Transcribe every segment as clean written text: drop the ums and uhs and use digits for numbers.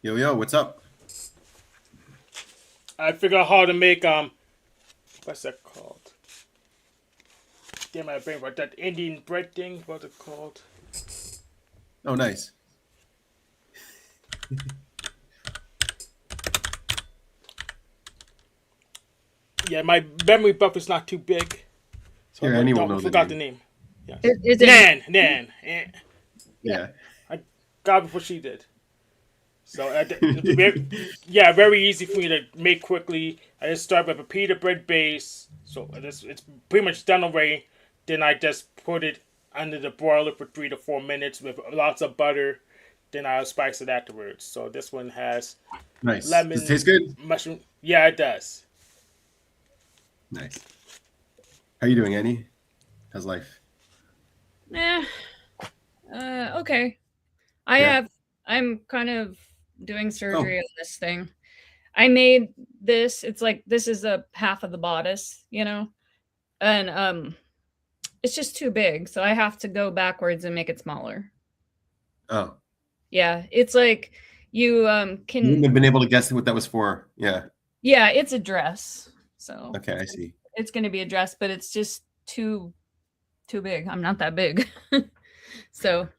Yo, yo, what's up? I figured out how to make what's that called? Damn, I brain about that Indian bread thing. What's it called? Oh, nice. Yeah, my memory buffer's not too big, so Here, I anyone don't know the forgot the name. name. Yes, Is it? Nan. Yeah. Yeah. I got it before she did. So yeah, very easy for me to make quickly. I just start with a pita bread base, so it's pretty much done already. Then I just put it under the broiler for 3 to 4 minutes with lots of butter. Then I'll spice it afterwards. So this one has Nice. Does it lemon, taste good? mushroom. Yeah, it does. Nice. How you doing, Annie? How's life? Eh, okay. Yeah. I'm kind of doing Oh, surgery on this thing. I made this. It's like this is a half of the bodice, and it's just too big, so I have to go backwards and make it smaller. oh. Yeah, it's like you You wouldn't can. have been able to guess what that was for. Yeah. Yeah, it's a dress, so Okay, I see. it's going to be a dress, but it's just too big. I'm not that big, so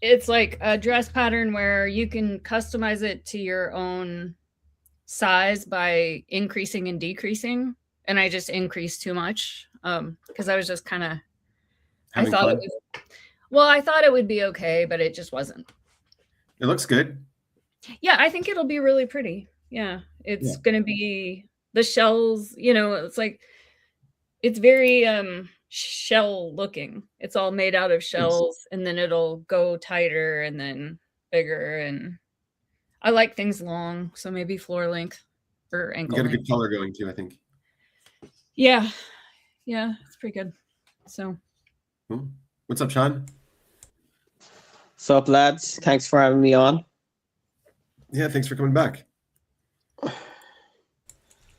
it's like a dress pattern where you can customize it to your own size by increasing and decreasing. And I just increased too much because I was just kind of I Having thought it fun? was well, I thought it would be okay, but it just wasn't. It looks good. Yeah, I think it'll be really pretty. Yeah, Yeah. it's gonna be the shells. It's like it's very shell looking. It's all made out of Nice. shells, and then it'll go tighter and then bigger. And I like things long, so maybe floor length or You ankle got a length. good color going too, I think. Yeah, yeah, it's pretty good. So Cool. What's up, Sean? Sup, lads? Thanks for having me on. Yeah, thanks for coming back.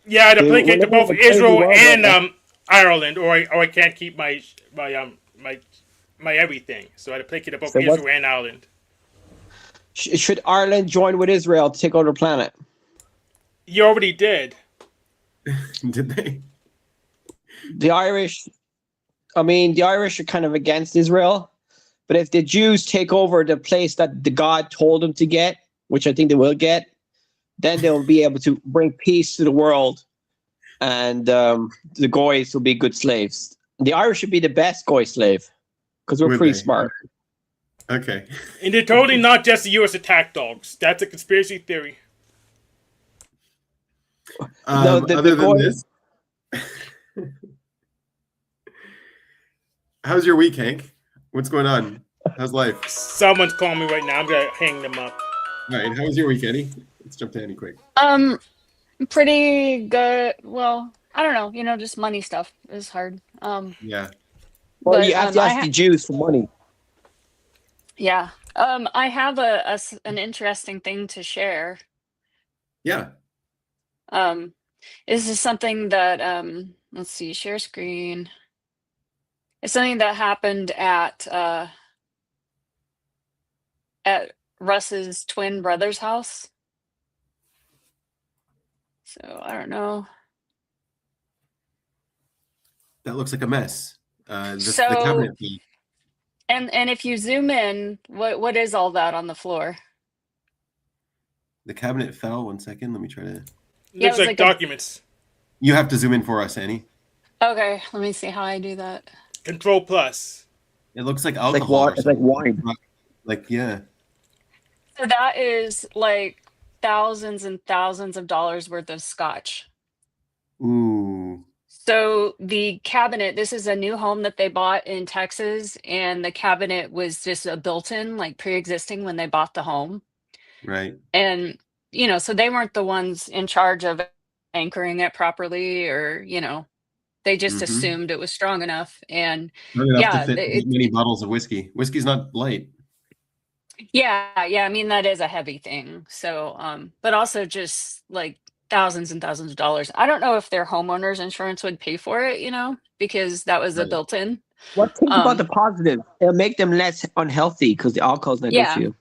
Yeah, I had to Dude, placate we're to living in both a crazy Israel world right and now. Ireland, or I can't keep my everything. So I had to placate to both So what? Israel and Ireland. Should Ireland join with Israel to take over the planet? You already did. Did they? The Irish, the Irish are kind of against Israel, but if the Jews take over the place that the God told them to get, which I think they will get, then they'll be able to bring peace to the world, and the Goys will be good slaves. The Irish should be the best Goy slave because we're Would pretty they? smart. Okay. And they're totally not just the U.S. attack dogs. That's a conspiracy theory. No, the Other than Goys. this, how's your week, Hank? What's going on? How's life? Someone's calling me right now. I'm gonna hang them up. All right. How was your week, Annie? Let's jump to Annie quick. Um, pretty good. Well, I don't know, just money stuff is hard. Yeah. Well, But you have to ask the Jews for money. yeah. I have an interesting thing to share. Yeah. Um, this is something that let's see, share screen. It's something that happened at Russ's twin brother's house. So I don't know. That looks like a mess. The So cabinet key. and if you zoom in, what is all that on the floor? The cabinet fell. 1 second. Let me try to. Yeah, it Looks was like like a documents. You have to zoom in for us, Annie. Okay, let me see how I do that. Control plus. It looks like It's like alcohol or water. It's like something. wine. Like, yeah. So that is like thousands and thousands of dollars worth of scotch. Ooh. So the cabinet, this is a new home that they bought in Texas, and the cabinet was just a built-in, like pre-existing when they bought the home. Right. And, so they weren't the ones in charge of anchoring it properly, or, they just Mm-hmm. assumed it was strong enough. And Not enough to yeah, fit many bottles of whiskey. Whiskey's not light. yeah, I mean, that is a heavy thing. So, but also just like thousands and thousands of dollars. I don't know if their homeowner's insurance would pay for it, because that was a Right. built-in. What think about the Um, positive? It'll make them less unhealthy because the alcohol's not good for yeah, you.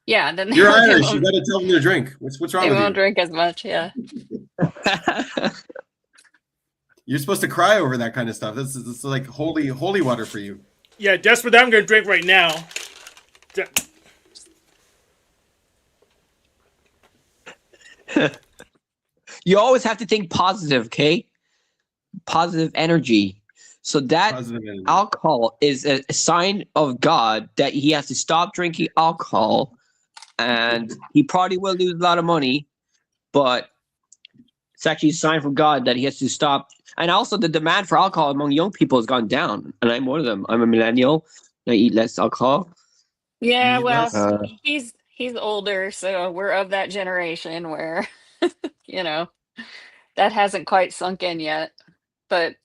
Yeah, then You're they Irish. You won't, got to tell them to drink. What's wrong they with won't you? drink as much. Yeah. You're supposed to cry over that kind of stuff. This like holy water for you. Yeah, just for that, I'm gonna drink right now. You always have to think positive, okay? Positive energy. So that Positive energy. alcohol is a sign of God that he has to stop drinking alcohol, and he probably will lose a lot of money, but it's actually a sign from God that he has to stop. And also, the demand for alcohol among young people has gone down, and I'm one of them. I'm a millennial. I eat less alcohol. Yeah, Eat well, less. he's older, so we're of that generation where, you know, that hasn't quite sunk in yet. But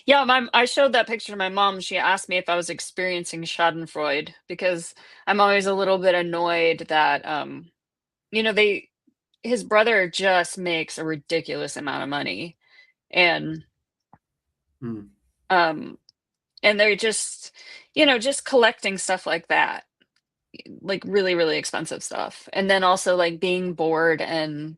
yeah, I showed that picture to my mom. She asked me if I was experiencing Schadenfreude because I'm always a little bit annoyed that you know, his brother just makes a ridiculous amount of money, and Hmm. um and they're just, you know, just collecting stuff like that, like really, really expensive stuff. And then also like being bored and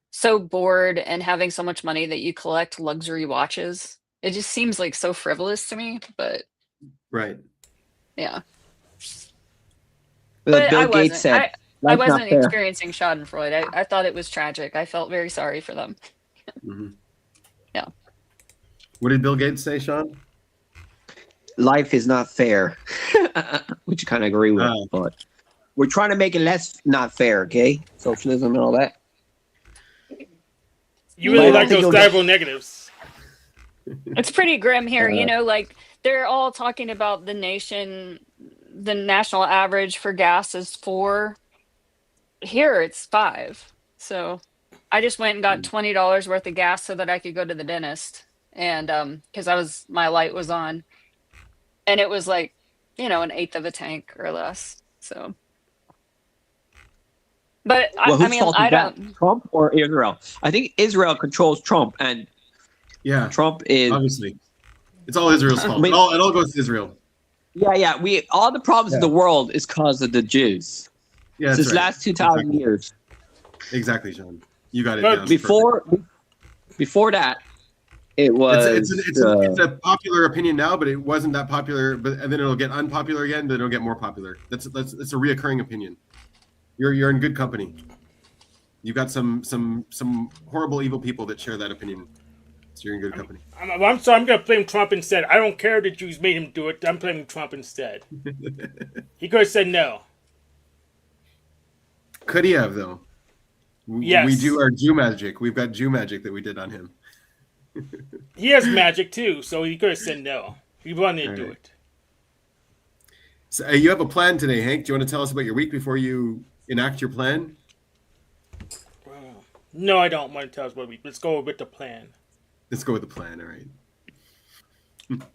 so bored and having so much money that you collect luxury watches. It just seems like so frivolous to me, but Right. yeah. But But Bill Gates said, I life's not wasn't fair. experiencing Schadenfreude. I thought it was tragic. I felt very sorry for them. Hmm. Yeah. What did Bill Gates say, Sean? Life is not fair, which I kind of agree with. Ah. But we're trying to make it less not fair, okay? Socialism and all that. You But I really don't like think those you'll get- dival negatives. It's pretty grim here, you know, like they're all talking about the national average for gas is 4. Here it's 5. So I just went and got $20 worth of gas so that I could go to the dentist. And because my light was on. And it was like, you know, an eighth of a tank or less. So but Well, I whose mean fault I is that? don't Trump or Israel? I think Israel controls Trump, and Yeah. Trump is. Obviously, it's all Israel's fault. mean- It all goes to Israel. Yeah. We all the problems in Yeah. the world is because of the Jews. Yeah. That's Since right. last 2,000 years. Exactly, Sean. You got it But down. Before that, it was. It's a popular opinion now, but it wasn't that popular. And then it'll get unpopular again. Then it'll get more popular. That's a reoccurring opinion. You're in good company. You've got some horrible, evil people that share that opinion. So you're in good company. I'm sorry. I'm gonna blame Trump instead. I don't care the Jews made him do it. I'm blaming Trump instead. He could have said no. Could he have though? Yes. We do our Jew magic. We've got Jew magic that we did on him. He has magic too, so he could have said no. He wanted to do Alright. it. So you have a plan today, Hank. Do you want to tell us about your week before you enact your plan? No, I don't want to tell us what we. Let's go with the plan. Let's go with the plan. All right.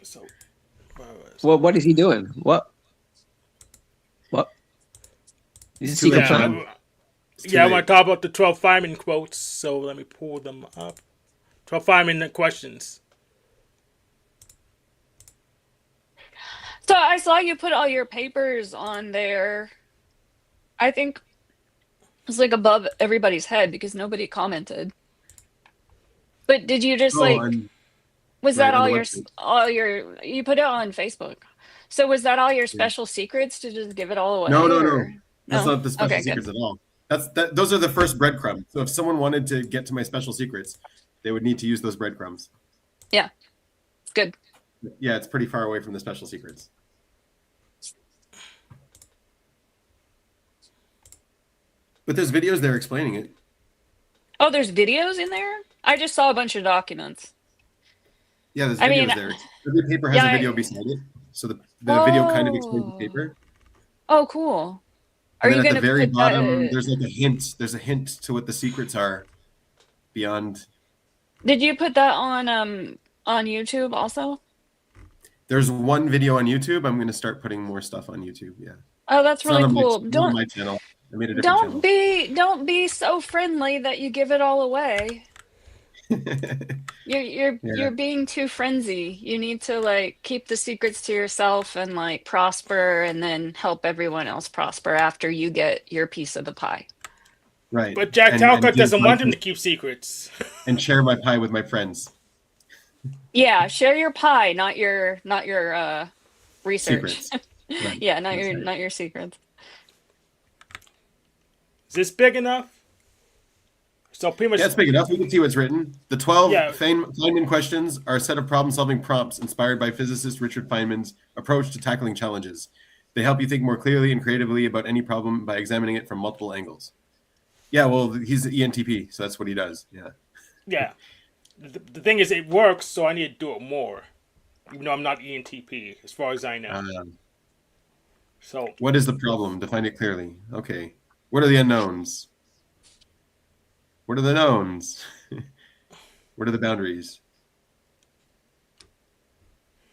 So, Well, what is he doing? What? Is It's he too late, secret plan? Sean. It's too yeah, I late. want to talk about the 12 fireman quotes. So let me pull them up. 12 fireman questions. So I saw you put all your papers on there. I think it's like above everybody's head because nobody commented. But did you just was that on the website. you put it on Facebook? So was that all your special secrets to just give it all away? No. or- That's No? not the special Okay, good. secrets at all. Those are the first breadcrumbs. So if someone wanted to get to my special secrets, they would need to use those breadcrumbs. Yeah, it's good. Yeah, it's pretty far away from the special secrets. But there's videos there explaining it. Oh, there's videos in there? I just saw a bunch of documents. Yeah, there's I videos mean, there. Every paper has yeah, a video beside it. So the video kind of explains the paper. Oh, cool. Are And you then going at to the very put bottom, that? there's like a hint. There's a hint to what the secrets are beyond. Did you put that on YouTube also? There's one video on YouTube. I'm going to start putting more stuff on YouTube. Yeah. Oh, that's It's not really on cool. not on my channel. I made a different channel. Don't be so friendly that you give it all away. You're being too frenzy. You need to like keep the secrets to yourself and like prosper and then help everyone else prosper after you get your piece of the pie. Right. But Jack And Talcott give doesn't my want him to piece- keep secrets. and share my pie with my friends. Yeah, share your pie, not your research. Secrets. Right. Yeah, That's right. not your secrets. Is this big enough? So pretty much, Yeah, it's big enough. We can see what's written. The 12 Yeah. Feynman questions are a set of problem-solving prompts inspired by physicist Richard Feynman's approach to tackling challenges. They help you think more clearly and creatively about any problem by examining it from multiple angles. Yeah, well, he's an ENTP, so that's what he does. Yeah. yeah. The thing is, it works, so I need to do it more. Even though I'm not ENTP, as far as I know. So, What is the problem? Define it clearly. Okay. What are the unknowns? What are the knowns? What are the boundaries?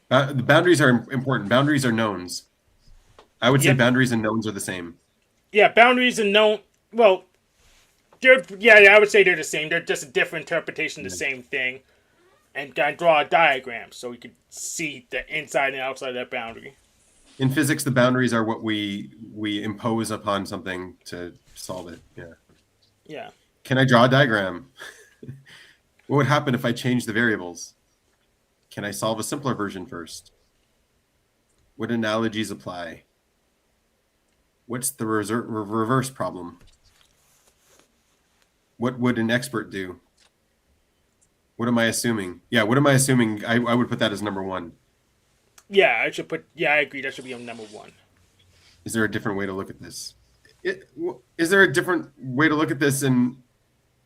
The boundaries are important. Boundaries are knowns. I would say Yep. boundaries and knowns are the same. yeah, boundaries and known. Well, I would say they're the same. They're just a different interpretation of the same thing. And I draw a diagram so you can see the inside and outside of that boundary. In physics, the boundaries are what we impose upon something to solve it. Yeah. Yeah. Can I draw a diagram? What would happen if I change the variables? Can I solve a simpler version first? What analogies apply? What's the reverse problem? What would an expert do? What am I assuming? Yeah, what am I assuming? I would put that as number one. Yeah, I agree. That should be on number one. Is there a different way to look at this? Is there a different way to look at this, and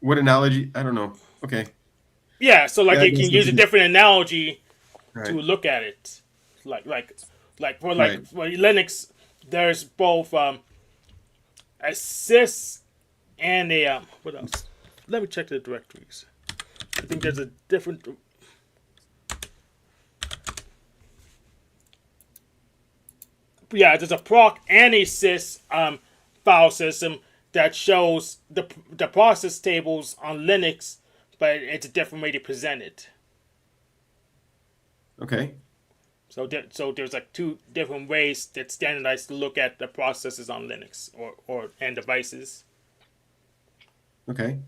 what analogy? I don't know. Okay. Yeah, so like Yeah, I you guess can use a it's- different analogy Right. to look at it. Like for Right. for Linux, there's both a sys and a what else? Let me check the directories. I think there's a different. Yeah, there's a proc and a sys file system that shows the process tables on Linux, but it's a different way to present it. Okay. So there's like two different ways that's standardized to look at the processes on Linux or and devices. Okay.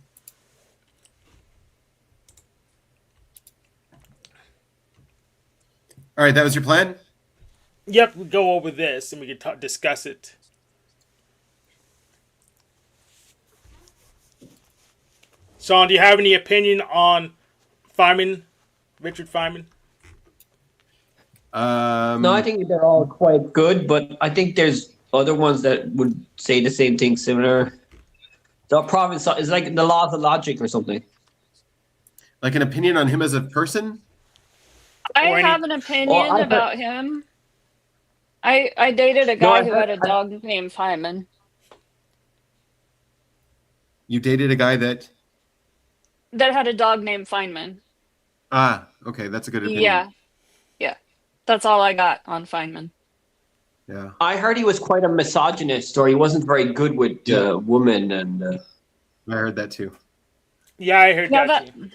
All right, that was your plan? Yep, we go over this and we can discuss it. Sean, do you have any opinion on Feynman, Richard Feynman? No, I think they're all quite good, but I think there's other ones that would say the same thing similar. The problem is like the laws of logic or something. Like an opinion on him as a person? I Or any- have an opinion Well, I- about him. I dated a guy I who heard- had a dog named Feynman. You dated a guy that That had a dog named Feynman. okay, that's a good opinion. Yeah. Yeah. That's all I got on Feynman. Yeah. I heard he was quite a misogynist, or he wasn't very good with Yeah. women, and I heard that too. Yeah, I heard Yeah, that too.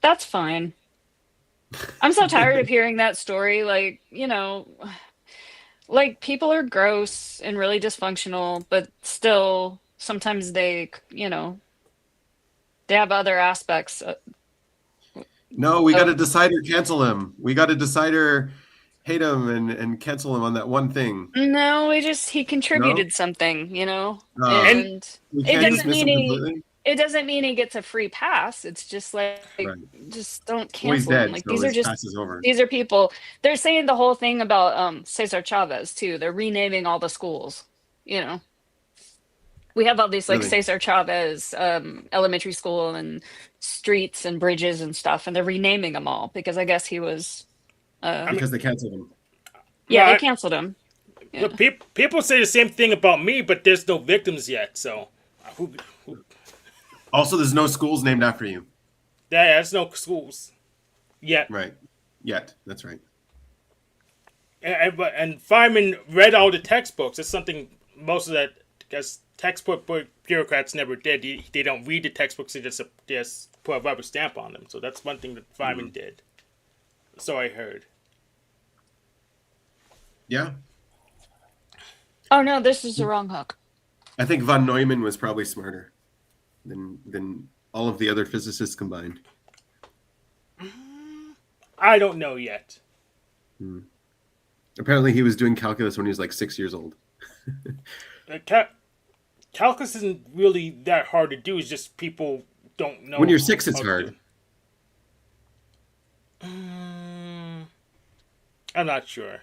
that's fine. I'm so tired of hearing that story. Like, you know, like people are gross and really dysfunctional, but still sometimes they, you know, they have other aspects. No, we Oh. got to decide or cancel him. We got to decide or hate him and cancel him on that one thing. No, he contributed something, you know, No. and We It can't doesn't dismiss him mean he- completely. it doesn't mean he gets a free pass. It's just like, Right. just don't Well, he's cancel him. dead, Like so these are his just pass is over. these are people. They're saying the whole thing about Cesar Chavez too. They're renaming all the schools. You know, we have all these like Really? Cesar Chavez elementary school and streets and bridges and stuff, and they're renaming them all because I guess he was. Because they canceled him. Yeah, Well, they canceled him. Yeah. Look, people say the same thing about me, but there's no victims yet. So, who Also, there's no schools named after you. yeah, there's no schools yet. Right. Yet. That's right. And Feynman read all the textbooks. It's something most of that because textbook bureaucrats never did. They don't read the textbooks. They just put a rubber stamp on them. So that's one thing that Feynman did. So I heard. Yeah, Oh no, this is the wrong hook. I think von Neumann was probably smarter than all of the other physicists combined. I don't know yet. Apparently, he was doing calculus when he was like 6 years old. Calculus isn't really that hard to do. It's just people don't know. When you're 6, it's how to hard. do. I'm not sure.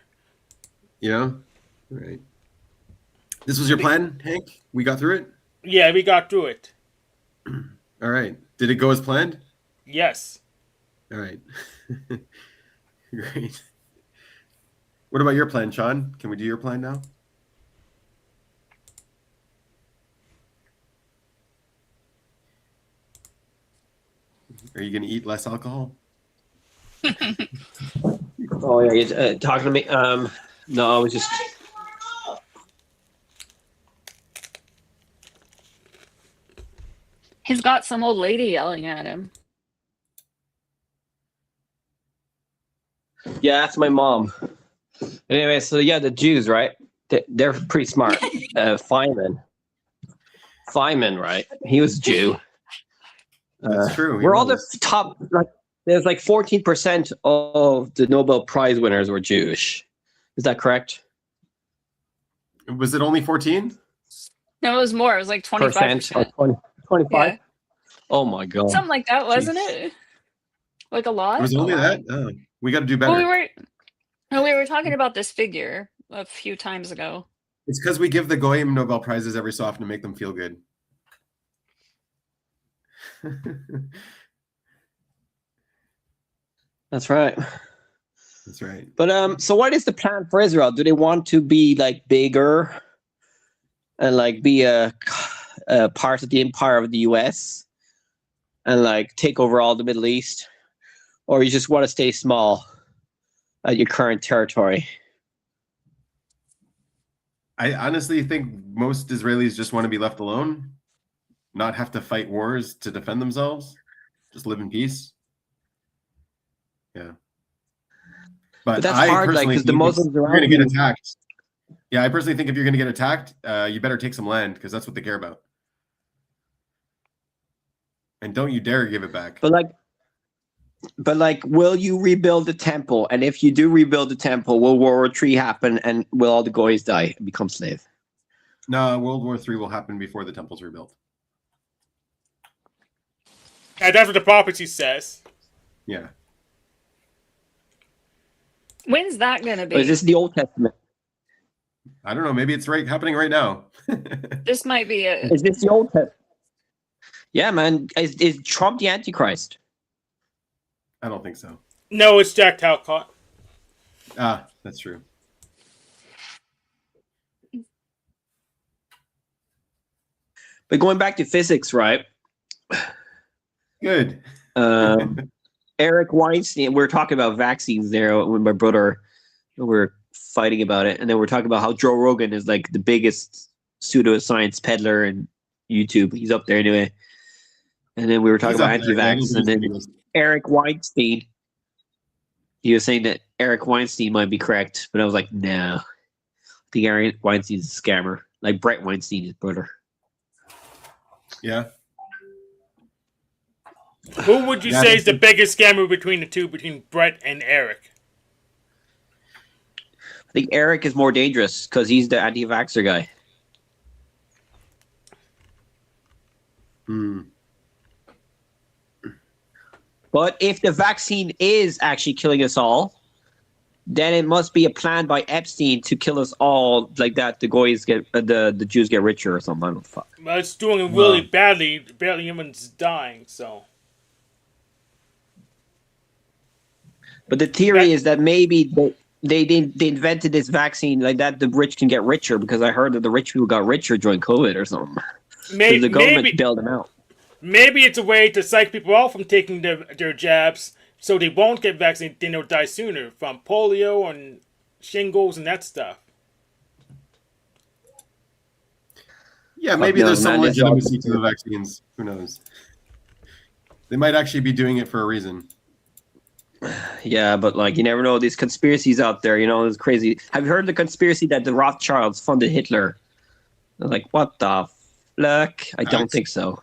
Yeah, right. This was your plan, Hank? We got through it? Yeah, we got through it. All right. Did it go as planned? Yes. All right. Great. What about your plan, Sean? Can we do your plan now? Are you going to eat less alcohol? Oh, yeah, you're talking to me? No, I was just. He's got some old lady yelling at him. Yeah, that's my mom. Anyway, so yeah, the Jews, right? They're pretty smart. Feynman, right? He was a Jew. That's true. We're all the top. Like, there's like 14% of the Nobel Prize winners were Jewish. Is that correct? Was it only 14? No, it was more. It was like 25%. 25? Yeah. Oh my god. Something like that, wasn't it? Like a lot? Was it only that? Oh, we got to do better. Well, we were talking about this figure a few times ago. It's because we give the Goyim Nobel Prizes every so often to make them feel good. That's right. That's right. But so what is the plan for Israel? Do they want to be like bigger and like be a part of the empire of the US and like take over all the Middle East, or you just want to stay small at your current territory? I honestly think most Israelis just want to be left alone, not have to fight wars to defend themselves, just live in peace. Yeah. But that's hard, like, because the Muslims are around going to get attacked. Yeah, I personally think if you're going to get attacked, you better take some land because that's what they care about. And don't you dare give it back. But like, will you rebuild the temple? And if you do rebuild the temple, will World War III happen and will all the goys die and become slaves? No, World War III will happen before the temple's rebuilt. And that's what the prophecy says. Yeah. When's that going to be? Or is this the Old Testament? I don't know. Maybe it's happening right now. This might be it. Is this the Old Testament? Yeah, man. Is Trump the Antichrist? I don't think so. No, it's Jack Talcott. Ah, that's true. But going back to physics, right? Good. Eric Weinstein, we were talking about vaccines there with my brother. We were fighting about it. And then we're talking about how Joe Rogan is like the biggest pseudoscience peddler in YouTube. He's up there anyway. And then we were talking about anti-vax. And then Eric Weinstein, he was saying that Eric Weinstein might be correct. But I was like, no. I think Eric Weinstein's a scammer. Like Brett Weinstein, his brother. Yeah. Who would you say is the biggest scammer between the two, between Brett and Eric? I think Eric is more dangerous because he's the anti-vaxxer guy. But if the vaccine is actually killing us all, then it must be a plan by Epstein to kill us all, like that. The goys get the Jews get richer or something. I don't know what the fuck. Well, it's doing really badly. Barely humans dying. So. But the theory is that maybe they invented this vaccine like that the rich can get richer, because I heard that the rich people got richer during COVID or something. Maybe the government bailed them out. Maybe it's a way to psych people out from taking their jabs, so they won't get vaccinated. Then they'll die sooner from polio and shingles and that stuff. Yeah, maybe no, there's some man, this is all legitimacy to the vaccines. Who knows? They might actually be doing it for a reason. Yeah, but like you never know. These conspiracies out there, it's crazy. Have you heard the conspiracy that the Rothschilds funded Hitler? I'm like, what the fuck? I don't think so.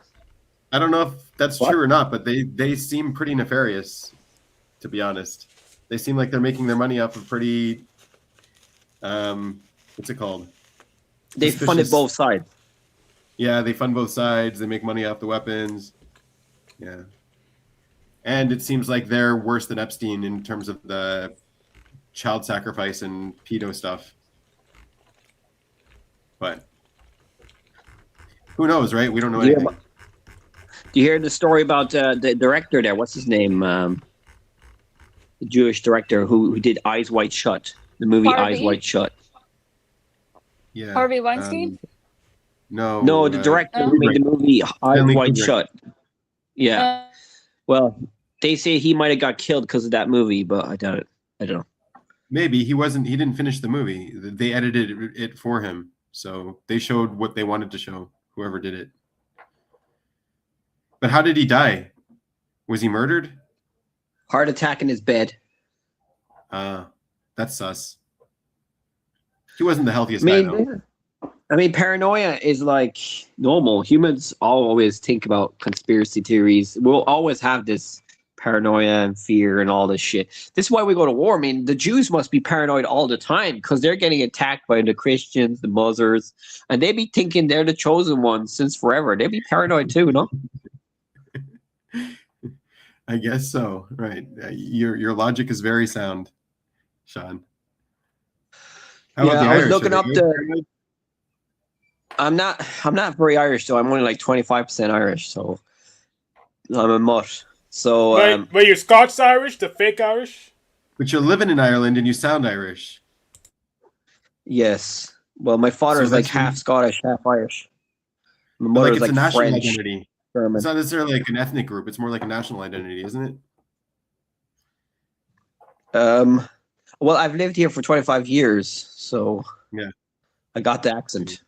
I don't know if that's What? true or not, but they seem pretty nefarious, to be honest. They seem like they're making their money off of pretty, what's it called? They Suspicious. funded both sides. Yeah, they fund both sides. They make money off the weapons. Yeah. And it seems like they're worse than Epstein in terms of the child sacrifice and pedo stuff. But who knows, right? We don't know Yeah, anything. Do you hear the story about the director there? What's his name? The Jewish director who did Eyes Wide Shut, the movie Harvey? Eyes Wide Shut. Yeah. Harvey Weinstein? No, the director no. who made the movie Eyes Stanley Wide Kubrick. Shut. Yeah. Well, they say he might have got killed because of that movie, but I doubt it. I don't know. Maybe he wasn't. He didn't finish the movie. They edited it for him, so they showed what they wanted to show. Whoever did it. But how did he die? Was he murdered? Heart attack in his bed. That's sus. He wasn't the healthiest guy, though. I mean, paranoia is like normal. Humans always think about conspiracy theories. We'll always have this paranoia and fear and all this shit. This is why we go to war. I mean, the Jews must be paranoid all the time because they're getting attacked by the Christians, the Muslims, and they be thinking they're the chosen ones since forever. They be paranoid too, no? I guess so. Right. Your logic is very sound, Sean. How about the I was Irish? looking Are up they the. paranoid? I'm not very Irish though. I'm only like 25% Irish, so I'm a mutt. So Wait, you're Scots Irish, the fake Irish? But you're living in Ireland and you sound Irish. yes. Well, my father So is like that's half Scottish, half Irish. My But mother like is it's a like national French, identity. German. It's not necessarily like an ethnic group. It's more like a national identity, isn't it? Well, I've lived here for 25 years, so Yeah. I got the accent.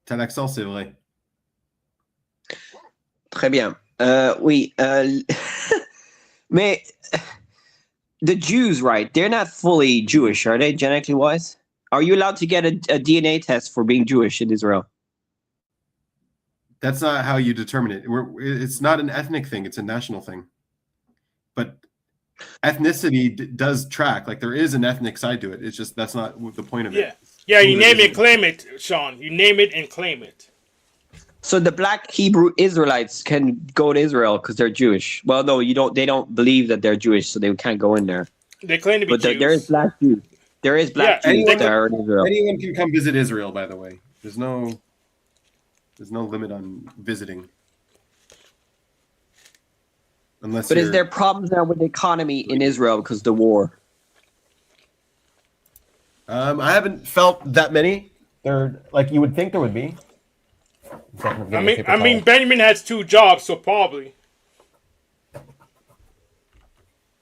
T'as l'accent, c'est vrai. Très bien. Oui. Mais the Jews, right? They're not fully Jewish, are they, genetically wise? Are you allowed to get a DNA test for being Jewish in Israel? That's not how you determine it. It's not an ethnic thing. It's a national thing. But ethnicity does track. Like there is an ethnic side to it. It's just that's not the point of Yeah. it. Yeah, you name it, claim it, Sean. You name it and claim it. So the black Hebrew Israelites can go to Israel because they're Jewish. Well, no, you don't. They don't believe that they're Jewish, so they can't go in there. They claim to be But Jews. there is black Jews. There is black Yeah, Jews anyone- that are in Israel. Anyone can come visit Israel, by the way. There's no limit on visiting. Unless But is you're- there problems now with the economy in Israel because of the war? I haven't felt that many. There, like you would think there would be. I mean, Benjamin has 2 jobs, so probably.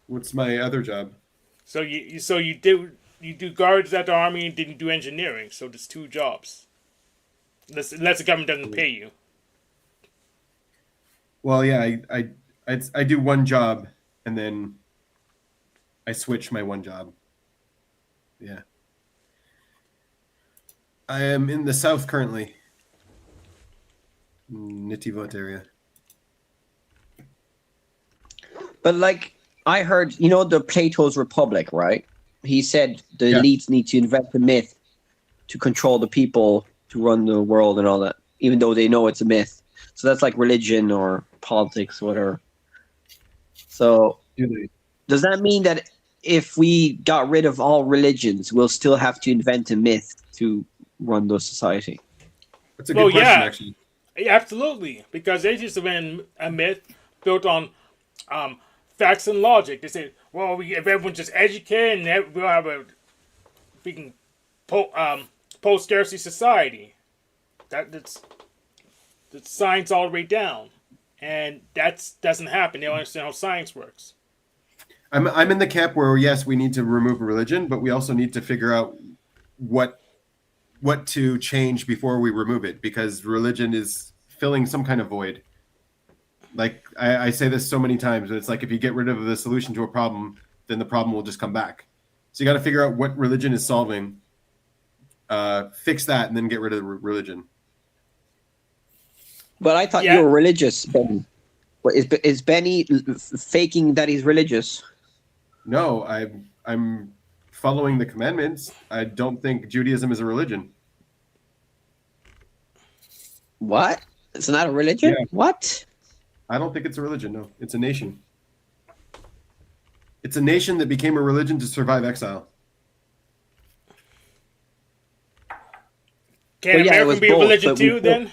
What's my other job? So you do guards at the army and didn't do engineering. So there's 2 jobs. Unless the government doesn't pay you. Well, yeah, I do one job and then I switch my one job. Yeah. I am in the south currently. Nitivot area. But like I heard, the Plato's Republic, right? He said the Yeah. elites need to invent a myth to control the people, to run the world and all that, even though they know it's a myth. So that's like religion or politics, whatever. So does that mean that if we got rid of all religions, we'll still have to invent a myth to run the society? That's a good question, yeah. actually. Yeah, absolutely, because they just been a myth built on facts and logic. They say, well, if everyone's just educated, and we'll have a freaking post-scarcity society. That's science all the way down, and that doesn't happen. They don't understand how science works. I'm in the camp where yes, we need to remove religion, but we also need to figure out what what to change before we remove it, because religion is filling some kind of void. Like I say this so many times, but it's like if you get rid of the solution to a problem, then the problem will just come back. So you got to figure out what religion is solving, fix that, and then get rid of the religion. But I thought Yeah. you were religious, Benny. What, is Benny faking that he's religious? No, I'm following the commandments. I don't think Judaism is a religion. What? It's not a religion? Yeah. What? I don't think it's a religion. No, it's a nation. It's a nation that became a religion to survive exile. Can Well, yeah, it American was be a both, religion but we too? Then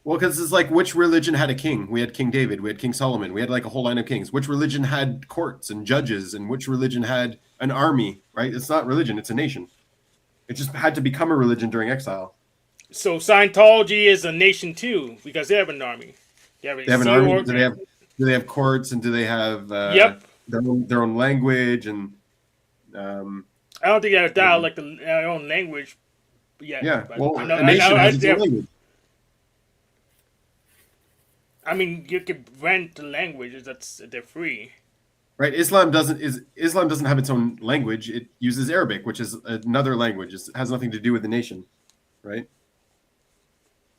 Well, because it's like, which religion had a king? We had King David. We had King Solomon. We had like a whole line of kings. Which religion had courts and judges? And which religion had an army, right? It's not religion. It's a nation. It just had to become a religion during exile. so Scientology is a nation too because they have an army. They have, They have an Sea army. Org- Do they have courts? And do they have Yep. their own language? And I don't think they have dialect their own language yet. yeah, but well, I know- a nation I know- has its they own have- language. I mean, you could rent the languages. They're free. Right, Islam doesn't have its own language. It uses Arabic, which is another language. It has nothing to do with the nation, right?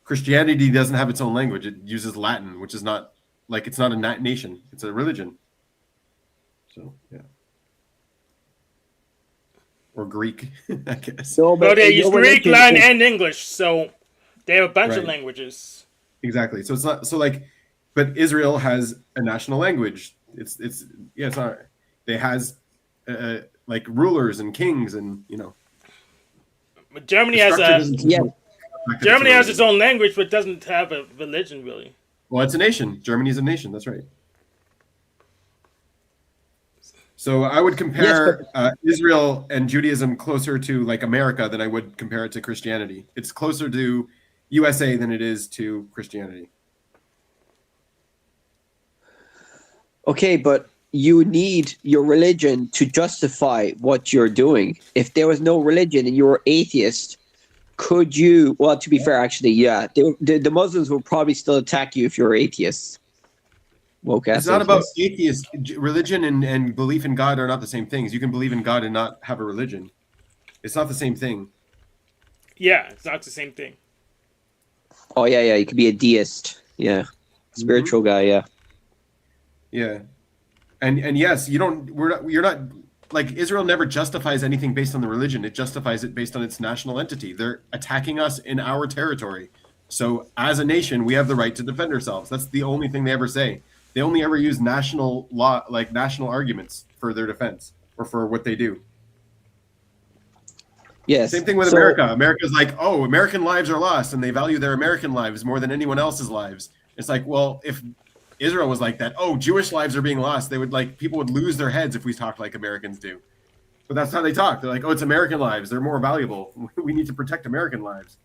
Christianity doesn't have its own language. It uses Latin, which is not like it's not a nation. It's a religion. So yeah, or Greek, I guess. No, Well, they in use your Greek, religion, Latin, it's- and English, so they have a bunch of Right. languages. Exactly. So it's not so like, but Israel has a national language. It's not. They has like rulers and kings, and But Germany the has structure a doesn't- Yeah. Germany has its own language, but doesn't have a religion really. Well, it's a nation. Germany is a nation. That's right. So I would compare Israel and Judaism closer to like America than I would compare it to Christianity. It's closer to USA than it is to Christianity. Okay, but you need your religion to justify what you're doing. If there was no religion and you were atheist, could you? Well, to be fair, actually, yeah, the Muslims would probably still attack you if you're atheist. Woke It's ass not about atheist. atheist. Religion and belief in God are not the same things. You can believe in God and not have a religion. It's not the same thing. Yeah, it's not the same thing. Oh yeah, you could be a deist. Yeah, spiritual guy. Yeah. Yeah, and yes, you're not like Israel never justifies anything based on the religion. It justifies it based on its national entity. They're attacking us in our territory. So as a nation, we have the right to defend ourselves. That's the only thing they ever say. They only ever use national law, like national arguments for their defense or for what they do. Yes. Same thing with So- America. America's like, oh, American lives are lost, and they value their American lives more than anyone else's lives. It's like, well, if Israel was like that, oh, Jewish lives are being lost, people would lose their heads if we talked like Americans do. But that's how they talk. They're like, oh, it's American lives. They're more valuable. We need to protect American lives.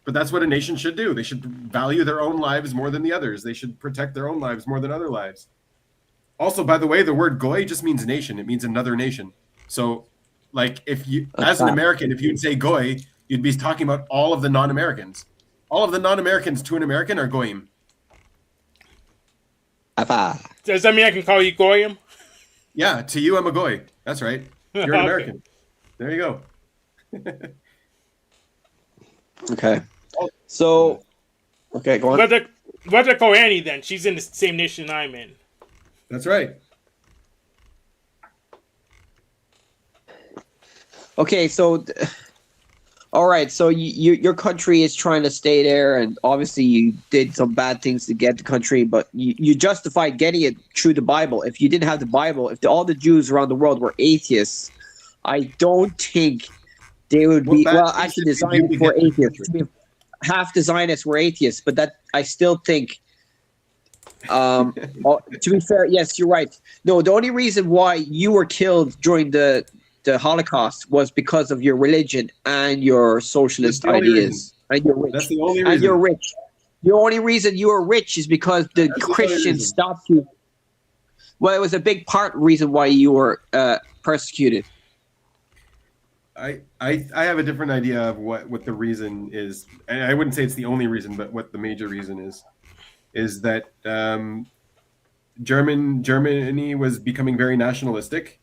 But that's what a nation should do. They should value their own lives more than the others. They should protect their own lives more than other lives. Also, by the way, the word goy just means nation. It means another nation. So, like, if you, as an American, if you'd say goy, you'd be talking about all of the non-Americans. All of the non-Americans to an American are goyim. Does that mean I can call you Goyim? Yeah, to you, I'm a goy. That's right. You're an Okay. American. There you go. Okay. So, okay, go on. What the Koreani then? She's in the same nation I'm in. That's right. Okay, so, all right, so your country is trying to stay there, and obviously you did some bad things to get the country, but you justified getting it through the Bible. If you didn't have the Bible, if all the Jews around the world were atheists, I don't think they would be, What well, bad actually things did you designed do to for get the atheists. Half the Zionists were atheists, but that I still think, to be fair, yes, you're right. No, the only reason why you were killed during the Holocaust was because of your religion and your socialist That's the only ideas. And you're rich. That's the only And reason. you're rich. The only reason you were rich is because the That's the only Christians reason. stopped you. Well, it was a big reason why you were persecuted. I have a different idea of what the reason is, and I wouldn't say it's the only reason, but what the major reason is that Germany was becoming very nationalistic,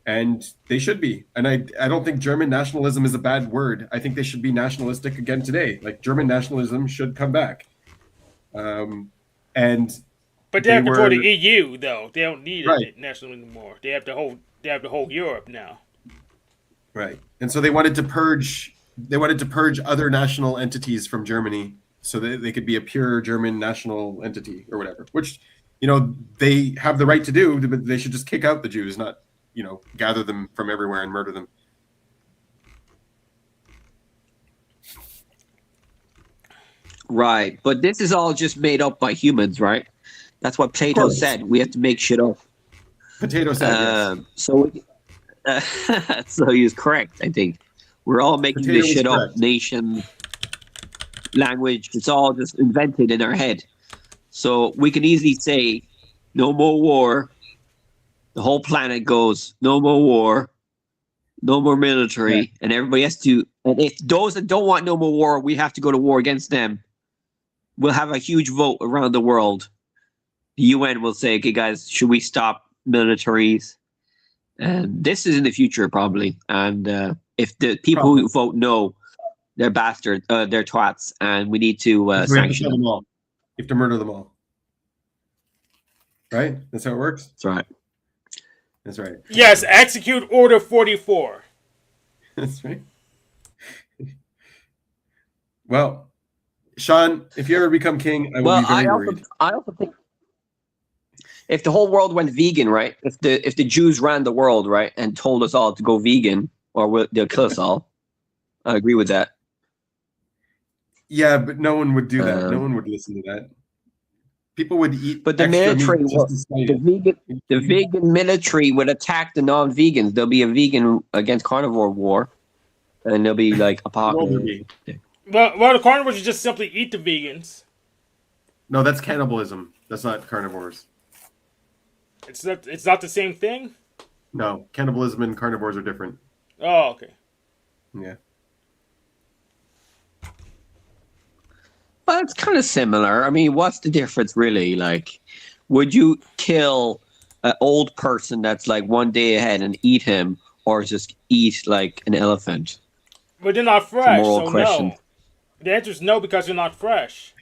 and they should be. And I don't think German nationalism is a bad word. I think they should be nationalistic again today. Like German nationalism should come back. And But they have control the EU, though. They don't need Right. it nationalism anymore. They have the whole Europe now. right, and so they wanted to purge. They wanted to purge other national entities from Germany, so that they could be a pure German national entity or whatever. Which, they have the right to do, but they should just kick out the Jews, not gather them from everywhere and murder them. Right, but this is all just made up by humans, right? That's what Plato said. We have to make shit up. Potato salad. Yes. So he was correct. I think we're all making Potato this is shit up. correct. Nation, language. It's all just invented in our head. So we can easily say, "No more war." The whole planet goes, "No more war, no more military," Yeah. and everybody has to. And if those that don't want no more war, we have to go to war against them. We'll have a huge vote around the world. The UN will say, "Okay, guys, should we stop militaries?" And this is in the future, probably. And if the people who vote no, they're bastards, they're twats, and we need to So we have to sanction kill them. them all. You have to murder them all. Right? That's how it works. That's right. That's right. Yes, execute Order 44. That's right. Well, Sean, if you ever become king, I will be very worried. I also think if the whole world went vegan, right? If the Jews ran the world, right, and told us all to go vegan, or they'll kill us all. I agree with that. Yeah, but no one would do that. No one would listen to that. People would eat. But the extra military, meat just to spite it. the vegan military would attack the non-vegans. There'll be a vegan against carnivore war, and there'll be like apocalypse. Well, the carnivores just simply eat the vegans. No, that's cannibalism. That's not carnivores. It's not the same thing. No, cannibalism and carnivores are different. Oh, okay. Yeah. Well, it's kind of similar. I mean, what's the difference really? Like, would you kill an old person that's like one day ahead and eat him, or just eat like an elephant? But they're not fresh, moral so question. no. The answer is no because they're not fresh.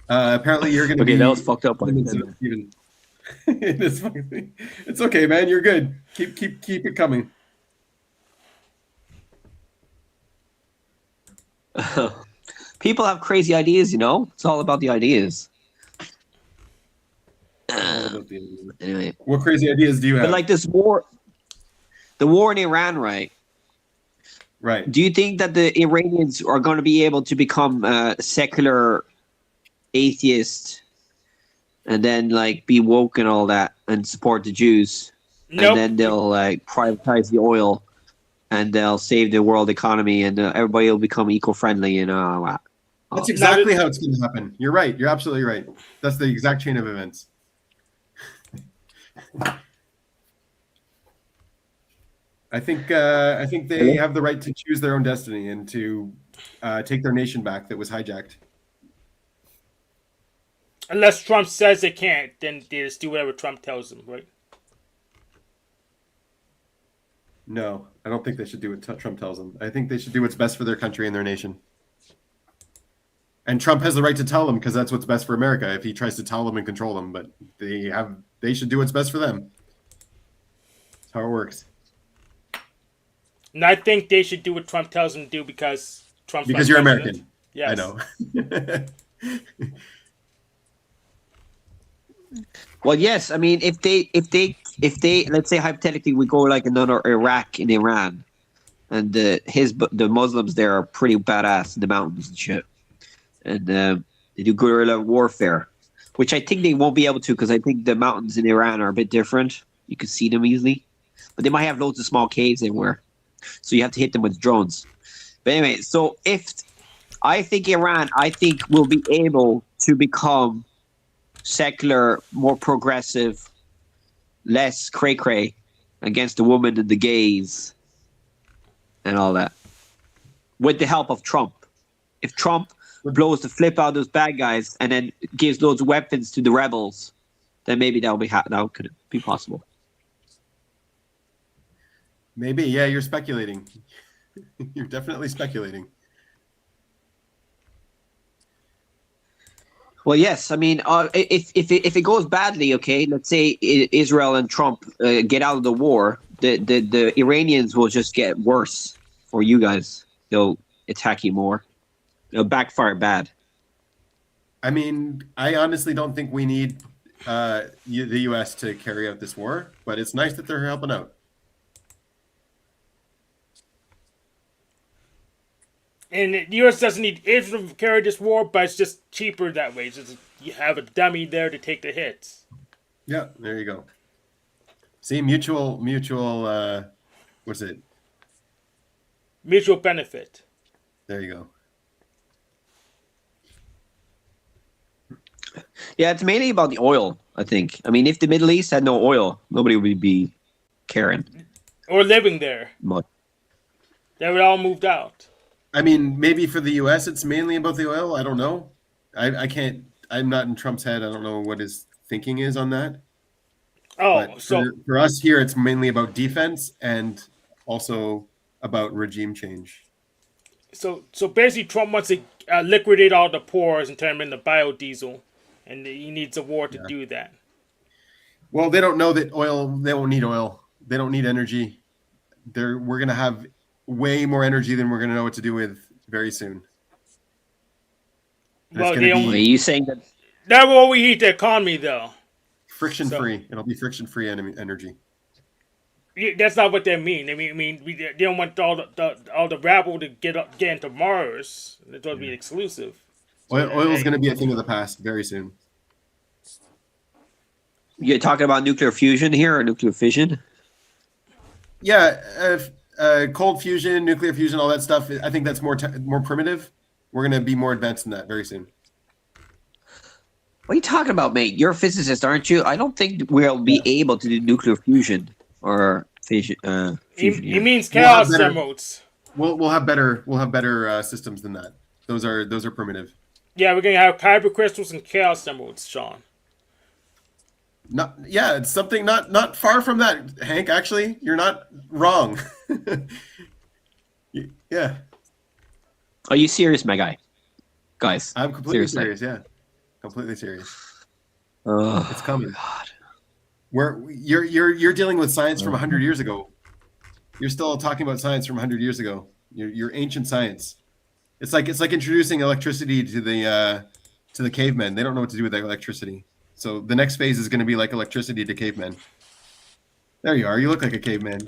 Apparently, you're going to be. Okay, that was fucked up. It's okay, man. You're good. Keep it coming. People have crazy ideas, you know. It's all about the ideas. Anyway, What crazy ideas do you have? but like this war, the war in Iran, right? Right. Do you think that the Iranians are going to be able to become secular atheists and then like be woke and all that and support the Jews? Nope. And then they'll like privatize the oil and they'll save the world economy and everybody will become eco-friendly and That's exactly how it's going to happen. You're right. You're absolutely right. That's the exact chain of events. I think they have the right to choose their own destiny and to take their nation back that was hijacked. Unless Trump says they can't, then they just do whatever Trump tells them, right? No, I don't think they should do what Trump tells them. I think they should do what's best for their country and their nation. And Trump has the right to tell them because that's what's best for America if he tries to tell them and control them. But they should do what's best for them. That's how it works. And I think they should do what Trump tells them to do because Trump's Because not you're president. American. Yes. I know. Well, yes. I mean, if they, let's say hypothetically, we go like another Iraq and Iran, and the Muslims there are pretty badass in the mountains and shit, and they do guerrilla warfare, which I think they won't be able to because I think the mountains in Iran are a bit different. You can see them easily, but they might have loads of small caves everywhere, so you have to hit them with drones. But anyway, so if I think Iran, will be able to become secular, more progressive, less cray-cray against the woman and the gays and all that. With the help of Trump. If Trump blows the flip out of those bad guys and then gives those weapons to the rebels, then maybe that could be possible. Maybe, yeah, you're speculating. You're definitely speculating. Well, yes. I mean, if it goes badly, okay, let's say Israel and Trump get out of the war, the Iranians will just get worse for you guys. They'll attack you more. It'll backfire bad. I mean, I honestly don't think we need the U.S. to carry out this war, but it's nice that they're helping out. And the U.S. doesn't need Israel to carry this war, but it's just cheaper that way. It's just you have a dummy there to take the hits. Yeah, there you go. See, mutual. What's it? Mutual benefit. There you go. Yeah, it's mainly about the oil, I think. I mean, if the Middle East had no oil, nobody would be caring. Or living there. Much. They would all moved out. I mean, maybe for the U.S. it's mainly about the oil. I don't know. I can't. I'm not in Trump's head. I don't know what his thinking is on that. Oh, But so for us here, it's mainly about defense and also about regime change. so basically, Trump wants to liquidate all the pores and turn them into biodiesel, and he needs a war to do that. Well, they don't know that oil. They don't need oil. They don't need energy. We're gonna have way more energy than we're gonna know what to do with very soon. And Well, it's they gonna don't- Are be you saying that? That will overheat the economy, though. friction free. It'll be friction free energy. That's not what they mean. They don't want all the rabble to get into Mars. It's going to be exclusive. Oil is gonna be a thing of the past very soon. You're talking about nuclear fusion here or nuclear fission? Yeah, cold fusion, nuclear fusion, all that stuff. I think that's more primitive. We're gonna be more advanced in that very soon. What are you talking about, mate? You're a physicist, aren't you? I don't think we'll be able to do nuclear fusion or fission. He means We'll have chaos better- emeralds. We'll have better systems than that. Those are primitive. Yeah, we're going to have kyber crystals and chaos emeralds, Sean. It's something not far from that, Hank. Actually, you're not wrong. Yeah, Are you serious, my guy? Guys, I'm completely seriously. serious. Yeah, completely serious. Oh, It's coming. God. You're dealing with science from 100 years ago. You're still talking about science from 100 years ago. You're ancient science. It's like introducing electricity to the cavemen. They don't know what to do with that electricity. So the next phase is going to be like electricity to cavemen. There you are. You look like a caveman.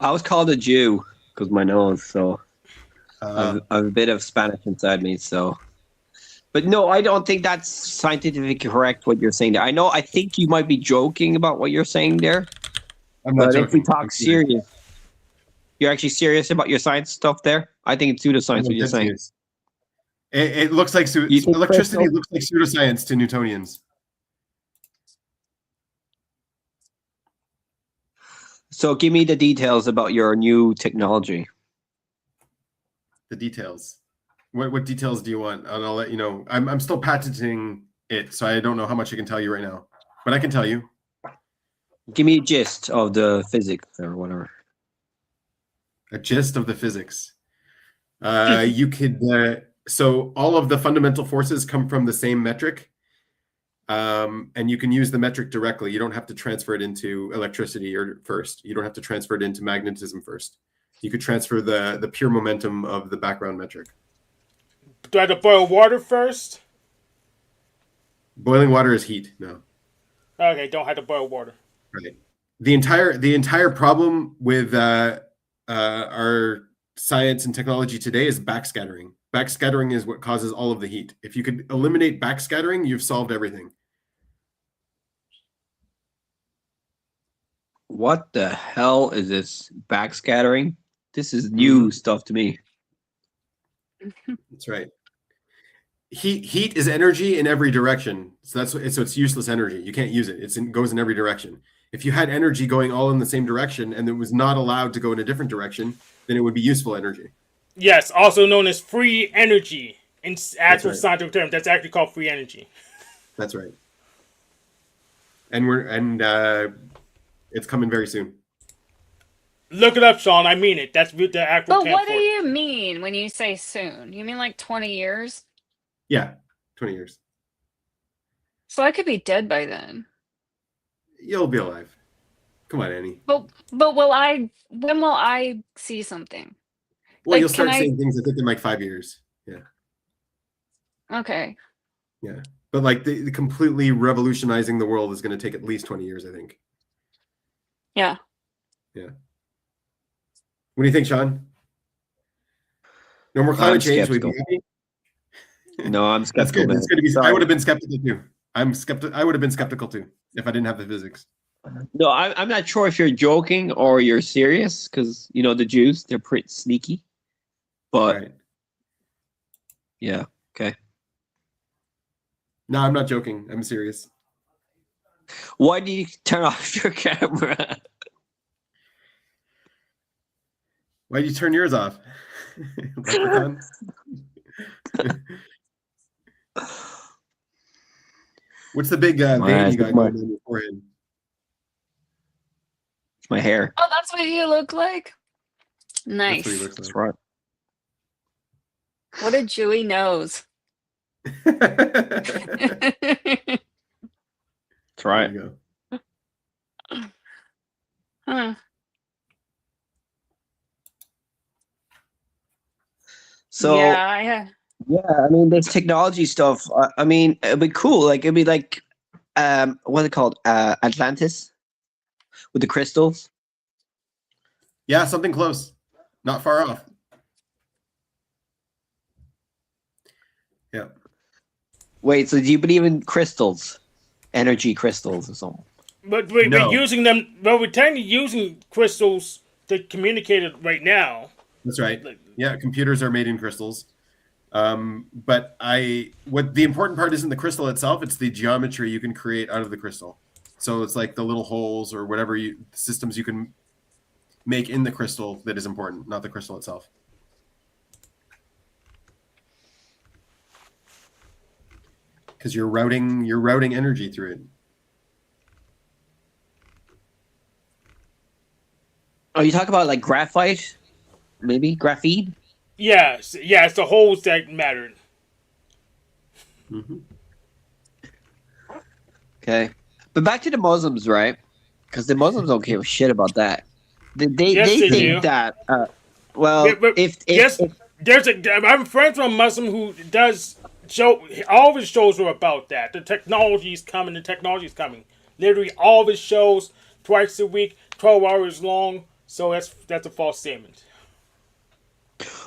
I was called a Jew because my nose, so I have a bit of Spanish inside me. So, but no, I don't think that's scientifically correct what you're saying there. I think you might be joking about what you're saying there. I'm not But joking. if we talk serious, you're actually serious about your science stuff there? I think it's pseudoscience what you're saying. Serious. It looks like You think electricity crystal- looks like pseudoscience to Newtonians. So give me the details about your new technology. The details. What details do you want? And I'll let you know. I'm still patenting it, so I don't know how much I can tell you right now, but I can tell you. Give me a gist of the physics or whatever. A gist of the physics. You could so all of the fundamental forces come from the same metric, and you can use the metric directly. You don't have to transfer it into electricity first. You don't have to transfer it into magnetism first. You could transfer the pure momentum of the background metric. Do I have to boil water first? Boiling water is heat. No. Okay, don't have to boil water. Right. The entire problem with our science and technology today is backscattering. Backscattering is what causes all of the heat. If you could eliminate backscattering, you've solved everything. What the hell is this backscattering? This is new stuff to me. That's right. heat is energy in every direction. So it's useless energy. You can't use it. It goes in every direction. If you had energy going all in the same direction and it was not allowed to go in a different direction, then it would be useful energy. Yes, also known as free energy in actual right. scientific terms. That's actually called free energy. That's right. And it's coming very soon. Look it up, Sean. I mean it. That's the actual But term what for do it. you mean when you say soon? You mean like 20 years? Yeah, 20 years. So I could be dead by then. You'll be alive. Come on, Annie. But when will I see something? Well, Like, you'll start can I- seeing things, I think, in like 5 years. Yeah. Okay. Yeah. But like the completely revolutionizing the world is going to take at least 20 years, I think. Yeah. Yeah. What do you think, Sean? No more climate change. We'd be happy. No, I'm That's skeptical. good. man. It's good to be. I Sorry. would have been skeptical too. I would have been skeptical too if I didn't have the physics. No, I'm not sure if you're joking or you're serious because the Jews, they're pretty sneaky. But Right. yeah, okay. No, I'm not joking. I'm serious. Why do you turn off your camera? Why did you turn yours off? Leprechaun? What's the big vein eyes you got look more- going on your forehead? It's my hair. Oh, that's what you look like? That's what he Nice. looks That's like. right. What a Jewy nose. That's right. There you go. Huh. So yeah, I mean, this technology stuff. I mean, it'd be cool. Like it'd be like, what are they called? Atlantis, with the crystals. Yeah, something close. Not far off. Yeah. Wait, so do you believe in crystals, energy crystals, or something? But we're No. using them. Well, we're technically using crystals to communicate it right now. That's right. Yeah, computers are made in crystals. But what the important part isn't the crystal itself, it's the geometry you can create out of the crystal. So it's like the little holes or whatever systems you can make in the crystal that is important, not the crystal itself. Because you're routing energy through it. Oh, you talk about like graphite, maybe graphene. Yes, yeah, it's the holes that mattered. Mm-hmm. Okay, but back to the Muslims, right? Because the Muslims don't give a shit about that. They Yes, they think do. that. Well, Yeah, but if yes, I'm friends with a Muslim who does show. All of his shows are about that. The technology is coming. The technology is coming. Literally, all of his shows twice a week, 12 hours long. So that's a false statement.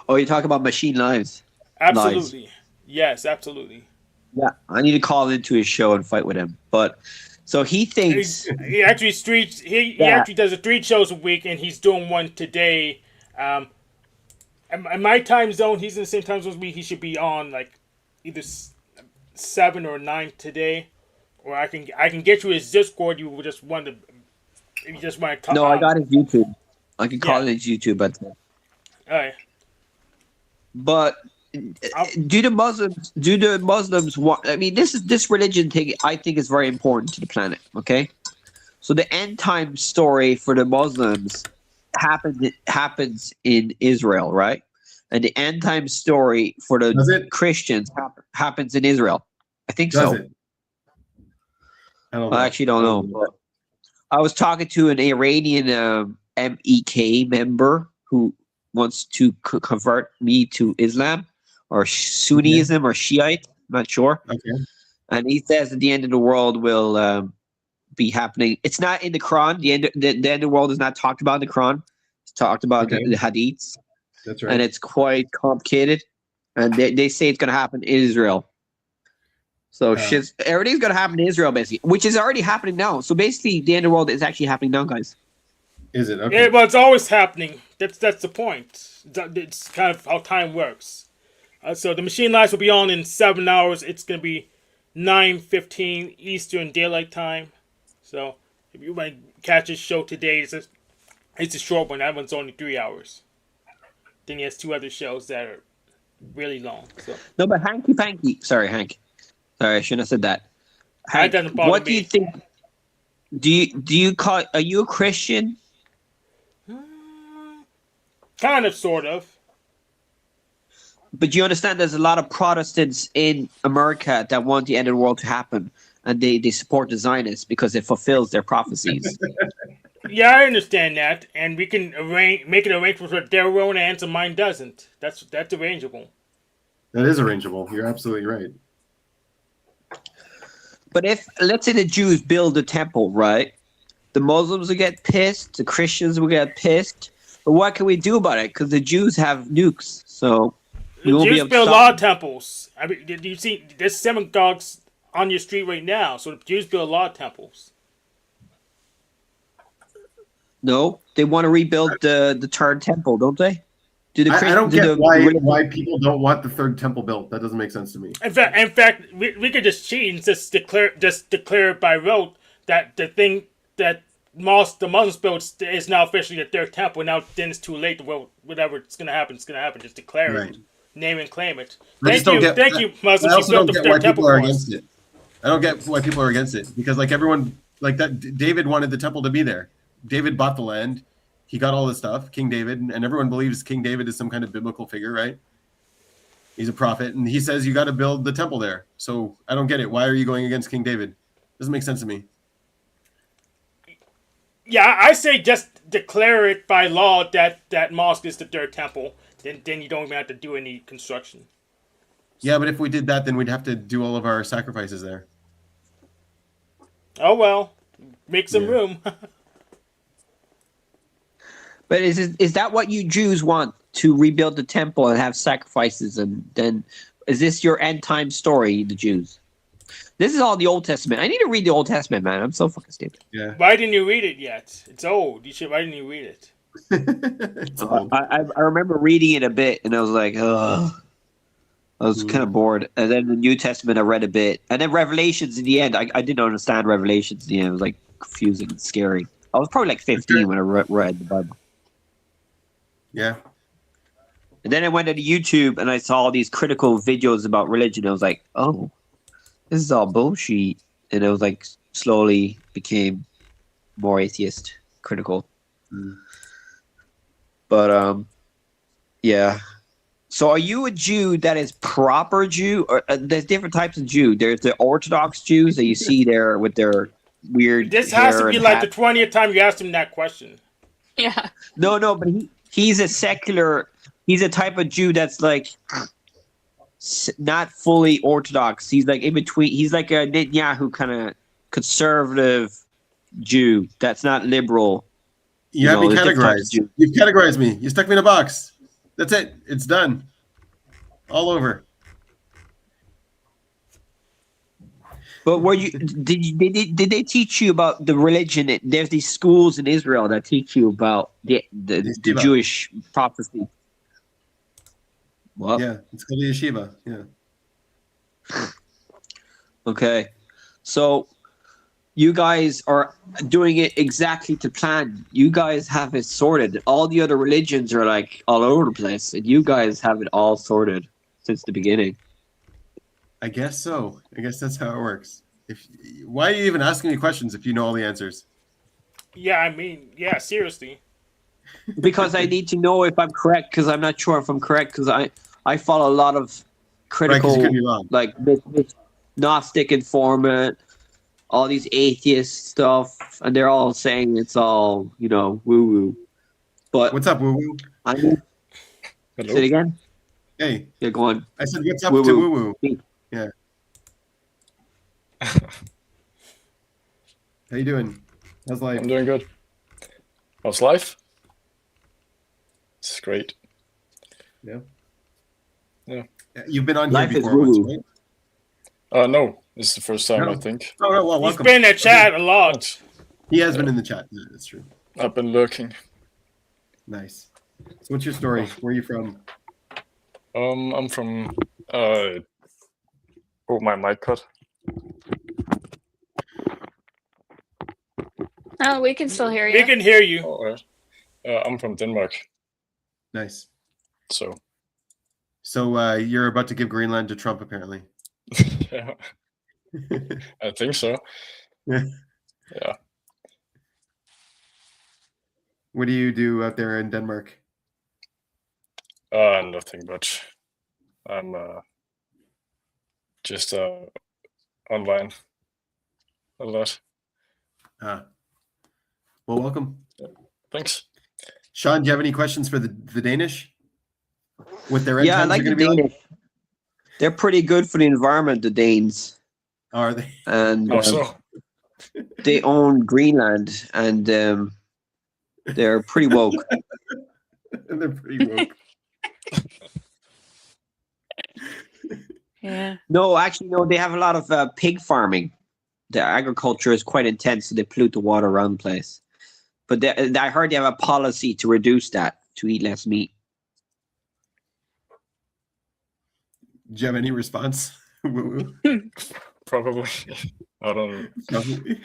oh, you talk about machine lives. Absolutely, yes, absolutely. Yeah, I need to call into his show and fight with him. But so he thinks. He actually streets. He Yeah. actually does 3 shows a week, and he's doing one today. In my time zone, he's in the same time zone as me. He should be on like either 7 or 9 today, or I can get you his Discord. You just want to. If you just want to talk. No, I got his YouTube. I can call Yeah. it his YouTube, but. All right. But do the Muslims want? I mean, this religion thing. I think is very important to the planet. Okay, so the end time story for the Muslims happens in Israel, right? And the end time story for Does the it? Christians happens in Israel. I think Does so. it? I don't know. I actually don't know. But I was talking to an Iranian MEK member who wants to convert me to Islam or Sunniism or Shiite. I'm not sure. Okay. And he says that the end of the world will be happening. It's not in the Quran. The end of the world is not talked about in the Quran. It's talked about Okay. in the Hadiths, That's right. and it's quite complicated. And they say it's going to happen in Israel. So everything's going to happen in Israel, basically, which is already happening now. So basically, the end of the world is actually happening now, guys. Is it? Okay. Yeah, well, it's always happening. That's the point. It's kind of how time works. So the machine lives will be on in 7 hours. It's going to be 9:15 Eastern Daylight Time. So if you want to catch this show today, it's a short one. That one's only 3 hours. Then he has 2 other shows that are really long. So No, but Hanky Panky. Sorry, Hank. Sorry, I shouldn't have said that. Hank, doesn't bother what do me. you think? Do you call? Are you a Christian? Kind of, sort of. But you understand there's a lot of Protestants in America that want the end of the world to happen, and they support the Zionists because it fulfills their prophecies. Yeah, I understand that, and we can make an arrangement for their own ends and mine doesn't. That's arrangeable. That is arrangeable. You're absolutely right. But if, let's say, the Jews build a temple, right? The Muslims will get pissed, the Christians will get pissed. But what can we do about it? Because the Jews have nukes, so we The won't be Jews able to build a stop lot them. of temples. I mean, did you see there's synagogues on your street right now? So the Jews build a lot of temples. No, they want to rebuild the third temple, don't they? Do the I don't Christians? get why people don't want the third temple built. That doesn't make sense to me. In fact, we could just cheat and just declare by rote that the thing that the Muslims built is now officially the third temple. Now then it's too late. Well, whatever it's gonna happen, it's gonna happen. Just declare Right. it, name and claim it. I just don't get- Thank you, I Muslims. You also built don't the get why third temple people are for us. against it. I don't get why people are against it because like everyone like that David wanted the temple to be there. David bought the land. He got all this stuff, King David, and everyone believes King David is some kind of biblical figure, right? He's a prophet, and he says you got to build the temple there. So I don't get it. Why are you going against King David? Doesn't make sense to me. Yeah, I say just declare it by law that mosque is the third temple. Then you don't even have to do any construction. Yeah, but if we did that, then we'd have to do all of our sacrifices there. Oh well, make some Yeah. room. But is that what you Jews want, to rebuild the temple and have sacrifices? And then is this your end time story, the Jews? This is all the Old Testament. I need to read the Old Testament, man. I'm so fucking stupid. Yeah. Why didn't you read it yet? It's old. Why didn't you read it? It's old. I remember reading it a bit, and I was like, ugh. I was kind of bored. And then the New Testament, I read a bit. And then Revelations in the end, I didn't understand Revelations in the end. It was like confusing and scary. I was probably like 15 when I read the Bible. Yeah. And then I went to YouTube and I saw all these critical videos about religion. I was like, oh, this is all bullshit. And it was like slowly became more atheist, critical. But yeah. So are you a Jew that is proper Jew? Or there's different types of Jew. There's the Orthodox Jews that you see there with their weird This has to hair be and like the hat. 20th time you asked him that question. Yeah. No, but he's a secular. He's a type of Jew that's like not fully Orthodox. He's like in between. He's like a Netanyahu kind of conservative Jew that's not liberal. You have me there's different types of categorized. Jews. You've categorized me. You stuck me in a box. That's it. It's done. All over. But were you did they teach you about the religion? There's these schools in Israel that teach you about the Yeshiva. Jewish prophecy. What? Yeah, it's called the yeshiva. Yeah. Okay. So you guys are doing it exactly to plan. You guys have it sorted. All the other religions are like all over the place, and you guys have it all sorted since the beginning. I guess so. I guess that's how it works. Why are you even asking me questions if you know all the answers? Yeah, I mean, yeah, seriously. Because I need to know if I'm correct, because I'm not sure if I'm correct, because I follow a lot of Right, 'cause critical, you could be wrong. like Gnostic informant, all these atheist stuff, and they're all saying it's all, woo woo. But What's up, woo woo? I need Hello. say it again. Hey, Yeah, go on. I said what's up Woo to woo. woo woo. Yeah. How you doing? How's life? I'm doing good. How's life? It's great. You've been on Life here is before once, woo-woo. right? No, this is the first time, No. I think. Oh, no, well, He's welcome. been in the chat a lot. He has been in the chat. Yeah, that's true. I've been lurking. Nice. So what's your story? Where are you from? I'm from. Oh, my mic cut. Oh, we can still hear We you. can hear you. All right. I'm from Denmark. Nice. So. So you're about to give Greenland to Trump, apparently. Yeah, I think so. Yeah. Yeah. What do you do out there in Denmark? Nothing much. I'm just online a lot. Well, welcome. Thanks. Sean, do you have any questions for the Danish? What their end Yeah, I times like are the going to be Danish. They're pretty good for the environment, the Danes, Are they? and Also, they own Greenland, and they're pretty woke. They're pretty woke. Yeah. No, actually, no. They have a lot of pig farming. The agriculture is quite intense, so they pollute the water around the place. But I heard they have a policy to reduce that, to eat less meat. Do you have any response? Woo-woo. probably. I don't. Probably.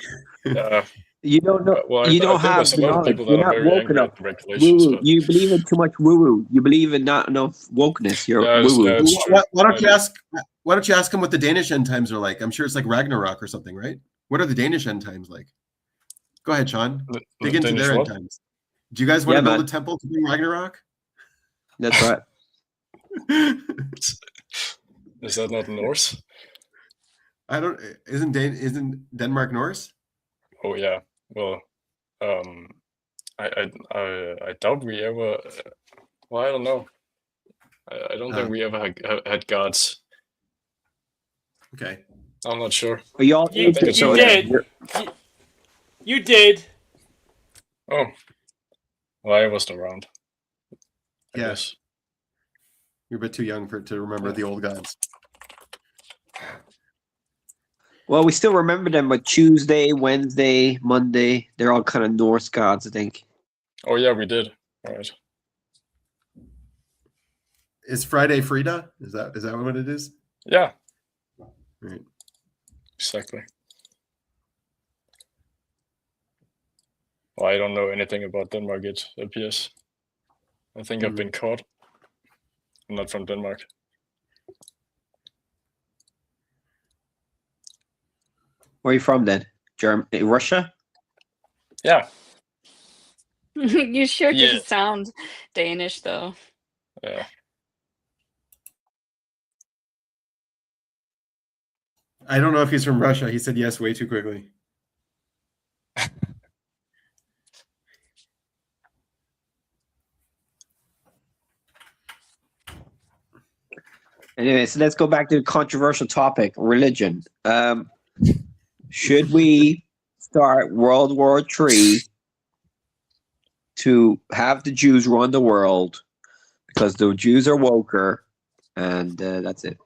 You don't know. Well, You I don't think have there's a the lot of knowledge. people You're that are not very woke angry enough. at the regulations. Woo-woo. But You believe in too much woo-woo. You believe in not enough wokeness. You're yeah, woo-woo. it's true. Why don't you ask? Why don't you ask them what the Danish end times are like? I'm sure it's like Ragnarok or something, right? What are the Danish end times like? Go ahead, Sean. Dig into Danish their end what? times. Do you guys want Yeah, to build man. a temple to bring Ragnarok? That's right. Is that not Norse? I don't. Isn't Denmark Norse? Oh yeah. Well, I doubt we ever. Well, I don't know. I don't think we ever had gods. Okay. I'm not sure. Are you all You, think it's you so. did. You did. Oh, well, I wasn't around. I Yeah. guess. You're a bit too young to remember the old gods. Well, we still remember them, but Tuesday, Wednesday, Monday, they're all kind of Norse gods, I think. Oh yeah, we did. All right. Is Friday Frida? Is that what it is? Yeah. Right. Exactly. Well, I don't know anything about Denmark. It appears. I think I've been caught. I'm not from Denmark. Where are you from then? Russia? Yeah. You sure Yeah. do sound Danish, though. Yeah. I don't know if he's from Russia. He said yes way too quickly. Anyway, so let's go back to the controversial topic, religion. Should we start World War III to have the Jews run the world because the Jews are woker, and that's it?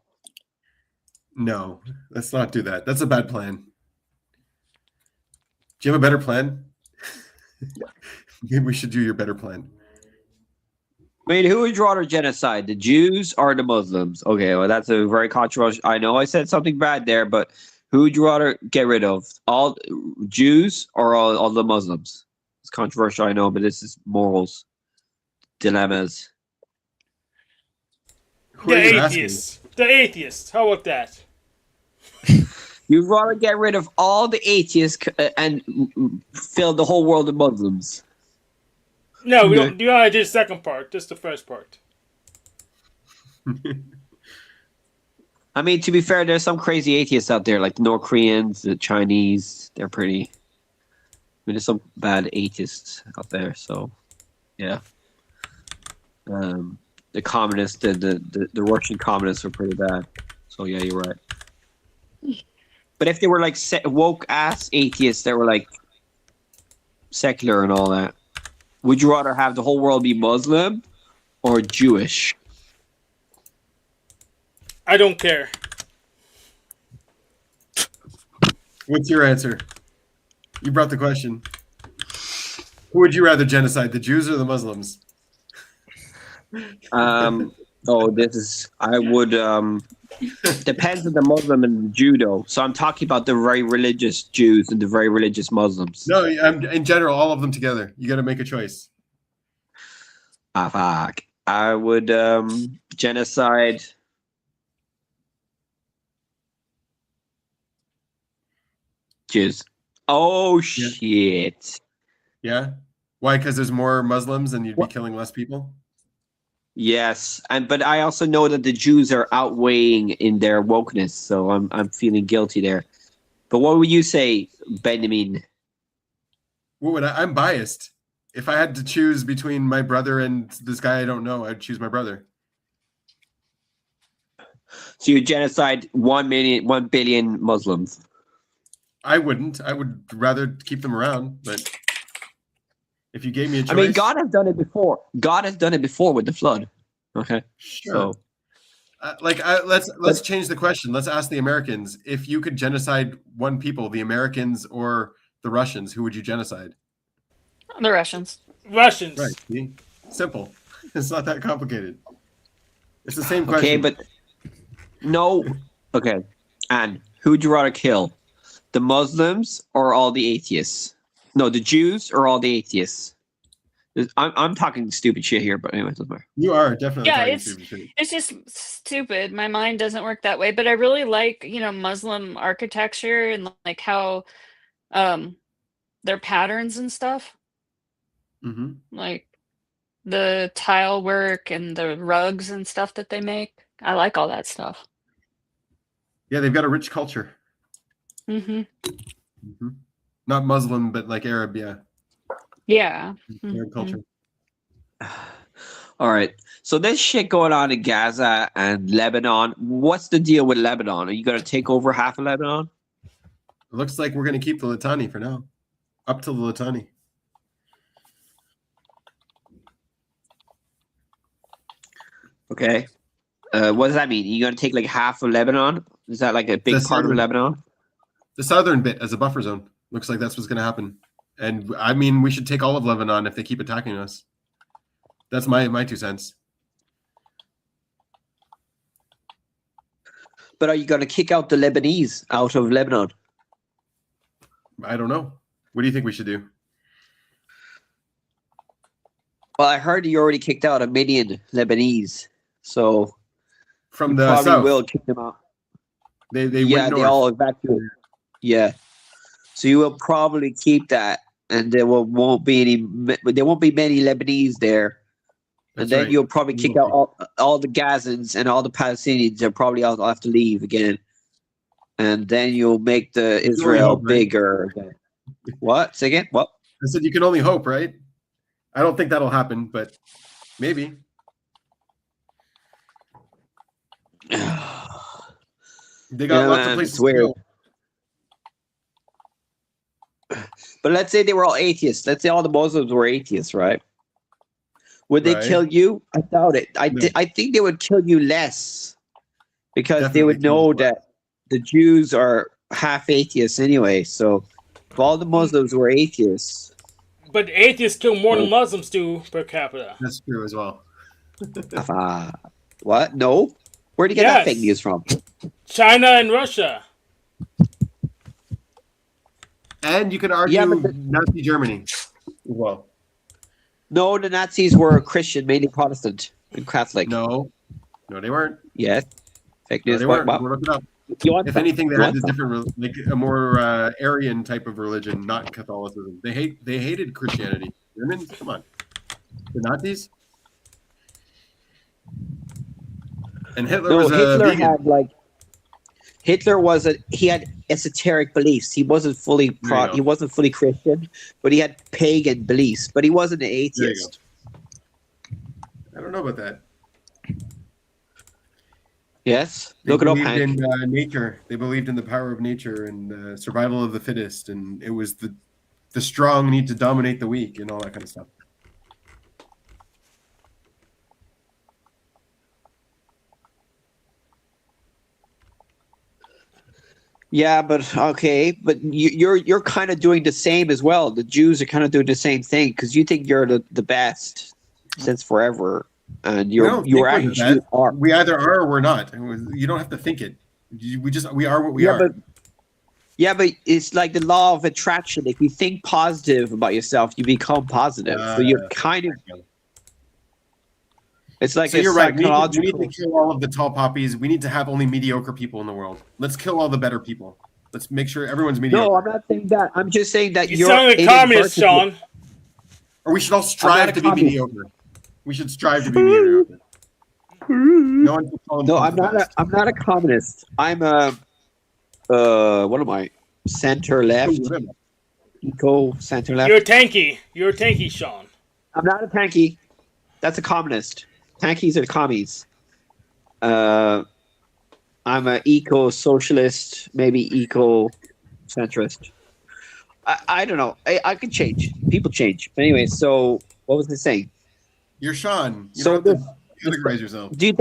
No, let's not do that. That's a bad plan. Do you have a better plan? Maybe we should do your better plan. I mean, who would rather genocide, the Jews or the Muslims? Okay, well, that's a very controversial. I know I said something bad there, but who would you rather get rid of? All Jews or all the Muslims? It's controversial, I know, but this is morals, dilemmas. Who The are you even asking? atheists. The atheists. How about that? You'd rather get rid of all the atheists and fill the whole world with Muslims. No, we Okay. don't. You only did the second part. Just the first part. I mean, to be fair, there's some crazy atheists out there, like the North Koreans, the Chinese. They're pretty. I mean, there's some bad atheists out there. So, yeah. The communists, the Russian communists are pretty bad. So yeah, you're right. But if they were like woke ass atheists that were like secular and all that, would you rather have the whole world be Muslim or Jewish? I don't care. What's your answer? You brought the question. Who would you rather genocide, the Jews or the Muslims? Oh, this is. I would. Depends on the Muslim and the Judo. So I'm talking about the very religious Jews and the very religious Muslims. No, in general, all of them together. You got to make a choice. Ah, fuck. I would genocide. Jews. Oh Yeah. shit. Yeah. Why? Because there's more Muslims and you'd be What? killing less people. Yes, but I also know that the Jews are outweighing in their wokeness, so I'm feeling guilty there. But what would you say, Binyamin? What would I'm biased. If I had to choose between my brother and this guy I don't know, I'd choose my brother. So you genocide 1 billion Muslims. I wouldn't. I would rather keep them around. But if you gave me a choice, I mean, God has done it before. God has done it before with the flood. Okay, sure. so Let's change the question. Let's ask the Americans: if you could genocide one people, the Americans or the Russians, who would you genocide? The Russians. Russians. Right. See? Simple. It's not that complicated. It's the same question. okay, but no. Okay, and who'd you rather kill, the Muslims or all the atheists? No, the Jews or all the atheists? I'm talking stupid shit here, but anyway, it doesn't matter. You are definitely Yeah, talking it's stupid shit. it's just stupid. My mind doesn't work that way, but I really like, Muslim architecture and like how their patterns and stuff, Mm-hmm. like the tile work and the rugs and stuff that they make. I like all that stuff. Yeah, they've got a rich culture. Mm-hmm. Mm-hmm. Not Muslim, but like Arab. Yeah, Yeah. Arab culture. All right. So there's shit going on in Gaza and Lebanon. What's the deal with Lebanon? Are you going to take over half of Lebanon? It looks like we're going to keep the Litani for now, up to the Litani. Okay. What does that mean? Are you going to take like half of Lebanon? Is that like a big The part of southern- Lebanon? The southern bit as a buffer zone. Looks like that's what's going to happen. And I mean, we should take all of Lebanon if they keep attacking us. That's my 2 cents. But are you going to kick out the Lebanese out of Lebanon? I don't know. What do you think we should do? Well, I heard you already kicked out 1 million Lebanese. So From you the probably south, will kick them out. they Yeah, went they north. all evacuated. Yeah. So you will probably keep that, and there won't be many Lebanese there. And That's then right. you'll probably kick out all the Gazans and all the Palestinians. They'll probably all have to leave again. And then you'll make the only Israel hope, right? bigger. What? Say again? What? I said you can only hope, right? I don't think that'll happen, but maybe. They got Yeah, lots of man, places it's to weird. go. But let's say they were all atheists. Let's say all the Muslims were atheists, right? Would they Right. kill you? I doubt it. No. I think they would kill you less because they Definitely would kill know us less. that the Jews are half atheists anyway. So if all the Muslims were atheists, But atheists kill more than Muslims do per capita. That's true as well. what? No? Where'd you get that Yes. fake news from? China and Russia. And you can argue Yeah, but Nazi Germany as well. No, the Nazis were Christian, mainly Protestant and Catholic. No, they weren't. Yes. Fake No, news. they weren't. What? We'll look it up. You want If that? anything, they You had want a that? different, like a more Aryan type of religion, not Catholicism. They hated Christianity. Germans, come on, the Nazis. And Hitler No, was a Hitler vegan. had like he had esoteric beliefs. He wasn't fully There you go. he wasn't fully Christian, but he had pagan beliefs. But he wasn't an There you atheist. I don't know about that. Yes, They look it up, believed Hank. in nature. They believed in the power of nature and survival of the fittest, and it was the strong need to dominate the weak and all that kind of stuff. Yeah, but okay, but you're kind of doing the same as well. The Jews are kind of doing the same thing because you think you're the best since forever. and We don't you're think we're actually that. are. We either are or we're not. You don't have to think it. We are what we are. But it's like the law of attraction. If you think positive about yourself, you become positive. So you're kind of. It's like So a you're right. We psychological. need to kill all of the tall poppies. We need to have only mediocre people in the world. Let's kill all the better people. Let's make sure everyone's mediocre. No, I'm not saying that. I'm just saying that You you're sound like a communist, Sean. Or we should all strive to be communist. mediocre. We should strive to be mediocre. No one can call No, himself the best. I'm not a communist. I'm a what am I? Center left, eco center left. You're tanky. You're tanky, Sean. I'm not a tanky. That's a communist. Tankies are commies. I'm a eco socialist, maybe eco centrist. I don't know. I could change. People change. But anyway, so what was I saying? You're Sean. You So don't have to categorize yourself. Do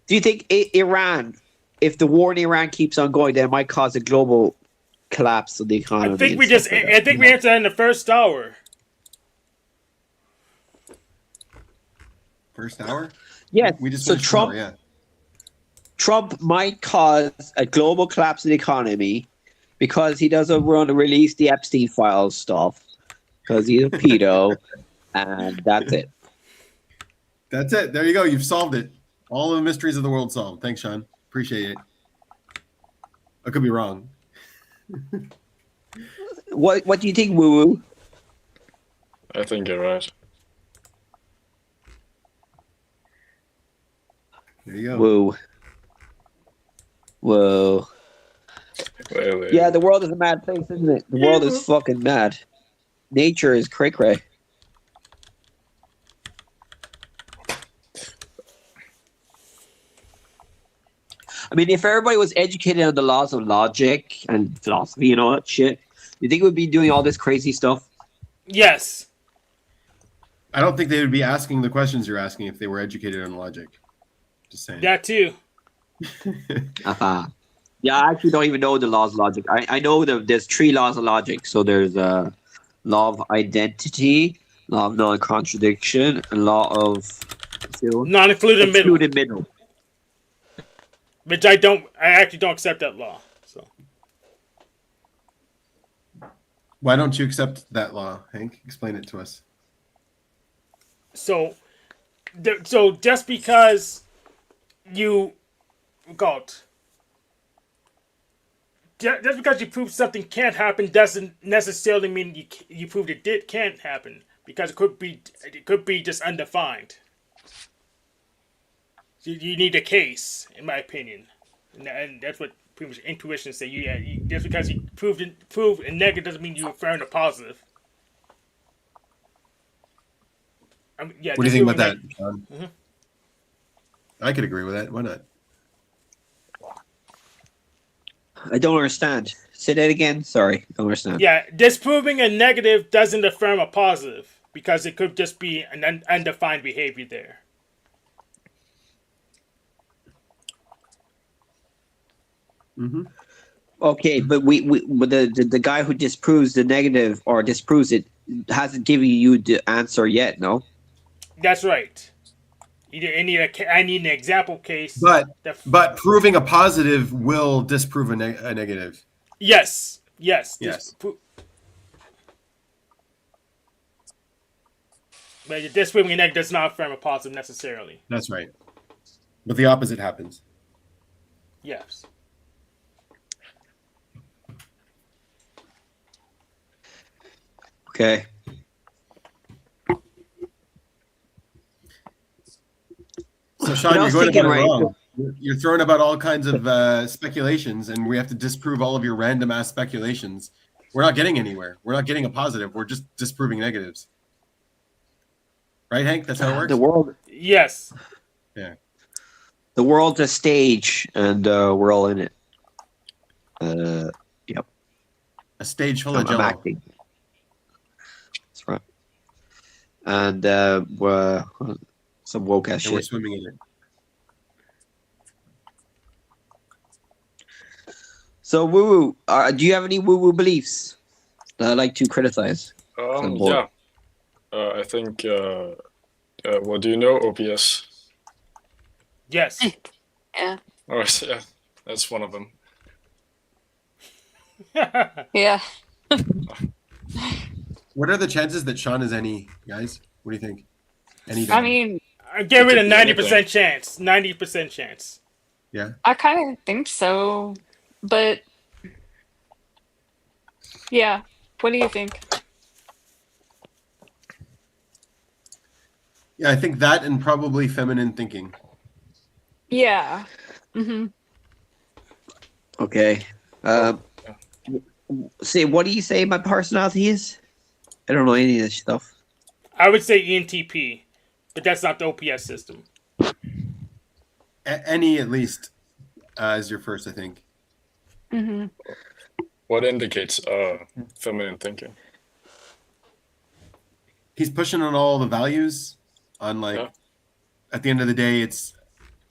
you think Iran, if the war in Iran keeps on going, then it might cause a global collapse of the economy? I think we just. I think we answered that in the first hour. First hour? Yes. We just So finished Trump, hour, yeah. Trump might cause a global collapse of the economy because he doesn't want to release the Epstein files stuff because he's a pedo, and that's it. That's it. There you go. You've solved it. All of the mysteries of the world solved. Thanks, Sean. Appreciate it. I could be wrong. What do you think, Woo Woo? I think you're right. There you go. Woo. Whoa. Well, Yeah, the world is a mad place, isn't it? The world is fucking mad. Nature is cray cray. I mean, if everybody was educated on the laws of logic and philosophy and all that shit, you think we'd be doing all this crazy stuff? Yes. I don't think they would be asking the questions you're asking if they were educated on logic. Just saying. That too. Uh-huh. Yeah, I actually don't even know the laws of logic. I know that there's 3 laws of logic. So there's law of identity, law of non-contradiction, and law of Non-included middle. excluded middle. Which I actually don't accept that law. So Why don't you accept that law, Hank? Explain it to us. so just because you got just because you proved something can't happen doesn't necessarily mean you proved it can't happen, because it could be just undefined. You need a case, in my opinion, and that's what pretty much intuition say. Just because you proved a negative doesn't mean you affirmed a positive. What What do you think about that, John? Mhm. I could agree with that. Why not? I don't understand. Say that again. Sorry, I don't understand. Yeah, disproving a negative doesn't affirm a positive, because it could just be an undefined behavior there. Mm-hmm. Okay, but but the guy who disproves the negative or disproves it hasn't given you the answer yet. No. That's right. I need an example case. But proving a positive will disprove a negative. Yes. Yes. But disproving a negative does not affirm a positive necessarily. That's right. But the opposite happens. Yes. Okay. So, Sean, But I you're was going thinking, about it right, wrong. You're throwing about all kinds of speculations, and we have to disprove all of your random ass speculations. We're not getting anywhere. We're not getting a positive. We're just disproving negatives. Right, Hank? That's how it works? The world. Yes. Yeah. The world's a stage, and we're all in it. Yep. A stage full of I'm jello. acting. That's right. And some woke ass And we're shit. swimming in it. So, woo woo, do you have any woo woo beliefs that I like to criticize? Yeah. I think Well, do you know OPS? Yes. Yeah. Oh, yeah, that's one of them. Yeah. What are the chances that Sean is any, guys? What do you think? Any I dog? mean, I give it a could be 90% chance. 90% chance. Yeah. I kind of think so, but yeah. What do you think? Yeah, I think that and probably feminine thinking. Yeah. Mm-hmm. Okay. Say, what do you say my personality is? I don't know any of this stuff. I would say ENTP, but that's not the OPS system. Any at least is your first, I think. Mm-hmm. What indicates feminine thinking? He's pushing on all the values. On like, Yeah. at the end of the day, it's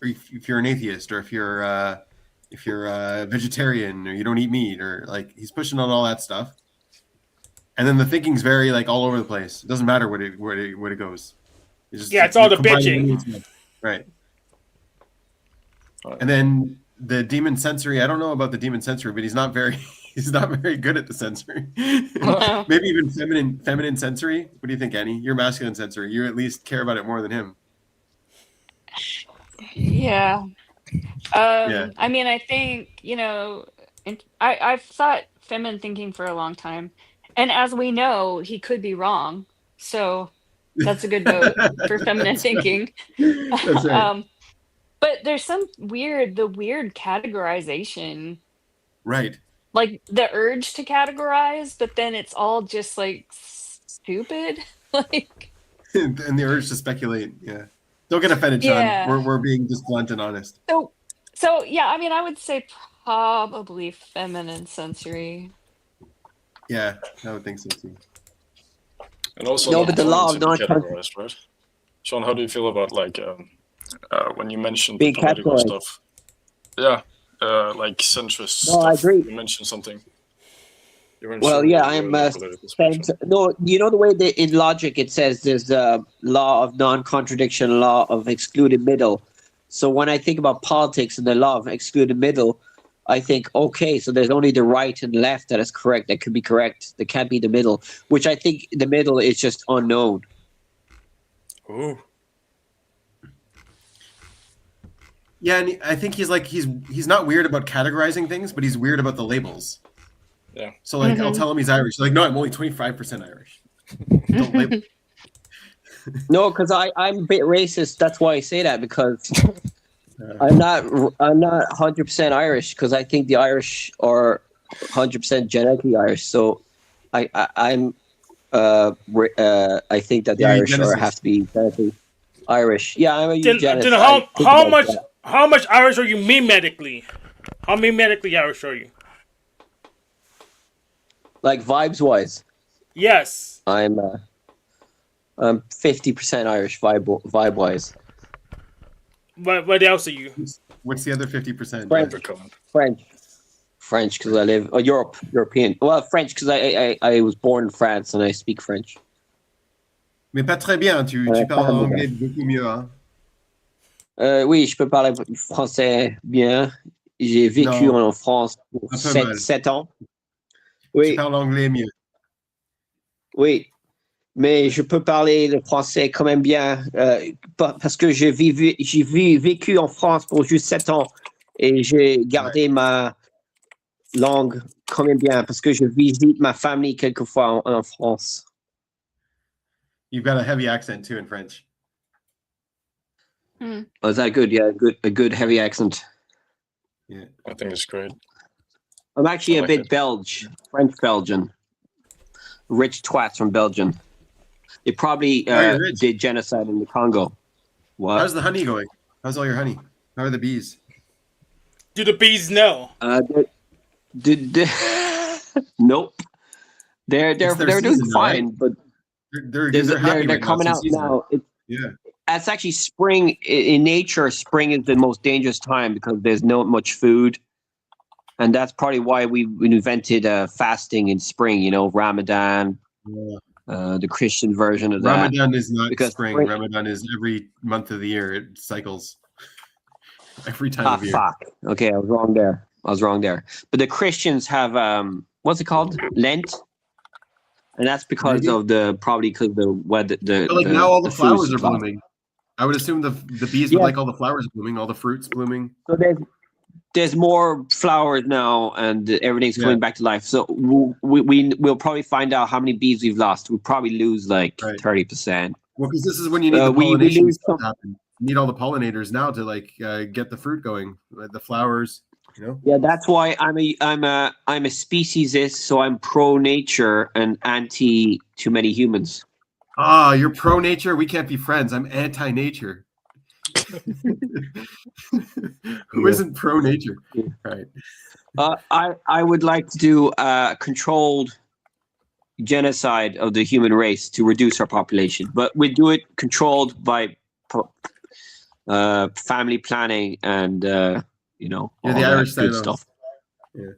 if you're an atheist or if you're a vegetarian or you don't eat meat or like he's pushing on all that stuff. And then the thinking's very like all over the place. It doesn't matter where it goes. It's all the bitching. Right. And then the demon sensory. I don't know about the demon sensory, but he's not very good at the sensory. Maybe even feminine sensory. What do you think, Annie? You're masculine sensory. You at least care about it more than him. Yeah. Yeah. I mean, I think, I've thought feminine thinking for a long time. And as we know, he could be wrong. So that's a good vote for feminine thinking. That's right. But there's some weird categorization. Right. Like the urge to categorize, but then it's all just like stupid. Like And the urge to speculate. Yeah. Don't get offended, Sean. Yeah. We're being just blunt and honest. So yeah, I mean I would say probably feminine sensory. Yeah, I would think so too. And also, No, not but the wanting law to of be non-con- categorized, right? Sean, how do you feel about like when you mentioned Being the political categorized. stuff? Yeah, like centrist No, I stuff. agree. You mentioned something. You weren't Well, sure yeah, what I'm the political spectrum. no. You know the way in logic it says there's a law of non-contradiction, law of excluded middle. So when I think about politics and the law of excluded middle, I think okay, so there's only the right and left that is correct. That could be correct. There can't be the middle, which I think the middle is just unknown. Ooh. Yeah, and I think he's not weird about categorizing things, but he's weird about the labels. Yeah. So like I'll tell him he's Irish. He's like, no, I'm only 25% Irish. Don't label. No, because I'm a bit racist. That's why I say that, because I'm not 100% Irish, because I think the Irish are 100% genetically Irish. So I think that the You're a Irish eugenicist. have to be genetically Irish. Yeah, I'm a Then eugenicist. how much Irish are you mimetically? How mimetically Irish are you? Like vibes wise, Yes. I'm 50% Irish vibe wise. What else are you? What's the other 50%? French because I live European. Well, French because I was born in France and I speak French. Mais pas très bien. Tu parles anglais beaucoup mieux, hein? Oui, je peux parler français bien. J'ai vécu en France pour 7 ans. Oui. Tu parles anglais mieux. Oui, mais je peux parler le français quand même bien parce que j'ai vécu en France pour juste 7 ans et j'ai gardé ma langue quand même bien parce que je visite ma famille quelquefois en France. You've got a heavy accent too in French. Hmm. Oh, is that good? Yeah, a good heavy accent. Yeah. I think it's great. I'm actually I a bit like French Belgian. Rich twats from Belgium. They probably you're rich. did genocide in the Congo. What? How's the honey going? How's all your honey? How are the bees? Do the bees know? Nope. They're It's their doing season now, fine, right? but They're happy they're right coming now. out now. Yeah. That's actually spring in nature. Spring is the most dangerous time because there's not much food, and that's probably why we invented fasting in spring. You know, Ramadan. Yeah. the Christian version of that. Ramadan is not Because spring. spring- Ramadan is every month of the year. It cycles every time of year. Fuck. Okay, I was wrong there. But the Christians have what's it called? Lent, and that's because Maybe. of the weather. But like now, all the food flowers are supply. blooming. I would assume the bees would Yeah. like all the flowers blooming, all the fruits blooming. So there's more flowers now, and everything's coming back to life. So we'll probably find out how many bees we've lost. We'll probably lose like Right. 30%. Well, because this is when you need the we pollination lose stuff to happen. You need all the pollinators now to like get the fruit going, the flowers. You know. Yeah, that's why I'm a speciesist. So I'm pro nature and anti too many humans. Ah, you're pro nature. We can't be friends. I'm anti nature. Who isn't pro nature? Yeah. Right. I would like to do controlled genocide of the human race to reduce our population, but we do it controlled by family planning and Yeah, all the that Irish good Thanos. stuff. Yeah.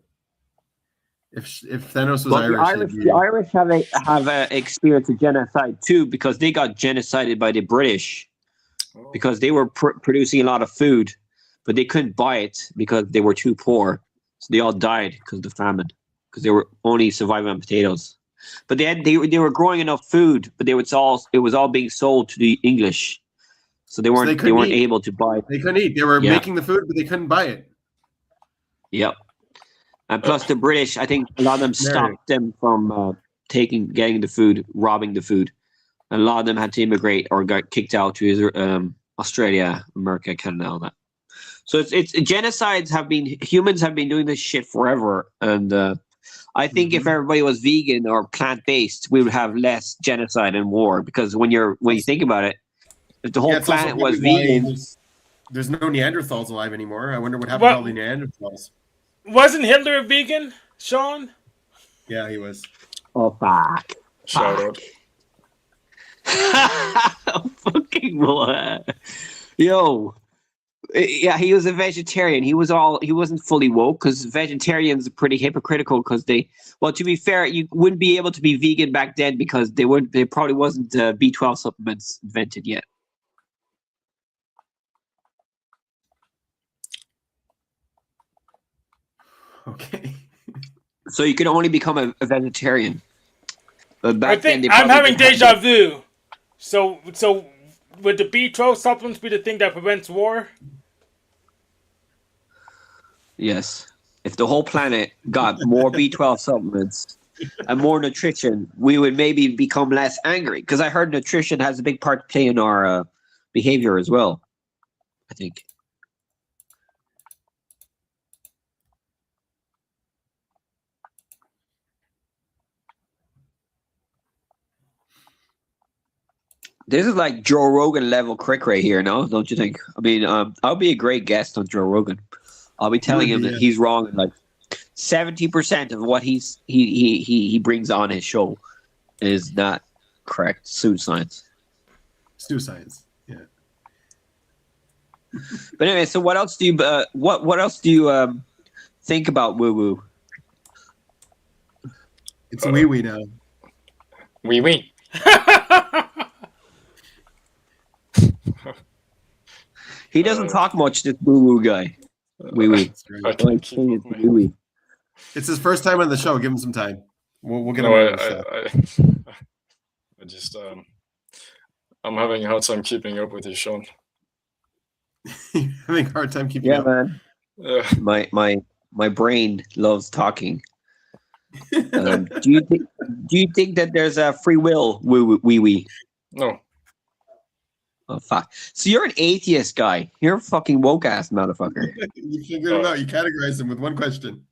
If Thanos was But Irish, the Irish have a experience of genocide too, because they got genocided by the British because they were producing a lot of food, but they couldn't buy it because they were too poor. So they all died because of the famine, because they were only surviving on potatoes. But they were growing enough food, but it was all being sold to the English, so they weren't eat. able to buy it. They couldn't eat. They were Yeah. making the food, but they couldn't buy it. Yep. And plus the British, I think a lot of them stopped them from getting the food, robbing the food. And a lot of them had to immigrate or got kicked out to Australia, America, Canada, all that. So it's genocides humans have been doing this shit forever. And I think if everybody was vegan or plant-based, we would have less genocide and war. Because when you think about it, if the whole it's also planet was probably why vegan, there's no Neanderthals alive anymore. I wonder what happened to all the Neanderthals. Wasn't Hitler a vegan, Sean? Yeah, he was. oh fuck. Shout out. Fucking boy. Yo. Yeah, he was a vegetarian. He wasn't fully woke, because vegetarians are pretty hypocritical, because to be fair, you wouldn't be able to be vegan back then because there probably wasn't B12 supplements invented yet. Okay. So you could only become a vegetarian. But back I think then, I'm having deja vu. So would the B12 supplements be the thing that prevents war? Yes. If the whole planet got more B12 supplements and more nutrition, we would maybe become less angry. Because I heard nutrition has a big part to play in our behavior as well, I think. This is like Joe Rogan level crick right here, no? Don't you think? I mean, I'll be a great guest on Joe Rogan. I'll be telling him that he's wrong in like 70% of what he brings on his show is not correct. Pseudoscience. Pseudoscience. Yeah. But anyway, so what else do you what else do you think about woo woo? It's wee wee now. Wee wee. He doesn't talk much, this woo woo guy. Wee wee. I can't keep up, man. Wee wee. It's his first time on the show. Give him some time. We'll get him No, on the show. I just I'm having a hard time keeping up with you, Sean. Having a hard time keeping Yeah, up. man. My brain loves talking. Do you think that there's a free will wee wee? No. Oh fuck! So you're an atheist guy. You're a fucking woke ass motherfucker. You figured it out. You categorized him with one question.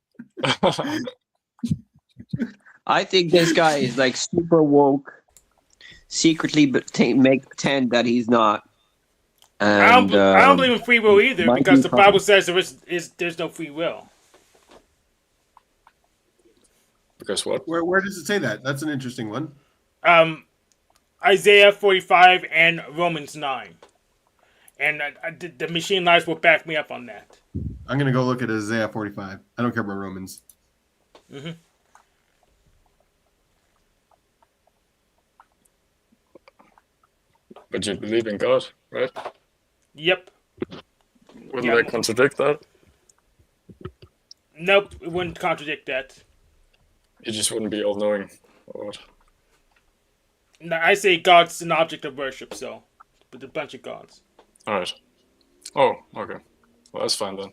I think this guy is like super woke, secretly pretend that he's not. And, I don't believe in free will either, might because be the Bible says there's no free will. Because what? Where does it say that? That's an interesting one. Isaiah 45 and Romans 9. And the machine lives will back me up on that. I'm going to go look at Isaiah 45. I don't care about Romans. Mm-hmm. But you believe in God, right? Yep. Wouldn't Yeah. that contradict that? Nope, it wouldn't contradict that. You just wouldn't be all-knowing. Or what? No, I say God's an object of worship, so with a bunch of gods. All right. Oh, okay. Well, that's fine then.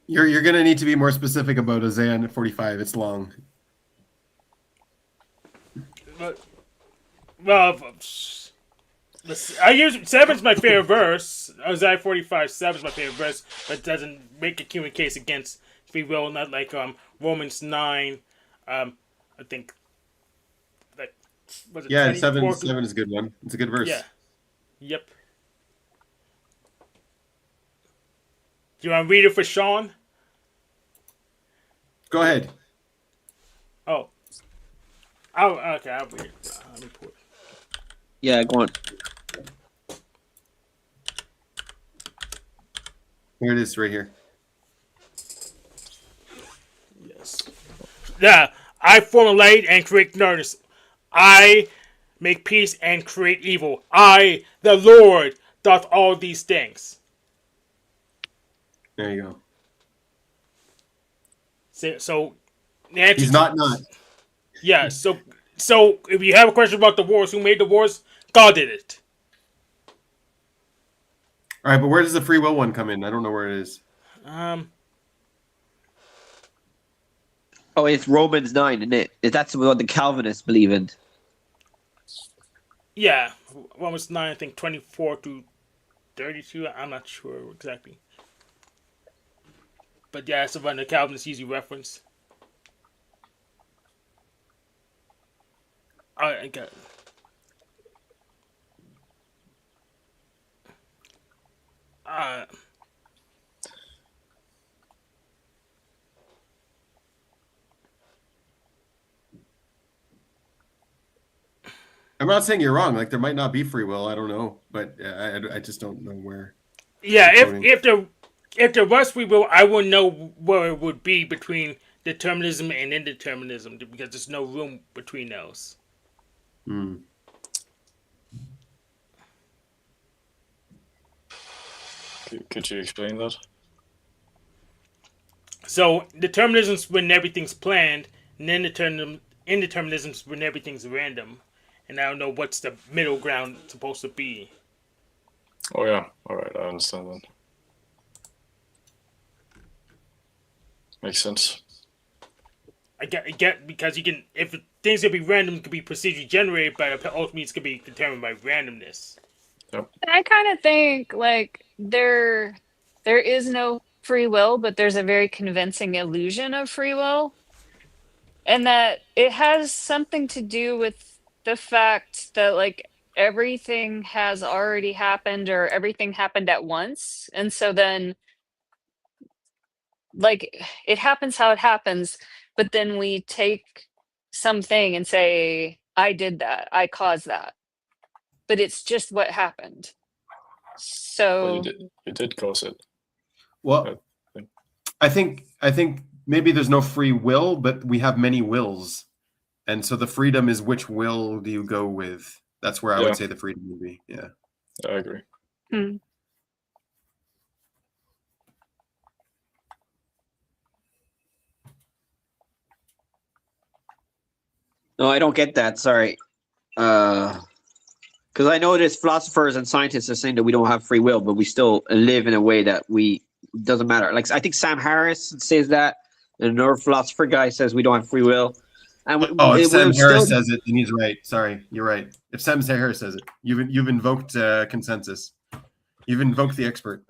You're gonna need to be more specific about Isaiah 45. It's long. Well, I use 7's my favorite verse. Isaiah 45, 7's my favorite verse, but it doesn't make a human case against free will. Not like Romans 9. I think like was it Yeah, 24 7 is a good one. It's a good verse. Yeah. Yep. Do you want to read it for Sean? Go ahead. Oh, okay. I'll read it. Let me pull it. Yeah, go on. Here it is, right here. Yes. Yeah. I form a light and create darkness. I make peace and create evil. I, the Lord, doth all these things. There you go. So the answer He's not. Yeah. So if you have a question about the wars, who made the wars? God did it. All right, but where does the free will one come in? I don't know where it is. Oh, it's Romans 9, isn't it? That's what the Calvinists believe in. Yeah. Romans 9, I think 24 to 32. I'm not sure exactly. But yeah, it's one the Calvinists usually reference. I got it. I'm not saying you're wrong. Like there might not be free will. I don't know, but I just don't know where. Yeah, if there was free will, I wouldn't know where it would be between determinism and indeterminism because there's no room between those. Hmm. Could you explain that? So determinism's when everything's planned, and indeterminism's when everything's random, and I don't know what's the middle ground supposed to be. Oh yeah. All right, I understand that. Makes sense. I get because you can if things can be random, it could be procedurally generated, but ultimately it's gonna be determined by randomness. I kind of think like there is no free will, but there's a very convincing illusion of free will, and that it has something to do with the fact that like everything has already happened or everything happened at once, and so then like it happens how it happens, but then we take something and say, I did that, I caused that, but it's just what happened. Well, So you did cause it. Well, I think maybe there's no free will, but we have many wills, and so the freedom is which will do you go with? That's where I would say the freedom would be. Yeah, I agree. No, I don't get that. Sorry. Because I know there's philosophers and scientists are saying that we don't have free will, but we still live in a way that doesn't matter. Like I think Sam Harris says that, and another philosopher guy says we don't have free will. And if Sam Harris says it, then he's right. Sorry, you're right. If Sam Harris says it, you've invoked consensus. You've invoked the expert.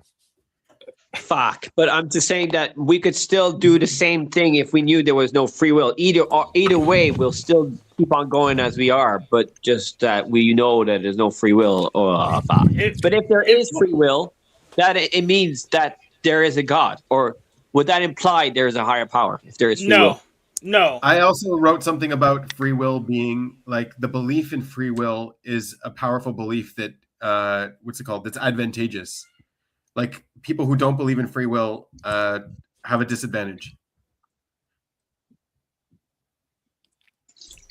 Fuck. But I'm just saying that we could still do the same thing if we knew there was no free will. Either way, we'll still keep on going as we are, but just that we know that there's no free will. Oh, fuck. But if there is free will, that it means that there is a God, or would that imply there is a higher power if there is free will? No. I also wrote something about free will being like the belief in free will is a powerful belief that what's it called? That's advantageous. Like people who don't believe in free will have a disadvantage.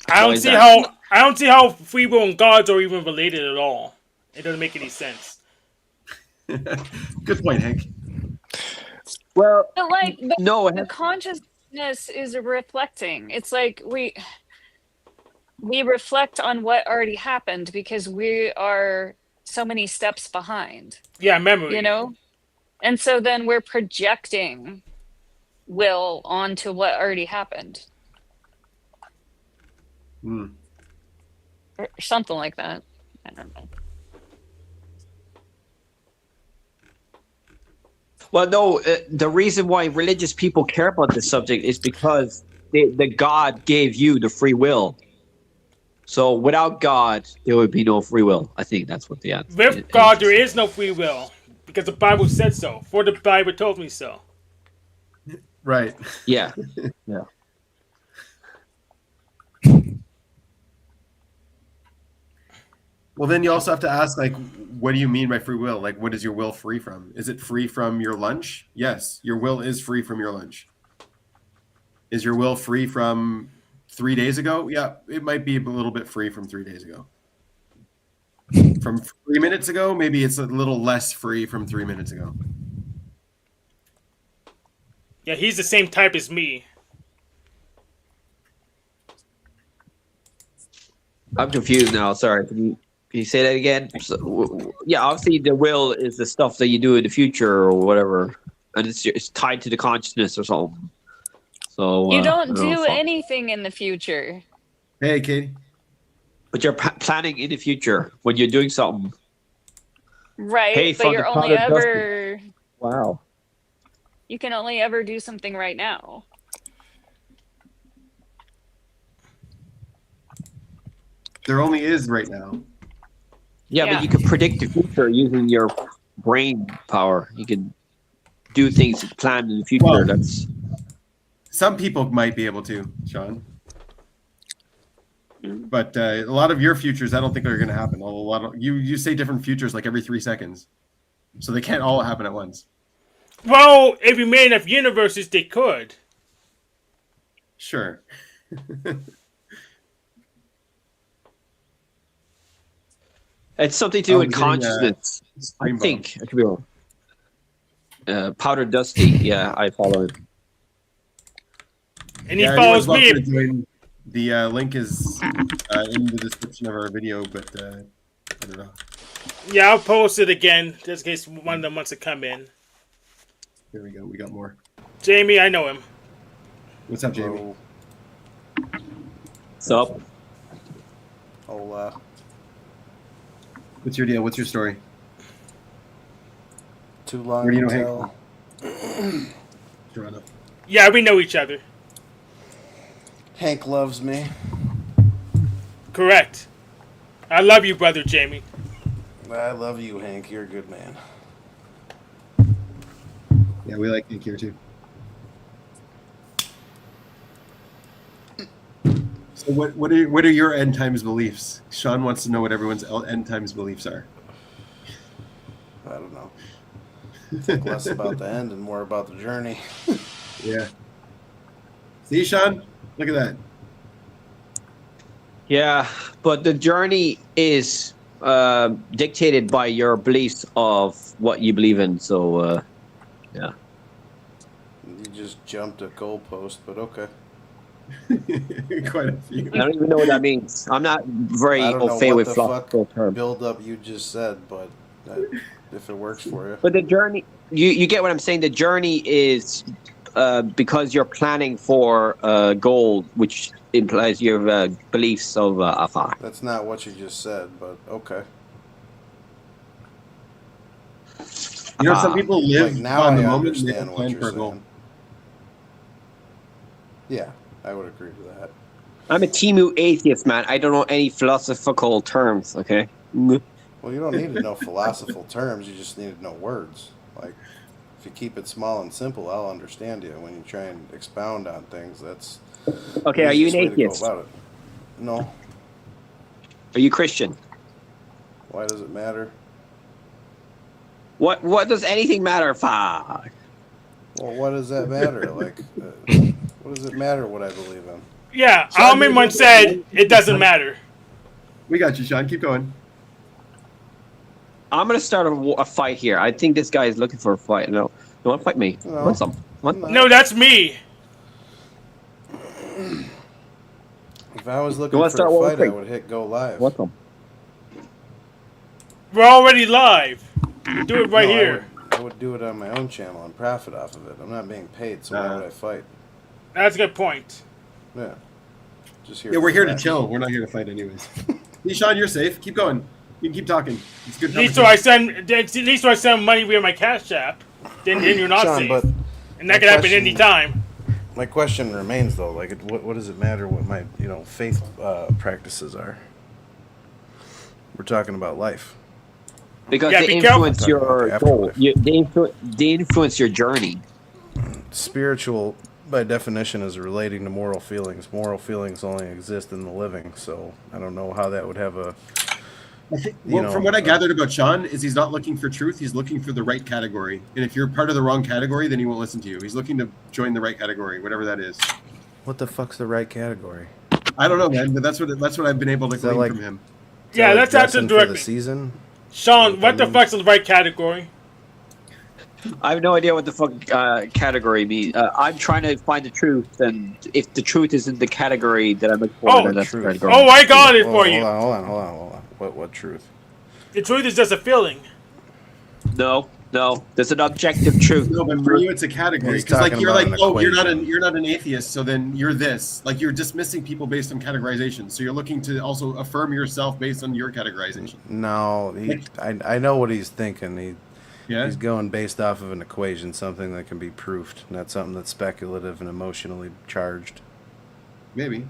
I don't see how free will and gods are even related at all. It doesn't make any sense. Good point, Hank. Well, But like no, it the has, consciousness is reflecting. It's like we reflect on what already happened because we are so many steps behind, Yeah, memory. you know? And so then we're projecting will onto what already happened Mm. or something like that. I don't know. well, no. The reason why religious people care about this subject is because the God gave you the free will. So without God, there would be no free will. I think that's what the answer. With God, there is no free will because the Bible said so. For the Bible told me so. Right. Yeah, yeah. Well, then you also have to ask, like, what do you mean by free will? Like, what is your will free from? Is it free from your lunch? Yes, your will is free from your lunch. Is your will free from 3 days ago? Yeah, it might be a little bit free from 3 days ago. From 3 minutes ago, maybe it's a little less free from 3 minutes ago. Yeah, he's the same type as me. I'm confused now. Sorry. Can you say that again? So, yeah, obviously the will is the stuff that you do in the future or whatever, and it's tied to the consciousness or something. So You I don't know, do fuck. anything in the future. Hey, Katie. But you're planning in the future when you're doing something. Right, Hey, but from you're the only powdered dusty. ever Wow. you can only ever do something right now. There only is right now. Yeah, Yeah. but you can predict the future using your brain power. You can do things planned in the future. Well, That's some people might be able to, Sean. But a lot of your futures, I don't think are going to happen. A lot of you say different futures like every 3 seconds, so they can't all happen at once. Well, if we made enough universes, they could. Sure. it's something to do Oh, with you're getting, consciousness. I Screen bomb. think I could be wrong. Powdered Dusty. Yeah, I follow him. And he Yeah, follows anyone's me. welcome to join. The link is in the description of our video, but I don't know. Yeah, I'll post it again just in case one of them wants to come in. Here we go. We got more. Jamie, I know him. What's up, Jamie? Hello. What's up? Hola. What's your deal? What's your story? Too long Where do you to know tell. Toronto. Yeah, we know each other. Hank loves me. Correct. I love you, brother Jamie. I love you, Hank. You're a good man. Yeah, we like Nick here too. So what are your end times beliefs? Sean wants to know what everyone's end times beliefs are. I don't know. Think less about the end and more about the journey. Yeah. See, Sean? Look at that. Yeah, but the journey is dictated by your beliefs of what you believe in. So, yeah. You just jumped a goalpost, but okay. Quite a few. I don't even know what that means. I'm not very I don't know au fait what with the philosophical terms. build up you just said, but if it works for you. But the journey, you get what I'm saying? The journey is because you're planning for a goal, which implies your beliefs of afar. That's not what you just said, but okay. You know, some people live Like now on I the moment and they understand don't what plan you're for a goal. saying. Yeah, I would agree to that. I'm a Timu atheist, man. I don't know any philosophical terms, okay? Well, you don't need to know philosophical terms. You just need to know words. Like, if you keep it small and simple, I'll understand you. When you try and expound on things, that's Okay, the are you an easiest way to go atheist? about it. No. Are you Christian? Why does it matter? What does anything matter? Fuck. Well, what does that matter? Like, what does it matter what I believe in? Yeah, Sean, Alman once said, it doesn't matter. We got you, Sean. Keep going. I'm gonna start a fight here. I think this guy is looking for a fight. No, don't fight me. No. What's up? What? No, that's me. If I was You looking wanna for start a what fight, we're I would hit go live. What's up? We're already live. You do it right No, here. I would do it on my own channel and profit off of it. I'm not being paid, so why would I fight? That's a good point. Yeah. Just here. Yeah, for we're here to laughs. chill. We're not here to fight, anyways. Hey, Sean, you're safe. Keep going. You can keep talking. It's good. At least so I send money via my Cash App. Then you're not Sean, safe. but And that could happen question- any time. my question remains though, like, what does it matter what my faith practices are? We're talking about life. Because Yeah, they be careful. influence your Talking goal. about the They influence your journey. Spiritual, by definition, is relating to moral feelings. Moral feelings only exist in the living, so I don't know how that would have a. I think, You well, know, from what I gathered about Sean, is he's not looking for truth. He's looking for the right category. And if you're part of the wrong category, then he won't listen to you. He's looking to join the right category, whatever that is. What the fuck's the right category? I don't know, man, but that's what I've been able to Is that glean like- from him. Is Yeah, that let's like answer dressing for the directly. season. Sean, what the means? fuck's the right category? I have no idea what the fuck category means. I'm trying to find the truth, and if the truth is in the category that I'm looking for, Oh, then that's the truth. category. Oh, I got it Whoa, for hold you. on. What truth? The truth is just a feeling. No, there's an objective truth. No, but for you, it's a category. He's Because like talking you're about like, an oh, equation. you're not an atheist, so then you're this. Like you're dismissing people based on categorization. So you're looking to also affirm yourself based on your categorization. No, I know what he's thinking. Yeah. He's going based off of an equation, something that can be proved, not something that's speculative and emotionally charged. Maybe.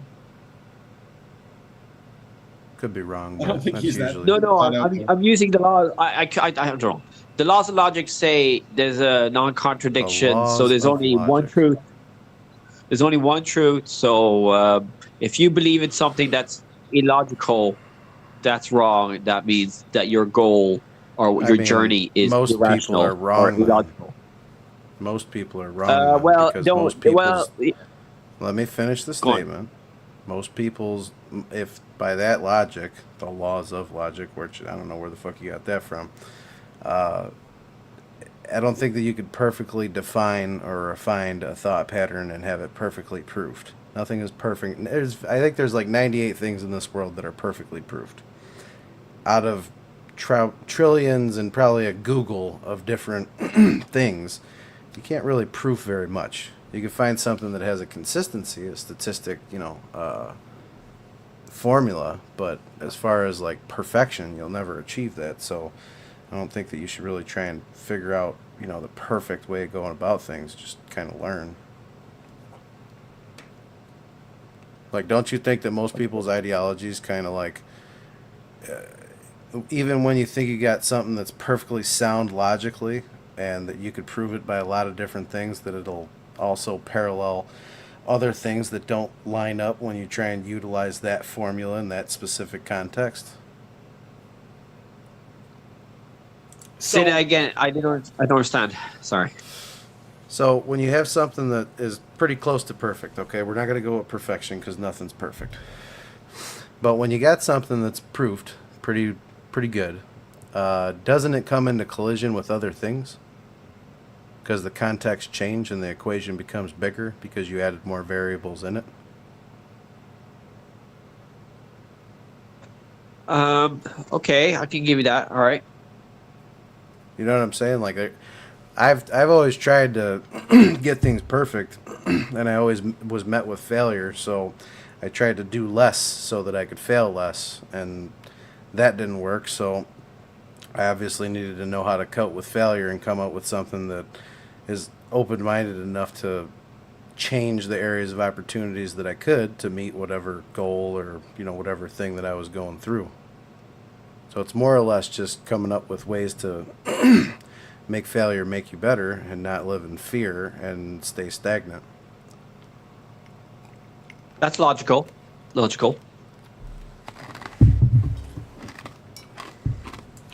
Could be wrong. I don't but think that's he's that- usually- No, Thought out there. I'm using the law. I don't know. The laws of logic say there's a non-contradiction, The so laws there's of only one logic. truth. There's only one truth. So if you believe in something that's illogical, that's wrong. That means that your goal or I your mean, journey is most people irrational are wrong or then. illogical. Most people are wrong. Well, because don't. most people's, Well, let me finish the Go on. statement. Most people's, if by that logic, the laws of logic, which I don't know where the fuck you got that from, I don't think that you could perfectly define or find a thought pattern and have it perfectly proved. Nothing is perfect. I think there's like 98 things in this world that are perfectly proved. Out of trillions and probably a Google of different things, you can't really prove very much. You can find something that has a consistency, a statistic, formula, but as far as like perfection, you'll never achieve that. So I don't think that you should really try and figure out, the perfect way of going about things. Just kind of learn. Like, don't you think that most people's ideologies kind of like, even when you think you got something that's perfectly sound logically and that you could prove it by a lot of different things, that it'll also parallel other things that don't line up when you try and utilize that formula in that specific context? say So- that again. I don't understand. Sorry. So when you have something that is pretty close to perfect, okay, we're not going to go with perfection because nothing's perfect. But when you got something that's proved pretty good, doesn't it come into collision with other things? Because the context changed and the equation becomes bigger because you added more variables in it. Okay, I can give you that. All right. You know what I'm saying? Like, I've always tried to get things perfect, and I always was met with failure. So I tried to do less so that I could fail less, and that didn't work. So I obviously needed to know how to cope with failure and come up with something that is open-minded enough to change the areas of opportunities that I could to meet whatever goal or whatever thing that I was going through. So it's more or less just coming up with ways to make failure make you better and not live in fear and stay stagnant. That's logical.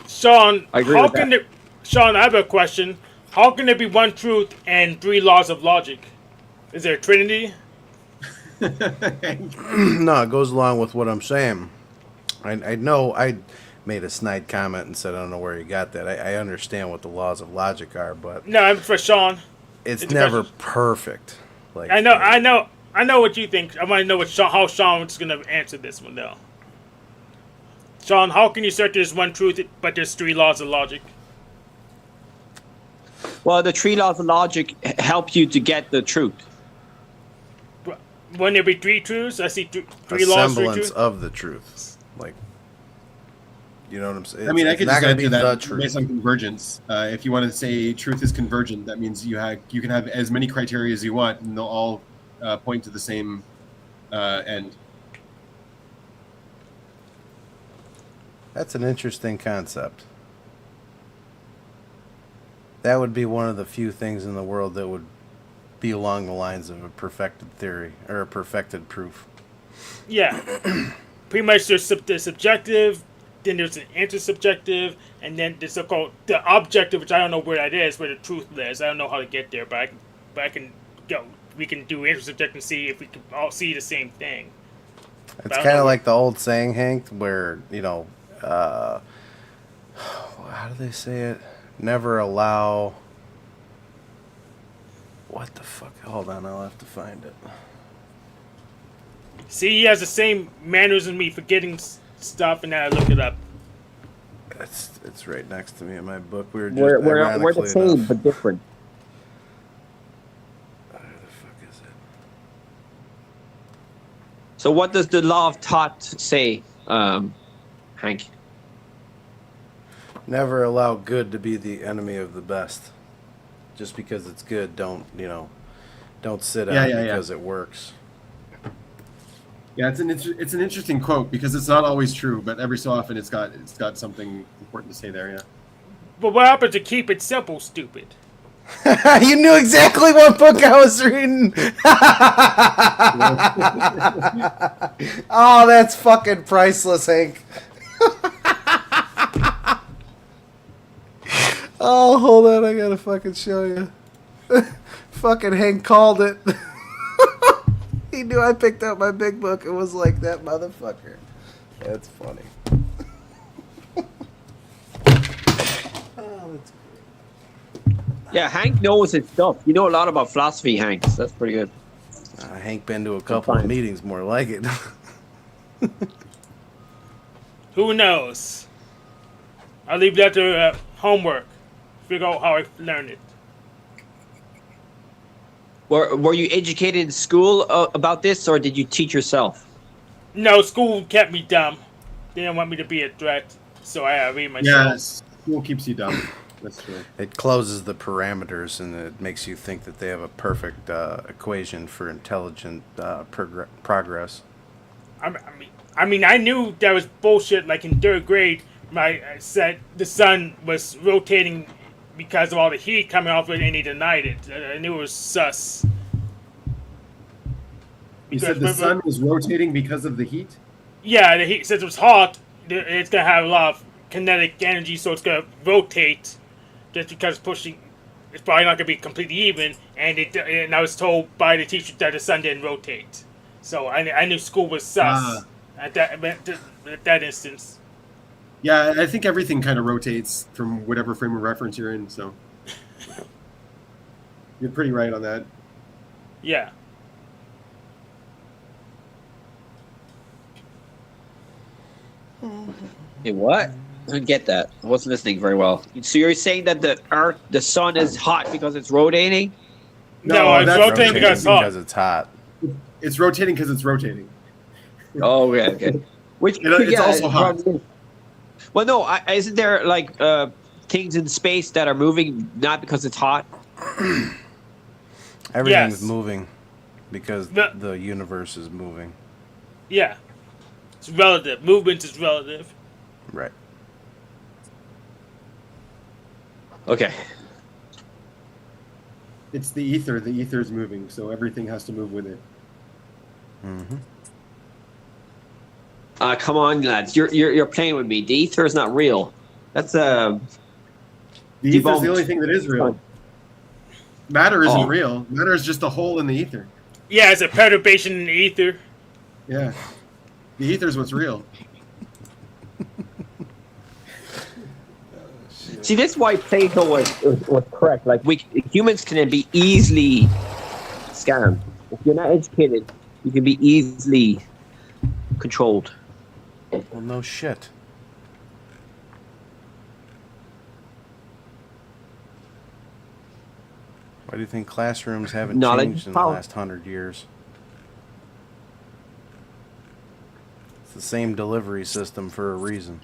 Sean, I agree how with can that. it? Sean, I have a question. How can there be one truth and three laws of logic? Is there a trinity? No, it goes along with what I'm saying. I know made a snide comment and said, "I don't know where you got that." I understand what the laws of logic are, but No, I'm for Sean. it's never perfect. Like I know what you think. I want to know how Sean's gonna answer this one though. Sean, how can you assert there's one truth but there's 3 laws of logic? Well, the 3 laws of logic help you to get the truth. Wouldn't there be 3 truths? I see 3 a laws, 3 semblance truths. of the truth. Like, you know what I'm saying? I mean, I It's could not just gonna add be to the that truth. based on convergence. If you want to say truth is convergent, that means you can have as many criteria as you want, and they'll all point to the same end. That's an interesting concept. That would be one of the few things in the world that would be along the lines of a perfected theory or a perfected proof. Yeah, pretty much there's the subjective, then there's an intersubjective, and then there's so-called the objective, which I don't know where that is, where the truth lies. I don't know how to get there, but I can go. We can do intersubjective and see if we can all see the same thing. It's kind of like the old saying, Hank, where, you know, how do they say it? Never allow... What the fuck? Hold on, I'll have to find it. See, he has the same manners as me, forgetting stuff, and then I look it up. It's right next to me in my book. We're just We're the ironically same enough- but different. Where the fuck is it? So what does the law of thought say, Hank? Never allow good to be the enemy of the best. Just because it's good, don't sit on it because it works. Yeah, it's an interesting quote because it's not always true, but every so often it's got something important to say there. Yeah. But what happens to keep it simple, stupid? You knew exactly what book I was reading. Oh, that's fucking priceless, Hank. Oh, hold on, I gotta fucking show you. Fucking Hank called it. He knew I picked up my big book and was like, that motherfucker. That's funny. Oh, that's Yeah, Hank knows his stuff. You know a lot about philosophy, Hank. That's pretty good. Hank been to a couple of meetings, more like it. Who knows? I'll leave that to homework. Figure out how I learned it. Were you educated in school about this, or did you teach yourself? No, school kept me dumb. They didn't want me to be a threat, so I had to read myself. Yes, school keeps you dumb. That's true. It closes the parameters and it makes you think that they have a perfect equation for intelligent progress. I mean, I knew that was bullshit. Like in 3rd grade, I said the sun was rotating because of all the heat coming off it, and he denied it. I knew it was sus. You said the sun was rotating because of the heat? Yeah, the heat, since it was hot, it's going to have a lot of kinetic energy, so it's going to rotate just because pushing. It's probably not going to be completely even, and I was told by the teacher that the sun didn't rotate. So I knew school was sus at that instance. Yeah, I think everything kind of rotates from whatever frame of reference you're in, so you're pretty right on that. Yeah. Hey, what? I didn't get that. I wasn't listening very well. So you're saying that the sun is hot because it's rotating? No, it's that's rotating because it's hot. Because it's hot. It's rotating because it's rotating. Oh, okay. Which It's also hot. Well, no, isn't there like things in space that are moving not because it's hot? Everything's Yes. moving because the universe is moving. Yeah. It's relative. Movement is relative. Right. Okay. It's the ether. The ether is moving, so everything has to move with it. Mm-hmm. Come on, lads. You're playing with me. The ether is not real. That's The ether is Debunked. the only thing that is real. Matter isn't Oh. real. Matter is just a hole in the ether. Yeah, it's a perturbation in the ether. Yeah. The ether is what's real. See, this is why Plato was correct. Like humans can be easily scammed. If you're not educated, you can be easily controlled. Well, no shit. Why do you think classrooms haven't Knowledge changed is in the power. last 100 years? It's the same delivery system for a reason.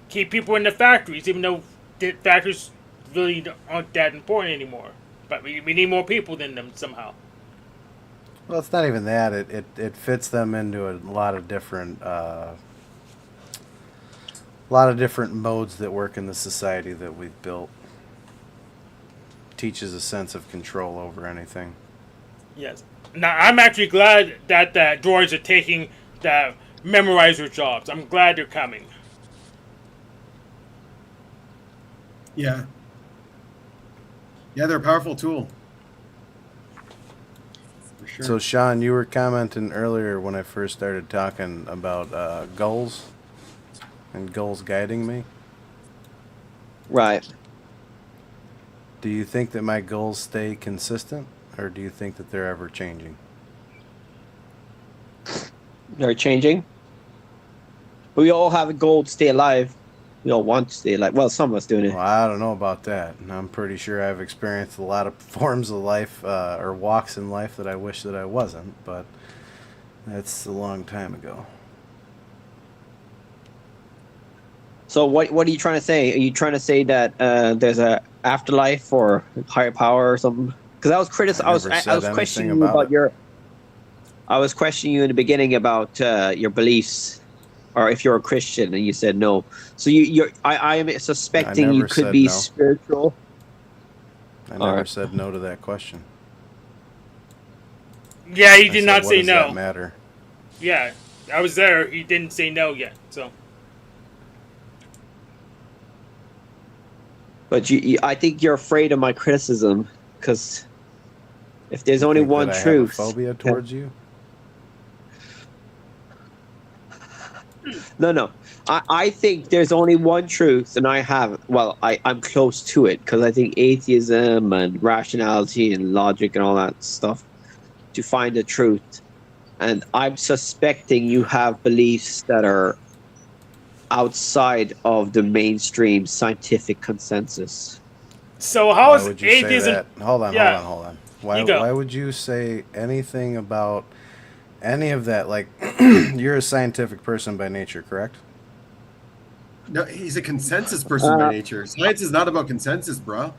Keep people in the factories, even though the factories really aren't that important anymore. But we need more people than them somehow. Well, it's not even that. It fits them into a lot of different modes that work in the society that we've built. Teaches a sense of control over anything. Yes. Now, I'm actually glad that the droids are taking the memorizer jobs. I'm glad they're coming. Yeah. Yeah, they're a powerful tool. For sure. So, Sean, you were commenting earlier when I first started talking about goals and goals guiding me. Right. Do you think that my goals stay consistent, or do you think that they're ever changing? They're changing. We all have a goal to stay alive. We all want to stay alive. Well, some of us doing it. Well, I don't know about that. I'm pretty sure I've experienced a lot of forms of life or walks in life that I wish that I wasn't, but that's a long time ago. So what are you trying to say? Are you trying to say that there's a afterlife or higher power or something? Because I was I was questioning you about your. I was questioning you in the beginning about your beliefs, or if you're a Christian, and you said no. So I am suspecting you could be spiritual. I never said no to that question. Yeah, he did not say what no. Does that matter? Yeah, I was there. He didn't say no yet. So. But I think you're afraid of my criticism, because if there's only one that truth, I have a phobia towards you. No. I think there's only one truth, and I'm close to it, because I think atheism and rationality and logic and all that stuff to find the truth. And I'm suspecting you have beliefs that are outside of the mainstream scientific consensus. So how is would you atheism? say that? Hold on. Why would you say anything about any of that? Like, you're a scientific person by nature, correct? No, he's a consensus person by nature. Science is not about consensus, bro.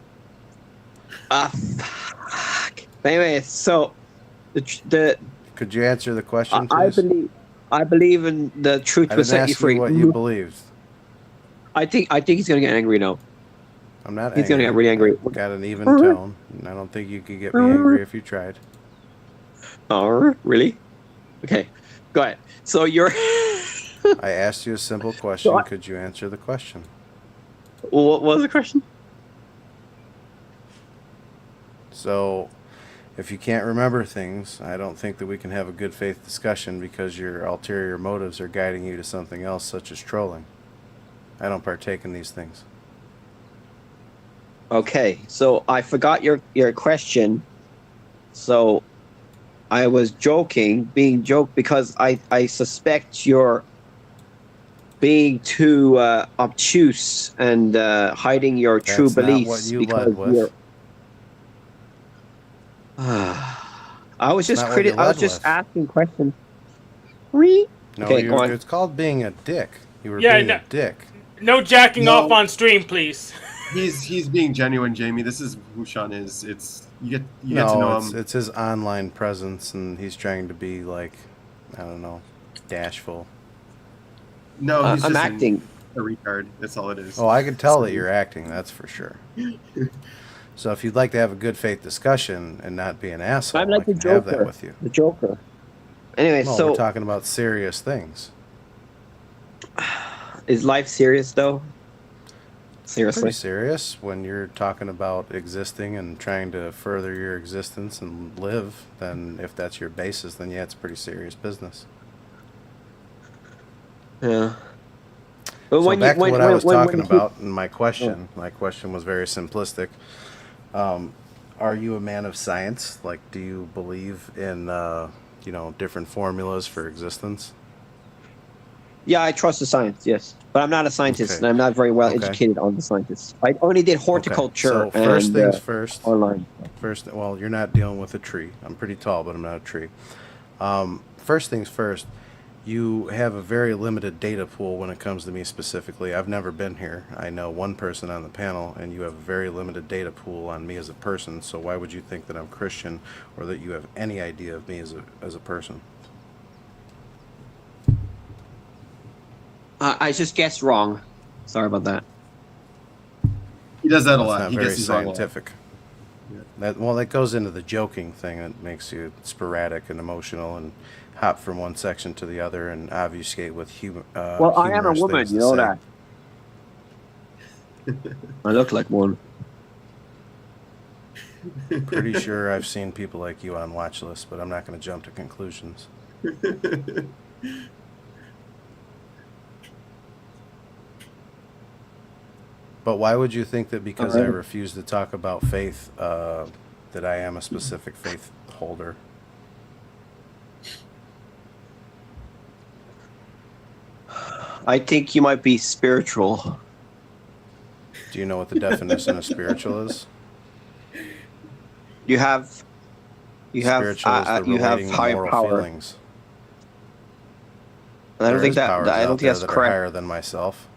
Anyway, so the Could you answer the question, please? I believe in the truth will set you free. What you believed. I think he's gonna get angry now. I'm not. He's gonna get really angry. I've got an even tone, and I don't think you could get me angry if you tried. Oh, really? Okay, go ahead. So you're. I asked you a simple question. Could you answer the question? What was the question? So, if you can't remember things, I don't think that we can have a good faith discussion because your ulterior motives are guiding you to something else, such as trolling. I don't partake in these things. Okay, so I forgot your question. So I was being joked because I suspect you're being too obtuse and hiding your true beliefs. That's not what you led with. I was just asking questions. No, okay, it's called being a dick. You were being a dick. No jacking off on stream, please. He's being genuine, Jamie. This is who Sean is. It's you get to know him. It's his online presence, and he's trying to be like, I don't know, dashful. No, he's I'm just acting. A retard. That's all it is. Oh, I can tell that you're acting. That's for sure. So if you'd like to have a good faith discussion and not be an asshole, I'm like I can the Joker. have that with you. The Joker. Anyway, No, so we're talking about serious things. Is life serious though? Seriously? Pretty serious when you're talking about existing and trying to further your existence and live. Then, if that's your basis, then yeah, it's pretty serious business. Yeah. But So when back you, when, to what I when, was when, talking when about in my question. My question was very simplistic. Are you a man of science? Like, do you believe in different formulas for existence? Yeah, I trust the science, yes. But I'm not a scientist, Okay. and I'm not very well Okay. educated on the scientists. I only did Okay. horticulture So first and things first. online. First, well, you're not dealing with a tree. I'm pretty tall, but I'm not a tree. First things first, you have a very limited data pool when it comes to me specifically. I've never been here. I know one person on the panel, and you have a very limited data pool on me as a person. So why would you think that I'm Christian or that you have any idea of me as a person? I just guessed wrong. Sorry about that. He does that a That's lot. not He very guesses wrong a lot. scientific. Yeah. That goes into the joking thing. It makes you sporadic and emotional and hop from one section to the other and obfuscate with Well, I am a humorous woman, things you to know say. that. I look like one. Pretty sure I've seen people like you on watch lists, but I'm not going to jump to conclusions. But why would you think that because I refuse to talk about faith, that I am a specific faith holder? I think you might be spiritual. Do you know what the definition of spiritual is? You have Spiritual is the you have relating to higher moral power. feelings. I don't There think is that powers I out don't think there that's that are correct. higher than myself.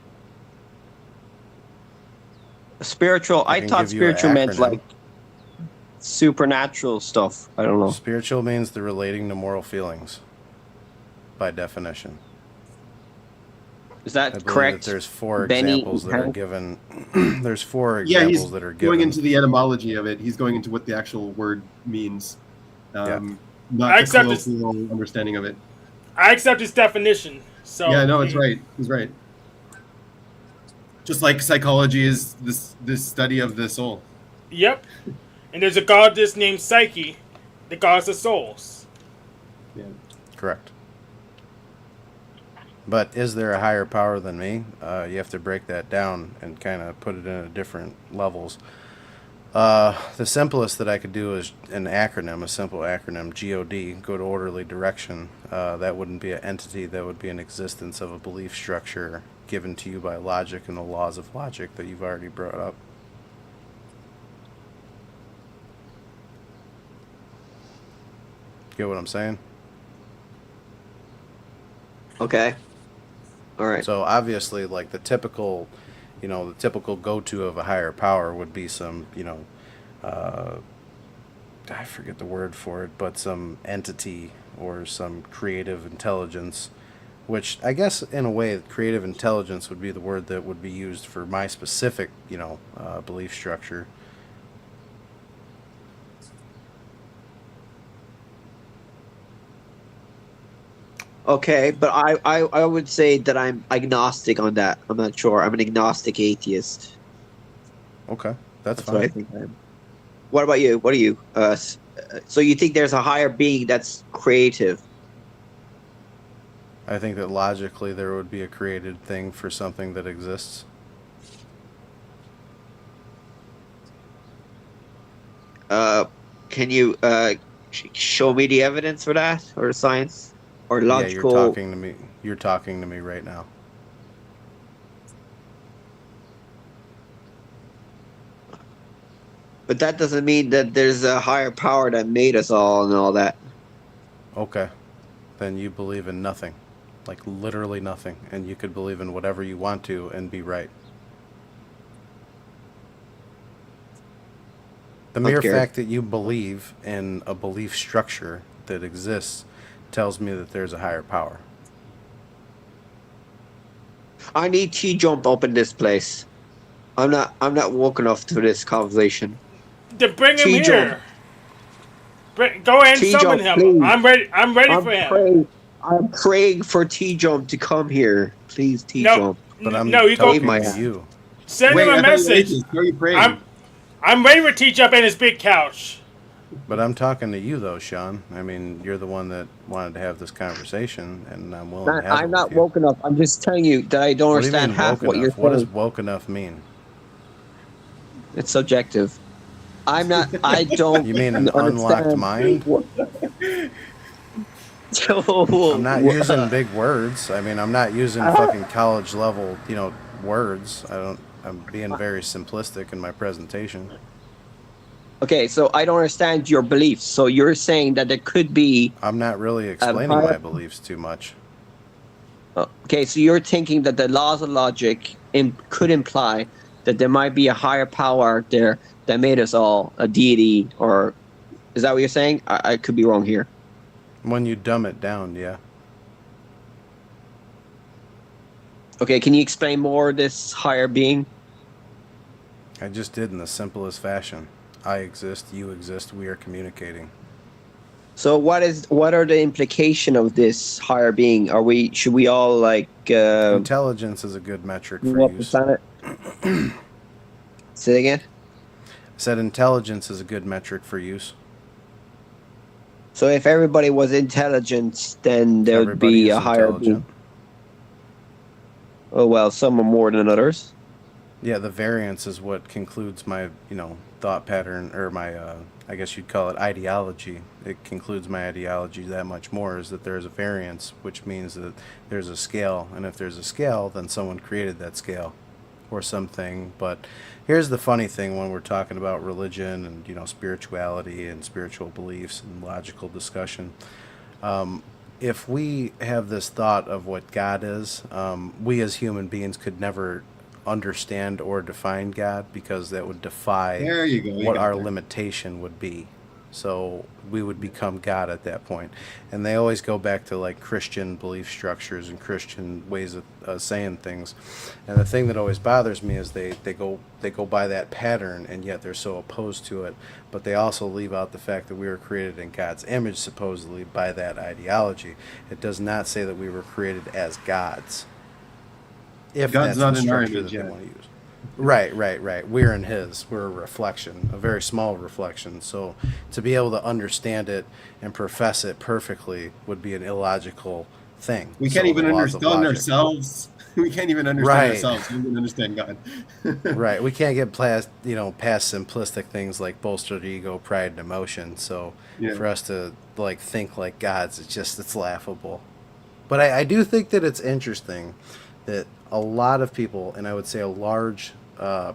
Spiritual. I can thought give you an spiritual meant acronym. like supernatural stuff. I don't know. Spiritual means the relating to moral feelings, by definition. Is I that believe correct? that there's four Benny examples that are Hank? given. There's four Yeah, he's examples that are given. going into the etymology of it. He's going into what the actual word means, I not the accept this. colloquial understanding of it. I accept his definition. So Yeah, no, it's right. He's right. Just like psychology is this study of the soul. Yep. And there's a goddess named Psyche, the goddess of souls. Yeah. Correct. But is there a higher power than me? You have to break that down and kind of put it into different levels. The simplest that I could do is an acronym, a simple acronym, GOD, go to orderly direction. That wouldn't be an entity, that would be an existence of a belief structure given to you by logic and the laws of logic that you've already brought up. Get what I'm saying? Okay. All right. So obviously, like the typical go-to of a higher power would be some, I forget the word for it, but some entity or some creative intelligence, which I guess in a way, creative intelligence would be the word that would be used for my specific, belief structure. Okay, but I would say that I'm agnostic on that. I'm not sure. I'm an agnostic atheist. Okay, that's That's what I fine. think I am. What about you? What are you? So you think there's a higher being that's creative? I think that logically there would be a created thing for something that exists. Can you show me the evidence for that, or science, or Yeah, logical? you're talking to me. You're talking to me right now. But that doesn't mean that there's a higher power that made us all and all that. Okay. Then you believe in nothing. Like literally nothing. And you could believe in whatever you want to and be right. The mere Okay. fact that you believe in a belief structure that exists tells me that there's a higher power. I need T-jump up in this place. I'm not woke enough to this conversation. To bring him T-jump. here. Go ahead and T-jump, summon him. please. I'm ready. I'm ready for him. I'm praying for T-jump to come here. Please, T-jump. But I'm No, you go. talking my to hand. you. Send Wait, him I a thought you were message. atheist. How are you praying? I'm ready for Teach Up in his big couch. But I'm talking to you though, Sean. I mean, you're the one that wanted to have this conversation, and I'm willing to have I'm it not with you. woke enough. I'm just telling you that I don't What do you understand mean half woke what you're enough? What does saying. woke enough mean? It's subjective. I'm not. I don't You mean an unlocked understand. mind? What, I'm not using big words. I mean, I'm not using fucking college level, words. I'm being very simplistic in my presentation. Okay, so I don't understand your beliefs. So you're saying that there could be. I'm not really explaining my beliefs too much. Okay, so you're thinking that the laws of logic could imply that there might be a higher power out there that made us all a deity, or is that what you're saying? I could be wrong here. When you dumb it down, yeah. Okay, can you explain more of this higher being? I just did in the simplest fashion. I exist, you exist, we are communicating. So what are the implication of this higher being? Should we all Intelligence is a good metric for use. Say it again? I said intelligence is a good metric for use. So if everybody was intelligent, then there would Everybody be is a higher being. Oh well, some are more than others. Yeah, the variance is what concludes my, thought pattern, or my, I guess you'd call it ideology. It concludes my ideology that much more, is that there's a variance, which means that there's a scale. And if there's a scale, then someone created that scale or something. But here's the funny thing when we're talking about religion and, spirituality and spiritual beliefs and logical discussion. If we have this thought of what God is, we as human beings could never understand or define God, because that would defy what our limitation would be. So we would become God at that point. And they always go back to like Christian belief structures and Christian ways of saying things. And the thing that always bothers me is they go by that pattern, and yet they're so opposed to it. But they also leave out the fact that we were created in God's image, supposedly, by that ideology. It does not say that we were created as gods. If God's that's not the in our structure image that they yet. want to use. Right. We're in His. We're a reflection, a very small reflection. So to be able to understand it and profess it perfectly would be an illogical thing. We can't even understand ourselves. We can't even understand ourselves. We can understand God. Right. We can't get past simplistic things like bolstered ego, pride, and emotion. So for us to think like gods, it's laughable. But I do think that it's interesting that a lot of people, and I would say a large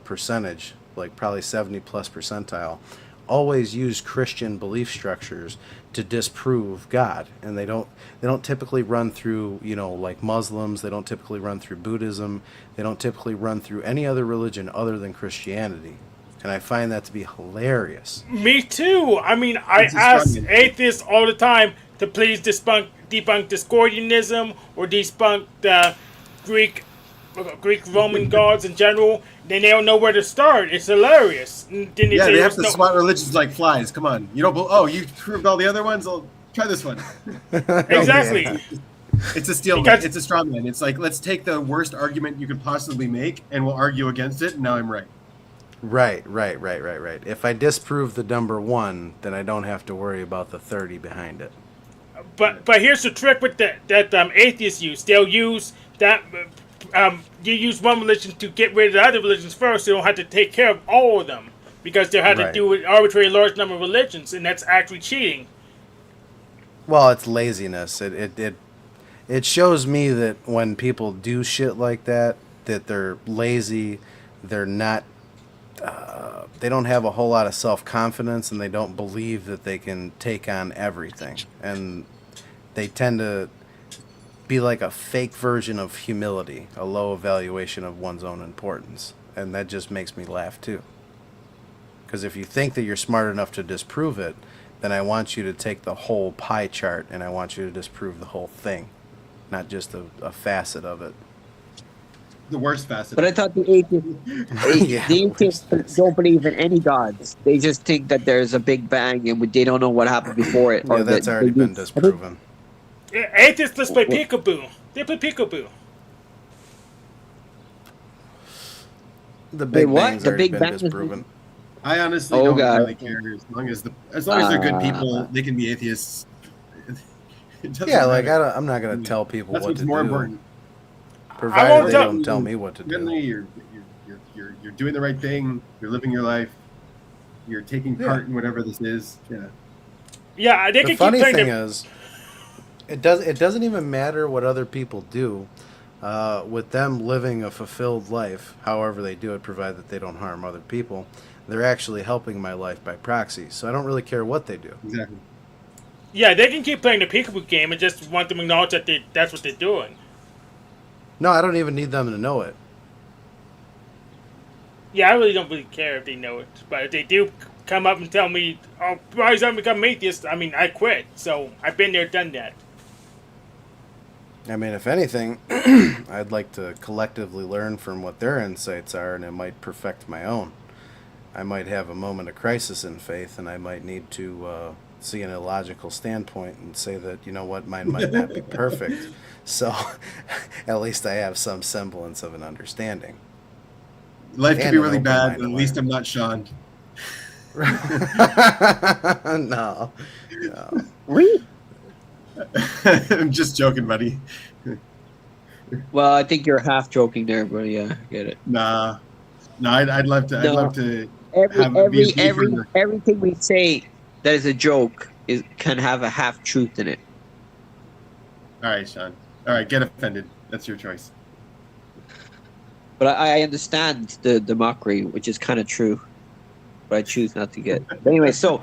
percentage, like probably 70+ percentile, always use Christian belief structures to disprove God. And they don't typically run through, like Muslims. They don't typically run through Buddhism. They don't typically run through any other religion other than Christianity. And I find that to be hilarious. Me too. I mean, I ask atheists all the time to please debunk Discordianism or debunk the Greek Roman gods in general. Then they don't know where to start. It's hilarious. Then they have to swat religions like flies. Come on, you don't. You proved all the other ones. I'll try this one. Exactly. It's a steel man. It's a straw man. It's like, let's take the worst argument you could possibly make, and we'll argue against it. And now I'm right. Right. If I disprove the number 1, then I don't have to worry about the 30 behind it. But here's the trick with that atheists use. They'll use that. You use one religion to get rid of the other religions first. So you don't have to take care of all of them, because they had to do with arbitrary large number of religions, and that's actually cheating. Well, it's laziness. It shows me that when people do shit like that they're lazy. They're not. They don't have a whole lot of self-confidence, and they don't believe that they can take on everything. And they tend to be like a fake version of humility, a low evaluation of one's own importance. And that just makes me laugh too. Because if you think that you're smart enough to disprove it, then I want you to take the whole pie chart, and I want you to disprove the whole thing, not just a facet of it. The worst facet. But I thought the atheists don't believe in any gods. They just think that there's a big bang and they don't know what happened before it. Yeah, that's already been disproven. Atheists just play peekaboo. They play peekaboo. The Big Bang's already been disproven. I honestly Oh, don't God. really care as long as they're good people. Uh, They can be atheists. It doesn't Yeah, like matter. I'm not gonna tell people That's what what's to more do, important. I provided won't they tell. don't tell me what to do. Friendly, you're doing the right thing. You're living your life. You're taking Yeah. part in whatever this is. Yeah. Yeah, they The can keep funny playing thing the. is, it doesn't even matter what other people do. With them living a fulfilled life, however they do it, provided that they don't harm other people, they're actually helping my life by proxy. So I don't really care what they do. Exactly. Yeah, they can keep playing the peekaboo game and just want them to acknowledge that that's what they're doing. No, I don't even need them to know it. Yeah, I really don't really care if they know it, but if they do come up and tell me, "Oh, why is I become atheist?" I mean, I quit. So I've been there, done that. I mean, if anything, I'd like to collectively learn from what their insights are, and it might perfect my own. I might have a moment of crisis in faith, and I might need to see an illogical standpoint and say that, you know what, mine might not be perfect. So at least I have some semblance of an understanding. Life can And be an really open bad, mind but at to least learn. I'm not Sean. No. really? I'm just joking, buddy. Well, I think you're half joking there, but yeah, I get it. Nah, I'd love to. I'd No. love to be for. Everything we say that is a joke can have a half truth in it. All right, Sean. All right, get offended. That's your choice. But I understand the mockery, which is kind of true. But I choose not to get. But anyway, so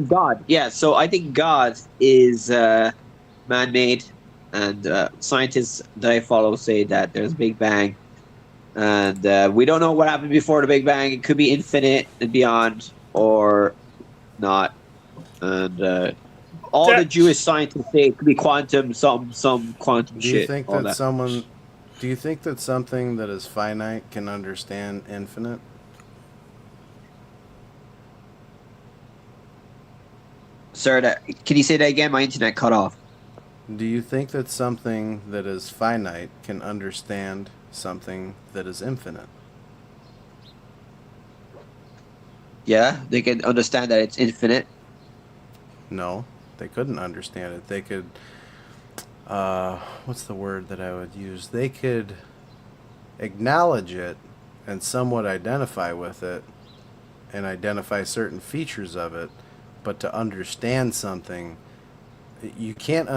God, yeah. So I think God is man-made, and scientists that I follow say that there's a Big Bang, and we don't know what happened before the Big Bang. It could be infinite and beyond, or not. And all the Jewish scientists say it could be quantum, some quantum Do you shit. think all that do you think that something that is finite can understand infinite? Sir, can you say that again? My internet cut off. Do you think that something that is finite can understand something that is infinite? Yeah, they can understand that it's infinite. No, they couldn't understand it. They could, what's the word that I would use? They could acknowledge it and somewhat identify with it and identify certain features of it, but to understand something, you can't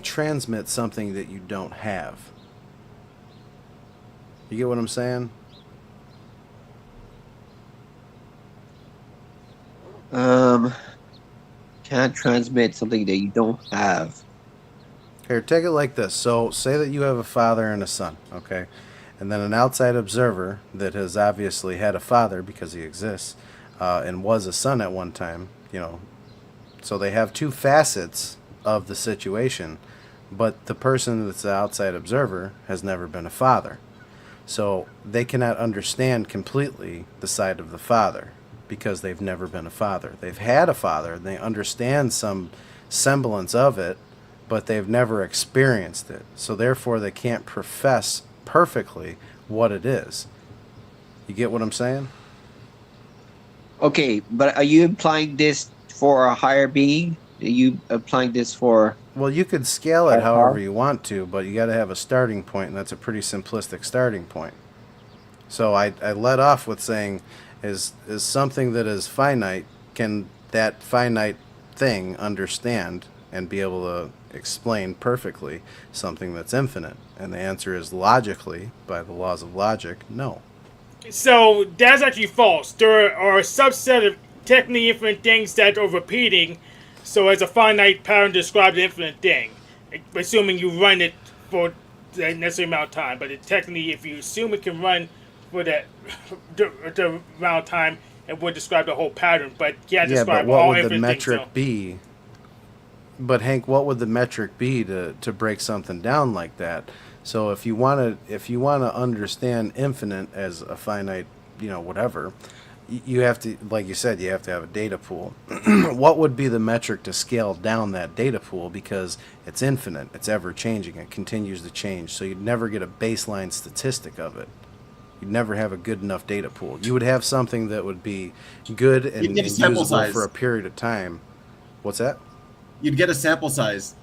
transmit something that you don't have. You get what I'm saying? Can't transmit something that you don't have. Here, take it like this. So, say that you have a father and a son, okay? And then an outside observer that has obviously had a father because he exists and was a son at one time, you know. So they have two facets of the situation, but the person that's the outside observer has never been a father. So they cannot understand completely the side of the father because they've never been a father. They've had a father, and they understand some semblance of it, but they've never experienced it. So therefore they can't profess perfectly what it is. You get what I'm saying? Okay, but are you implying this for a higher being? Are you applying this for... Well, you could scale it Uh-huh. however you want to, but you got to have a starting point, and that's a pretty simplistic starting point. So I led off with saying, is something that is finite, can that finite thing understand and be able to explain perfectly something that's infinite? And the answer is logically, by the laws of logic, no. So that's actually false. There are a subset of technically infinite things that are repeating, so as a finite pattern describes an infinite thing, assuming you run it for the necessary amount of time. But technically, if you assume it can run for the amount of time, it would describe the whole pattern. But you can't Yeah, but describe what all would the infinite metric things. be? But Hank, what would the metric be to break something down like that? So if you want to understand infinite as a finite, you know, whatever, you have to, like you said, you have to have a data pool. What would be the metric to scale down that data pool? Because it's infinite, it's ever changing, it continues to change. So you'd never get a baseline statistic of it. You'd never have a good enough data pool. You would have something that would be good You'd and get a sample usable size. for a period of time. What's that? You'd get a sample size.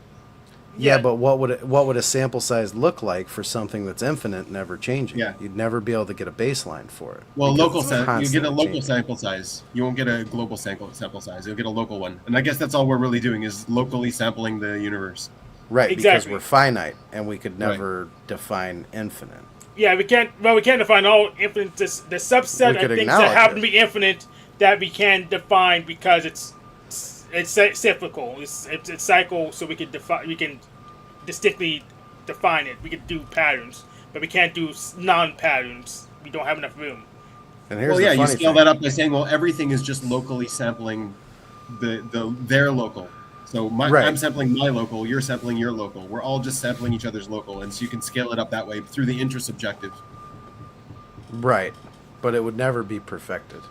Yeah, but what would a sample size look like for something that's infinite and never changing? Yeah. You'd never be able to get a baseline for it. Well, because local it's you get a constantly local changing. sample size. You won't get a global sample size. You'll get a local one. And I guess that's all we're really doing is locally sampling the universe. Right, because Exactly. we're finite and we could never define infinite. Yeah, we can't define all infinite. The subset We of could things acknowledge that happen it. to be infinite that we can define because it's cyclical. It's cycle, so we can distinctly define it. We can do patterns, but we can't do non-patterns. We don't have enough room. And here's Well, yeah, the you funny scale thing. that up by saying, well, everything is just locally sampling their local. So Right. I'm sampling my local, you're sampling your local. We're all just sampling each other's local, and so you can scale it up that way through the intersubjective. Right, but it would never be perfected.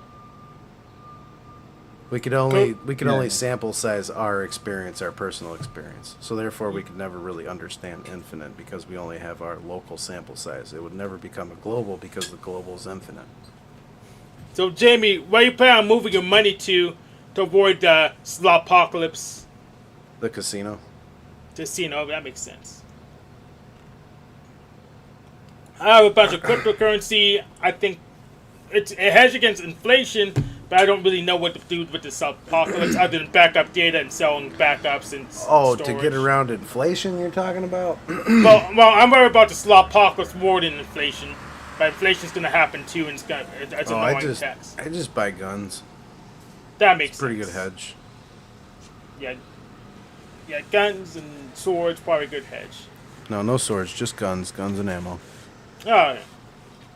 We could only Yeah. sample size our experience, our personal experience. So therefore, we could never really understand infinite because we only have our local sample size. It would never become a global because the global is infinite. So, Jamie, where you plan on moving your money to avoid the slowpocalypse? The casino. Casino, that makes sense. I have a bunch of cryptocurrency. I think it hedges against inflation, but I don't really know what to do with this apocalypse other than backup data and selling backups and Oh, storage. to get around inflation, you're talking about? well, I'm worried about the slowpocalypse more than inflation. But inflation's going to happen too, and it's Oh, annoying I tax. just buy guns. That makes Pretty good sense. hedge. Yeah, guns and swords, probably a good hedge. No swords, just guns and ammo. Alright.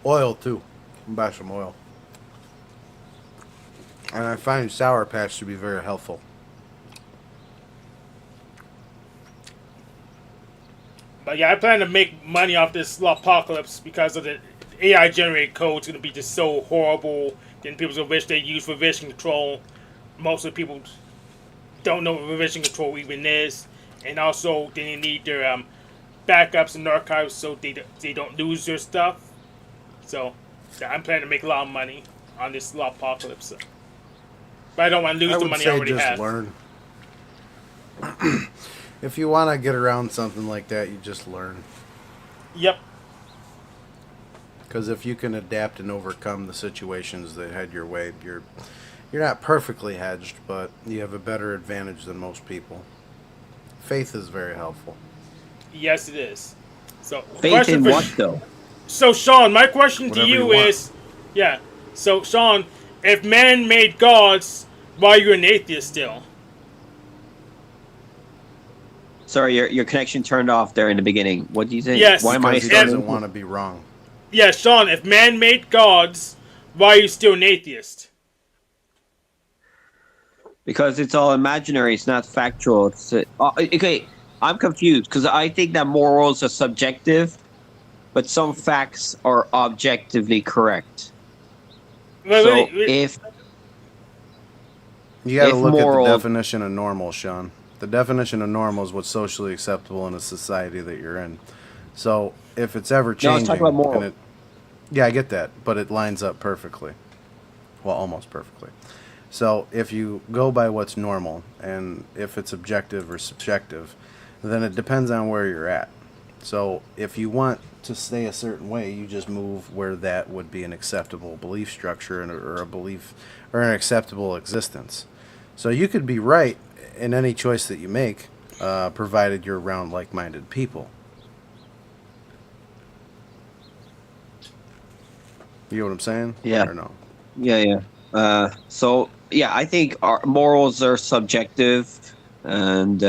Oil too. Buy some oil. And I find Sour Patch to be very helpful. But yeah, I plan to make money off this apocalypse because of the AI generated code is going to be just so horrible. Then people will wish they use revision control. Most of the people don't know what revision control even is. And also, they need their backups and archives so they don't lose their stuff. So, yeah, I'm planning to make a lot of money on this apocalypse. But I don't want to lose I the would money I say already just have. learn. If you want to get around something like that, you just learn. Yep. Because if you can adapt and overcome the situations that head your way, you're not perfectly hedged, but you have a better advantage than most people. Faith is very helpful. Yes, it is. So, Faith question in for what though? So, Sean, my question Whatever to you you want. is, yeah. So, Sean, if man made gods, why are you an atheist still? Sorry, your connection turned off there in the beginning. What do you say? Yes, Why am I Because he still- doesn't want to be wrong. Yeah, Sean, if man made gods, why are you still an atheist? Because it's all imaginary. It's not factual. It's okay. I'm confused because I think that morals are subjective, but some facts are objectively correct. Wait, So wait. if You got to If look moral- at the definition of normal, Sean. The definition of normal is what's socially acceptable in a society that you're in. So if it's ever No, let's changing, talk about moral. and yeah, I get that, but it lines up perfectly. Well, almost perfectly. So if you go by what's normal, and if it's objective or subjective, then it depends on where you're at. So if you want to stay a certain way, you just move where that would be an acceptable belief structure or a belief or an acceptable existence. So you could be right in any choice that you make, provided you're around like-minded people. You know what I'm saying? Yeah. Or no? Yeah. So yeah, I think our morals are subjective, and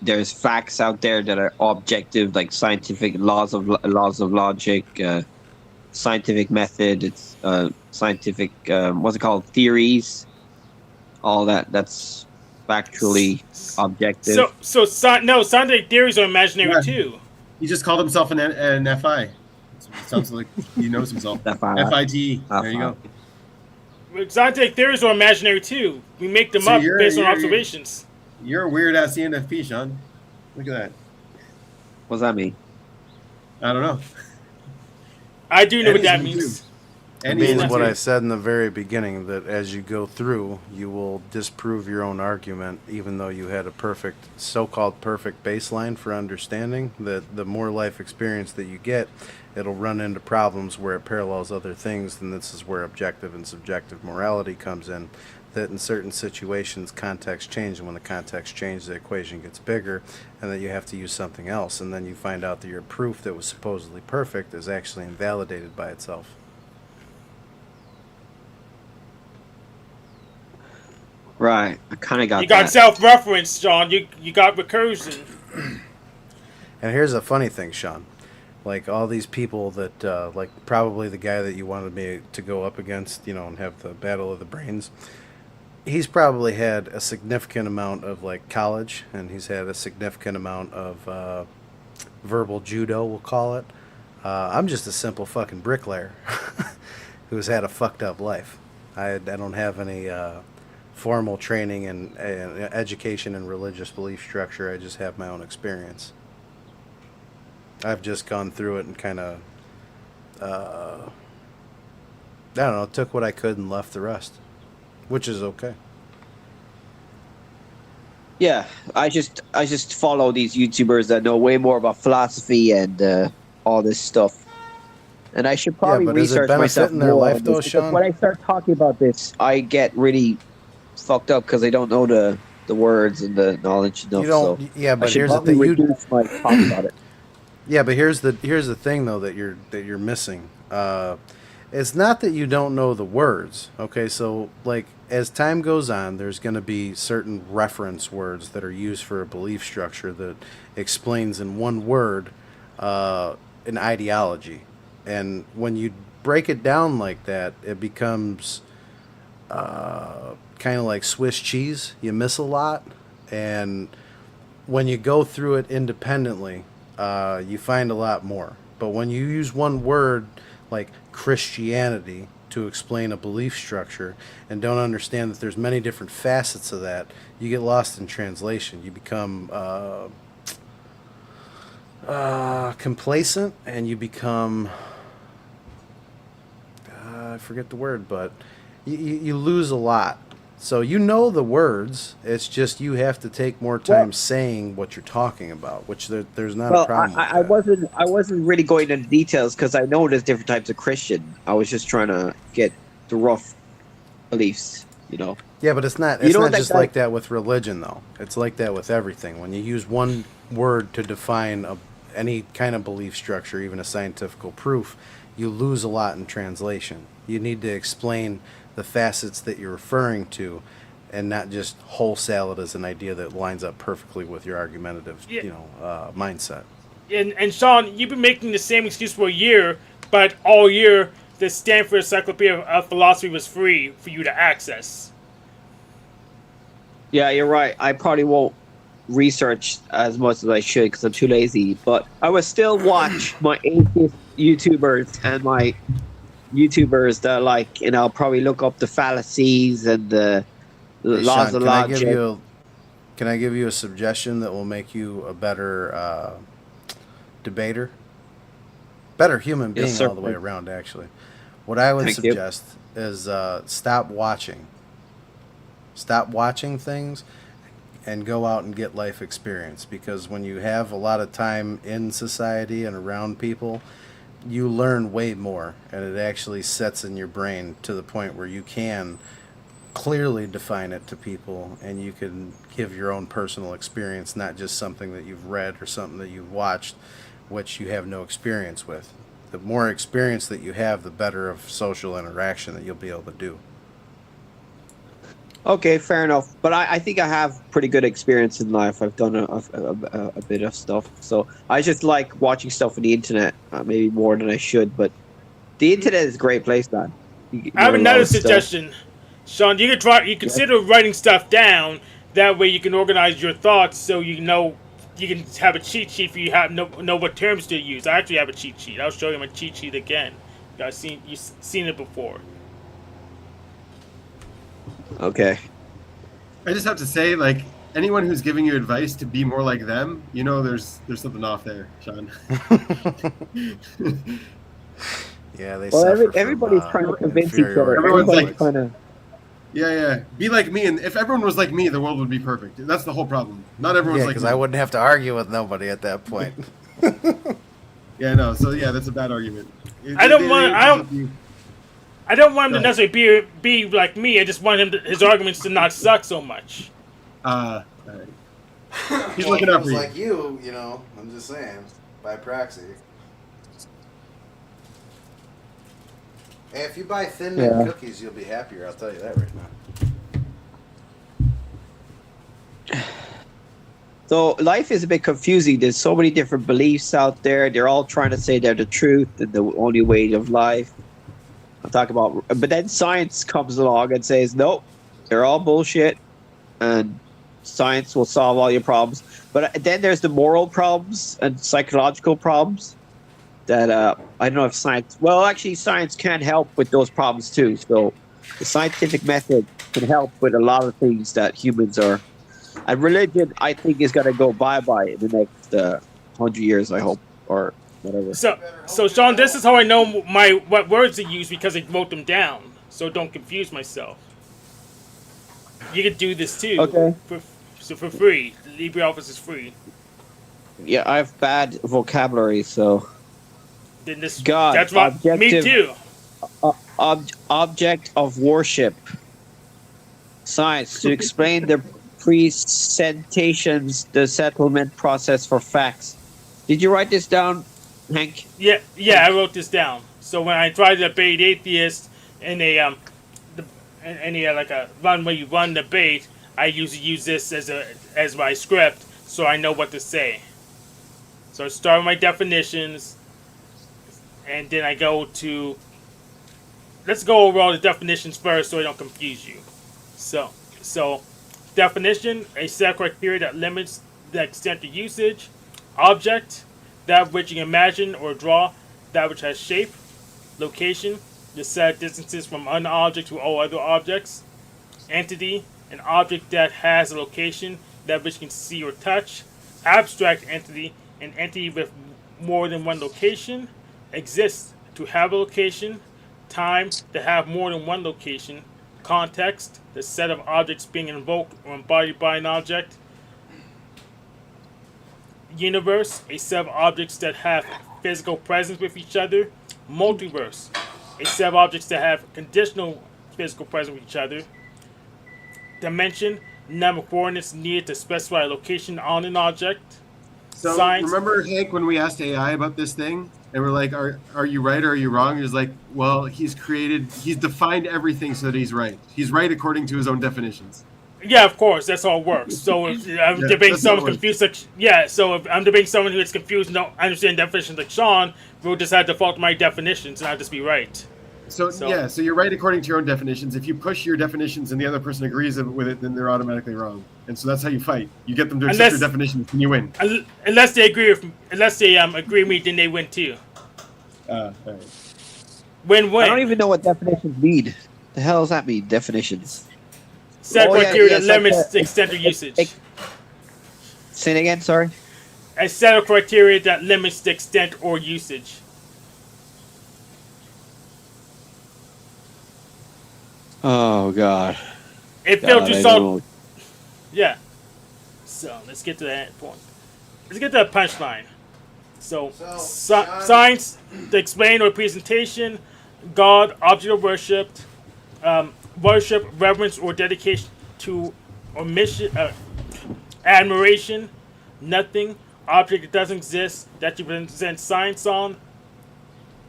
there's facts out there that are objective, like scientific laws of logic, scientific method. It's scientific. What's it called? Theories. All that's factually objective. Scientific theories are imaginary Yeah. too. He just called himself an FI. Sounds like he knows himself. FI. FIT. There you go. Scientific theories are imaginary too. We make them So up you're- based on you're- observations. You're a weird ass ENFP, Sean. Look at that. What does that mean? I don't know. I do know what And that he's means. too. It And means easy what to- I said in the very beginning, that as you go through, you will disprove your own argument, even though you had a perfect, so-called perfect baseline for understanding. That the more life experience that you get, it'll run into problems where it parallels other things, and this is where objective and subjective morality comes in. That in certain situations, context change, and when the context changes, the equation gets bigger, and that you have to use something else, and then you find out that your proof that was supposedly perfect is actually invalidated by itself. Right. I kind of got You got that. self-reference, Sean. You got recursion. And here's a funny thing, Sean. Like all these people that, like probably the guy that you wanted me to go up against, you know, and have the battle of the brains. He's probably had a significant amount of like college, and he's had a significant amount of verbal judo, we'll call it. I'm just a simple fucking bricklayer who's had a fucked up life. I don't have any formal training and education and religious belief structure. I just have my own experience. I've just gone through it and kind of, I don't know, took what I could and left the rest, which is okay. Yeah, I just follow these YouTubers that know way more about philosophy and all this stuff. And I should probably but is it research myself benefiting their more life on this, though, because Sean? when I start talking about this, I get really fucked up because I don't know the words and the knowledge enough. You don't, so yeah, I but should here's the probably thing. reduce my talk about it. Yeah, but here's the thing though that you're missing. It's not that you don't know the words. Okay, so like as time goes on, there's going to be certain reference words that are used for a belief structure that explains in one word an ideology, and when you break it down like that, it becomes kind of like Swiss cheese. You miss a lot, and when you go through it independently, you find a lot more. But when you use one word like Christianity to explain a belief structure and don't understand that there's many different facets of that, you get lost in translation. You become complacent, and you become I forget the word, but you lose a lot. So you know the words. It's just you have to take more time saying what you're talking about, which there's not a problem with that. I wasn't really going into details because I know there's different types of Christian. I was just trying to get the rough beliefs, you know. Yeah, but it's not. You It's know not that just guy- like that with religion, though. It's like that with everything. When you use one word to define any kind of belief structure, even a scientific proof, you lose a lot in translation. You need to explain the facets that you're referring to, and not just wholesale it as an idea that lines up perfectly with your argumentative, Yeah. mindset. And Sean, you've been making the same excuse for a year, but all year the Stanford Encyclopedia of Philosophy was free for you to access. Yeah, you're right. I probably won't research as much as I should because I'm too lazy. But I will still watch my atheist YouTubers and my YouTubers that like, and I'll probably look up the fallacies and the Hey, laws Sean, of can I logic. give you a suggestion that will make you a better debater, better human being Yes, sir. all the way around? Actually, what I would Thank you. suggest is stop watching things and go out and get life experience, because when you have a lot of time in society and around people, you learn way more, and it actually sets in your brain to the point where you can clearly define it to people, and you can give your own personal experience, not just something that you've read or something that you've watched, which you have no experience with. The more experience that you have, the better of social interaction that you'll be able to do. Okay, fair enough. But I think I have pretty good experience in life. I've done a bit of stuff. So I just like watching stuff on the internet, maybe more than I should. But the internet is a great place, man. I have another suggestion, Sean. You consider writing stuff down. That way, you can organize your thoughts, so you know you can have a cheat sheet for you know what terms to use. I actually have a cheat sheet. I'll show you my cheat sheet again. You've seen it before. Okay. I just have to say, like, anyone who's giving you advice to be more like them, there's something off there, Sean. Yeah, they Well, suffer everybody's from, trying to convince each other. inferiority Everyone's Everybody's like- trying to. Yeah. Be like me, and if everyone was like me, the world would be perfect. That's the whole problem. Not everyone's Yeah, like because me. I wouldn't have to argue with nobody at that point. Yeah, no. So yeah, that's a bad argument. I don't want him to Go necessarily be like me. I just want his arguments to not suck so much. All right. He's Well, looking if it out was for you. like you, I'm just saying, by proxy. Hey, if you buy Thin Mint Yeah. cookies, you'll be happier. I'll tell you that right now. So life is a bit confusing. There's so many different beliefs out there. They're all trying to say they're the truth and the only way of life. I'm talking about, but then science comes along and says, nope, they're all bullshit, and science will solve all your problems. But then there's the moral problems and psychological problems that I don't know if science. Well, actually, science can help with those problems too. So the scientific method can help with a lot of things that humans are. And religion, I think, is going to go bye-bye in the next 100 years, I hope, or whatever. So Sean, this is how I know what words to use because I wrote them down. So don't confuse myself. You could do this too. Okay. For free. LibreOffice is free. Yeah, I have bad vocabulary, so Then this. God, That's what me objective- too. object of worship. Science to explain the presentations, the settlement process for facts. Did you write this down, Hank? Yeah, I wrote this down. So when I try to debate atheists in a like a run where you run debate, I usually use this as my script, so I know what to say. So I start with my definitions, and then I go to. Let's go over all the definitions first, so I don't confuse you. So definition: a set of criteria that limits the extent of usage. Object: that which you can imagine or draw, that which has shape. Location: the set distances from one object to all other objects. Entity: an object that has a location, that which you can see or touch. Abstract entity: an entity with more than one location. Exists: to have a location. Time: to have more than one location. Context: the set of objects being invoked or embodied by an object. Universe: a set of objects that have physical presence with each other. Multiverse: a set of objects that have conditional physical presence with each other. Dimension: number of coordinates needed to specify a location on an object. So Science. remember, Hank, when we asked AI about this thing, and we're like, "Are you right or are you wrong?" He was like, "Well, he's defined everything so that he's right. He's right according to his own definitions." Yeah, of course, that's how it works. So if I'm Yeah, debating that's how it someone works. confused, so if I'm debating someone who is confused and don't understand definitions like Sean, we'll just have to default to my definitions and I'll just be right. So you're right according to your own definitions. If you push your definitions and the other person agrees with it, then they're automatically wrong. And so that's how you fight. You get them to accept your definitions, and you win. Unless they agree with me, then they win too. All right. Win-win. I don't even know what definitions mean. The hell does that mean, definitions? Set Oh, yeah, criteria yeah, that it's like limits a- the extent of usage. Say it again, sorry. A set of criteria that limits the extent or usage. Oh, God. It God, filters I out. don't know. Yeah. So let's get to that point. Let's get to the punchline. So, Sean- science, the explain or presentation, God, object of worship, worship, reverence, or dedication to, or mission, admiration, nothing, object that doesn't exist, that you present science on,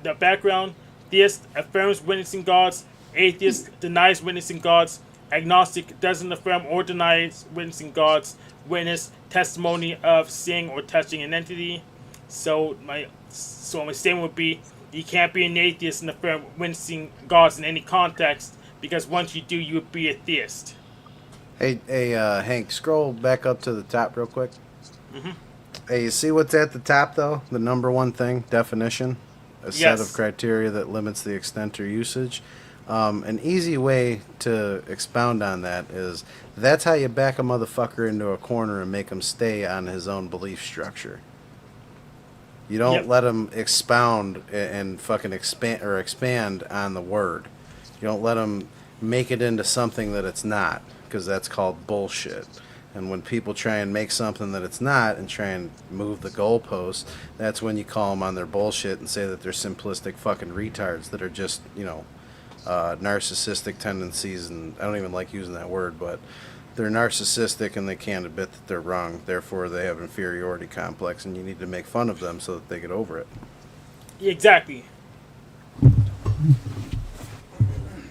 the background, theist affirms witnessing gods, atheist denies witnessing gods, agnostic doesn't affirm or denies witnessing gods, witness testimony of seeing or touching an entity. So my statement would be, you can't be an atheist and affirm witnessing gods in any context, because once you do, you would be a theist. Hey, Hank, scroll back up to the top real quick. Hey, you see what's at the top, though? The number one thing, definition. A set Yes. of criteria that limits the extent or usage. An easy way to expound on that is that's how you back a motherfucker into a corner and make him stay on his own belief structure. You don't Yep. let them expound and fucking expand on the word. You don't let them make it into something that it's not, because that's called bullshit. And when people try and make something that it's not and try and move the goalposts, that's when you call them on their bullshit and say that they're simplistic fucking retards that are just, narcissistic tendencies. And I don't even like using that word, but they're narcissistic and they can't admit that they're wrong. Therefore, they have inferiority complex, and you need to make fun of them so that they get over it. Exactly.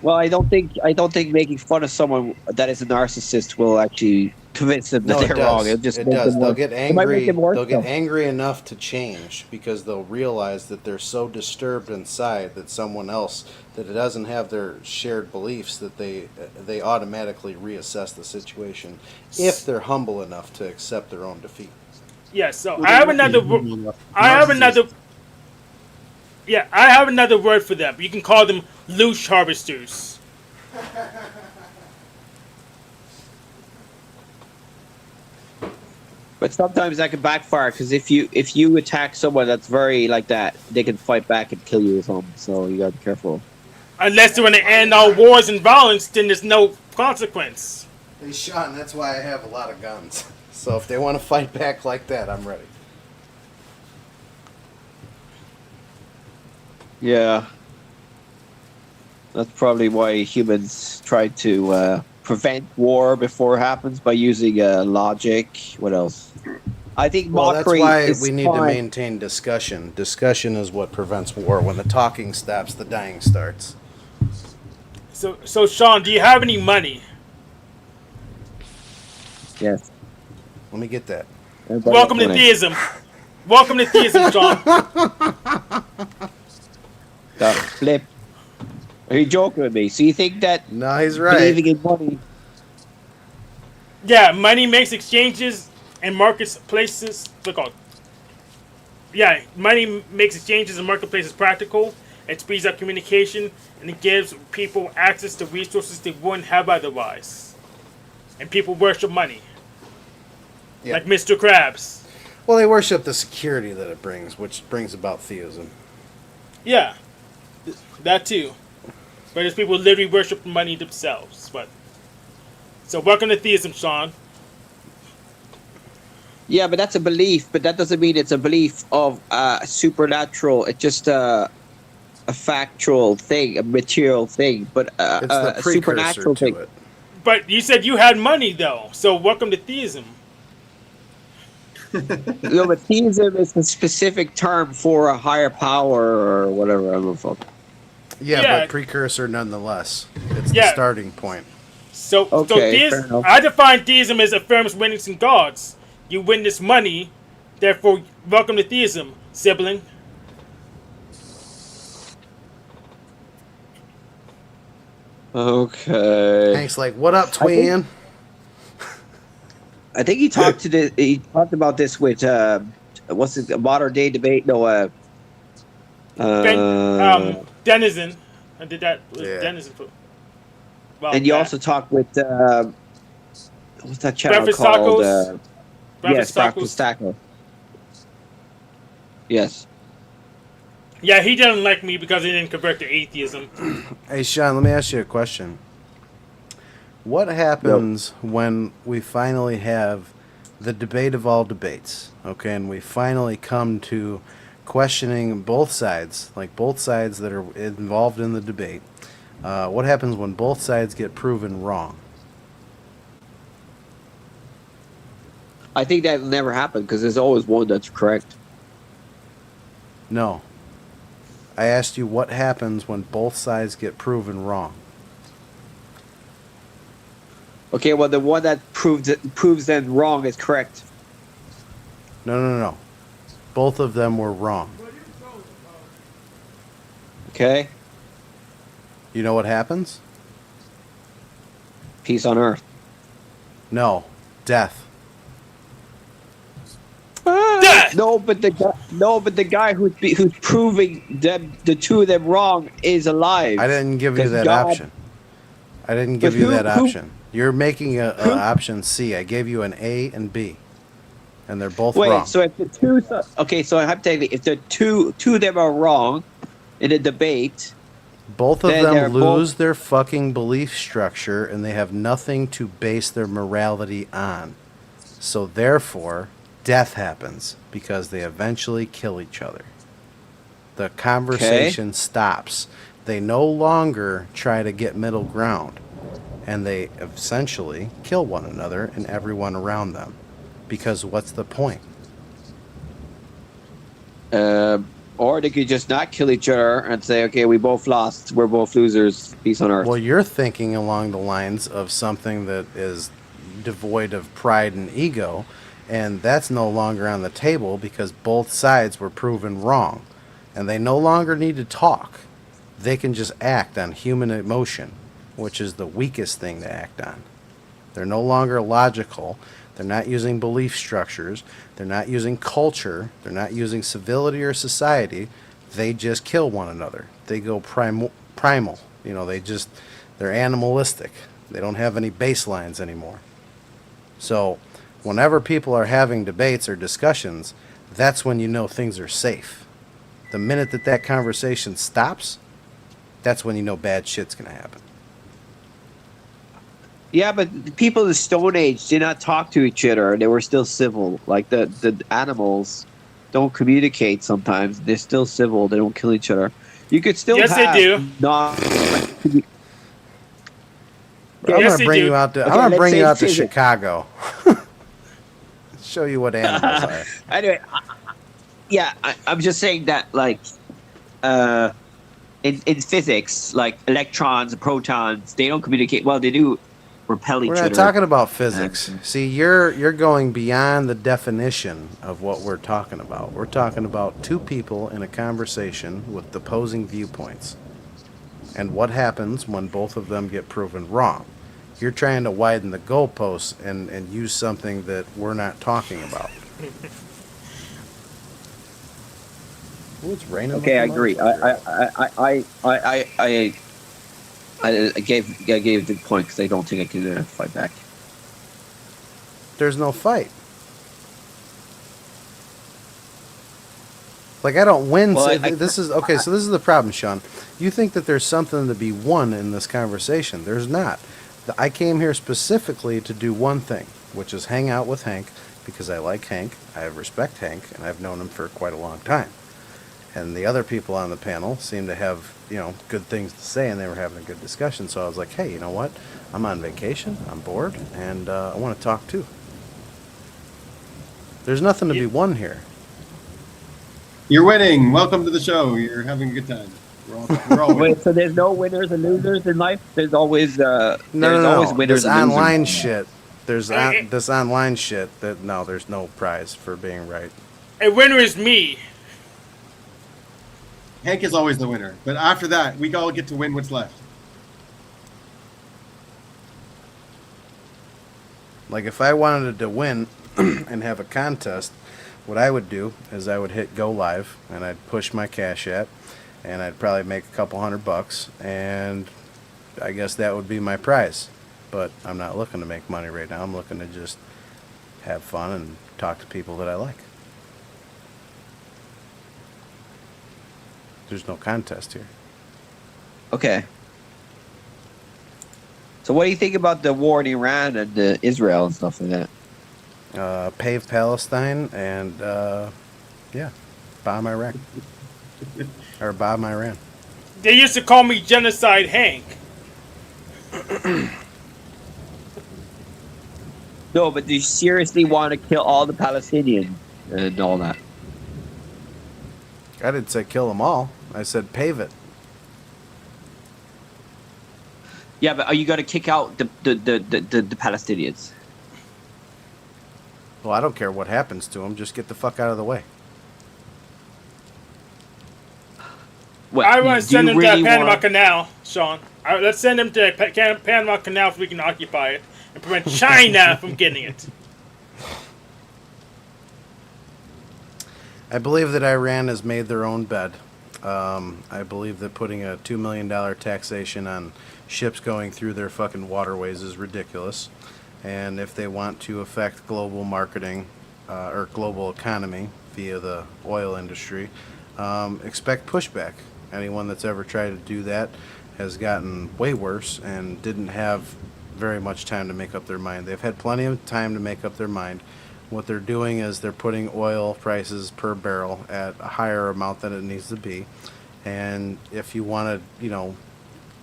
Well, I don't think making fun of someone that is a narcissist will actually convince them that No, it they're does. wrong. It'll just It make does. them They'll worse. get It might make angry. them worse, They'll get though. angry enough to change because they'll realize that they're so disturbed inside that someone else that it doesn't have their shared beliefs that they automatically reassess the situation if they're humble enough to accept their own defeat. Yeah. So I have another. I have another. Yeah, I have another word for them. You can call them loose harvesters. But sometimes that can backfire because if you attack someone that's very like that, they can fight back and kill you or something. So you gotta be careful. Unless they want to end all wars and violence, then there's no consequence. Hey, Sean, that's why I have a lot of guns. So if they want to fight back like that, I'm ready. Yeah, that's probably why humans try to prevent war before it happens by using logic. What else? I think Well, that's mockery why is we need to fine. maintain discussion. Discussion is what prevents war. When the talking stops, the dying starts. So Sean, do you have any money? Yes. Let me get that. Everybody Welcome to has theism. Welcome to theism, Sean. the flip. Are you joking with me? So you think that No, he's right. believing in money? Yeah, money makes exchanges and marketplaces. Look on. Yeah, money makes exchanges and marketplaces practical. It speeds up communication and it gives people access to resources they wouldn't have otherwise. And people worship money, Yeah. like Mr. Krabs. Well, they worship the security that it brings, which brings about theism. Yeah, that too. But there's people who literally worship money themselves. But so welcome to theism, Sean. Yeah, but that's a belief. But that doesn't mean it's a belief of supernatural. It's just a factual thing, a material thing, but It's the a precursor supernatural to thing. it. But you said you had money though, so welcome to theism. No, but theism is a specific term for a higher power or whatever. I don't know. Fuck. Yeah, Yeah. but precursor nonetheless. It's the Yeah. starting point. So Okay, theism, fair enough. I define theism as affirms witnessing gods. You witness money, therefore welcome to theism, sibling. Okay. Hank's like, "What up, twin?" I think he talked about this with what's it? A modern day debate? No. Denizen. I did that with Yeah. Denizen. Well, And you yeah. also talked with what's that channel Breakfast called? Tacos. Yes, Breakfast Breakfast Tacos. Taco. Yes. Yeah, he didn't like me because he didn't convert to atheism. Hey, Sean, let me ask you a question. What happens when we finally have the debate of all debates, okay, and we finally come to questioning both sides, like both sides that are involved in the debate? What happens when both sides get proven wrong? I think that will never happen because there's always one that's correct. No. I asked you what happens when both sides get proven wrong. Okay, well, the one that proves them wrong is correct. No. Both of them were wrong. Okay? You know what happens? Peace on earth. No. Death. Death! No, but the guy who's proving them, the two of them wrong, is alive. I didn't give you 'Cause that God- option. I didn't give But you who- that who- option. You're making a option C. I gave you an A and B. and they're both Wait, wrong. so if the two, okay, so hypothetically, if the two of them are wrong in a debate, Both of then them they're lose both- their fucking belief structure, and they have nothing to base their morality on. So therefore, death happens because they eventually kill each other. The conversation stops. They no longer try to get middle ground, and they essentially kill one another and everyone around them. Because what's the point? or they could just not kill each other and say, okay, we both lost, we're both losers, peace on earth. Well, you're thinking along the lines of something that is devoid of pride and ego, and that's no longer on the table because both sides were proven wrong, and they no longer need to talk. They can just act on human emotion, which is the weakest thing to act on. They're no longer logical. They're not using belief structures. They're not using culture. They're not using civility or society. They just kill one another. They go primal. You know, they're animalistic. They don't have any baselines anymore. So whenever people are having debates or discussions, that's when you know things are safe. The minute that conversation stops, that's when you know bad shit's going to happen. Yeah, but the people in the Stone Age did not talk to each other. They were still civil. Like the animals don't communicate sometimes. They're still civil. They don't kill each other. You could still Yes, have they do. non- I'm Yes, gonna they bring do. you out to. Okay, I'm gonna let's bring say you out to it's- Chicago. Show you what animals are. Anyway, I'm just saying that, like, in physics, like electrons and protons, they don't communicate. Well, they do repel each We're other. not talking about physics. See, you're going beyond the definition of what we're talking about. We're talking about two people in a conversation with opposing viewpoints, and what happens when both of them get proven wrong. You're trying to widen the goalposts and use something that we're not talking about. Oh, it's raining. Okay, I like a agree. motherfucker. I gave the point because I don't think I can fight back. There's no fight. Like, I don't win. Well, So this is okay. So this is the problem, Sean. You think that there's something to be won in this conversation. There's not. I came here specifically to do one thing, which is hang out with Hank, because I like Hank, I respect Hank, and I've known him for quite a long time. And the other people on the panel seemed to have, good things to say, and they were having a good discussion. So I was like, hey, you know what? I'm on vacation, I'm bored, and I want to talk too. There's nothing to be won here. You're winning. Welcome to the show. You're having a good time. We're all winning. Wait, so there's no winners and losers in life? There's always No. always winners This and losers. online shit. This online shit that there's no prize for being right. A winner is me. Hank is always the winner. But after that, we all get to win what's left. Like, if I wanted to win and have a contest, what I would do is I would hit go live and I'd push my cash app and I'd probably make a couple $100, and I guess that would be my prize. But I'm not looking to make money right now. I'm looking to just have fun and talk to people that I like. There's no contest here. Okay. So what do you think about the war in Iran and Israel and stuff like that? Pave Palestine and, bomb Iraq. Or bomb Iran. They used to call me Genocide Hank. No, but do you seriously want to kill all the Palestinians and all that? I didn't say kill them all. I said pave it. Yeah, but are you going to kick out the Palestinians? Well, I don't care what happens to them. Just get the fuck out of the way. What, I want to send them to the Panama want- Canal, Sean. Let's send them to the Panama Canal so we can occupy it and prevent China from getting it. I believe that Iran has made their own bed. I believe that putting a $2 million taxation on ships going through their fucking waterways is ridiculous. And if they want to affect global marketing, or global economy via the oil industry, expect pushback. Anyone that's ever tried to do that has gotten way worse and didn't have very much time to make up their mind. They've had plenty of time to make up their mind. What they're doing is they're putting oil prices per barrel at a higher amount than it needs to be. And if you want to,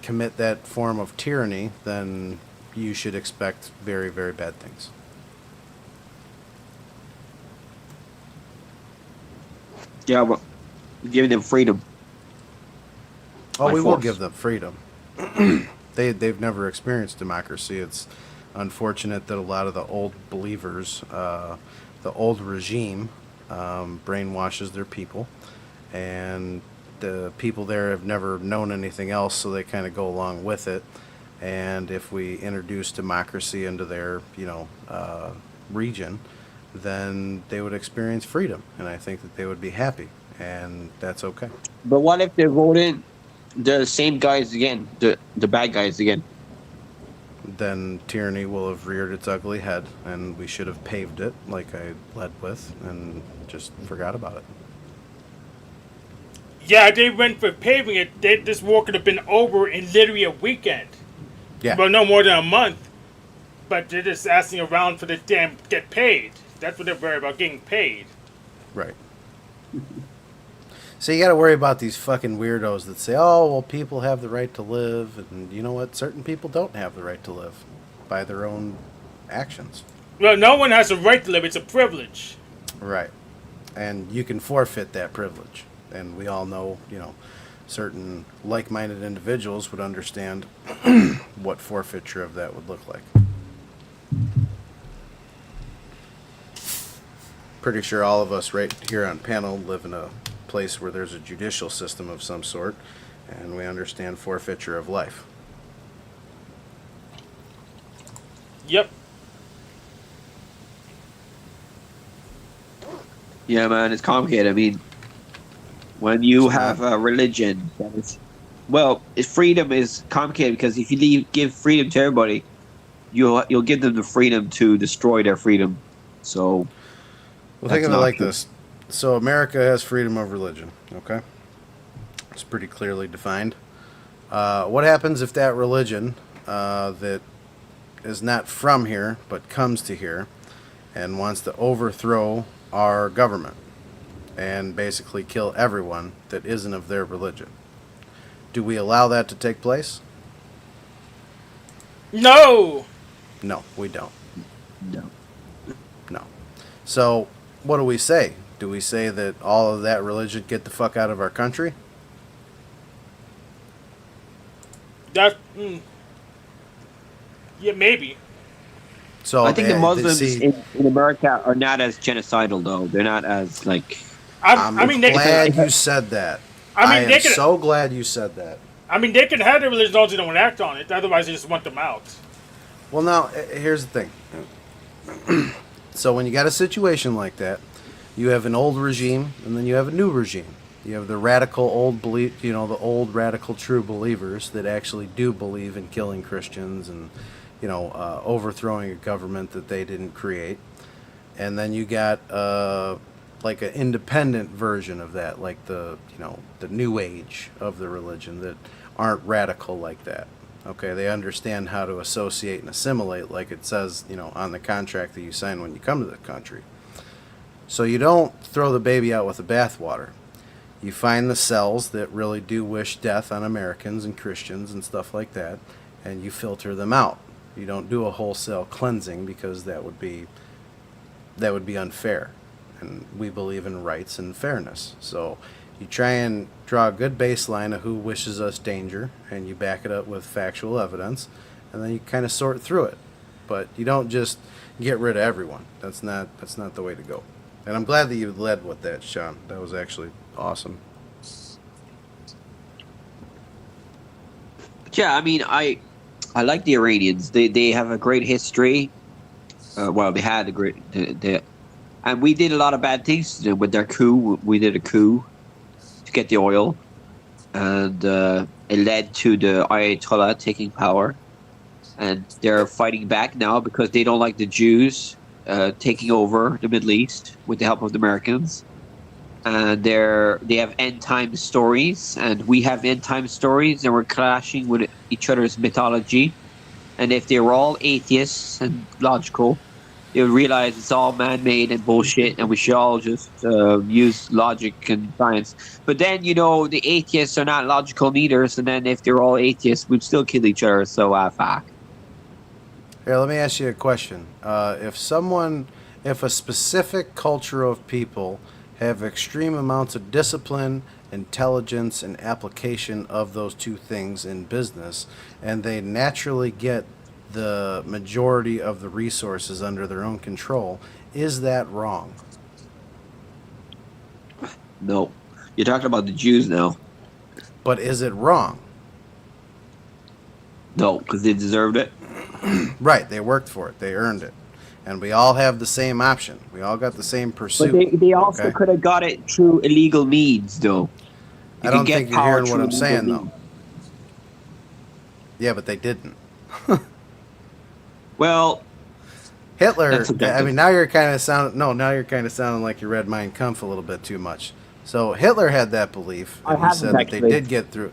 commit that form of tyranny, then you should expect very, very bad things. Yeah, but giving them freedom. Oh, By we will force. give them freedom. They've never experienced democracy. It's unfortunate that a lot of the old believers, the old regime, brainwashes their people, and the people there have never known anything else, so they kind of go along with it. And if we introduce democracy into their, region, then they would experience freedom, and I think that they would be happy, and that's okay. But what if they voted the same guys again, the bad guys again? Then tyranny will have reared its ugly head, and we should have paved it like I led with, and just forgot about it. Yeah, they went for paving it. This war could have been over in literally a weekend. Yeah. Well, no more than a month. But they're just asking around for the damn get paid. That's what they're worried about, getting paid. Right. So you got to worry about these fucking weirdos that say, "Oh, well, people have the right to live," and you know what? Certain people don't have the right to live by their own actions. Well, no one has a right to live. It's a privilege. Right. And you can forfeit that privilege. And we all know, certain like-minded individuals would understand what forfeiture of that would look like. Pretty sure all of us right here on panel live in a place where there's a judicial system of some sort, and we understand forfeiture of life. Yep. Yeah, man, it's complicated. I mean, when you have a religion that is, freedom is complicated because if you give freedom to everybody, you'll give them the freedom to destroy their freedom. So, Well, think of it like this. So America has freedom of religion, okay? It's pretty clearly defined. What happens if that religion that is not from here but comes to here and wants to overthrow our government and basically kill everyone that isn't of their religion? Do we allow that to take place? No! No, we don't. no. No. So what do we say? Do we say that all of that religion get the fuck out of our country? That. Yeah, maybe. So I think the Muslims see, in America are not as genocidal, though. They're not as, like... I'm I mean, they glad can, you said that. I mean, I they am can, so glad you said that. I mean, they can have their religion, as they don't act on it. Otherwise, they just want them out. Well, now, here's the thing. So when you got a situation like that, you have an old regime, and then you have a new regime. You have the radical old belief, the old radical true believers that actually do believe in killing Christians and, overthrowing a government that they didn't create. And then you got like an independent version of that, like the new age of the religion that aren't radical like that. Okay, they understand how to associate and assimilate, like it says, on the contract that you sign when you come to the country. So you don't throw the baby out with the bathwater. You find the cells that really do wish death on Americans and Christians and stuff like that, and you filter them out. You don't do a wholesale cleansing because that would be unfair. And we believe in rights and fairness. So you try and draw a good baseline of who wishes us danger, and you back it up with factual evidence, and then you kind of sort through it. But you don't just get rid of everyone. That's not the way to go. And I'm glad that you led with that, Sean. That was actually awesome. Yeah, I mean, I like the Iranians. They have a great history. They had a great... and we did a lot of bad things to them with their coup. We did a coup to get the oil. And it led to the Ayatollah taking power. And they're fighting back now because they don't like the Jews. taking over the Middle East with the help of the Americans. And they have end time stories, and we have end time stories, and we're clashing with each other's mythology. And if they were all atheists and logical, they would realize it's all man-made and bullshit, and we should all just use logic and science. But then, the atheists are not logical neither, and then if they're all atheists, we'd still kill each other, so fuck. Here, let me ask you a question. If a specific culture of people have extreme amounts of discipline, intelligence, and application of those two things in business, and they naturally get the majority of the resources under their own control, is that wrong? No. You're talking about the Jews now. But is it wrong? No, because they deserved it. Right, they worked for it. They earned it. And we all have the same option. We all got the same pursuit. But they also could have got it through illegal means, though. I don't think you're hearing what I'm saying, though. Yeah, but they didn't. Well, Hitler. I mean, now you're kind of sounding. No, now you're kind of sounding like you read Mein Kampf a little bit too much. So Hitler had that belief, and he said that they did get through.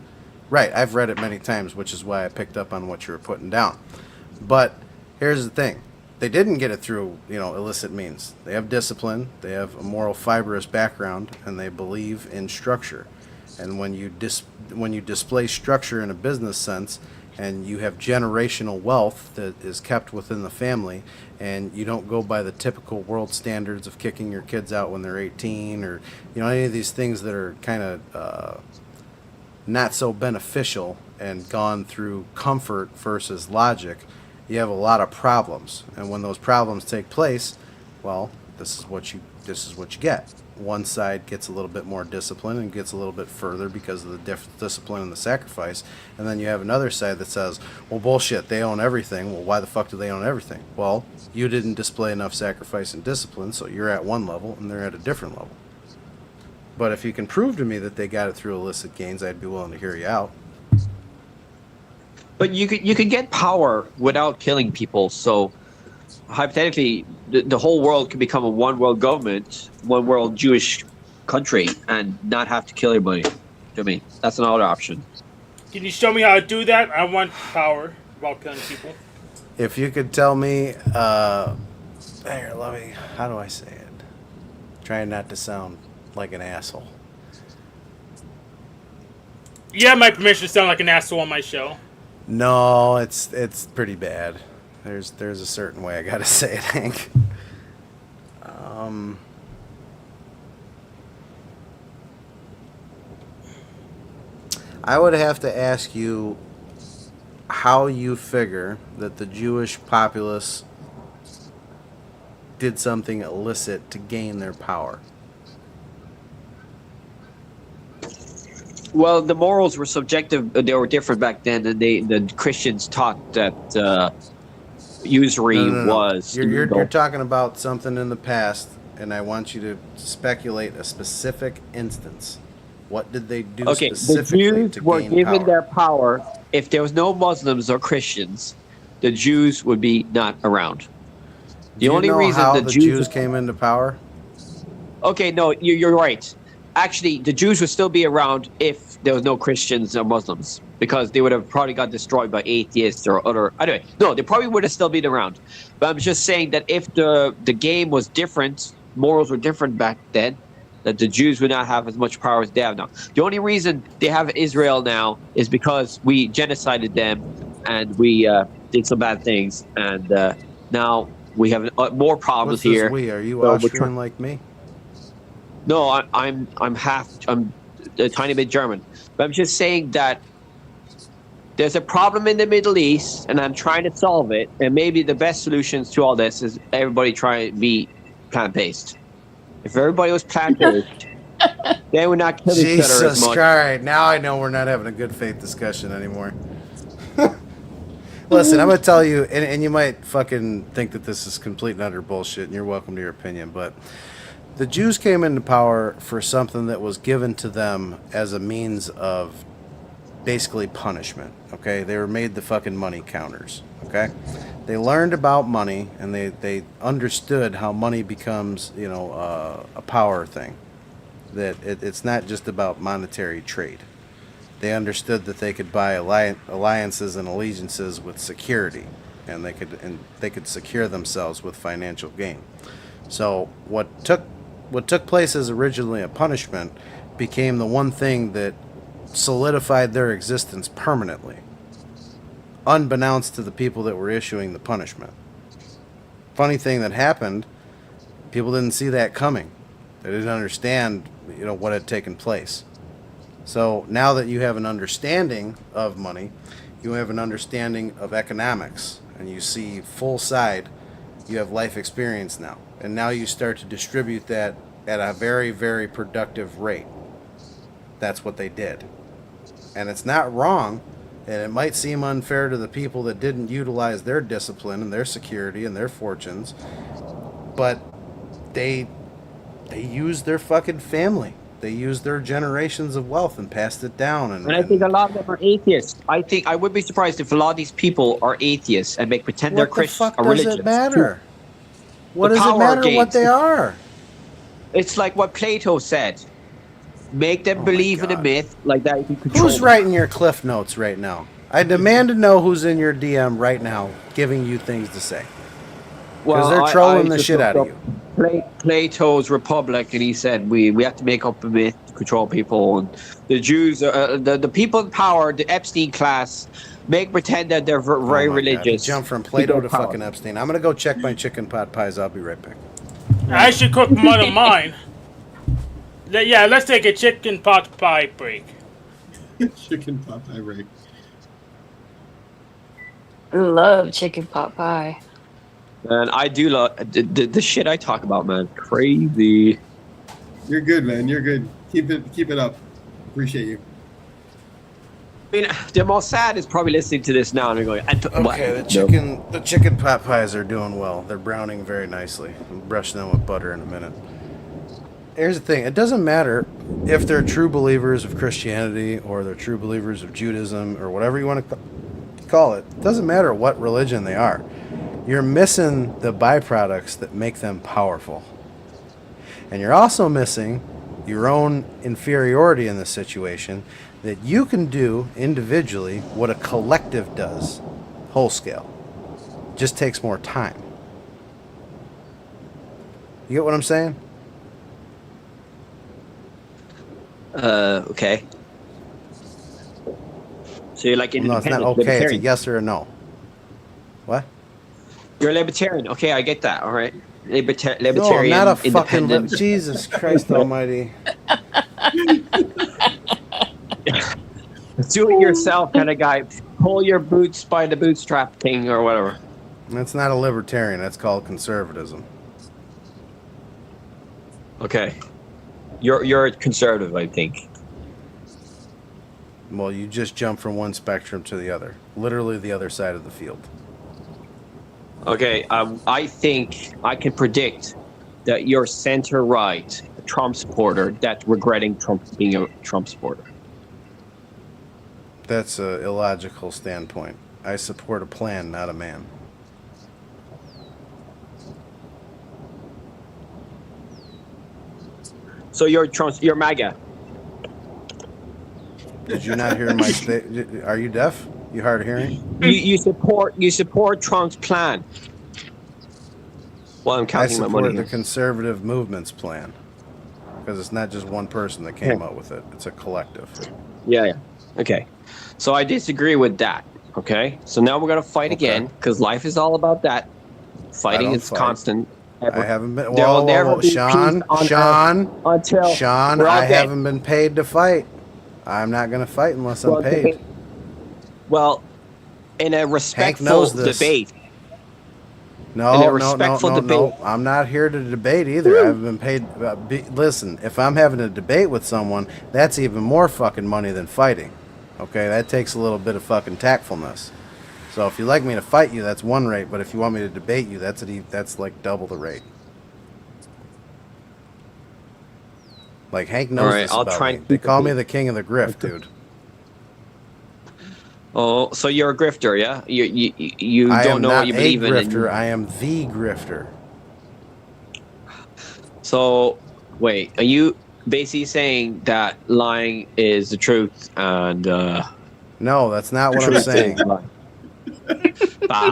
Right, I've read it many times, which is why I picked up on what you were putting down. But here's the thing. They didn't get it through, illicit means. They have discipline, they have a moral fibrous background, and they believe in structure. And when you display structure in a business sense, and you have generational wealth that is kept within the family, and you don't go by the typical world standards of kicking your kids out when they're 18, or any of these things that are kind of not so beneficial and gone through comfort versus logic, you have a lot of problems. And when those problems take place, well, this is what you get. One side gets a little bit more discipline and gets a little bit further because of the discipline and the sacrifice. And then you have another side that says, well, bullshit, they own everything. Well, why the fuck do they own everything? Well, you didn't display enough sacrifice and discipline, so you're at one level and they're at a different level. But if you can prove to me that they got it through illicit gains, I'd be willing to hear you out. But you could get power without killing people. So hypothetically, the whole world could become a one world government, one world Jewish country, and not have to kill everybody. To me, that's another option. Can you show me how to do that? I want power without killing people. If you could tell me, how do I say it? Trying not to sound like an asshole. You have my permission to sound like an asshole on my show. No, it's pretty bad. There's a certain way I gotta say it, Hank. I would have to ask you how you figure that the Jewish populace did something illicit to gain their power. Well, the morals were subjective. They were different back then, and the Christians taught that usury was. You're talking about something in the past, and I want you to speculate a specific instance. What did they do specifically the Jews were given their power. If there was no Muslims or Christians, the Jews would be not around. The only reason the Jews came into power? Okay, no, you're right. Actually, the Jews would still be around if there was no Christians or Muslims, because they would have probably got destroyed by atheists or other. Anyway, no, they probably would have still been around. But I'm just saying that if the game was different, morals were different back then, that the Jews would not have as much power as they have now. The only reason they have Israel now is because we genocided them and we did some bad things, and now we have more problems What's this here. We? Are you Austrian like me? No, I'm a tiny bit German. But I'm just saying that there's a problem in the Middle East, and I'm trying to solve it. And maybe the best solutions to all this is everybody try to be plant-based. If everybody was plant-based, they would not kill each other as much. All right, now I know we're not having a good faith discussion anymore. Listen, I'm going to tell you, and you might fucking think that this is complete and utter bullshit, and you're welcome to your opinion, but the Jews came into power for something that was given to them as a means of basically punishment, okay? They were made the fucking money counters, Okay, they learned about money, and they understood how money becomes, a power thing. That it's not just about monetary trade. They understood that they could buy alliances and allegiances with security, and they could secure themselves with financial gain. So what took place as originally a punishment became the one thing that solidified their existence permanently, unbeknownst to the people that were issuing the punishment. Funny thing that happened, people didn't see that coming. They didn't understand, what had taken place. So now that you have an understanding of money, you have an understanding of economics, and you see full side, you have life experience now. And now you start to distribute that at a very, very productive rate. That's what they did. And it's not wrong, and it might seem unfair to the people that didn't utilize their discipline and their security and their fortunes, but they used their fucking family. They used their generations of wealth and passed it down. And I think a lot of them are atheists. I would be surprised if a lot of these people are atheists and make pretend they're Christian or religious. What the fuck does it matter? What does it matter what they are? It's like what Plato said. Make them believe in a myth like that. You can control Who's them. writing your cliff notes right now? I demand to know who's in your DM right now giving you things to say. Because they're trolling the shit out of you. Plato's Republic, and he said we have to make up a myth to control people. And the Jews, the people in power, the Epstein class, pretend that they're very religious. Jump from Plato to fucking Epstein. I'm going to go check my chicken pot pies. I'll be right back. I should cook one of mine. Yeah, let's take a chicken pot pie break. Chicken pot pie break. Love chicken pot pie. And I do love the shit I talk about, man. Crazy. You're good, man. You're good. Keep it up. Appreciate you. I mean, the Mossad is probably listening to this now and they're going, okay, the chicken pot pies are doing well. They're browning very nicely. I'm brushing them with butter in a minute. Here's the thing. It doesn't matter if they're true believers of Christianity or they're true believers of Judaism or whatever you want to call it. It doesn't matter what religion they are. You're missing the byproducts that make them powerful. And you're also missing your own inferiority in this situation, that you can do individually what a collective does, whole scale. Just takes more time. You get what I'm saying? Okay. So you're like No, it's not okay. It's a yes or a no. What? You're a libertarian. Okay, I get that. All right. Libertarian. No, I'm not a fucking independent. Jesus Christ Almighty. Do it yourself kind of guy. Pull your boots by the bootstrap thing or whatever. That's not a libertarian. That's called conservatism. Okay. You're conservative, I think. Well, you just jump from one spectrum to the other. Literally the other side of the field. Okay, I think I can predict that you're center-right, a Trump supporter that's regretting Trump being a Trump supporter. That's an illogical standpoint. I support a plan, not a man. So you're MAGA. Did you not hear my statement? Are you deaf? You hard of hearing? You support Trump's plan. Well, I'm counting my money. I support the conservative movement's plan, because it's not just one person that came up with it; it's a collective. Yeah. Okay. So I disagree with that. Okay. So now we're gonna fight again, because life is all about that. Fighting is constant. I haven't been. Whoa, Sean, I haven't been paid to fight. I'm not gonna fight unless I'm paid. Well, in a respectful debate. No. I'm not here to debate either. I haven't been paid. Listen, if I'm having a debate with someone, that's even more fucking money than fighting. Okay, that takes a little bit of fucking tactfulness. So if you like me to fight you, that's one rate. But if you want me to debate you, that's like double the rate. Like Hank knows this about me. They call me the king of the grift, dude. Oh, so you're a grifter, yeah? You I don't am know not what you a believe in. grifter. I am the grifter. So, wait, are you basically saying that lying is the truth and No, that's not what I'm truth saying. is lying?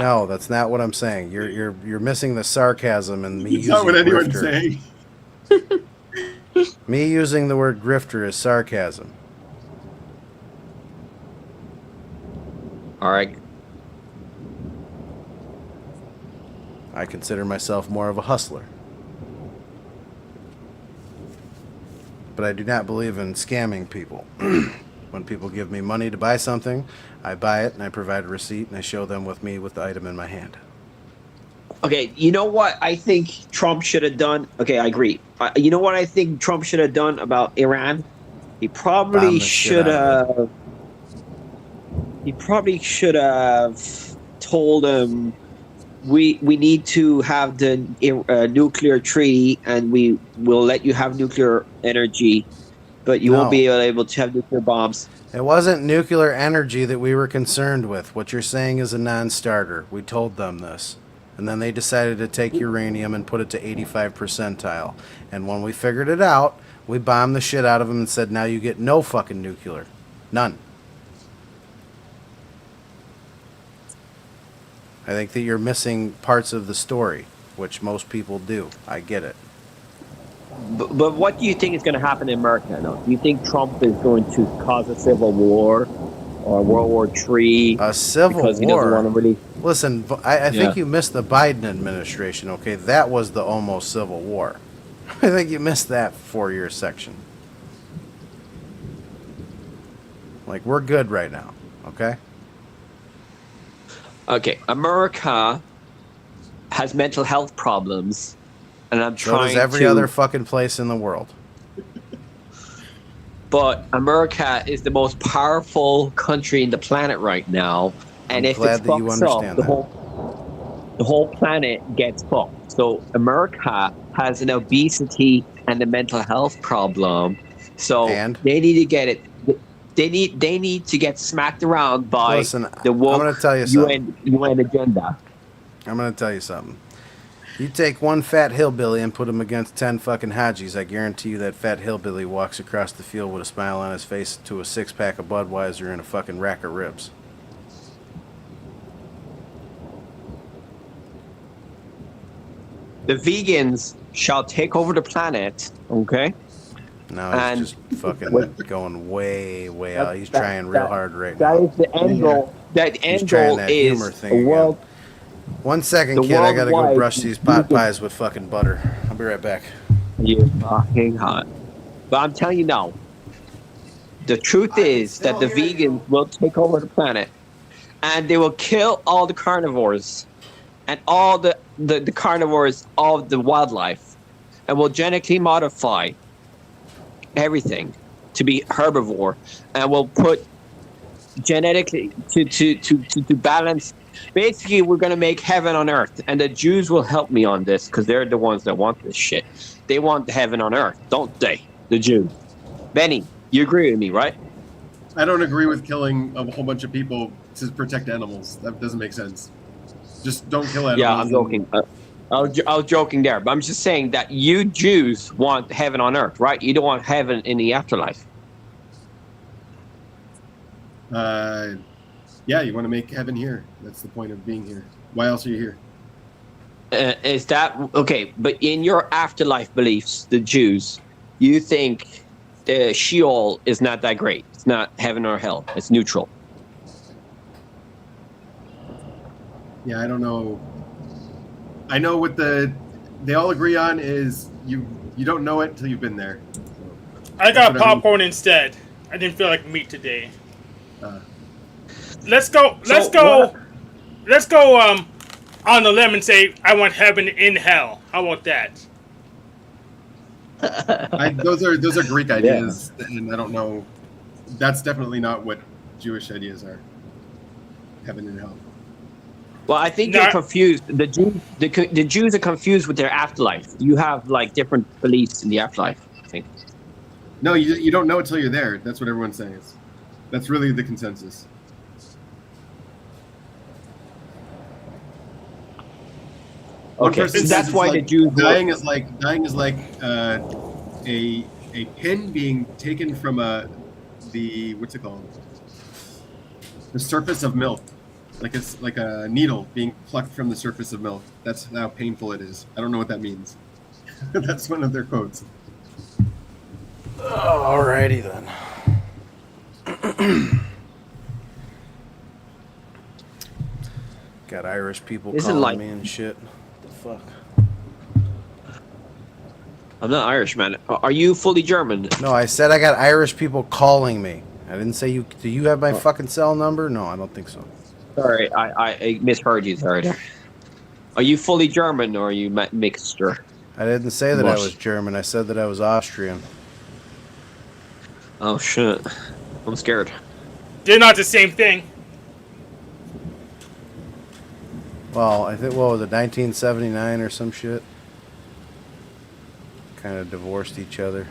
No, that's not what I'm saying. You're missing the sarcasm and me It's not using what anyone's grifter. saying. Me using the word grifter is sarcasm. All right. I consider myself more of a hustler. But I do not believe in scamming people. When people give me money to buy something, I buy it and I provide a receipt and I show them with the item in my hand. Okay, you know what I think Trump should have done? Okay, I agree. You know what I think Trump should have done about Iran? He probably Bomb the shit should out of have. He probably should have told him we need to have the nuclear treaty and we will let you have nuclear energy, but you won't No. be able to have nuclear bombs. It wasn't nuclear energy that we were concerned with. What you're saying is a non-starter. We told them this. And then they decided to take uranium and put it to 85 percentile. And when we figured it out, we bombed the shit out of them and said, now you get no fucking nuclear. None. I think that you're missing parts of the story, which most people do. I get it. But what do you think is going to happen in America now? Do you think Trump is going to cause a civil war or World War III? A civil because he doesn't war? want to really. Listen, I think Yeah. you missed the Biden administration, okay? That was the almost civil war. I think you missed that 4-year section. Like, we're good right now, okay? Okay, America has mental health problems, and I'm So trying does every to. other fucking place in the world. But America is the most powerful country in the planet right now, and I'm if glad it that you fucks understand up, that. the whole planet gets fucked. So America has an obesity and a mental health problem. So And? they need to get it. They need to get smacked around by Listen, the woke I'm going to tell you something. UN agenda. I'm going to tell you something. You take one fat hillbilly and put him against 10 fucking Hajis, I guarantee you that fat hillbilly walks across the field with a smile on his face to a 6-pack of Budweiser and a fucking rack of ribs. The vegans shall take over the planet. Okay. No, And- he's just fucking going way, way out. He's trying real hard right That now. is the end goal. That He's end trying goal that is humor thing a world. again. 1 second, The kid. I gotta go worldwide brush these pot vegan- pies with fucking butter. I'll be right back. You fucking hot. But I'm telling you now, the truth is that the vegans will take over the planet, and they will kill all the carnivores, and all the carnivores of the wildlife, and will genetically modify everything to be herbivore, and will put genetically to balance. Basically, we're gonna make heaven on earth, and the Jews will help me on this because they're the ones that want this shit. They want heaven on earth, don't they? The Jews. Benny, you agree with me, right? I don't agree with killing a whole bunch of people to protect animals. That doesn't make sense. Just don't kill animals. Yeah, I'm joking. I was joking there, but I'm just saying that you Jews want heaven on earth, right? You don't want heaven in the afterlife. Yeah, you want to make heaven here. That's the point of being here. Why else are you here? Is that okay? But in your afterlife beliefs, the Jews, you think the Sheol is not that great. It's not heaven or hell. It's neutral. Yeah, I don't know. I know what they all agree on is you don't know it until you've been there. So, I got that's what popcorn instead. I didn't feel like meat today. Uh, Let's go. Let's go on the limb and say I want heaven in hell. How about that? those are Greek ideas, and I don't know. That's definitely not what Jewish ideas are. Heaven and hell. Well, I think No, you're confused. The Jews are confused with their afterlife. You have like different beliefs in the afterlife, I think. No, you don't know until you're there. That's what everyone's saying. That's really the consensus. One Okay, person so says that's it's why like, the Jews dying is like a pin being taken from the what's it called? The surface of milk. Like it's like a needle being plucked from the surface of milk. That's how painful it is. I don't know what that means. That's one of their quotes. Alrighty then. Got Irish people Isn't calling like- me and shit. What the fuck? I'm not Irish, man. Are you fully German? No, I said I got Irish people calling me. I didn't say you. Do you have my fucking cell number? No, I don't think so. Sorry, I misheard you. Sorry. There. Are you fully German or are you mixture? I didn't say that I Mush. was German. I said that I was Austrian. Oh shit, I'm scared. They're not the same thing. Well, I think, what was it, 1979 or some shit? Kind of divorced each other.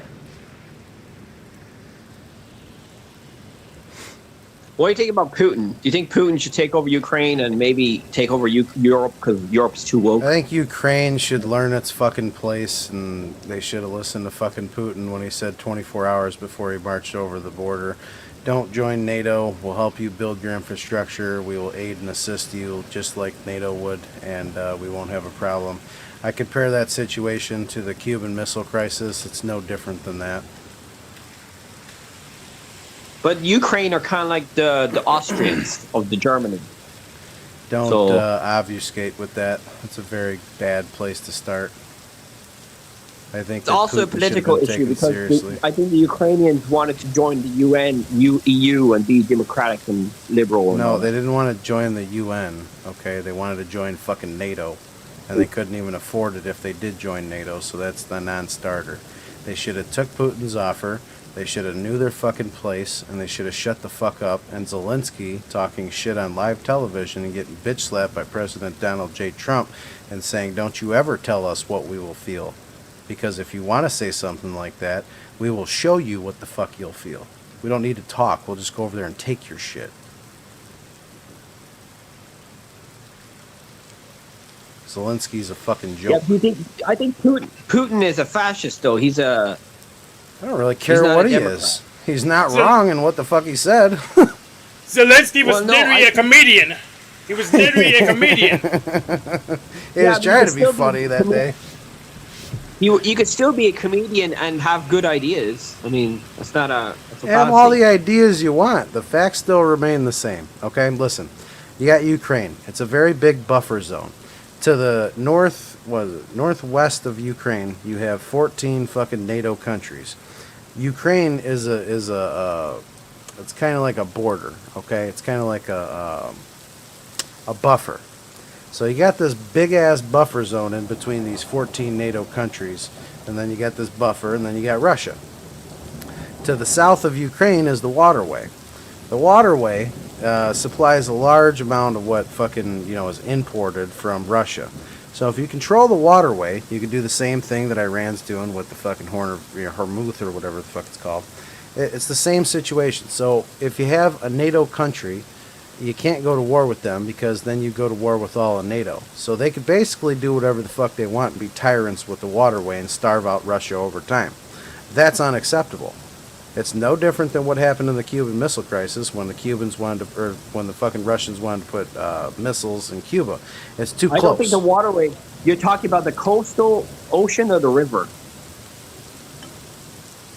What do you think about Putin? Do you think Putin should take over Ukraine and maybe take over Europe because Europe's too woke? I think Ukraine should learn its fucking place, and they should have listened to fucking Putin when he said 24 hours before he marched over the border, don't join NATO, we'll help you build your infrastructure, we will aid and assist you just like NATO would, and we won't have a problem. I compare that situation to the Cuban Missile Crisis. It's no different than that. But Ukraine are kind of like the Austrians of the Germany. Don't So- obfuscate with that. It's a very bad place to start. I think It's that also a Putin should have political been issue taken because seriously. I think the Ukrainians wanted to join the UN, EU, and be democratic and liberal. And all No, that. they didn't want to join the UN, okay? They wanted to join fucking NATO. And they couldn't even afford it if they did join NATO, so that's the non-starter. They should have took Putin's offer, they should have knew their fucking place, and they should have shut the fuck up. And Zelensky talking shit on live television and getting bitch slapped by President Donald J. Trump and saying, don't you ever tell us what we will feel. Because if you want to say something like that, we will show you what the fuck you'll feel. We don't need to talk, we'll just go over there and take your shit. Zelensky's a fucking Yeah, joke. do you think? I think Putin is a fascist, though. He's a. I don't really care not what a he Democrat. is. He's not So- wrong in what the fuck he said. Zelensky was Well, no, literally a comedian. He was literally a comedian. He Yeah, was but trying you to be still funny that day. You could still be a comedian and have good ideas. I mean, it's not a. It's a Have bad all thing. the ideas you want. The facts still remain the same. Okay, listen. You got Ukraine. It's a very big buffer zone. To the northwest of Ukraine, you have 14 fucking NATO countries. Ukraine is it's kind of like a border. Okay, it's kind of like a buffer. So you got this big ass buffer zone in between these 14 NATO countries, and then you got this buffer, and then you got Russia. To the south of Ukraine is the waterway. The waterway supplies a large amount of what fucking is imported from Russia. So if you control the waterway, you can do the same thing that Iran's doing with the fucking Hormuz or whatever the fuck it's called. It's the same situation. So if you have a NATO country, you can't go to war with them because then you go to war with all of NATO. So they could basically do whatever the fuck they want and be tyrants with the waterway and starve out Russia over time. That's unacceptable. It's no different than what happened in the Cuban Missile Crisis when the Cubans wanted to, or when the fucking Russians wanted to put missiles in Cuba. It's too I close. don't think the waterway. You're talking about the coastal ocean or the river?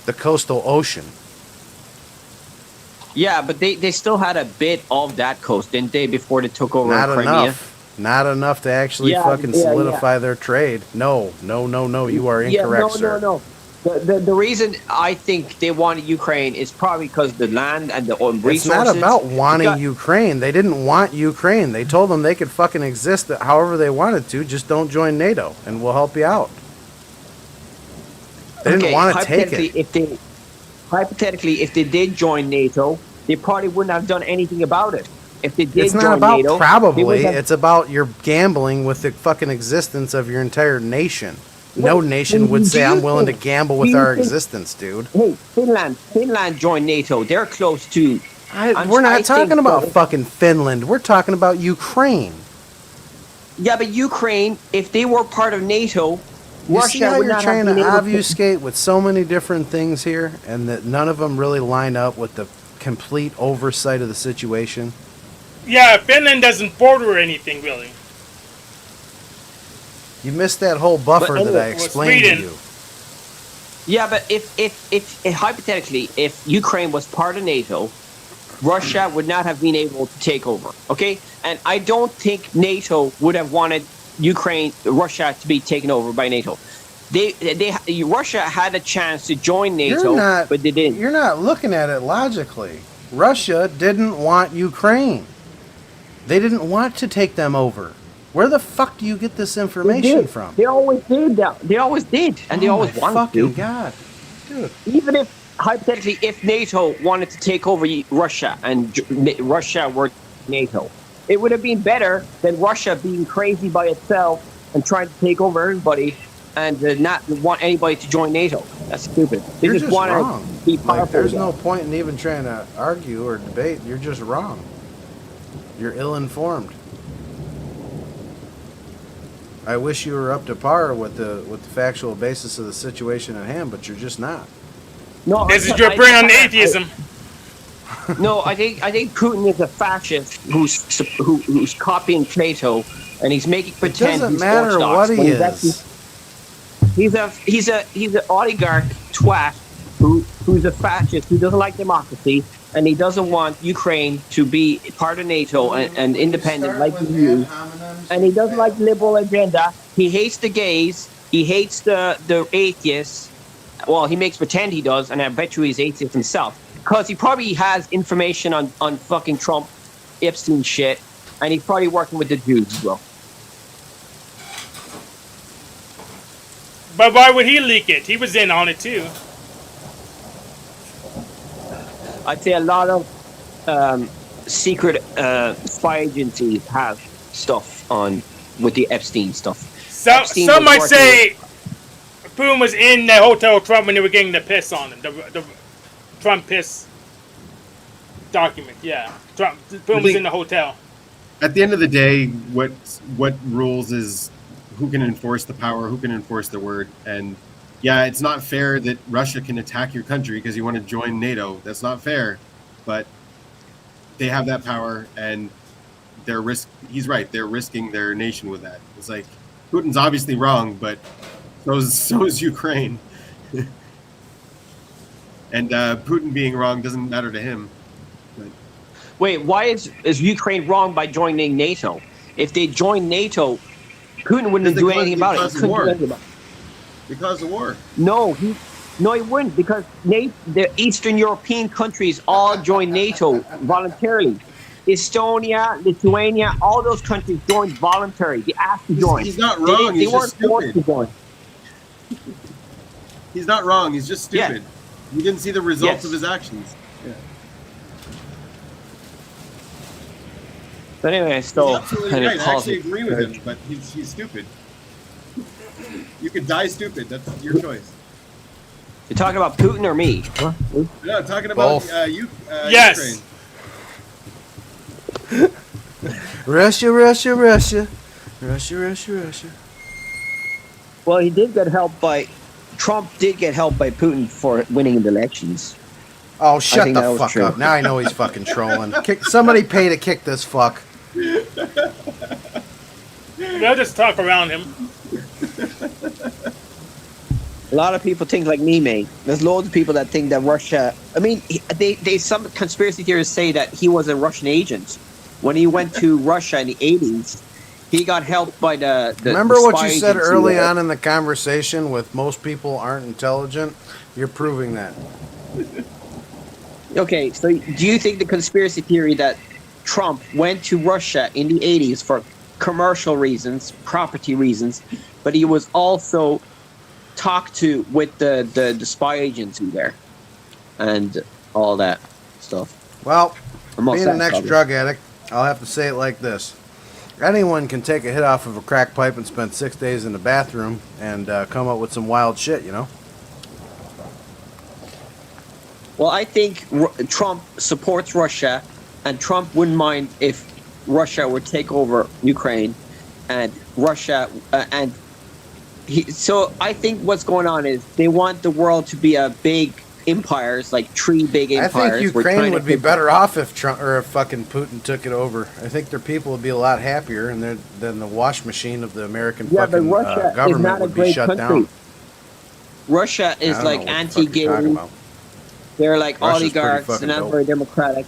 The coastal ocean. Yeah, but they still had a bit of that coast, didn't they, before they took over Not Crimea? enough. Not enough to actually Yeah, fucking yeah, solidify their trade. No. You are incorrect, sir. No. The reason I think they wanted Ukraine is probably because the land and the resources. It's not about wanting You got- Ukraine. They didn't want Ukraine. They told them they could fucking exist however they wanted to. Just don't join NATO, and we'll help you out. They didn't Okay, want to take it. Hypothetically, if they did join NATO, they probably wouldn't have done anything about it. If they did It's not join about NATO, they probably. would have- It's about your gambling with the fucking existence of your entire nation. No Well, nation do would say, you I'm willing to think- gamble do with you our think- existence, dude. Hey, Finland joined NATO. They're close to. We're I not think talking about so. fucking Finland. We're talking about Ukraine. Yeah, but Ukraine, if they were part of NATO, You Russia see how would you're not trying have to been able obfuscate with so many different things here, and that none of them really line up with the complete oversight of the situation? Yeah, Finland doesn't border anything really. You missed that whole buffer But that I anyway, explained to Sweden. you. Yeah, but if hypothetically, if Ukraine was part of NATO, Russia would not have been able to take over. Okay, and I don't think NATO would have wanted Russia to be taken over by NATO. Russia had a chance to join NATO, but they didn't. You're not looking at it logically. Russia didn't want Ukraine. They didn't want to take them over. Where the fuck do you get this information from? They always did that. They always did, and they Oh always my wanted fucking to. God, dude. Even if hypothetically, if NATO wanted to take over Russia and Russia were NATO, it would have been better than Russia being crazy by itself and trying to take over everybody and not want anybody to join NATO. That's stupid. They You're just just want wrong. to be powerful. Like, there's again. no point in even trying to argue or debate. You're just wrong. You're ill-informed. I wish you were up to par with the factual basis of the situation at hand, but you're just not. No, This is your brand on atheism. No, I think Putin is a fascist who's copying Plato, and he's making It pretend doesn't he's matter Orthodox what he when he's is. he's an oligarch twat who's a fascist who doesn't like democracy, and he doesn't want Ukraine to be part of NATO and independent like the EU. And he doesn't like the liberal agenda. He hates the gays. He hates the atheists. Well, he makes pretend he does, and I bet you he's atheist himself. Because he probably has information on fucking Trump, Epstein shit, and he's probably working with the Jews as well. But why would he leak it? He was in on it too. I'd say a lot of secret spy agencies have stuff on with the Epstein stuff. Epstein Some was might working say Putin was in the hotel with Trump when they were getting the piss on him. The Trump piss document. Yeah, Putin was in the hotel. At the end of the day, what rules is who can enforce the power, who can enforce the word. And yeah, it's not fair that Russia can attack your country because you want to join NATO. That's not fair, but they have that power, and he's right, they're risking their nation with that. It's like Putin's obviously wrong, but so is Ukraine. And Putin being wrong doesn't matter to him. But Wait, why is Ukraine wrong by joining NATO? If they join NATO, Putin wouldn't do anything about it. He couldn't do anything about it. because of war. No, he wouldn't, because the Eastern European countries all joined NATO voluntarily. Estonia, Lithuania, all those countries joined voluntarily. They asked to join. He's not wrong. They He's weren't just forced to stupid. join. He's not wrong. He's just Yeah. stupid. You didn't see the results Yes. of his actions. Yeah. But anyway, He's so absolutely right. I actually agree with him, but he's stupid. You could die stupid. That's your choice. You're talking about Putin or me? Huh? No, I'm talking about Both. Yes. Ukraine. Russia, Russia, Russia. Russia, Russia, Russia. Well, he did get help by Trump. Did get help by Putin for winning the elections. Oh, shut think that the was fuck true. up. Now I know he's fucking trolling. Somebody pay to kick this fuck. They'll just talk around him. A lot of people think like me, mate. There's loads of people that think that Russia. I mean, some conspiracy theorists say that he was a Russian agent when he went to Russia in the 80s. He got helped by the Remember the what spy you said agency early there. on in the conversation with most people aren't intelligent? You're proving that. Okay, so do you think the conspiracy theory that Trump went to Russia in the 80s for commercial reasons, property reasons, but he was also talked to with the spy agency there and all that stuff? Well, Almost being that, an ex-drug addict, I'll have to say it like this. Anyone can take a hit off of a crack pipe and spend 6 days in the bathroom and come up with some wild shit, you know? Well, I think Trump supports Russia, and Trump wouldn't mind if Russia would take over Ukraine, and Russia, so I think what's going on is they want the world to be a big empires, like three big I empires. think Ukraine would be better off if Trump or if fucking Putin took it over. I think their people would be a lot happier, and then the wash machine of the American fucking government would be shut down. Russia is like anti-gay. They're like oligarchs. They're not very democratic.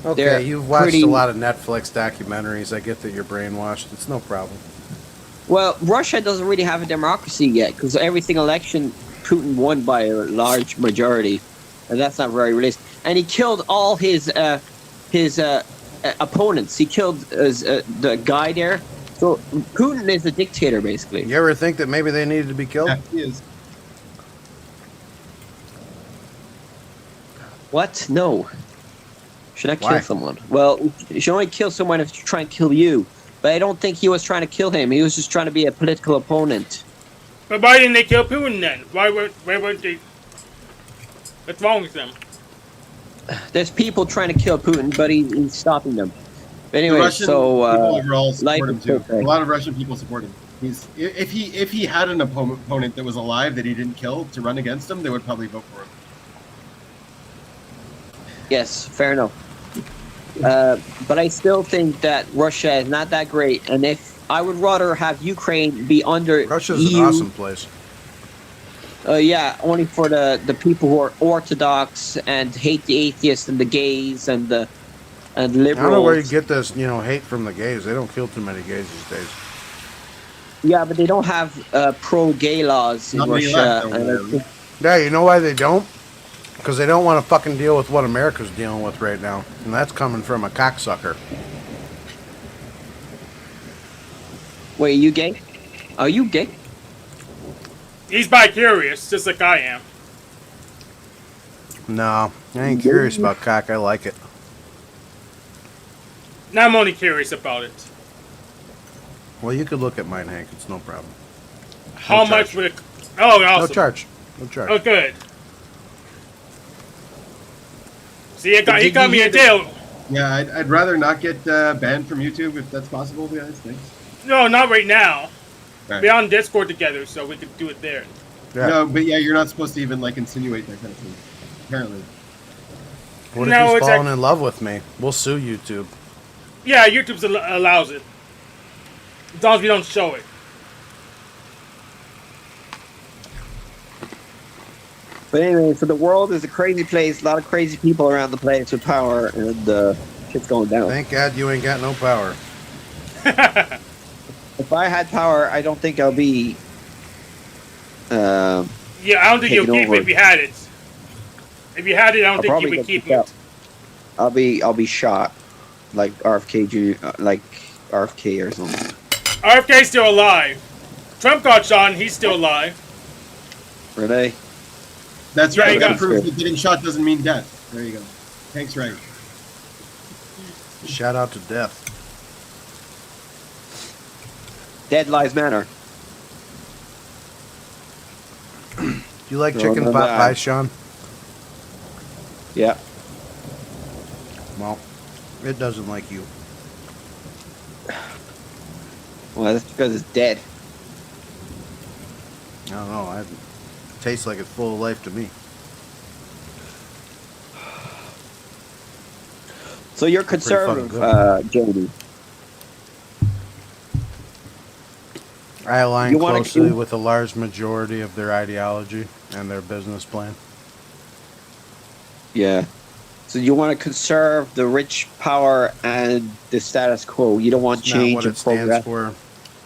Okay, you've watched a lot of Netflix documentaries. I get that you're brainwashed. It's no problem. Well, Russia doesn't really have a democracy yet because every single election, Putin won by a large majority, and that's not very realistic. And he killed all his opponents. He killed the guy there. So Putin is a dictator, basically. You ever think that maybe they needed to be killed? Yeah, he is. What? No. Should I kill Why? someone? Well, you should only kill someone if you try and kill you. But I don't think he was trying to kill him. He was just trying to be a political opponent. But why didn't they kill Putin then? Why weren't they? What's wrong with them? There's people trying to kill Putin, but he's stopping them. But The anyway, Russian so people overall life support him is too. okay. A lot of Russian people support him. If he had an opponent that was alive that he didn't kill to run against him, they would probably vote for him. Yes, fair enough. But I still think that Russia is not that great, and if I would rather have Ukraine be under Russia's EU, an awesome place. Yeah, only for the people who are orthodox and hate the atheists and the gays and liberals. I don't know where you get this, hate from the gays. They don't kill too many gays these days. Yeah, but they don't have pro-gay laws in Not many Russia. left, And I think, Yeah, you know why they don't? Because they don't want to fucking deal with what America's dealing with right now. And that's coming from a cocksucker. wait, are you gay? Are you gay? He's bi-curious, just like I am. No, I ain't curious about cock. I like it. Now I'm only curious about it. Well, you could look at mine, Hank. It's no problem. How much would it? Oh, awesome. No charge. No charge. Oh, good. See, he got me a deal. Yeah, I'd rather not get banned from YouTube if that's possible, guys. Thanks. No, not right now. Right. We're on Discord together, so we could do it there. Yeah. No, but yeah, you're not supposed to even insinuate that kind of thing. Apparently. What No, if he's it's falling in love with me? We'll sue YouTube. Yeah, YouTube allows it. As long as we don't show it. But anyway, so the world is a crazy place. A lot of crazy people around the place with power, and shit's going down. Thank God you ain't got no power. If I had power, I don't think I'll be. Yeah, I don't think you'll Taking keep over. it if you had it. If you had it, I don't I'll think you probably would get keep kicked out. it. I'll be shot, like RFK Jr., like RFK or something. RFK's still alive. Trump got shot, and he's still alive. Renee. That's Yeah, right. you That got- proves that getting shot doesn't mean death. There you go. Hank's right. Shout out to death. Dead Lives Matter. You like No, chicken no, pot no. pie, Sean? Yeah. Well, it doesn't like you. Well, that's because it's dead. I don't know. It tastes like it's full of life to me. So you're fucking conservative, good. Jody. I align You wanna- closely you- with a large majority of their ideology and their business plan. Yeah. So you want to conserve the rich power and the status quo. You don't want It's not change what and it stands progress. for.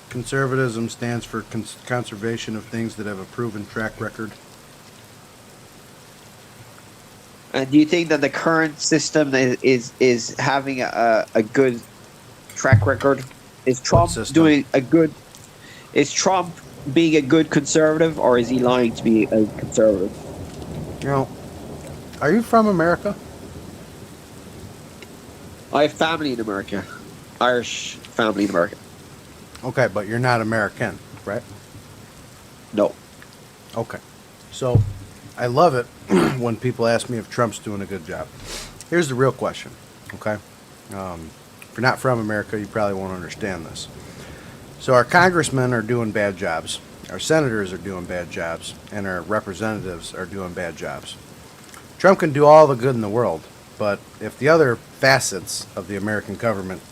Conservatism stands for conservation of things that have a proven track record. And do you think that the current system is having a good track record? Is Trump system? doing a good? Is Trump being a good conservative, or is he lying to be a conservative? You know, are you from America? I have family in America, Irish family in America. Okay, but you're not American, right? No. Okay. So, I love it when people ask me if Trump's doing a good job. Here's the real question, okay? If you're not from America, you probably won't understand this. So our congressmen are doing bad jobs, our senators are doing bad jobs, and our representatives are doing bad jobs. Trump can do all the good in the world, but if the other facets of the American government,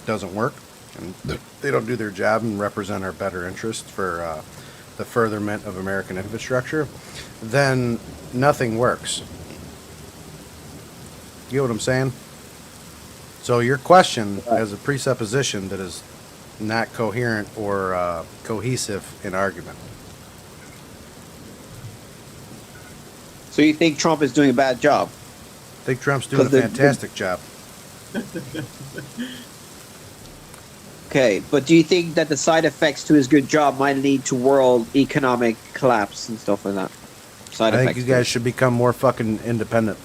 doesn't work, and they don't do their job and represent our better interest for the furtherment of American infrastructure, then nothing works. You get what I'm saying? So your question has a presupposition that is not coherent or cohesive in argument. So you think Trump is doing a bad job? I think Trump's doing a fantastic job. Okay, but do you think that the side effects to his good job might lead to world economic collapse and stuff like that? I think you guys should become more fucking independent.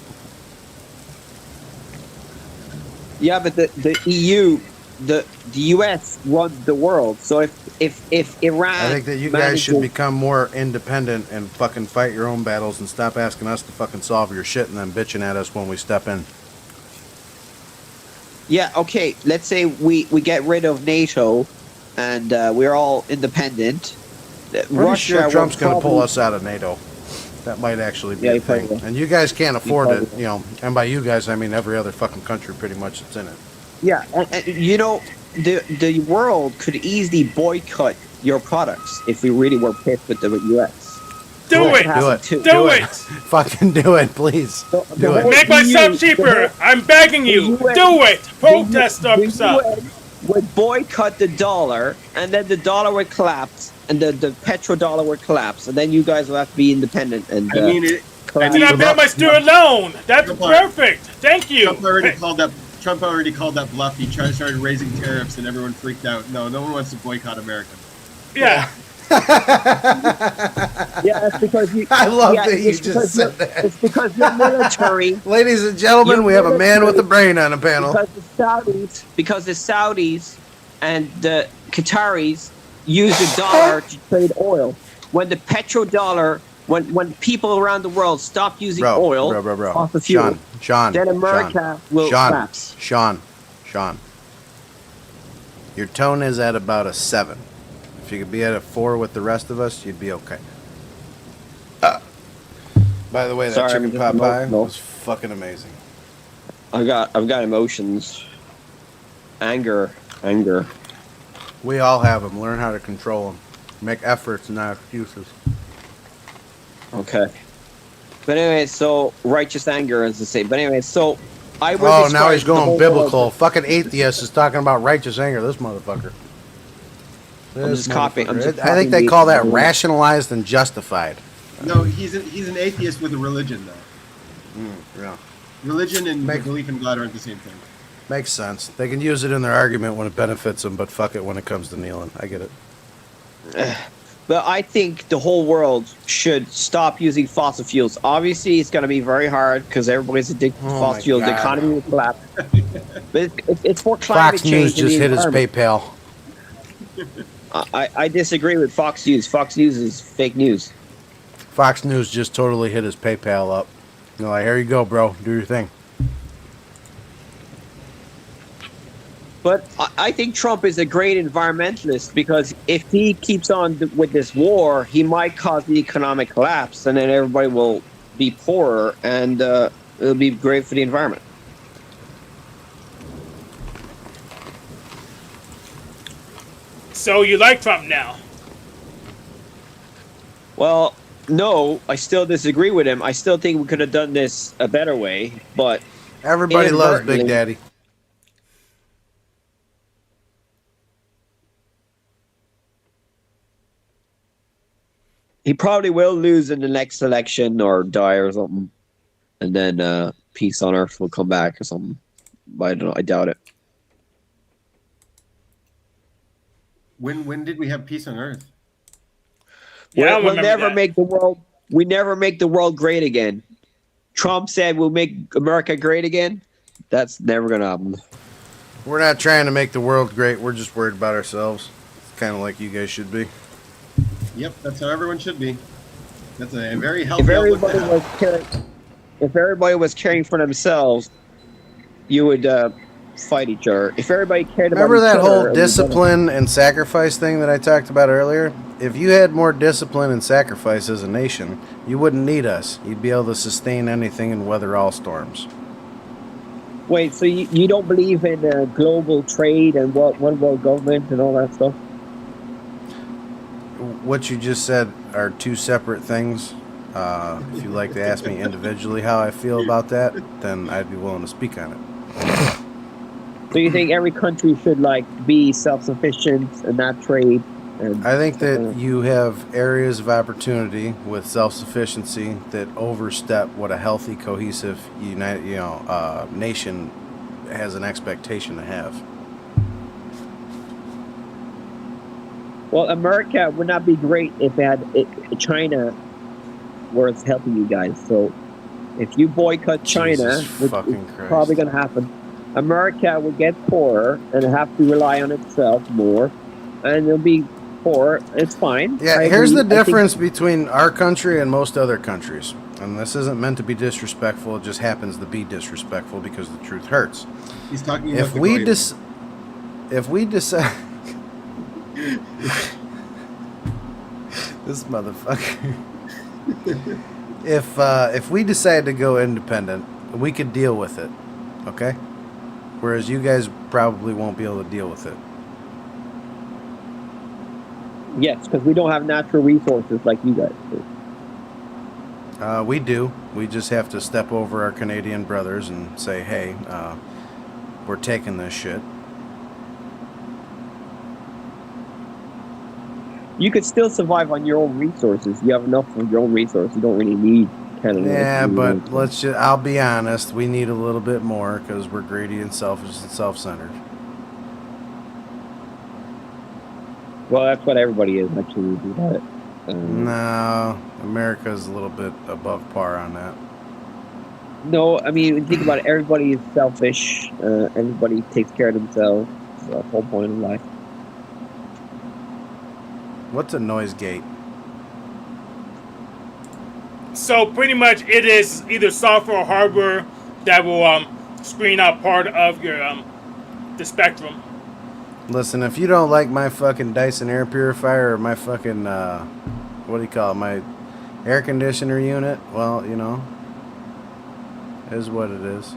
Yeah, but the EU, the US runs the world. So if Iran, I think that you guys should become more independent and fucking fight your own battles and stop asking us to fucking solve your shit and then bitching at us when we step in. Yeah, okay. Let's say we get rid of NATO, and we're all independent. Pretty sure Trump's going to pull us out of NATO. That might actually be a thing. And you guys can't afford it, And by you guys, I mean every other fucking country pretty much that's in it. Yeah, the world could easily boycott your products if we really were pissed with the U.S. Do it! Do it! Fucking do it, please. Do it. Make my sub cheaper! I'm begging you! Do it! Protest up, would boycott the dollar, and then the dollar would collapse, and the petrodollar would collapse, and then you guys will have to be independent. And I mean, I did not pay my student loan. That's perfect. Thank you. Trump already called that bluff. He started raising tariffs, and everyone freaked out. No one wants to boycott America. Yeah. Yeah, it's because I love that you just said that. It's because you're military. Ladies and gentlemen, we have a man with a brain on a panel. Because the Saudis and the Qataris use the dollar to trade oil. When the petrodollar, when people around the world stop using oil, fossil fuel, then America will collapse. Sean, your tone is at about a 7. If you could be at a 4 with the rest of us, you'd be okay. By the way, that chicken pot pie was fucking amazing. I've got emotions. Anger. We all have them. Learn how to control them. Make efforts, not excuses. Okay. But anyway, so righteous anger, as they say. But anyway, so I would. Oh, now he's going biblical. Fucking atheist is talking about righteous anger. This motherfucker. I'm just copying. I think they call that rationalized and justified. No, he's an atheist with a religion, though. Yeah. Religion and belief in God aren't the same thing. Makes sense. They can use it in their argument when it benefits them, but fuck it when it comes to kneeling. I get it. But I think the whole world should stop using fossil fuels. Obviously, it's going to be very hard because everybody's addicted to fossil fuels. The economy will collapse. But it's for climate change. Fox News just hit his PayPal. I disagree with Fox News. Fox News is fake news. Fox News just totally hit his PayPal up. You're like, here you go, bro. Do your thing. But I think Trump is a great environmentalist because if he keeps on with this war, he might cause the economic collapse, and then everybody will be poorer, and it'll be great for the environment. So you like Trump now? Well, no, I still disagree with him. I still think we could have done this a better way, but everybody loves Big Daddy. He probably will lose in the next election or die or something, and then peace on earth will come back or something. But I don't know. I doubt it. When did we have peace on earth? Yeah, we'll never make the world. We never make the world great again. Trump said we'll make America great again. That's never gonna happen. We're not trying to make the world great. We're just worried about ourselves. It's kind of like you guys should be. Yep, that's how everyone should be. That's a very healthy. If everybody was caring for themselves, you would fight each other. If everybody cared about Remember each that other, whole it would be discipline and sacrifice thing that I talked about earlier? If you had more discipline and sacrifice as a nation, you wouldn't need us. You'd be able to sustain anything and weather all storms. better. Wait, so you don't believe in global trade and one world government and all that stuff? What you just said are two separate things. If you'd like to ask me individually how I feel about that, then I'd be willing to speak on it. So you think every country should like be self-sufficient and not trade? And I think that you have areas of opportunity with self-sufficiency that overstep what a healthy, cohesive, united, nation has an expectation to have. well, America would not be great if China was helping you guys. So if you boycott China, Jesus which fucking is Christ. probably going to happen, America will get poorer and have to rely on itself more, and it'll be poor. It's fine. Yeah, I here's agree. the I think- difference between our country and most other countries. And this isn't meant to be disrespectful, it just happens to be disrespectful because the truth hurts. He's talking about If the we goyim. decide this motherfucker. If we decide to go independent, we could deal with it, okay? Whereas you guys probably won't be able to deal with it. Yes, because we don't have natural resources like you guys do. We do. We just have to step over our Canadian brothers and say, hey, we're taking this shit. You could still survive on your own resources. You have enough of your own resources. You don't really need Canada. Yeah, You but know. let's just, I'll be honest, we need a little bit more because we're greedy and selfish and self-centered. Well, that's what everybody is, actually. But, No, America's a little bit above par on that. no, I mean, when you think about it, everybody is selfish. Everybody takes care of themselves. So that's the whole point of life. What's a noise gate? So pretty much it is either software or hardware that will screen out part of your the spectrum. Listen, if you don't like my fucking Dyson air purifier or my fucking, what do you call it, my air conditioner unit, well, you know, is what it is.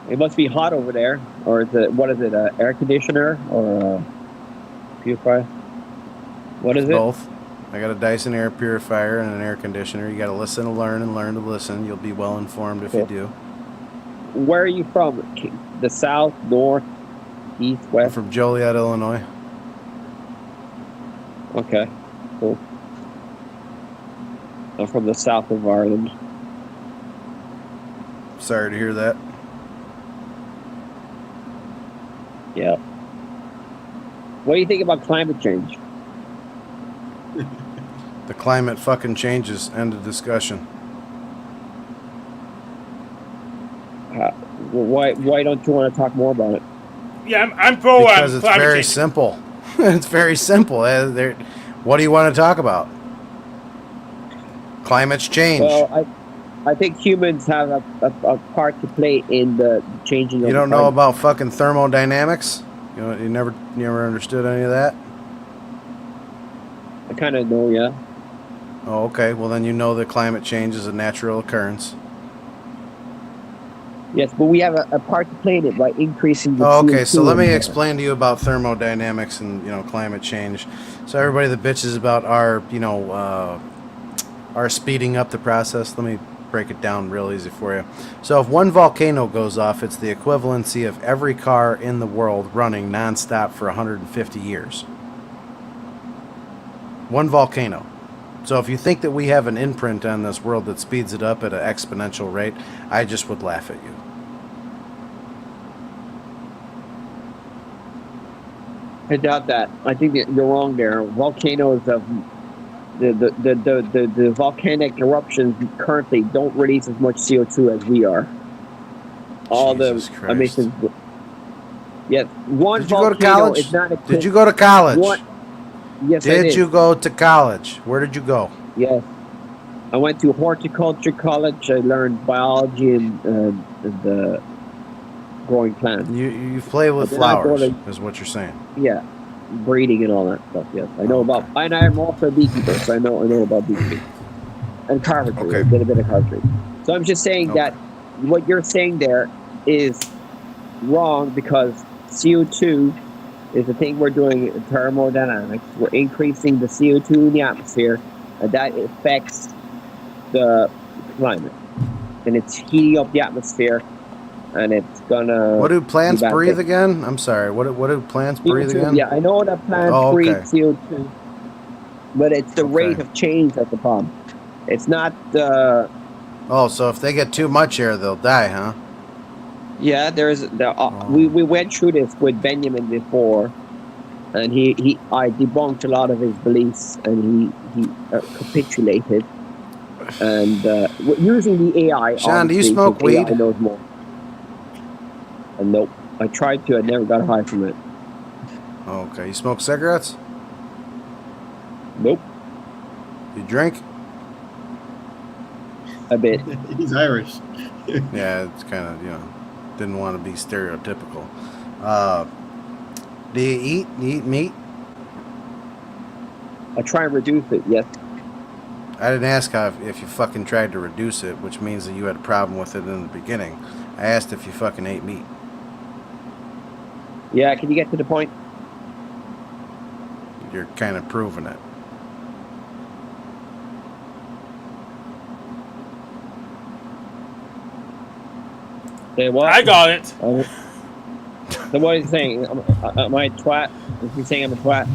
It must be hot over there. Or is it, what is it, air conditioner or purifier? What is it? Both. I got a Dyson air purifier and an air conditioner. You got to listen to learn and learn to listen. You'll be well informed if you do. Where are you from? The south, north, east, I'm west? from Joliet, Illinois. Okay, cool. I'm from the south of Ireland. Sorry to hear that. Yeah. What do you think about climate change? The climate fucking changes. End of discussion. Why don't you want to talk more about it? Yeah, I'm pro Because it's climate very change. simple. It's very simple. What do you want to talk about? Climate's change. Well, I think humans have a part to play in the changing of You the don't know climate. about fucking thermodynamics? You never understood any of that? I kind of know, yeah. Oh, okay. Well, then you know that climate change is a natural occurrence. Yes, but we have a part to play in it by increasing the Oh, okay, CO2 so let me in there. explain to you about thermodynamics and climate change. So everybody that bitches about our speeding up the process, let me break it down real easy for you. So if one volcano goes off, it's the equivalency of every car in the world running nonstop for 150 years. One volcano. So if you think that we have an imprint on this world that speeds it up at an exponential rate, I just would laugh at you. I doubt that. I think that you're wrong there. Volcanoes of the volcanic eruptions currently don't release as much CO2 as we are. All Jesus the Christ. emissions. Yes, one Did you go to volcano college? is not equivalent. Did you go to college? What? Yes, I Did did. you go to college? Where did you go? Yes. I went to horticulture college. I learned biology and growing plants. You play with But then I flowers, bought is what you're saying. Yeah, breeding and all that stuff. Yes, I know about. And I'm also a beekeeper, so I know about beekeeping and carpentry. Okay. I did a bit of carpentry. So I'm just saying Okay. that what you're saying there is wrong because CO2 is the thing we're doing in thermodynamics. We're increasing the CO2 in the atmosphere, and that affects the climate. And it's heating up the atmosphere, and it's gonna. What do plants do bad breathe things. again? I'm sorry. What do plants breathe CO2, again? yeah, I know that plants Oh, breathe okay. CO2, but it's the rate of change that's the problem. It's not the. Oh, so if they get too much air, they'll die, huh? Yeah, we went through this with Binyamin before, and I debunked a lot of his beliefs, and he capitulated. And using the AI, Sean, do you obviously, smoke 'cause AI weed? knows more. And nope, I tried to. I never got high from it. Oh, okay. You smoke cigarettes? Nope, You drink? a bit. He's Irish. Yeah, it's kind of, didn't want to be stereotypical. Do you eat? You eat meat? I try and reduce it. Yes. I didn't ask if you fucking tried to reduce it, which means that you had a problem with it in the beginning. I asked if you fucking ate meat. Yeah. Can you get to the point? You're kind of proving it. Say what? I got it. So what is he saying? Am I a twat? Is he saying I'm a twat?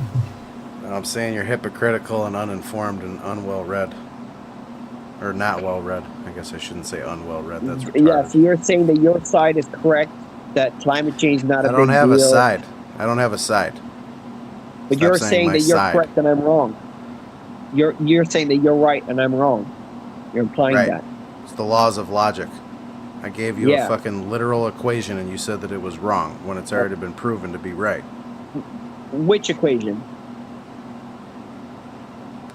I'm saying you're hypocritical and uninformed and unwell-read. Or not well-read. I guess I shouldn't say unwell-read. That's retarded. Yeah, so you're saying that your side is correct, that climate change is not a big deal. I don't have a side. I don't have a side. But Stop you're saying saying my that you're side. correct and I'm wrong. You're saying that you're right and I'm wrong. You're implying Right. that. It's the laws of logic. I gave you Yeah. a fucking literal equation and you said that it was wrong when it's already been proven to be right. Which equation?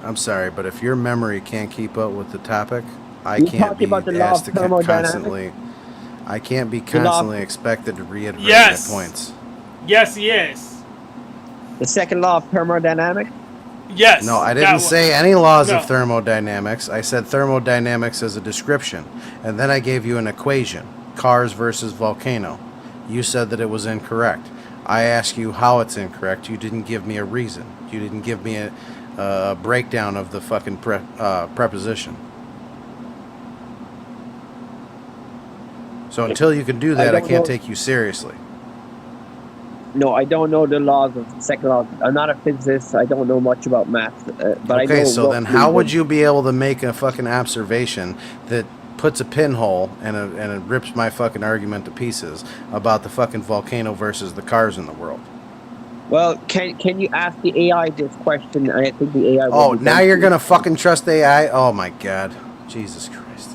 I'm sorry, but if your memory can't keep up with the topic, I You can't talking be about the law asked of to thermodynamics? constantly. I can't be The law of- constantly expected to reiterate Yes. my points. Yes, he is. The second law of thermodynamics? Yes. No, I that didn't one. say any laws No. of thermodynamics. I said thermodynamics as a description, and then I gave you an equation: cars versus volcano. You said that it was incorrect. I asked you how it's incorrect. You didn't give me a reason. You didn't give me a breakdown of the fucking preposition. So until you can do that, I don't can't know. take you seriously. No, I don't know the laws of second law. I'm not a physicist. I don't know much about math. But I know. Okay, so then roughly how the- would you be able to make a fucking observation that puts a pinhole and it rips my fucking argument to pieces about the fucking volcano versus the cars in the world? Well, can you ask the AI this question? I think the AI. Oh, will be now better you're to- gonna fucking trust AI? Oh my god. Jesus Christ.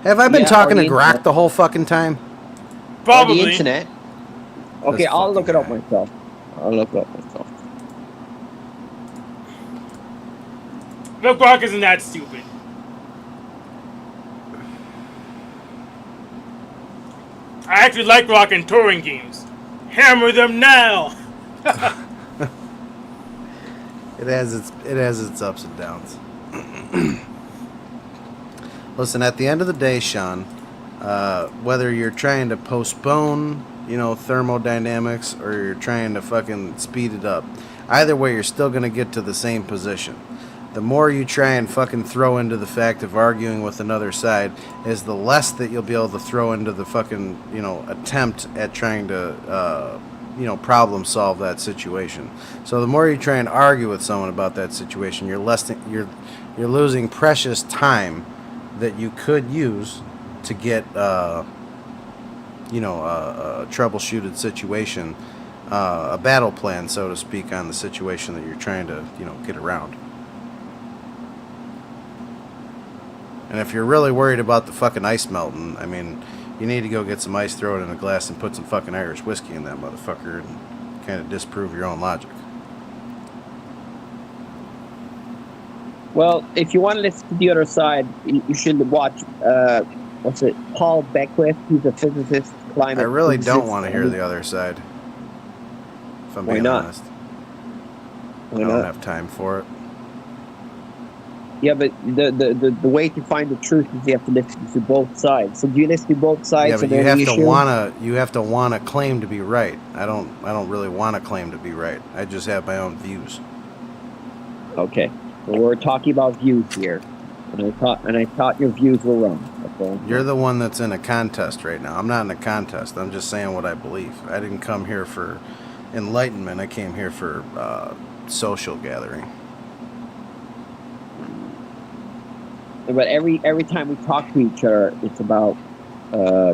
Have I been Yeah, talking or to the Grok internet. the whole fucking time? Or Probably. the internet. Okay, This I'll look it fucking up guy. myself. I'll look it up myself. No, Brock isn't that stupid. I actually like rock and touring games. Hammer them now. It has its ups and downs. Listen, at the end of the day, Sean, whether you're trying to postpone, thermodynamics, or you're trying to fucking speed it up, either way, you're still gonna get to the same position. The more you try and fucking throw into the fact of arguing with another side, is the less that you'll be able to throw into the fucking, attempt at trying to, problem solve that situation. So the more you try and argue with someone about that situation, you're losing precious time that you could use to get, a troubleshooted situation, a battle plan, so to speak, on the situation that you're trying to, get around. And if you're really worried about the fucking ice melting, I mean, you need to go get some ice, throw it in a glass, and put some fucking Irish whiskey in that motherfucker and kind of disprove your own logic. Well, if you want to listen to the other side, you should watch what's it? Paul Beckwith. He's a physicist, climate. I really don't physicist, want to hear the other side. If I'm Why being not? honest, Why I don't not? have time for it. Yeah, but the way to find the truth is you have to listen to both sides. So do you listen to both sides? Yeah, but on you any have issue? to wanna claim to be right. I don't really want to claim to be right. I just have my own views. Okay. Well, we're talking about views here, and I thought your views were wrong. That's all. You're the one that's in a contest right now. I'm not in a contest. I'm just saying what I believe. I didn't come here for enlightenment. I came here for social gathering. But every time we talk to each other, it's about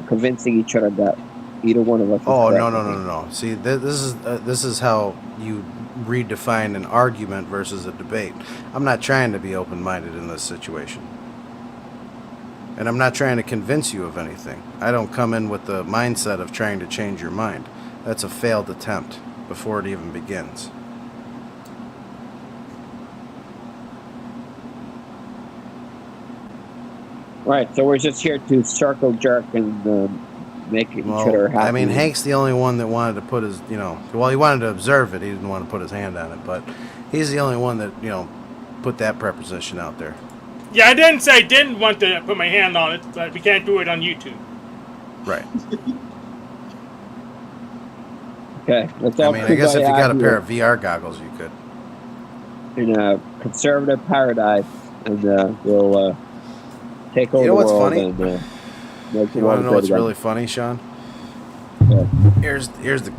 convincing each other that either one of us is Oh, correct. no. See, this is how you redefine an argument versus a debate. I'm not trying to be open-minded in this situation. And I'm not trying to convince you of anything. I don't come in with the mindset of trying to change your mind. That's a failed attempt before it even begins. Right, so we're just here to circle jerk and make each other happy. I mean, Hank's the only one that wanted to put his, he wanted to observe it. He didn't want to put his hand on it, but he's the only one that, put that preposition out there. Yeah, I didn't say I didn't want to put my hand on it, but we can't do it on YouTube. Right. Okay, let's I all mean, I guess if you got a pair of of VR goggles, you could. in a conservative paradise, and we'll take over You know what's the world. funny? And, make the You want world to know good what's again. really funny, Sean? Yeah. Here's the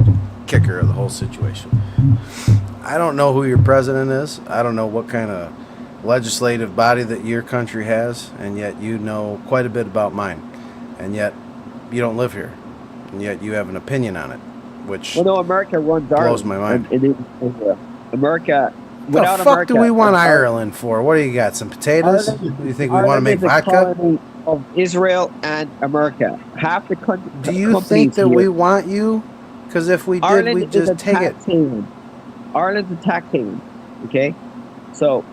kicker of the whole situation. I don't know who your president is. I don't know what kind of legislative body that your country has, and yet you know quite a bit about mine. And yet you don't live here. And yet you have an opinion on it, which Well, no, America runs blows Ireland. my mind. America. What Without the fuck America, do we want Ireland- Ireland for? What do you got? Some potatoes? Ireland- Do you think we want to make is a vodka? colony of Israel and America. Half the country. Do you think that we want you? Because if we did, Ireland we'd is a just take it. tax haven. Ireland's a tax haven. Okay, so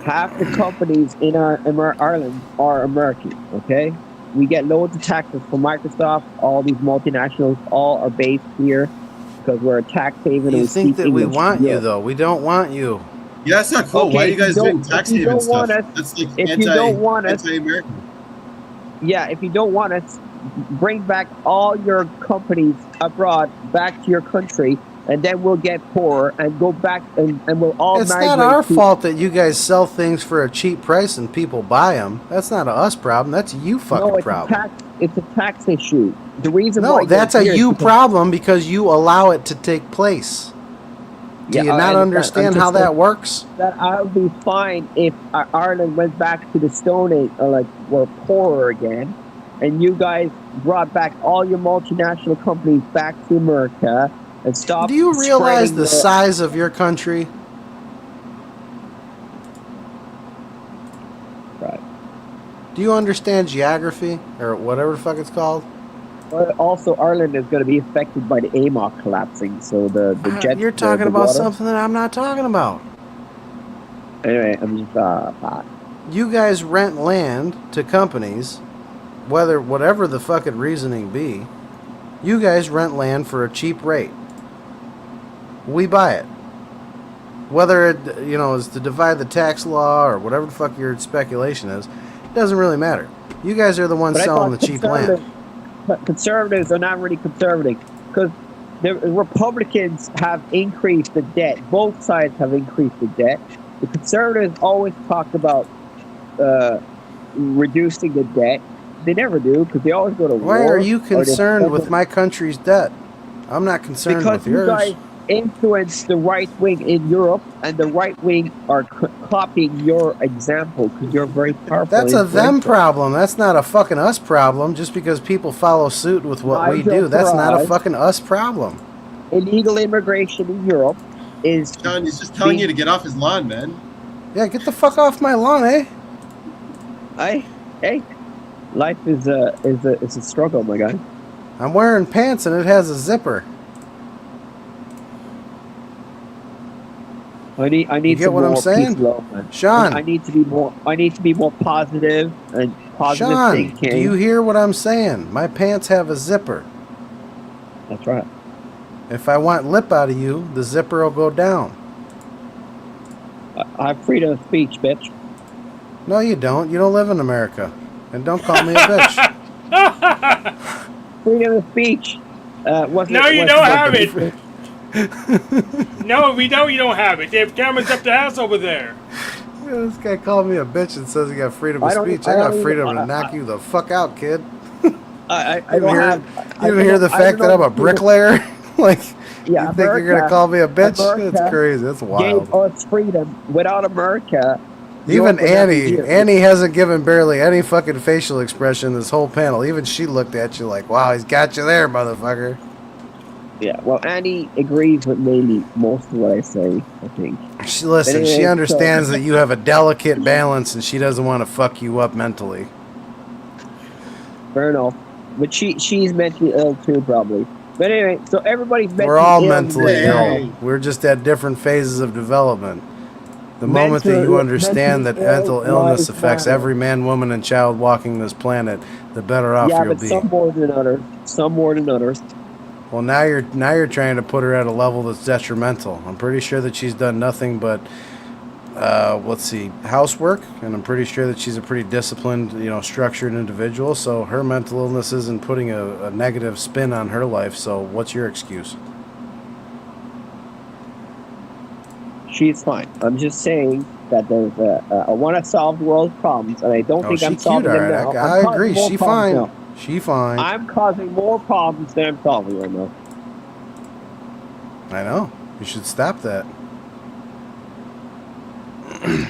half the companies in Ireland are American. Okay, we get loads of taxes from Microsoft. All these multinationals all are based here because we're a tax haven. and You we think speak that we English. want you, Yeah. though. We don't want you. Yeah, that's not cool. Okay, Why are you if you guys don't- doing tax if you haven don't stuff? want us- That's like if you don't want us- anti-American. Yeah, if you don't want us, bring back all your companies abroad back to your country, and then we'll get poorer and go back, and we'll all It's migrate not our to- fault that you guys sell things for a cheap price and people buy them. That's not a us problem. That's a you fucking No, it's problem. it's a tax issue. The reason why No, you're that's a here is you because- problem because you allow it to take place. Do Yeah, you I not understand. understand I'm how just that works? That I'll be fine if Ireland went back to the Stone Age, or like we're poorer again, and you guys brought back all your multinational companies back to America and stopped. Do you realize spreading the size of your country? Right. Do you understand geography or whatever the fuck it's called? Also, Ireland is going to be affected by the AMOC collapsing, so the jet. You're talking the about water- something that I'm not talking about. Anyway, I'm just You guys rent land to companies, whatever the fucking reasoning be. You guys rent land for a cheap rate. We buy it. Whether it is to divide the tax law or whatever the fuck your speculation is, it doesn't really matter. You guys are the ones But I selling the thought cheap land. conservatives are not really conservative because the Republicans have increased the debt. Both sides have increased the debt. The conservatives always talk about reducing the debt. They never do because they always go to war. Why are you or they- concerned with my country's debt? I'm not concerned Because with you yours. guys influence the right wing in Europe, and the right wing are copying your example because you're very powerful. That's a and them influential. problem. That's not a fucking us problem. Just because people follow suit with what we Nigel do, that's not a Farage. fucking us problem. Illegal immigration in Europe is John, he's just telling you to get off his lawn, man. Yeah, get the fuck off my lawn, eh? Hey, life is a struggle, my guy. I'm wearing pants and it has a zipper. I need You get some what I'm more saying? peace, love, man. Sean. I need to be more positive and positive Sean, thinking. do you hear what I'm saying? My pants have a zipper. That's right. If I want lip out of you, the zipper will go down. I have freedom of speech, bitch. No, you don't. You don't live in America. And don't call me a bitch. Freedom of speech. No, you don't have it. No, we know you don't have it. They have cameras up the house over there. Yeah, this guy called me a bitch and says he got freedom of speech. I got freedom to knock you the fuck out, kid. I You don't hear, have. you don't hear the fact that I'm a bricklayer? Like, Yeah, you think you're going to call me a bitch? That's crazy. That's wild. Gave us freedom. Without America, Even Europe would not be Annie, here. Annie hasn't given barely any fucking facial expression this whole panel. Even she looked at you like, wow, he's got you there, motherfucker. Yeah, well, Annie agrees with mainly most of what I say, I think. She Anyway, understands that you have a delicate balance and she doesn't want to fuck you up mentally. Fair enough. But she's mentally ill too, probably. But anyway, so everybody's mentally We're all ill. mentally Hey. ill. We're just at different phases of development. The moment that you understand that mental illness affects every man, woman, and child walking this planet, the better off Yeah, you'll but be. some more than others. Some more than others. Well, now you're trying to put her at a level that's detrimental. I'm pretty sure that she's done nothing but, housework, and I'm pretty sure that she's a pretty disciplined, structured individual. So her mental illness isn't putting a negative spin on her life. So what's your excuse? She's fine. I'm just saying that there's I want to solve the world's problems, and I don't think I'm solving them now. I I'm agree. causing She more problems fine. now. She fine. I'm causing more problems than I'm solving right now. I know. You should stop that.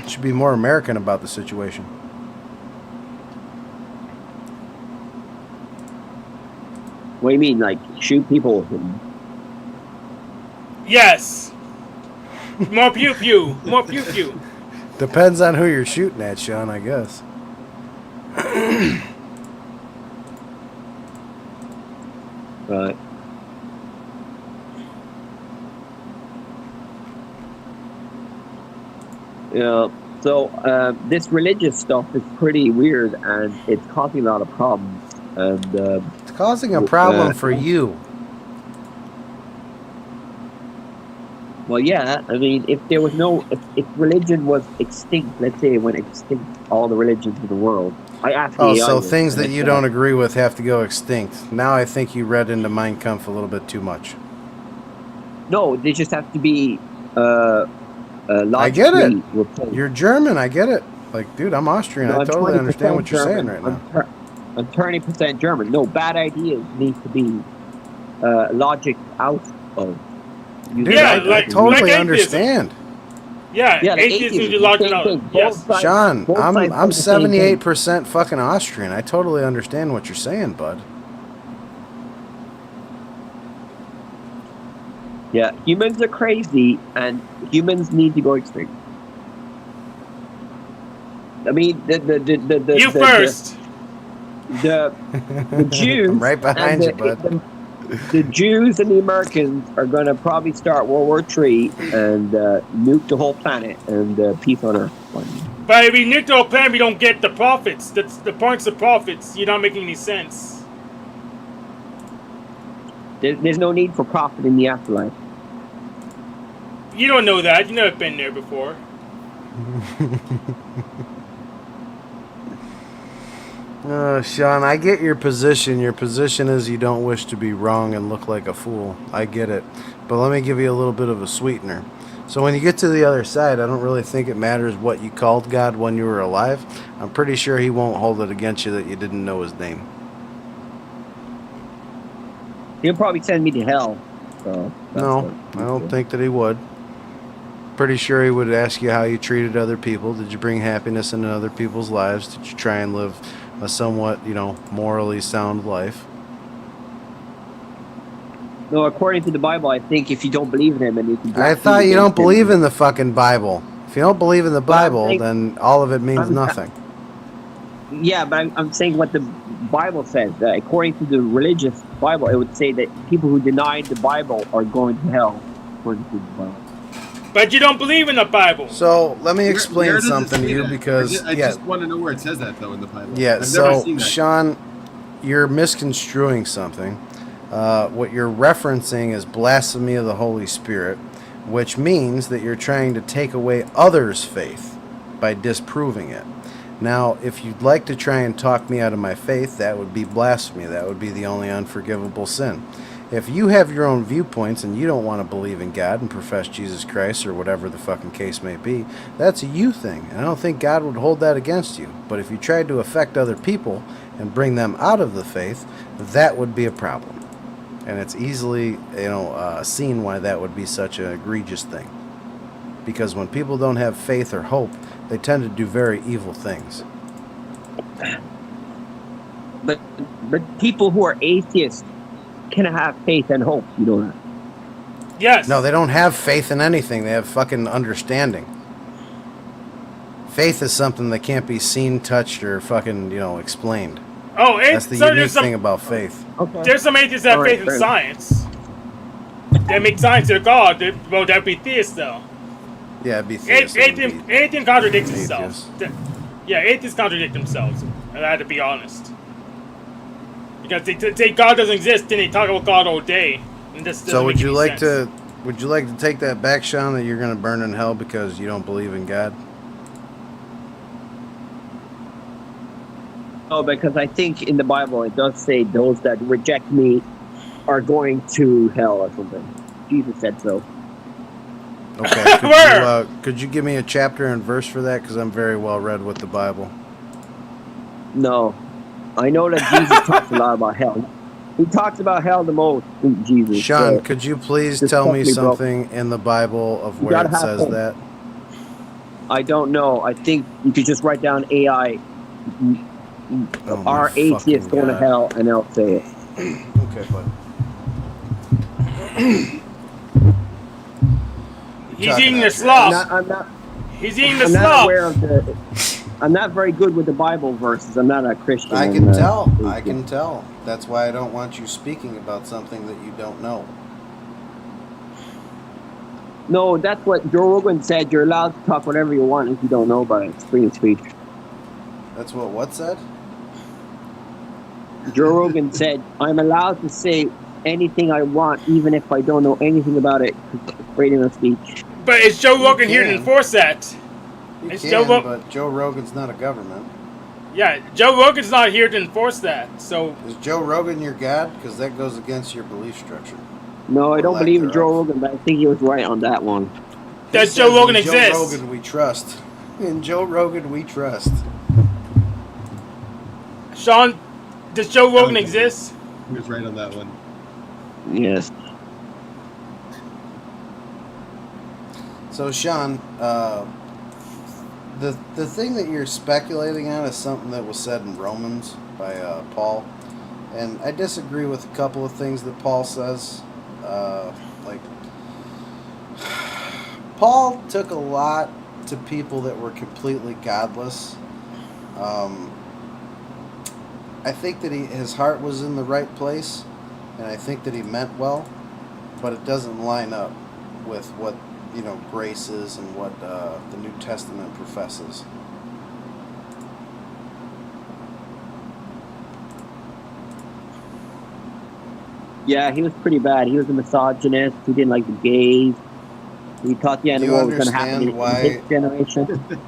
Should be more American about the situation. What do you mean, like shoot people with him? Yes. More pew pew. More pew pew. Depends on who you're shooting at, Sean, I guess. Right. Yeah. So this religious stuff is pretty weird, and it's causing a lot of problems. And It's causing a problem for you. well, yeah. I mean, if there was if religion was extinct, let's say it went extinct, all the religions in the world. I ask. Oh, so things that you don't agree with have to go extinct. Now I think you read into Mein Kampf a little bit too much. No, they just have to be. I get it. logically replaced. You're German, I get it. Like, dude, I'm Austrian. No, I I'm totally 20% understand what you're saying German. right now. I'm 20% German. No, bad ideas need to be logic out of. Dude, Yeah, I like totally atheism. understand. Yeah, Yeah, like atheists need to atheism, lock it same out. thing. Both Yes. sides- Sean, both sides I'm say the same thing. 78% fucking Austrian. I totally understand what you're saying, bud. Yeah, humans are crazy, and humans need to go extinct. I mean, You first. The Jews, I'm right behind you, and bud. the Jews and the Americans are going to probably start World War III and nuke the whole planet and peace on Earth. But if we nuke the whole planet, we don't get the profits. That's the points of profits. You're not making any sense. There's no need for profit in the afterlife. You don't know that. You've never been there before. Sean, I get your position. Your position is you don't wish to be wrong and look like a fool. I get it. But let me give you a little bit of a sweetener. So when you get to the other side, I don't really think it matters what you called God when you were alive. I'm pretty sure he won't hold it against you that you didn't know his name. He'll probably send me to hell. So No, I don't think that he would. Pretty sure he would ask you how you treated other people. Did you bring happiness into other people's lives? Did you try and live a somewhat, morally sound life? No, according to the Bible, I think if you don't believe in him, and you can. I thought you don't believe in the fucking Bible. If you don't believe in the Bible, saying- then all of it means nothing. Yeah, but I'm saying what the Bible says. According to the religious Bible, it would say that people who deny the Bible are going to hell. According to the Bible. But you don't believe in the Bible. So let me Where explain does it something to say you that? because I just want to know where it says that though in the Bible. yeah. I've never So seen that. Sean, you're misconstruing something. What you're referencing is blasphemy of the Holy Spirit, which means that you're trying to take away others' faith by disproving it. Now, if you'd like to try and talk me out of my faith, that would be blasphemy. That would be the only unforgivable sin. If you have your own viewpoints and you don't want to believe in God and profess Jesus Christ or whatever the fucking case may be, that's a you thing. And I don't think God would hold that against you. But if you tried to affect other people and bring them out of the faith, that would be a problem. And it's easily, seen why that would be such an egregious thing. Because when people don't have faith or hope, they tend to do very evil things. But people who are atheists can have faith and hope. You know that. Yes. No, they don't have faith in anything. They have fucking understanding. Faith is something that can't be seen, touched, or fucking, explained. Oh, That's the unique thing about faith. Okay. There's some atheists that have faith in science. They make science their god. That'd be theists, though. Yeah, it'd be theist. Atheism contradicts itself. Atheist. Yeah, atheists contradict themselves. And I had to be honest. Because they say God doesn't exist, then they talk about God all day. And this So doesn't would make you any like sense. to take that back, Sean, that you're going to burn in hell because you don't believe in God? No, because I think in the Bible it does say those that reject me are going to hell or something. Jesus said so. Okay. Could you give me a chapter and verse for that? Because I'm very well read with the Bible. No. I know that Jesus talks a lot about hell. He talks about hell the most, Jesus. Sean, could you please just tell me fuck me, bro. something in the Bible of You where gotta it have says faith. that? I don't know. I think you could just write down AI. Oh my Are atheists fucking going to God. hell? And they'll say it. Okay, bud. He's eating the slop. He's eating the I'm not slop. aware of the. I'm not very good with the Bible verses. I'm not a Christian. I can and, tell. I can tell. That's why I don't want you speaking about something that you don't know. No, that's what Joe Rogan said. You're allowed to talk whatever you want if you don't know about it. It's freedom of speech. That's what said? Joe Rogan said, I'm allowed to say anything I want, even if I don't know anything about it. Freedom of speech. But is Joe Rogan here to can. enforce that? You It's can, Joe but Joe Rogan's not a government. Yeah, Joe Rogan's not here to enforce that. So Is Joe Rogan your god? Because that goes against your belief structure. No, I Or don't lack believe in Joe thereof. Rogan, but I think he was right on that one. does He Joe says, Rogan "In exist? Joe Rogan we trust. In Joe Rogan we trust. Sean, does Joe Rogan exist? He was right on that one. Yes. So Sean, the thing that you're speculating on is something that was said in Romans by Paul, and I disagree with a couple of things that Paul says. Like Paul took a lot to people that were completely godless. I think that his heart was in the right place, and I think that he meant well, but it doesn't line up with what grace is and what the New Testament professes. Yeah, he was pretty bad. He was a misogynist. He didn't like the gays. He thought the end of the world was going to happen in his generation.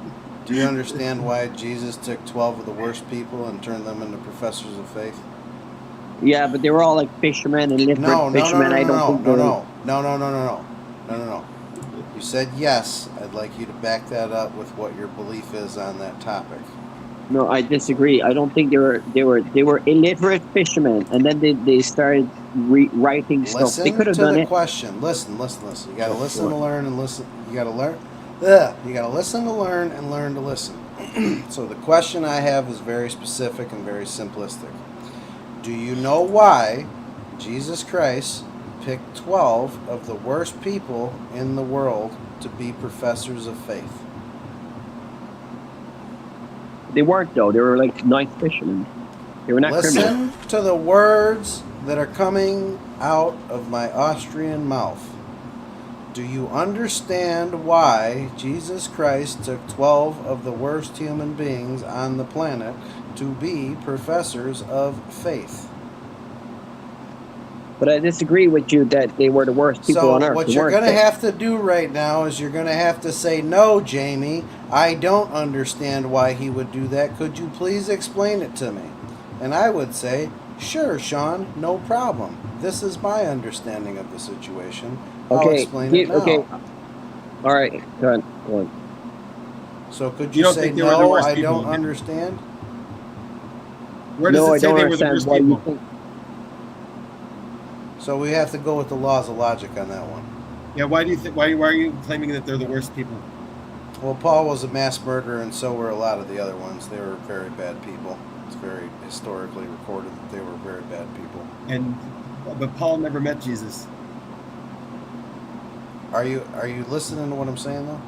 Do you understand why Jesus took 12 of the worst people and turned them into professors of faith? Yeah, but they were all like fishermen and literate fishermen. No. You said yes. I'd like you to back that up with what your belief is on that topic. No, I disagree. I don't think they were illiterate fishermen, and then they started writing stuff. They could have done it. Question. Listen. You got to listen to learn and listen. You got to learn. You got to listen to learn and learn to listen. So the question I have is very specific and very simplistic. Do you know why Jesus Christ picked 12 of the worst people in the world to be professors of faith? They weren't, though. They were like nice fishermen. They were not criminals. Listen to the words that are coming out of my Austrian mouth. Do you understand why Jesus Christ took 12 of the worst human beings on the planet to be professors of faith? But I disagree with you that they were the worst people on So earth. what They you're weren't going to they? have to do right now is you're going to have to say, no, Jamie, I don't understand why he would do that. Could you please explain it to me? And I would say, sure, Sean, no problem. This is my understanding of the situation. I'll Okay, explain it now. okay. All right, go on. So could You you don't say, think they were the no, worst I people, don't yeah. understand? Where does No, it I say don't they were the understand worst why you people? think. So we have to go with the laws of logic on that one. Yeah, why do you think? Why are you claiming that they're the worst people? Well, Paul was a mass murderer, and so were a lot of the other ones. They were very bad people. It's very historically recorded that they were very bad people. But Paul never met Jesus. Are you listening to what I'm saying though?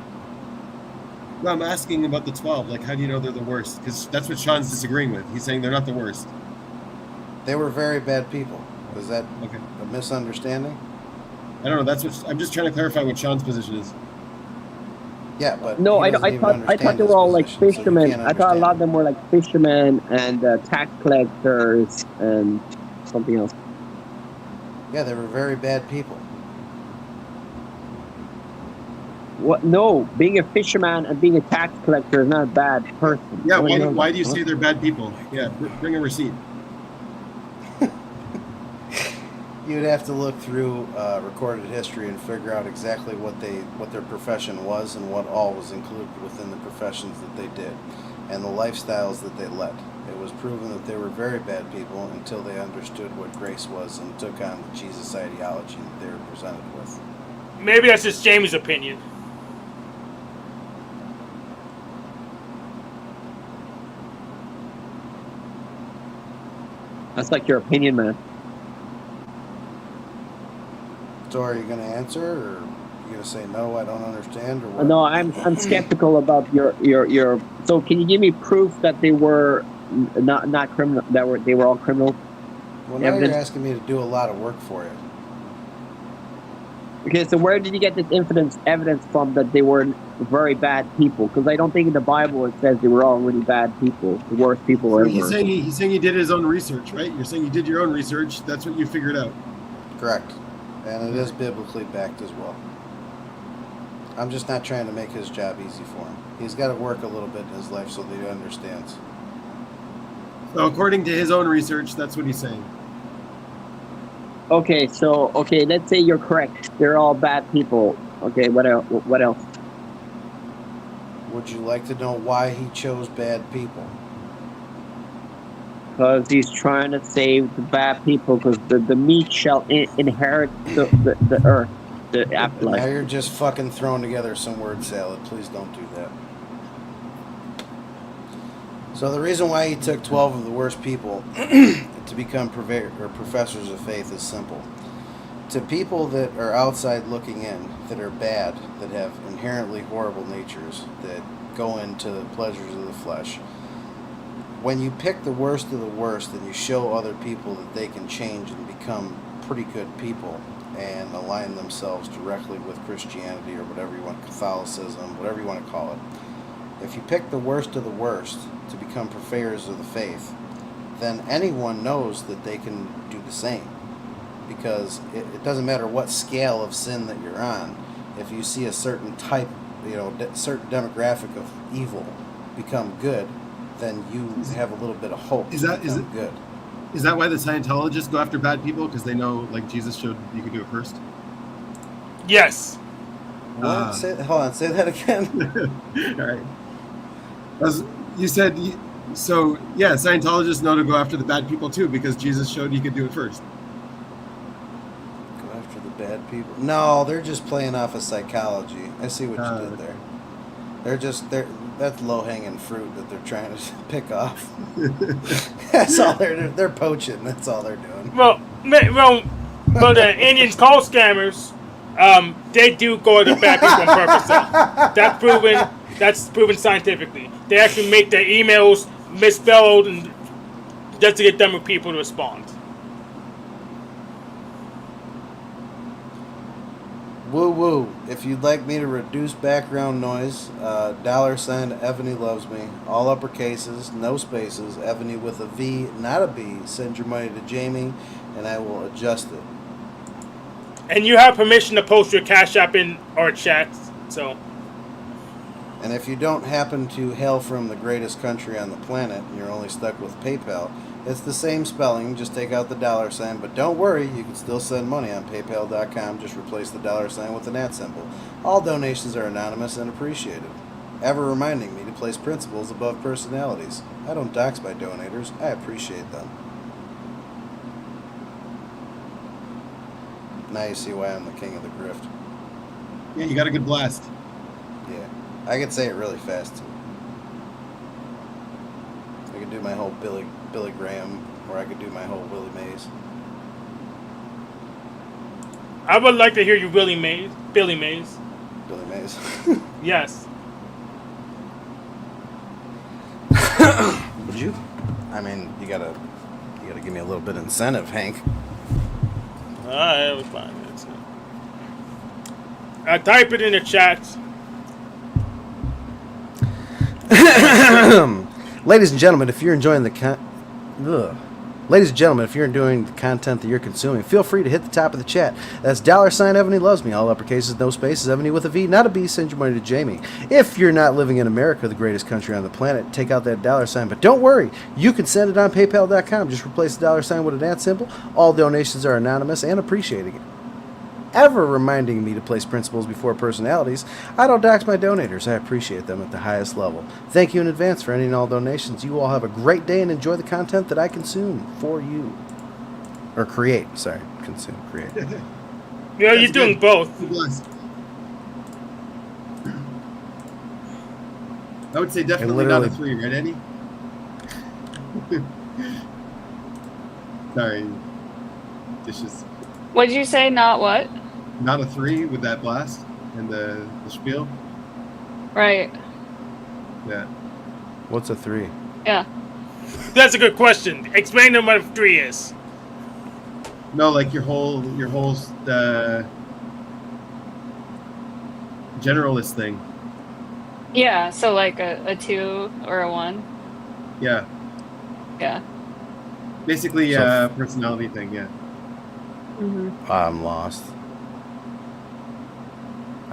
No, I'm asking about the 12. Like, how do you know they're the worst? Because that's what Sean's disagreeing with. He's saying they're not the worst. They were very bad people. Is that Okay. a misunderstanding? I don't know. That's what I'm just trying to clarify what Sean's position is. Yeah, but No, he I doesn't even thought understand they his were all like position, so you fishermen. can't I thought a lot of understand them were like fishermen and tax collectors and something else. it. Yeah, they were very bad people. What? No, being a fisherman and being a tax collector is not a bad person. Yeah, What do you why do you know? say they're bad people? Yeah, bring a receipt. You'd have to look through recorded history and figure out exactly what their profession was and what all was included within the professions that they did and the lifestyles that they led. It was proven that they were very bad people until they understood what grace was and took on the Jesus ideology that they were presented with. Maybe that's just Jamie's opinion. That's like your opinion, man. So are you going to answer, or are you going to say, no, I don't understand, or what? No, I'm skeptical about your. So can you give me proof that they were not criminal? They were all criminals? Well, now you're asking me to do a lot of work for you. Okay, so where did you get this evidence from that they were very bad people? Because I don't think in the Bible it says they were all really bad people, the worst people ever. He's saying he did his own research, right? You're saying you did your own research. That's what you figured out. Correct. And it is biblically backed as well. I'm just not trying to make his job easy for him. He's got to work a little bit in his life so that he understands. So according to his own research, that's what he's saying. Okay, let's say you're correct. They're all bad people. Okay, what else? Would you like to know why he chose bad people? Because he's trying to save the bad people, because the meek shall inherit the earth, the Now afterlife. you're just fucking throwing together some word salad. Please don't do that. So the reason why he took 12 of the worst people to become professors of faith is simple. To people that are outside looking in, that are bad, that have inherently horrible natures, that go into the pleasures of the flesh, when you pick the worst of the worst and you show other people that they can change and become pretty good people and align themselves directly with Christianity or whatever you want, Catholicism, whatever you want to call it, if you pick the worst of the worst to become purveyors of the faith, then anyone knows that they can do the same. Because it doesn't matter what scale of sin that you're on, if you see a certain type, certain demographic of evil become good, then you have a little bit of hope. Is it good? Is that why the Scientologists go after bad people? Because they know, like Jesus showed, you could do it first? Yes. What? Hold on, say that again. All right. You said, Scientologists know to go after the bad people too, because Jesus showed you could do it first. Go after the bad people? No, they're just playing off of psychology. I see what you did there. That's low-hanging fruit that they're trying to pick off. That's all they're poaching. That's all they're doing. Well, the Indians call scammers. They do go to bad people on purpose. That's proven scientifically. They actually make their emails misspelled and just to get dumber people to respond. Woo woo. If you'd like me to reduce background noise, $ Evany loves me. All upper cases, no spaces. Evany with a V, not a B. Send your money to Jamie, and I will adjust it. And you have permission to post your Cash App in our chat. So. And if you don't happen to hail from the greatest country on the planet, and you're only stuck with PayPal, it's the same spelling, just take out the $, but don't worry, you can still send money on paypal.com, just replace the $, with an @ symbol. All donations are anonymous and appreciated. Ever reminding me to place principles above personalities. I don't dox my donators, I appreciate them. Now you see why I'm the king of the grift. Yeah, you got a good blast. Yeah, I could say it really fast too. I could do my whole Billy Graham, or I could do my whole Willie Mays. I would like to hear you Billy Mays. Billy Mays. Yes. Would you? I mean, you gotta give me a little bit of incentive, Hank. Alright, it was fine. Type it in the chat. Ladies and gentlemen, if you're enjoying the Ladies and gentlemen, if you're enjoying the content that you're consuming, feel free to hit the top of the chat. That's $ Evany loves me. All uppercases, no spaces. Evany with a V, not a B. Send your money to Jamie. If you're not living in America, the greatest country on the planet, take out that $, but don't worry, you can send it on PayPal.com. Just replace the $ with an @ symbol. All donations are anonymous and appreciating it. Ever reminding me to place principles before personalities. I don't dox my donators. I appreciate them at the highest level. Thank you in advance for any and all donations. You all have a great day and enjoy the content that I consume for you. Or create. Sorry. Consume. Create. Yeah, you're doing both. Good blast. I would say definitely not a 3, right, Eddie? Sorry. Dishes. What did you say? Not what? Not a 3 with that blast and the spiel. Right. Yeah. What's a 3? Yeah. That's a good question. Explain to them what a 3 is. No, like your whole generalist thing. Yeah. So like a 2 or a 1. Yeah. Yeah. Basically, So- personality thing. Yeah. Mm-hmm. I'm lost.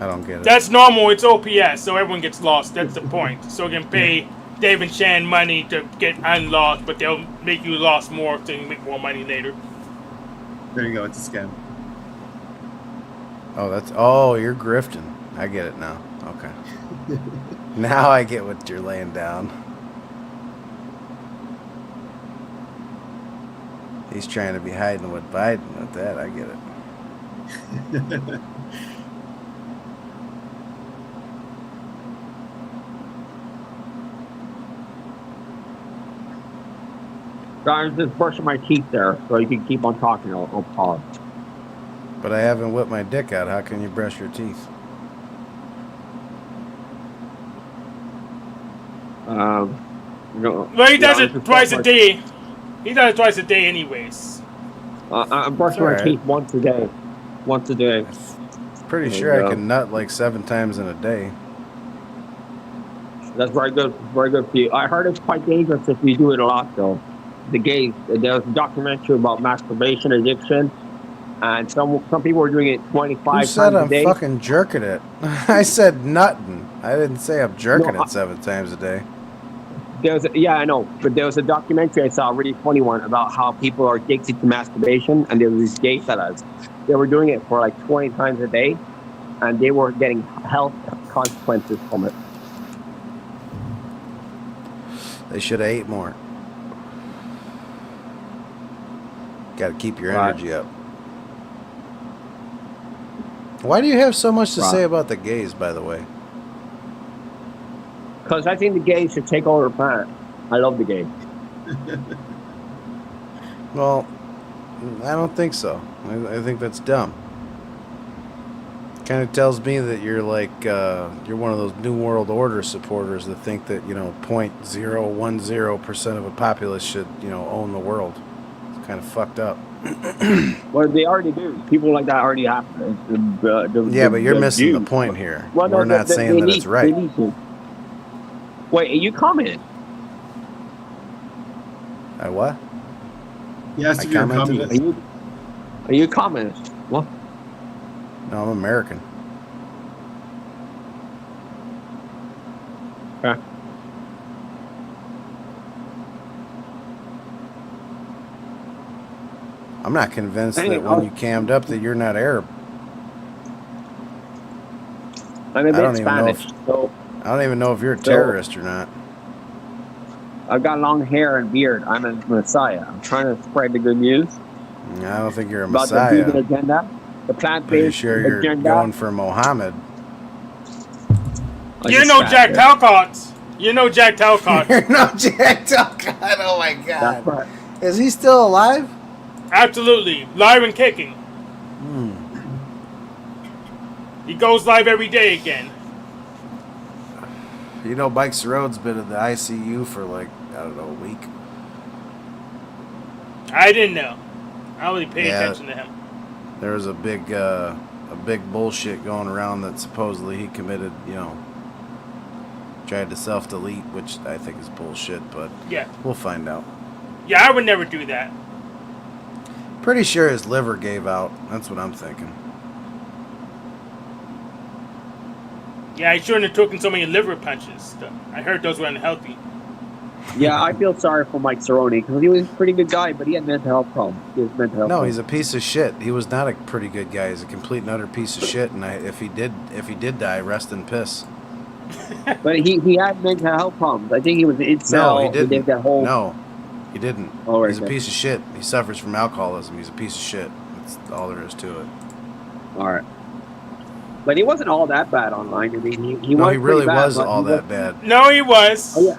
I don't get it. That's normal. It's OPS, so everyone gets lost. That's the point. So you can pay Dave and Shan money to get unlost, but they'll make you lost more so you can make more money later. There you go. It's a scam. Oh, you're grifting. I get it now. Okay. Now I get what you're laying down. He's trying to be hiding with Biden with that. I get it. I'm just brushing my teeth there, so you can keep on talking. I'll pause. But I haven't whipped my dick out. How can you brush your teeth? Well, he does it twice a day. He does it twice a day anyways. I'm brushing my Alright. teeth once a day. Once a day. Pretty There sure you I go. can nut like 7 times in a day. That's very good. Very good for you. I heard it's quite dangerous if you do it a lot, though. The gays. There was a documentary about masturbation addiction, and some people were doing it 25 Who said times a I'm day. fucking jerking it? I said nutting. I didn't say I'm jerking No, it 7 times a day. Yeah, I know, but there was a documentary I saw, a really funny one, about how people are addicted to masturbation, and there were these gay fellas. They were doing it for like 20 times a day, and they were getting health consequences from it. They should have ate more. Got to keep your Right. energy up. Why do you have so much to Right. say about the gays, by the way? Because I think the gays should take over the planet. I love the gays. Well, I don't think so. I think that's dumb. Kind of tells me that you're like you're one of those New World Order supporters that think that 0.010% of a populace should own the world. It's Kind of fucked up. Well, they already do. People like that already have. Yeah, but you're missing the point here. Well, We're not saying that it's right. They need to. Wait, are you commenting? I what? He asked I if you're a commented communist. Are you commenting? What? No, I'm American. Okay. I'm not convinced Hey, that when you cammed up that you're not Arab. I'm a I don't bit even know Spanish, if- so I don't even know if you're a terrorist or not. I've got long hair and beard. I'm a messiah. I'm trying to spread the good news I don't think you're a about the vegan messiah. agenda, the Pretty plant-based sure you're agenda. going for Mohammed. I You just know sat Jack there. Talcott. You know Jack Talcott. You're no Jack Talcott. Oh my That's God. right. Is he still alive? Absolutely. Live and kicking. He goes live every day again. You know, Mike Sorode's been in the ICU for like, I don't know, a week. I didn't know. I don't really pay Yeah. attention to him. There was a big bullshit going around that supposedly he committed, tried to self-delete, which I think is bullshit, but Yeah. we'll find out. Yeah, I would never do that. Pretty sure his liver gave out. That's what I'm thinking. Yeah, I shouldn't have taken so many liver punches. I heard those were unhealthy. Yeah, I feel sorry for Mike Cerrone because he was a pretty good guy, but he had mental health problems. He has mental health No, problems. he's a piece of shit. He was not a pretty good guy. He's a complete and utter piece of shit. And if he did die, rest in piss. But he had mental health problems. I think he was an incel. No, he He did didn't. that whole. No, he didn't. Oh, right, He's a okay. piece of shit. He suffers from alcoholism. He's a piece of shit. That's all there is to it. All right. But he wasn't all that bad online. I mean, he No, was he really pretty bad, was but all he that bad. No, he was. Oh, yeah.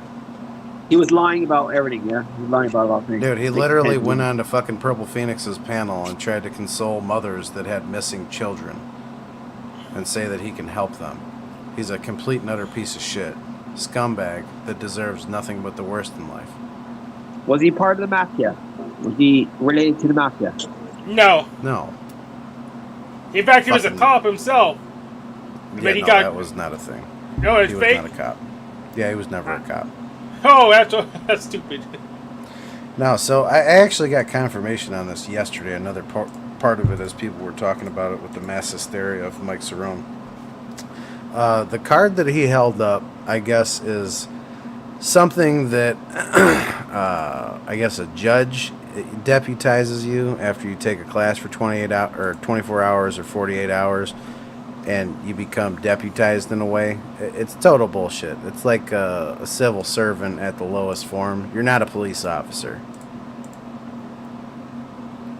He was lying about everything, yeah? He was lying about a lot of things. Dude, he Like literally Ted went Bundy. on to fucking Purple Phoenix's panel and tried to console mothers that had missing children and say that he can help them. He's a complete and utter piece of shit. Scumbag that deserves nothing but the worst in life. Was he part of the mafia? Was he related to the mafia? No. No. In fact, he was a Fucking- cop himself. Yeah, he no, got- that was not a thing. No, it's He was fake. not a cop. Yeah, he was never a cop. Oh, that's stupid. No, so I actually got confirmation on this yesterday. Another part of it is people were talking about it with the mass hysteria of Mike Cerrone. The card that he held up, I guess, is something that I guess a judge deputizes you after you take a class for 28 or 24 hours or 48 hours, and you become deputized in a way. It's total bullshit. It's like a civil servant at the lowest form. You're not a police officer.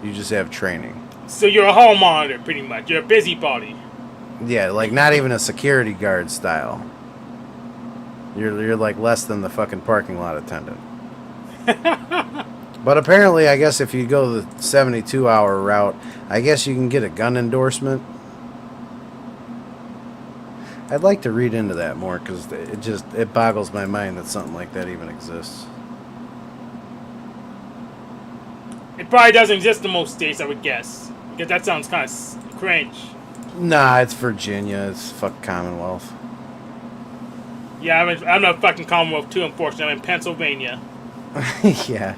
You just have training. So you're a hall monitor, pretty much. You're a busybody. Yeah, like not even a security guard style. You're like less than the fucking parking lot attendant. But apparently, I guess if you go the 72-hour route, I guess you can get a gun endorsement. I'd like to read into that more because it boggles my mind that something like that even exists. It probably doesn't exist in most states, I would guess. Because that sounds kind of cringe. Nah, it's Virginia. It's fuck Commonwealth. Yeah, I'm not fucking Commonwealth too, unfortunately. I'm in Pennsylvania. Yeah.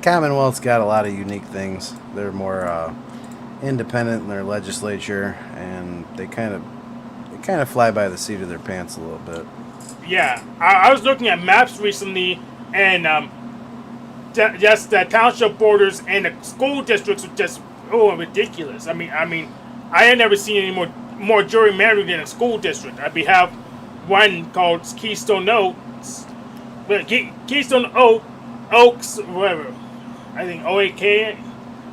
Commonwealth's got a lot of unique things. They're more independent in their legislature, and they kind of fly by the seat of their pants a little bit. Yeah, I was looking at maps recently, and just the township borders and the school districts are just ridiculous. I mean, I had never seen any more gerrymandering than a school district. We have one called Keystone Oaks, Keystone Oaks, whatever. I think OAK,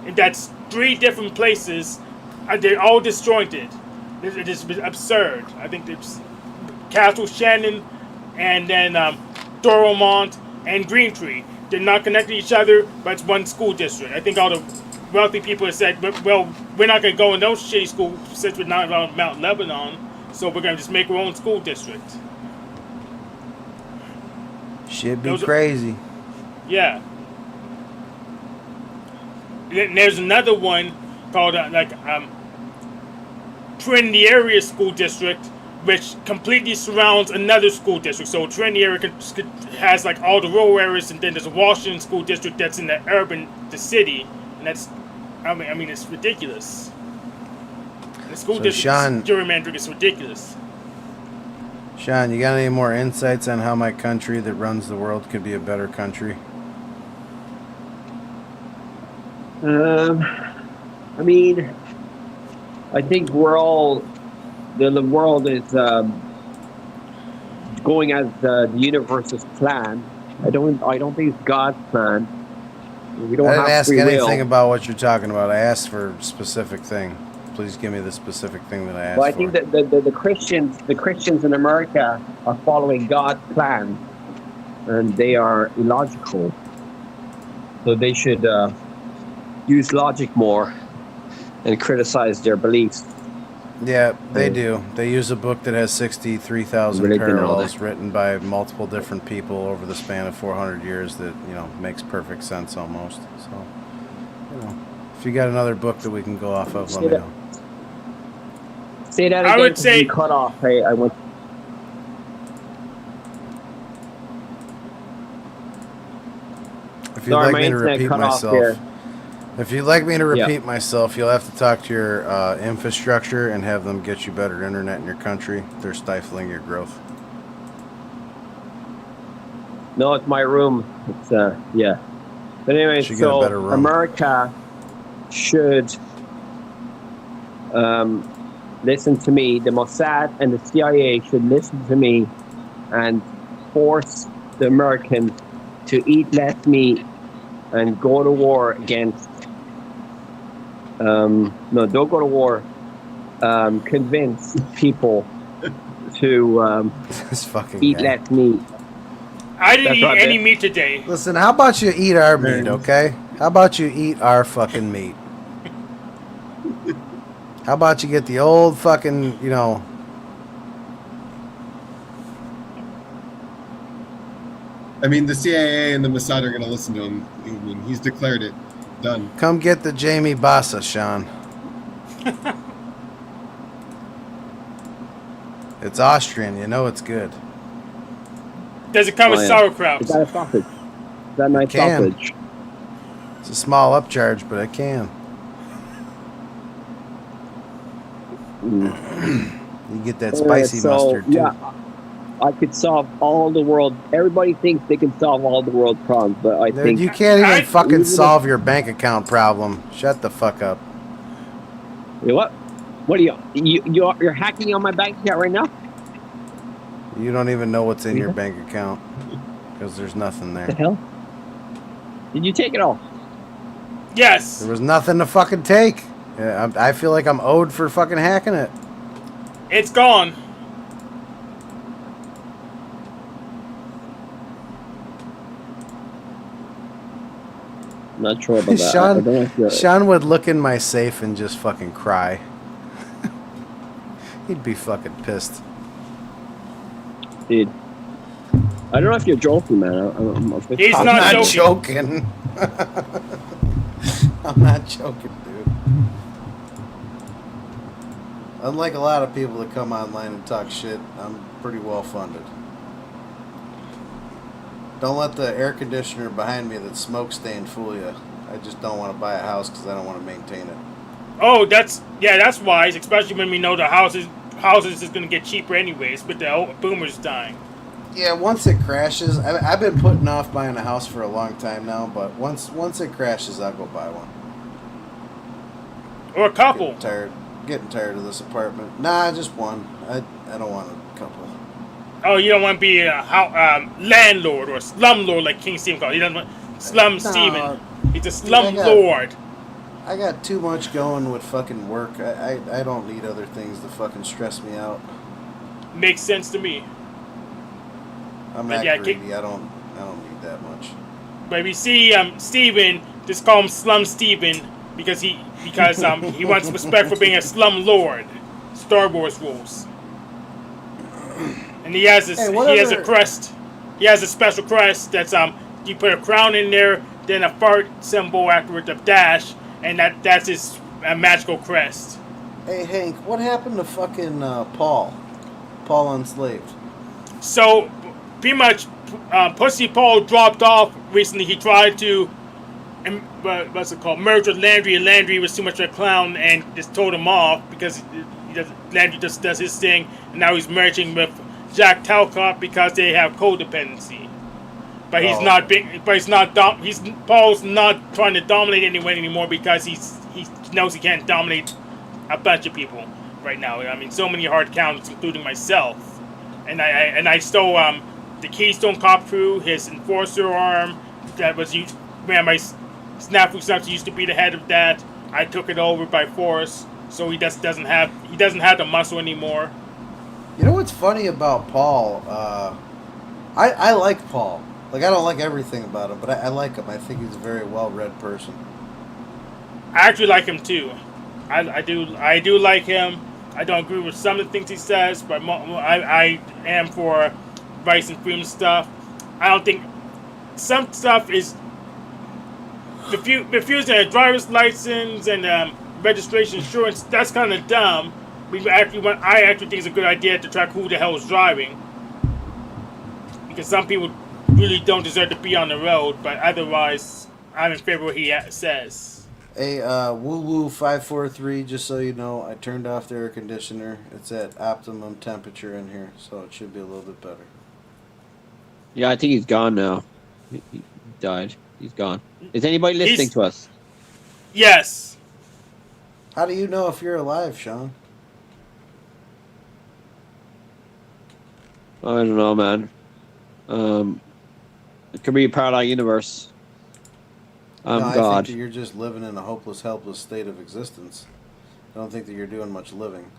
and that's 3 different places. They're all disjointed. It is absurd. I think there's Castle Shannon, and then Doromont and Greentree. They're not connected to each other, but it's one school district. I think all the wealthy people have said, well, we're not going to go in those shitty schools since we're not on Mount Lebanon, so we're going to just make our own school district. Should be Those are- crazy. Yeah. then there's another one called Trinity Area School District, which completely surrounds another school district. So Trinity Area has like all the rural areas, and then there's a Washington School District that's in the city, and that's, I mean, it's ridiculous. The school district gerrymandering is ridiculous. Sean, you got any more insights on how my country that runs the world could be a better country? I mean, I think we're all the world is going as the universe's plan. I don't think it's God's plan. We don't I didn't have ask free anything will. about what you're talking about. I asked for a specific thing. Please give me the specific thing that I asked Well, I for. think that the Christians in America are following God's plan, and they are illogical. So they should use logic more and criticize their beliefs. Yeah, they do. They use a book that has 63,000 Religion and all parallels that. written by multiple different people over the span of 400 years that, makes perfect sense almost. So, if you got another book that we can go off of, let me know. Say that I again. would say- you cut off. Hey, I went. If you'd Sorry, like my me to internet repeat cut off myself, here. if you'd like me to Yeah. repeat myself, you'll have to talk to your infrastructure and have them get you better internet in your country. They're stifling your growth. No, it's my room. It's yeah. But anyway, Should get a so better room. America should listen to me. The Mossad and the CIA should listen to me and force the Americans to eat less meat and go to war against. No, don't go to war. Convince people to This fucking eat guy. less meat. I didn't That's eat right, any man. meat today. Listen, how about you eat our meat, okay? How about you eat our fucking meat? How about you get the old fucking, I mean, the CIA and the Mossad are going to listen to him. I mean, he's declared it. Done. come get the Jamie Bassa, Sean. It's Austrian, it's good. Does it come with Oh, yeah. sauerkraut? Is that a sausage? Is that a nice can. sausage? It's a small upcharge, but I can. You get that spicy mustard, too. Yeah, I could solve all the world. Everybody thinks they can solve all the world's problems, but I Dude, think you can't even I- fucking solve your bank account problem. Shut the fuck up. You know what? What are you're hacking on my bank account right now? You don't even know what's in your Yeah. bank account because there's nothing What the there. hell? Did you take it all? Yes. There was nothing to fucking take. Yeah, I feel like I'm owed for fucking hacking it. It's gone. I'm not sure about that. Sean- I don't know if you're- Sean would look in my safe and just fucking cry. He'd be fucking pissed. Dude. I don't know if you're joking, man. I'm He's I'm not not joking. joking. I'm not joking, dude. Unlike a lot of people that come online and talk shit, I'm pretty well funded. Don't let the air conditioner behind me that's smoke stained fool you. I just don't want to buy a house because I don't want to maintain it. Oh, that's wise, especially when we know the houses is gonna get cheaper anyways, but the boomers dying. Yeah, once it crashes, I've been putting off buying a house for a long time now, but once it crashes, I'll go buy one. Or a couple. Getting tired of this apartment. Nah, just one. I don't want a couple. Oh, you don't want to be a landlord or slumlord like King Stephen called. He doesn't want Slum Stephen. He's a slum lord. I got too much going with fucking work. I don't need other things to fucking stress me out. Makes sense to me. I'm But not yeah, greedy. I don't need that much. But we see Stephen, just call him Slum Stephen because he wants respect for being a slum lord. Star Wars rules. And he has a crest. He has a special crest that's you put a crown in there then a fart symbol afterwards of dash, and that's his magical crest. Hey Hank, what happened to fucking Paul? Paul Enslaved. So, pretty much, Pussy Paul dropped off recently. He tried to, what's it called, merge with Landry, and Landry was too much of a clown and just told him off because Landry just does his thing, and now he's merging with Jack Talcott because they have codependency. But he's not big. But Paul's not trying to dominate anyone anymore because he knows he can't dominate a bunch of people right now. I mean, so many hard counts, including myself. And I stole the Keystone Cop crew, his enforcer arm that was used. Man, my Snafu Sucks used to be the head of that. I took it over by force, so he just doesn't have the muscle anymore. You know what's funny about Paul? I like Paul. Like, I don't like everything about him, but I like him. I think he's a very well-read person. I actually like him too. I do like him. I don't agree with some of the things he says, but I am for rights and freedom stuff. I don't think some stuff is refusing a driver's license and registration insurance. That's kind of dumb. I actually think it's a good idea to track who the hell is driving, because some people really don't deserve to be on the road. But otherwise, I'm in favor of what he says. Hey, woo-woo543, just so you know, I turned off the air conditioner. It's at optimum temperature in here, so it should be a little bit better. Yeah, I think he's gone now. He died. He's gone. Is anybody listening to us? Yes. How do you know if you're alive, Sean? I don't know, man. It could be a parallel universe. No, I God. think that you're just living in a hopeless, helpless state of existence. I don't think that you're doing much living.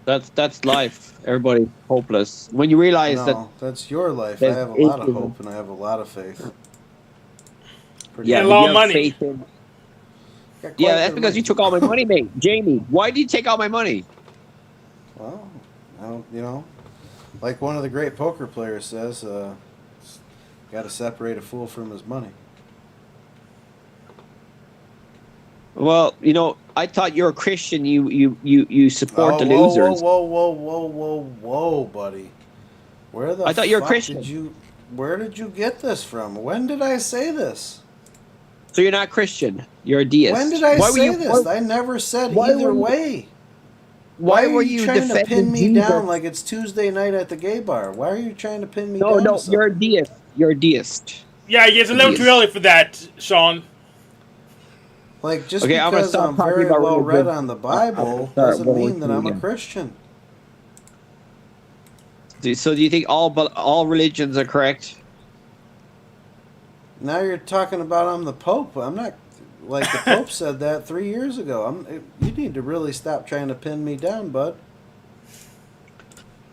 That's life. Everybody's hopeless. When you realize that's your life. I have a lot of hope and I have a lot of faith. Yeah, a lot of money. Yeah, that's because you took all my money, mate. Jamie, why did you take all my money? Well, like one of the great poker players says, got to separate a fool from his money. Well, I thought you're a Christian. You support the losers. Whoa, buddy. I thought you're a Christian. Where did you get this from? When did I say this? So you're not Christian. You're a deist. When did I say this? I never said either way. Why were you trying to pin me down like it's Tuesday night at the gay bar? Why are you trying to pin me down? No, you're a deist. You're a deist. Yeah, it's a little too early for that, Sean. Like, just because I'm very well read on the Bible doesn't mean that I'm a Christian. So do you think all religions are correct? Now you're talking about I'm the Pope. I'm not, like the Pope said that 3 years ago. You need to really stop trying to pin me down, bud.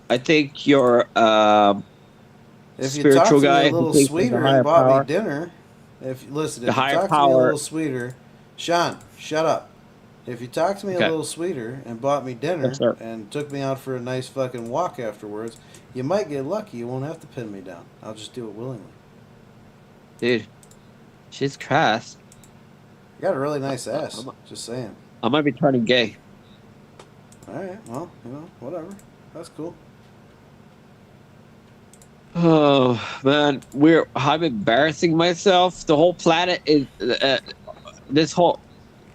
I think you're if you spiritual talked to me guy a little sweeter and bought me dinner, if you talked to me a little sweeter, Sean, shut up. If you talked to me a little sweeter and bought me dinner and took me out for a nice fucking walk afterwards, you might get lucky. You won't have to pin me down. I'll just do it willingly. Dude, she's crass. You got a really nice ass. Just saying. I might be turning gay. All right. Well, whatever. That's cool. Oh man, I'm embarrassing myself. The whole planet is. This whole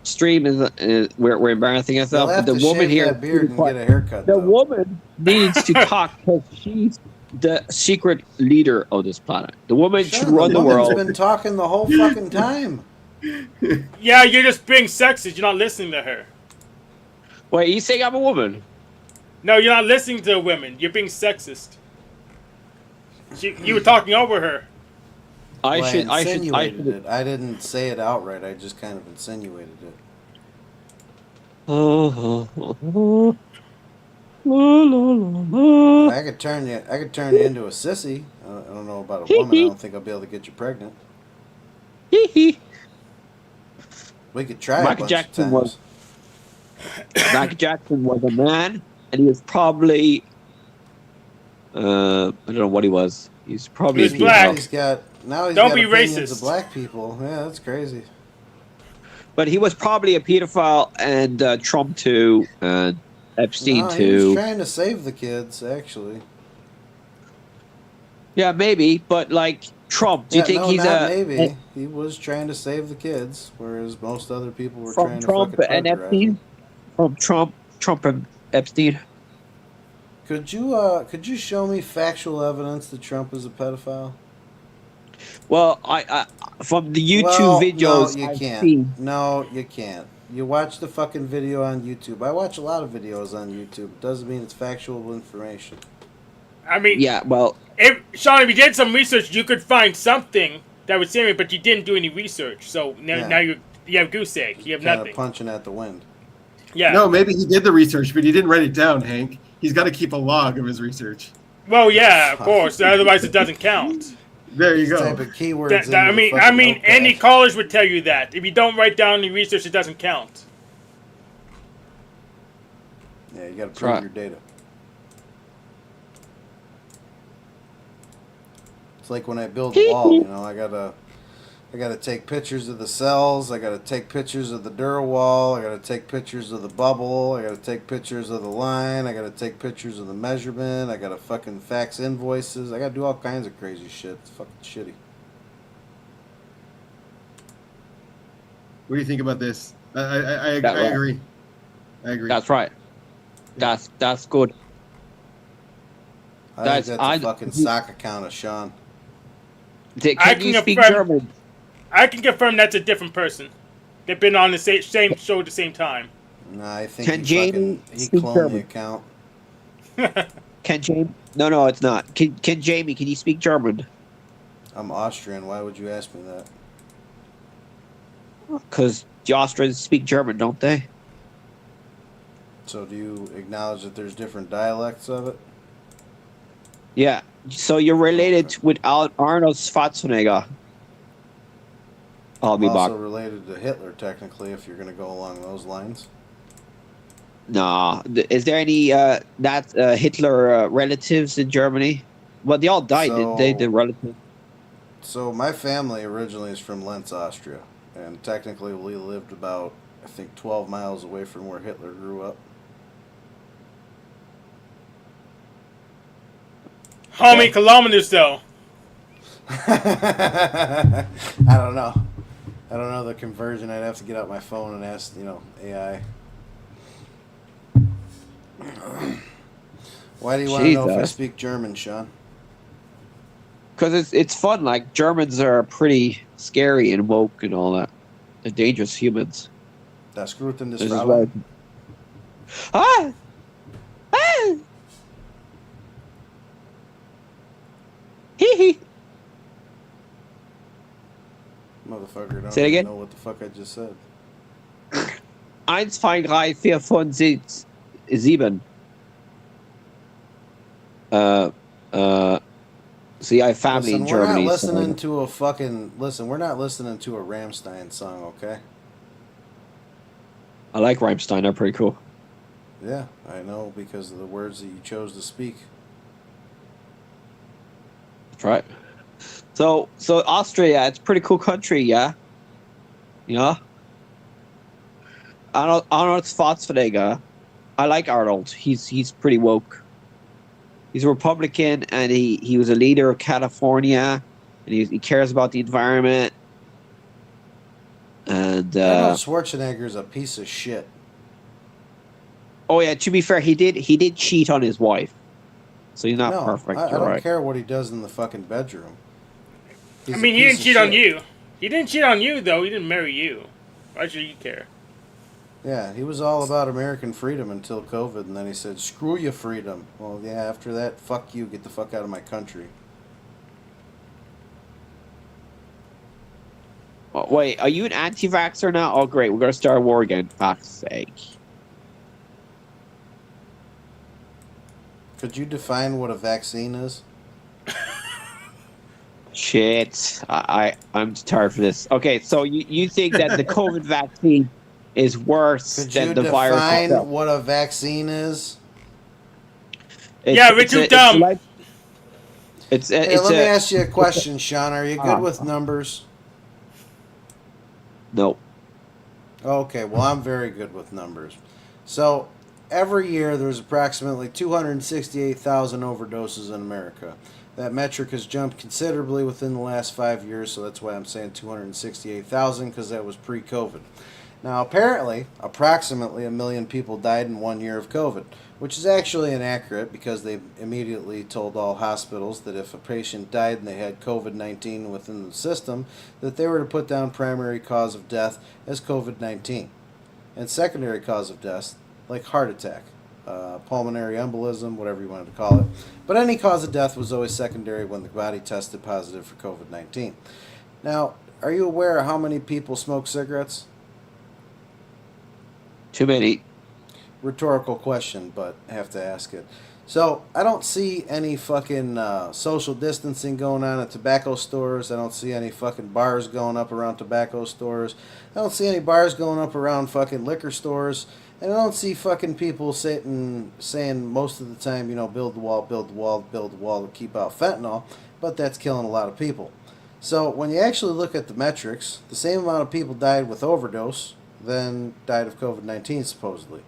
stream is we're embarrassing ourselves. You'll have the to woman shave here, that beard and get a haircut. The woman needs to talk because she's the secret leader of this planet. The woman should run the world. The woman's been talking the whole fucking time. Yeah, you're just being sexist. You're not listening to her. Wait, you saying I'm a woman? No, you're not listening to women. You're being sexist. You were talking over her. I insinuated it. I didn't say it outright. I just kind of insinuated it. I could turn you into a sissy. I don't know about a woman. I don't think I'll be able to get you pregnant. We could try Michael Jackson was a man, and he was probably I don't know what he was. He's probably black. now he's Don't got be opinions racist. of black people. Yeah, that's crazy. But he was probably a pedophile, and Trump too, and Epstein No, he was too. trying to save the kids, actually. Yeah, maybe. But like Trump, do you Yeah, think no, he's not a maybe. He was trying to save the kids, whereas most other people were from trying to Trump fucking and burglarize Epstein? them. From Trump and Epstein. Could you show me factual evidence that Trump is a pedophile? Well, I from the YouTube Well, no, videos you I've can't. seen. No, you can't. You watch the fucking video on YouTube. I watch a lot of videos on YouTube. Doesn't mean it's factual information. I mean, Yeah, well, Sean, if you did some research, you could find something that would say it, but you didn't do any research. So now you have goose egg. You have Kind nothing. of punching at the wind. Yeah. No, maybe he did the research, but he didn't write it down, Hank. He's got to keep a log of his research. Well, yeah, of course. Otherwise, it doesn't count. There you go. Type of keywords. I into the mean, fucking notepad. any college would tell you that if you don't write down any research, it doesn't count. Yeah, you got to prove right. your data. It's like when I build a wall, you know, I gotta take pictures of the cells, I gotta take pictures of the Dura wall, I gotta take pictures of the bubble, I gotta take pictures of the line, I gotta take pictures of the measurement, I gotta fucking fax invoices, I gotta do all kinds of crazy shit. It's fucking shitty. What do you think about this? I That right. agree. I agree. that's right. That's good. I That's- think that's a fucking sock account of Sean. I Can can you speak confirm- German? I can confirm that's a different person. They've been on the same show at the same time. Nah, I think Can Jamie he speak cloned the German? account. Can Jamie? No, it's not. Can Jamie? Can you speak German? I'm Austrian. Why would you ask me that? Because the Austrians speak German, don't they? So do you acknowledge that there's different dialects of it? Yeah. So you're related with Arnold Schwarzenegger. I'll be I'm also back. related to Hitler, technically, if you're going to go along those lines. Nah. Is there any Hitler relatives in Germany? Well, they all died, didn't they? The relatives. So my family originally is from Linz, Austria, and technically we lived about, I think, 12 miles away from where Hitler grew up. How many kilometers though? I don't know. I don't know the conversion. I'd have to get out my phone and ask, AI. Why do you want to know if I Jesus. speak German, Sean? Because it's fun. Like, Germans are pretty scary and woke and all that. They're dangerous humans. Das Gruten des This is Fraulein. why. Ah! Ah! Hee hee. Motherfucker, don't Say it even again? know what the fuck I just said. 1, 2, 3, 4, 5, 6, 7. See, I have family Listen, in Germany. we're not so- listening to a fucking... Listen, we're not listening to a Rammstein song, okay? I like Rammstein. They're pretty cool. Yeah, I know, because of the words that you chose to speak. That's right. So Austria, it's a pretty cool country, yeah. You know. Arnold Schwarzenegger. I like Arnold. He's pretty woke. He's a Republican, and he was a leader of California, and he cares about the environment. And Arnold Schwarzenegger's a piece of shit. oh yeah, to be fair, he did cheat on his wife, so he's not No, perfect. I You're don't right. care what he does in the fucking bedroom. He's I a mean, he piece didn't of cheat on shit. you. He didn't cheat on you though. He didn't marry you. Why should you care? Yeah, he was all about American freedom until COVID, and then he said, screw your freedom. Well, yeah, after that, fuck you, get the fuck out of my country. Oh, wait, are you an anti-vaxxer now? Oh, great, we're gonna start a war again. Fuck's sake. Could you define what a vaccine is? Shit, I'm tired for this. Okay, so you think that the COVID vaccine is worse Could you than the virus define itself? what a vaccine is? Yeah, we're too dumb. Hey, let me ask you a question, Sean. Are you good with Ah. numbers? No. Okay, well, I'm very good with numbers. So, every year there's approximately 268,000 overdoses in America. That metric has jumped considerably within the last 5 years, so that's why I'm saying 268,000, because that was pre COVID. Now, apparently, approximately a million people died in 1 year of COVID, which is actually inaccurate because they immediately told all hospitals that if a patient died and they had COVID 19 within the system, that they were to put down primary cause of death as COVID 19 and secondary cause of death like heart attack, pulmonary embolism, whatever you wanted to call it. But any cause of death was always secondary when the body tested positive for COVID 19. Now, are you aware of how many people smoke cigarettes? Too many. Rhetorical question, but I have to ask it. So I don't see any fucking social distancing going on at tobacco stores. I don't see any fucking bars going up around tobacco stores. I don't see any bars going up around fucking liquor stores. And I don't see fucking people sitting saying most of the time, build the wall, build the wall, build the wall to keep out fentanyl. But that's killing a lot of people. So when you actually look at the metrics, the same amount of people died with overdose than died of COVID-19 supposedly.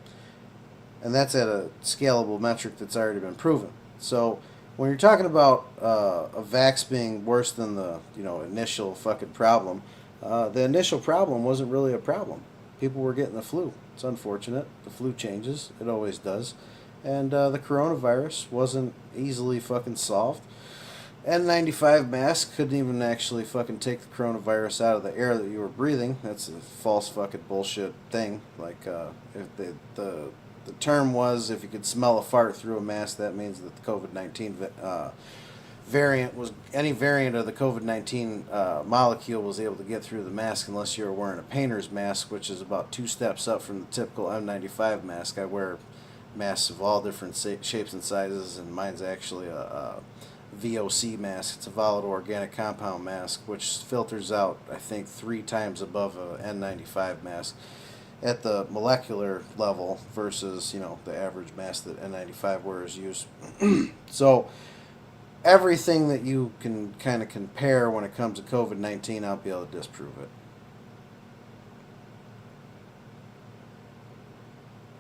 And that's at a scalable metric that's already been proven. So when you're talking about a vax being worse than the initial fucking problem, the initial problem wasn't really a problem. People were getting the flu. It's unfortunate. The flu changes. It always does. And the coronavirus wasn't easily fucking solved. N95 mask couldn't even actually fucking take the coronavirus out of the air that you were breathing. That's a false fucking bullshit thing. Like, if the term was if you could smell a fart through a mask, that means that the COVID-19 variant was, any variant of the COVID-19 molecule was able to get through the mask unless you were wearing a painter's mask, which is about 2 steps up from the typical N95 mask. I wear masks of all different shapes and sizes, and mine's actually a VOC mask. It's a volatile organic compound mask, which filters out, I think, 3 times above a N95 mask at the molecular level versus, the average mask that N95 wearers use. So everything that you can kind of compare when it comes to COVID-19, I'll be able to disprove it.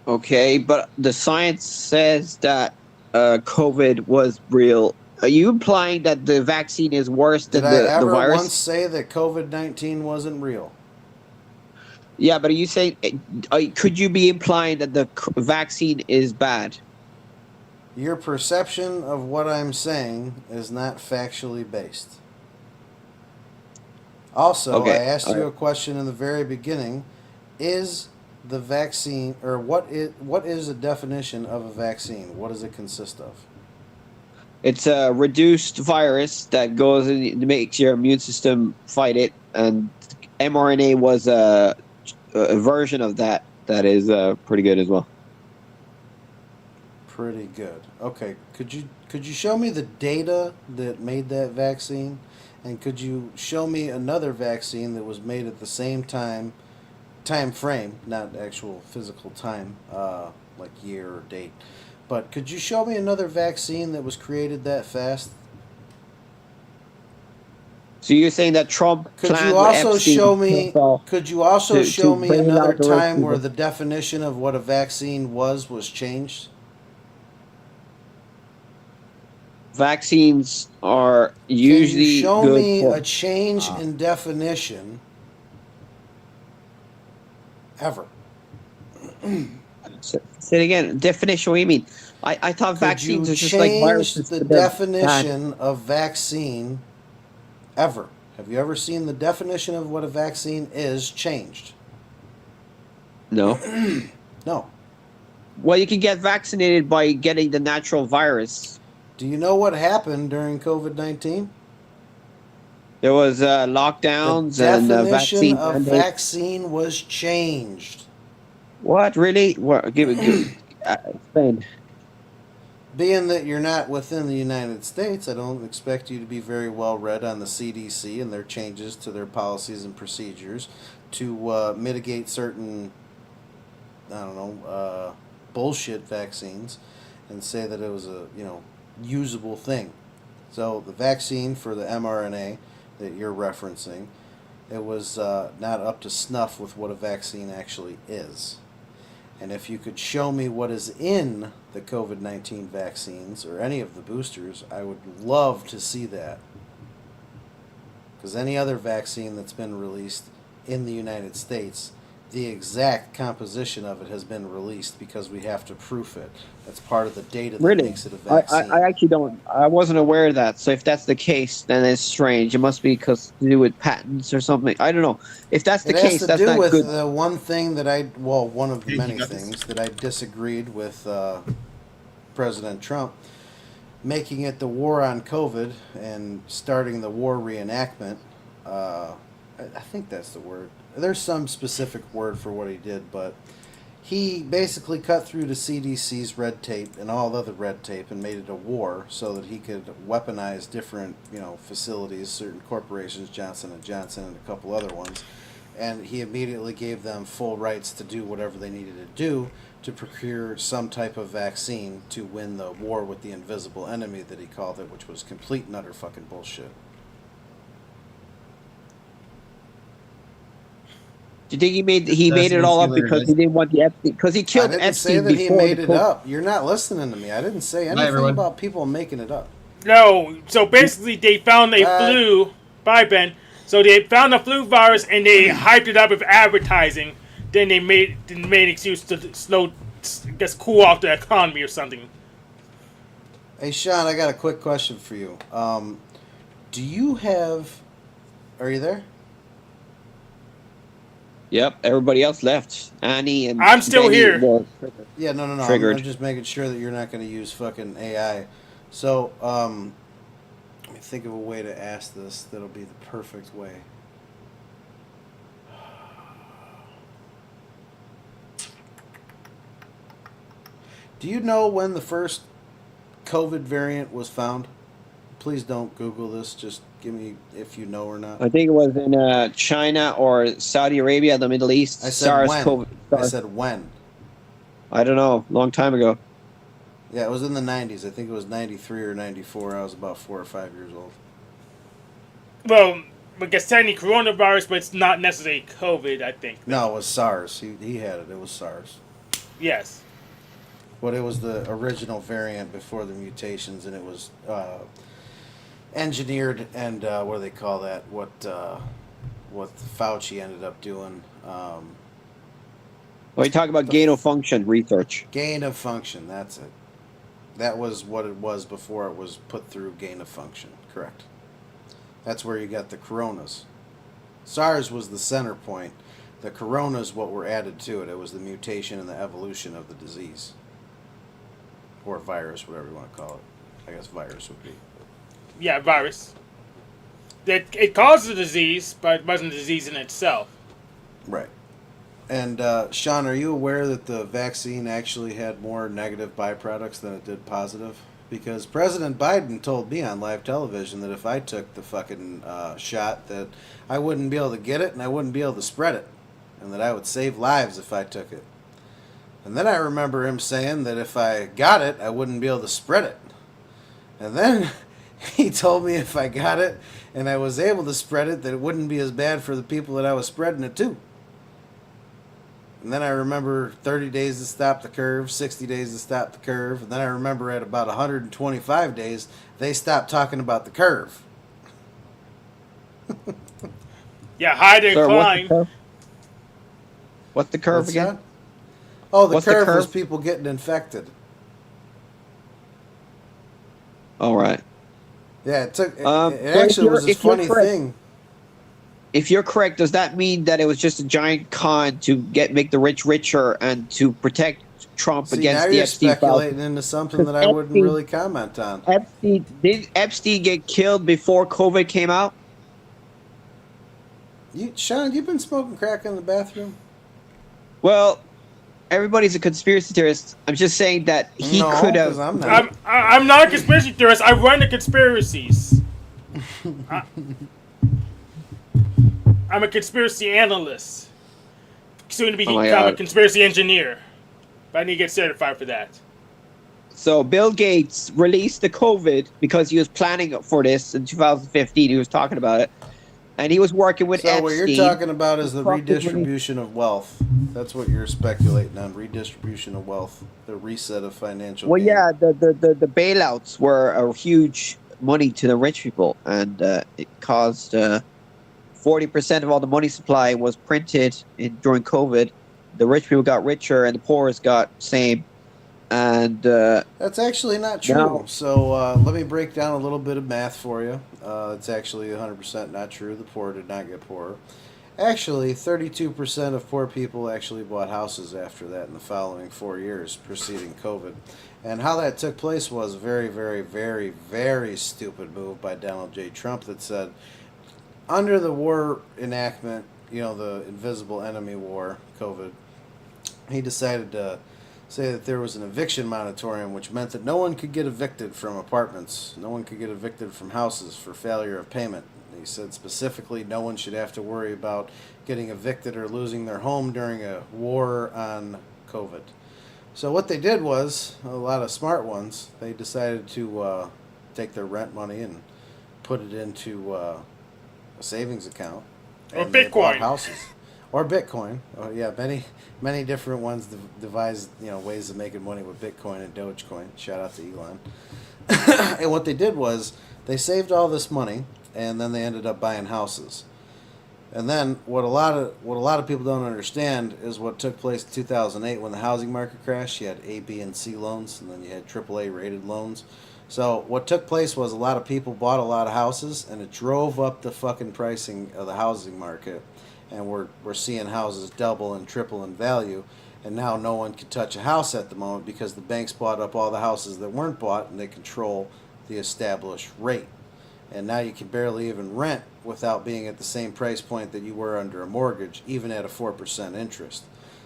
Okay, but the science says that COVID was real. Are you implying that the vaccine is worse than Did I the ever virus? once say that COVID-19 wasn't real? Yeah, but are you saying, could you be implying that the vaccine is bad? Your perception of what I'm saying is not factually based. Also, Okay, I asked you alright. a question in the very beginning. Is the vaccine, or what is a definition of a vaccine? What does it consist of? It's a reduced virus that goes and makes your immune system fight it, and mRNA was a version of that is pretty good as well. Pretty good. Okay, could you show me the data that made that vaccine, and could you show me another vaccine that was made at the same time frame, not actual physical time, like year or date, but could you show me another vaccine that was created that fast? So you're saying that Trump Could planned you with also Epstein show me? Could you also to show me bail another out the rich time where people? the definition of what a vaccine was changed? Vaccines are Can usually you show good me for a change in definition ever? Say it again. Definition. What do you mean? I thought Could vaccines you are just like change viruses. the but they're bad. definition of vaccine ever? Have you ever seen the definition of what a vaccine is changed? No. No. Well, you can get vaccinated by getting the natural virus. Do you know what happened during COVID-19? There was The lockdowns and definition vaccine of mandates. vaccine was changed. What really? What? Give explain. Being that you're not within the United States, I don't expect you to be very well read on the CDC and their changes to their policies and procedures to mitigate certain, bullshit vaccines and say that it was a, usable thing. So the vaccine for the mRNA that you're referencing, it was not up to snuff with what a vaccine actually is. And if you could show me what is in the COVID-19 vaccines or any of the boosters, I would love to see that. Because any other vaccine that's been released in the United States, the exact composition of it has been released because we have to proof it. That's part of the data that Really? makes it a vaccine. I actually don't. I wasn't aware of that. So if that's the case, then it's strange. It must be because to do with patents or something. I don't know. If that's the It case, has to that's do not with good. the one thing that one of the Hey, you many got this? things that I disagreed with President Trump, making it the war on COVID and starting the war reenactment. I think that's the word. There's some specific word for what he did, but he basically cut through the CDC's red tape and all other red tape and made it a war so that he could weaponize different, facilities, certain corporations, Johnson & Johnson and a couple other ones. And he immediately gave them full rights to do whatever they needed to do to procure some type of vaccine to win the war with the invisible enemy that he called it, which was complete and utter fucking bullshit. Do you think he made it all up because he didn't want the Epstein? Because he I killed didn't say Epstein that he before made the it COVID. up. You're not listening to me. I didn't say anything everyone. about people making it up. No, so basically they found a flu. Bye, Ben. So they found a flu virus and they hyped it up with advertising. Then they made an excuse to cool off the economy or something. Hey, Sean, I got a quick question for you. Do you have... Are you there? Yep, everybody else left. Annie and I'm still Benny here. were Yeah, no. Triggered. I'm just making sure that you're not going to use fucking AI. So, let me think of a way to ask this that'll be the perfect way. Do you know when the first COVID variant was found? Please don't Google this. Just give me if you know or not. I think it was in China or Saudi Arabia, the Middle East. I said SARS when. COVID. I said when. I don't know. Long time ago. Yeah, it was in the 90s. I think it was 93 or 94. I was about 4 or 5 years old. Well, I guess technically coronavirus, but it's not necessarily COVID, I think. No, it was SARS. He had it. It was SARS. Yes. But it was the original variant before the mutations, and it was engineered and what do they call that? What Fauci ended up doing? Well, you talk about gain of function research. Gain of function. That's it. That was what it was before it was put through gain of function. Correct. That's where you got the coronas. SARS was the center point. The coronas what were added to it. It was the mutation and the evolution of the disease. Or virus, whatever you want to call it. I guess virus would be. Yeah, virus. It causes a disease, but it wasn't a disease in itself. Right. And Sean, are you aware that the vaccine actually had more negative byproducts than it did positive? Because President Biden told me on live television that if I took the fucking shot, that I wouldn't be able to get it and I wouldn't be able to spread it, and that I would save lives if I took it. And then I remember him saying that if I got it, I wouldn't be able to spread it. And then he told me if I got it and I was able to spread it, that it wouldn't be as bad for the people that I was spreading it to. And then I remember 30 days to stop the curve, 60 days to stop the curve. And then I remember at about 125 days, they stopped talking about the curve. Yeah, high Sir, decline. What's the curve What's again? that? Oh, the What's the curve was curve? people getting infected. All right. Yeah, it took. It So actually if was you're- a if you're funny correct- thing. If you're correct, does that mean that it was just a giant con to make the rich richer and to protect Trump See, now against the you're Epstein files? speculating into something that I wouldn't Epstein- really comment on. Did Epstein get killed before COVID came out? Sean, you been smoking crack in the bathroom? Well, everybody's a conspiracy theorist. I'm just saying that he No, could 'cause have. I'm not. I'm not a conspiracy theorist. I run the conspiracies. I'm a conspiracy analyst. Soon to Oh my become a God. conspiracy engineer. But I need to get certified for that. So Bill Gates released the COVID because he was planning for this in 2015. He was talking about it, and he was working with So what Epstein. you're talking about is the Fuck is redistribution of wealth. That's what you're speculating on. Redistribution of wealth. The reset of financial Well, gain. yeah, the bailouts were a huge money to the rich people, and it caused 40% of all the money supply was printed during COVID. The rich people got richer, and the poorest got same. And That's actually not true. No. So let me break down a little bit of math for you. It's actually 100% not true. The poor did not get poorer. Actually, 32% of poor people actually bought houses after that in the following 4 years preceding COVID. And how that took place was a very, very, very, very stupid move by Donald J. Trump that said, under the war enactment, you know, the invisible enemy war, COVID, he decided to say that there was an eviction moratorium, which meant that no one could get evicted from apartments, no one could get evicted from houses for failure of payment. He said specifically no one should have to worry about getting evicted or losing their home during a war on COVID. So what they did was, a lot of smart ones, they decided to take their rent money and put it into a savings account. Or and they bought Bitcoin. houses. Or Bitcoin. Oh, yeah, many different ones devised, you know, ways of making money with Bitcoin and Dogecoin. Shout out to Elon. And what they did was they saved all this money, and then they ended up buying houses. And then what a lot of people don't understand is what took place in 2008 when the housing market crashed. You had A, B, and C loans, and then you had AAA rated loans. So what took place was a lot of people bought a lot of houses, and it drove up the fucking pricing of the housing market. And we're seeing houses double and triple in value, and now no one can touch a house at the moment because the banks bought up all the houses that weren't bought, and they control the established rate. And now you can barely even rent without being at the same price point that you were under a mortgage, even at a 4% interest.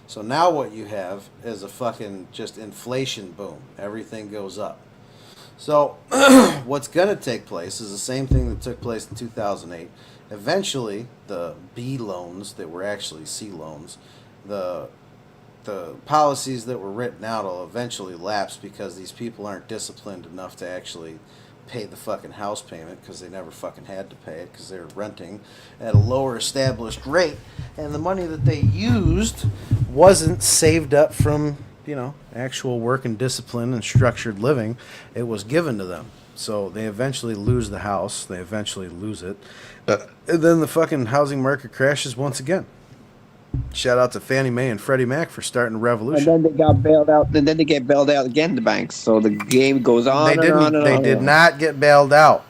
So now what you have is a fucking just inflation boom. Everything goes up. So what's going to take place is the same thing that took place in 2008. Eventually, the B loans that were actually C loans, the policies that were written out will eventually lapse because these people aren't disciplined enough to actually pay the fucking house payment because they never fucking had to pay it because they were renting at a lower established rate, and the money that they used wasn't saved up from, you know, actual work and discipline and structured living. It was given to them. So they eventually lose the house. They eventually lose it. And then the fucking housing market crashes once again. Shout out to Fannie Mae and Freddie Mac for starting a revolution. And then they got bailed out. And then they get bailed out again, the banks. So the game goes on They and didn't. on and They on. did not get bailed out.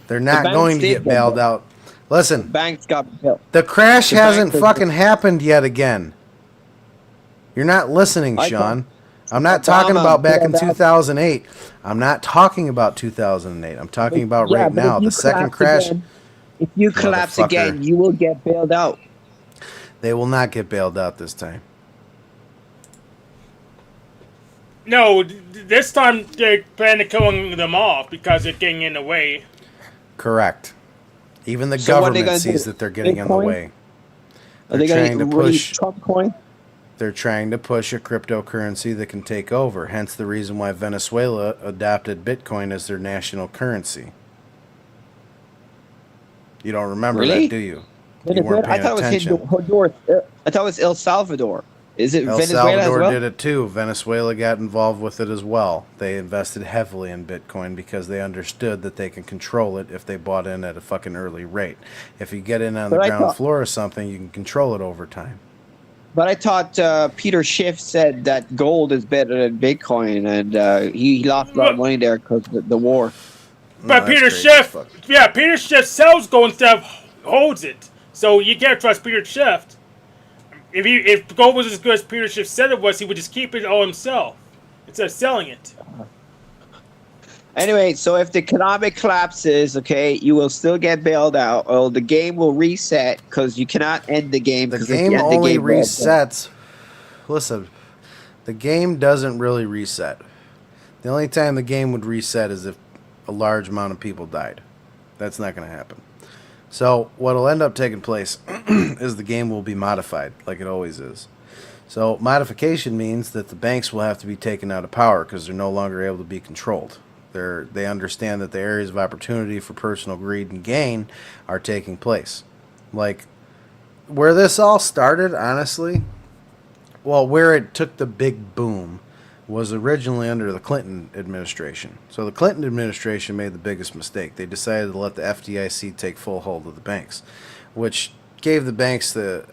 They're not banks going to did get get bailed bailed. out. Listen, Banks got bailed. the crash The hasn't banks- fucking happened yet again. You're not listening, I Sean. thought- I'm not talking Obama about back in bailed out. 2008. I'm not talking about 2008. I'm talking about Yeah, right but now. if you The second collapse crash, again- if you collapse Motherfucker. again, you will get bailed out. they will not get bailed out this time. No, this time they're planning to killing them off because they're getting in the way. Correct. Even the So what are they government gonna sees do? that they're getting in the Bitcoin? way. Are They're they trying going to to release push. Trump coin? They're trying to push a cryptocurrency that can take over. Hence the reason why Venezuela adopted Bitcoin as their national currency. You don't remember Really? that, do you? You weren't I paying thought it was attention. Honduras. I thought it was El Salvador. Is it El Venezuela as Salvador well? did it too. Venezuela got involved with it as well. They invested heavily in Bitcoin because they understood that they can control it if they bought in at a fucking early rate. If you get in on the But I ground thought- floor or something, you can control it over time. But I thought Peter Schiff said that gold is better than Bitcoin, and he lost a lot of money there because of the war. But that's Peter crazy Schiff, as fuck. Peter Schiff sells gold instead of holds it. So you can't trust Peter Schiff. If gold was as good as Peter Schiff said it was, he would just keep it all himself instead of selling it. Anyway, so if the economic collapses, okay, you will still get bailed out, or the game will reset because you cannot end the game. The 'cause if game you end the only game, well, resets. Listen, the game doesn't really reset. The only time the game would reset is if a large amount of people died. That's not going to happen. So what will end up taking place is the game will be modified, like it always is. So modification means that the banks will have to be taken out of power because they're no longer able to be controlled. They understand that the areas of opportunity for personal greed and gain are taking place. Like, where this all started, honestly, well, where it took the big boom was originally under the Clinton administration. So the Clinton administration made the biggest mistake. They decided to let the FDIC take full hold of the banks, which gave the banks the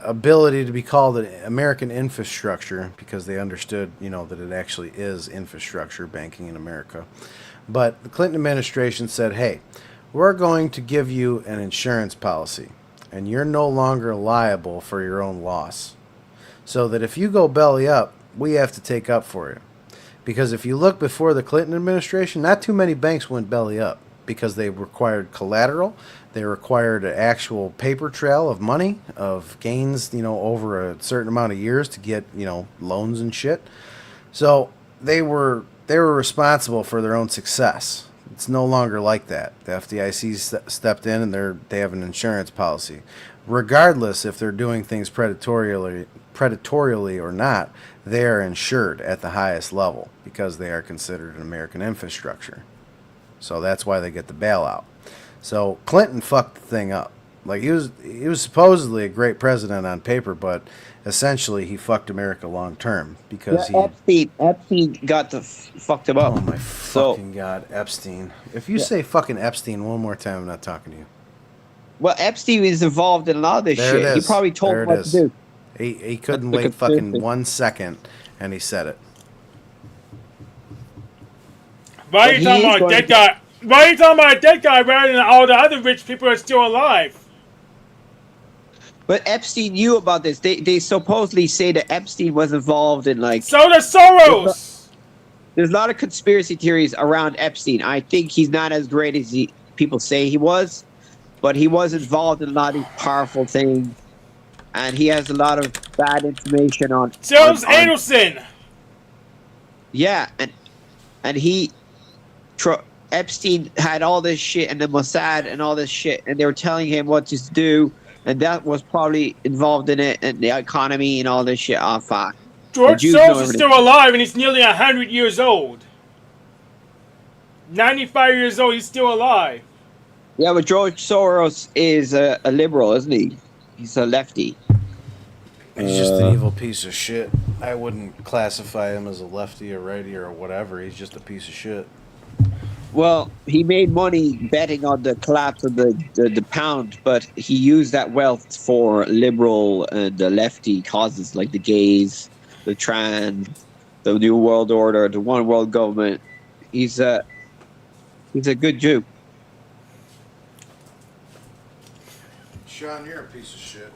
ability to be called an American infrastructure because they understood, that it actually is infrastructure, banking in America. But the Clinton administration said, hey, we're going to give you an insurance policy, and you're no longer liable for your own loss. So that if you go belly up, we have to take up for you. Because if you look before the Clinton administration, not too many banks went belly up because they required collateral. They required an actual paper trail of money, of gains, over a certain amount of years to get, loans and shit. So they were responsible for their own success. It's no longer like that. The FDIC stepped in and they have an insurance policy. Regardless if they're doing things predatorially or not, they are insured at the highest level because they are considered an American infrastructure. So that's why they get the bailout. So Clinton fucked the thing up. Like, he was supposedly a great president on paper, but essentially he fucked America long term because Epstein got fucked him up. Oh my fucking god, Epstein! If you say fucking Epstein one more time, I'm not talking to you. Well, Epstein is involved in a lot of this There it shit. He is. probably told There him it what is. to do. He couldn't That's the wait fucking conspiracy. 1 second, and he said it. Why are But you talking he is about a going dead to- guy? Why are you talking about a dead guy rather than all the other rich people are still alive? But Epstein knew about this. They supposedly say that Epstein was involved in, like, So does Soros. there's a lot of conspiracy theories around Epstein. I think he's not as great as people say he was, but he was involved in a lot of these powerful things, and he has a lot of bad information on. Soros on- Adelson. Yeah, and Epstein had all this shit, and the Mossad and all this shit, and they were telling him what to do, and that was probably involved in it, and the economy and all this shit. Oh fuck. George Jews know Soros is everything. still alive and he's nearly 100 years old. 95 years old, he's still alive. Yeah, but George Soros is a liberal, isn't he? He's a lefty. He's just an evil piece of shit. I wouldn't classify him as a lefty or righty or whatever. He's just a piece of shit. Well, he made money betting on the collapse of the pound, but he used that wealth for liberal and lefty causes like the gays, the trans, the New World Order, the One World Government. He's a good Jew. Sean, you're a piece of shit.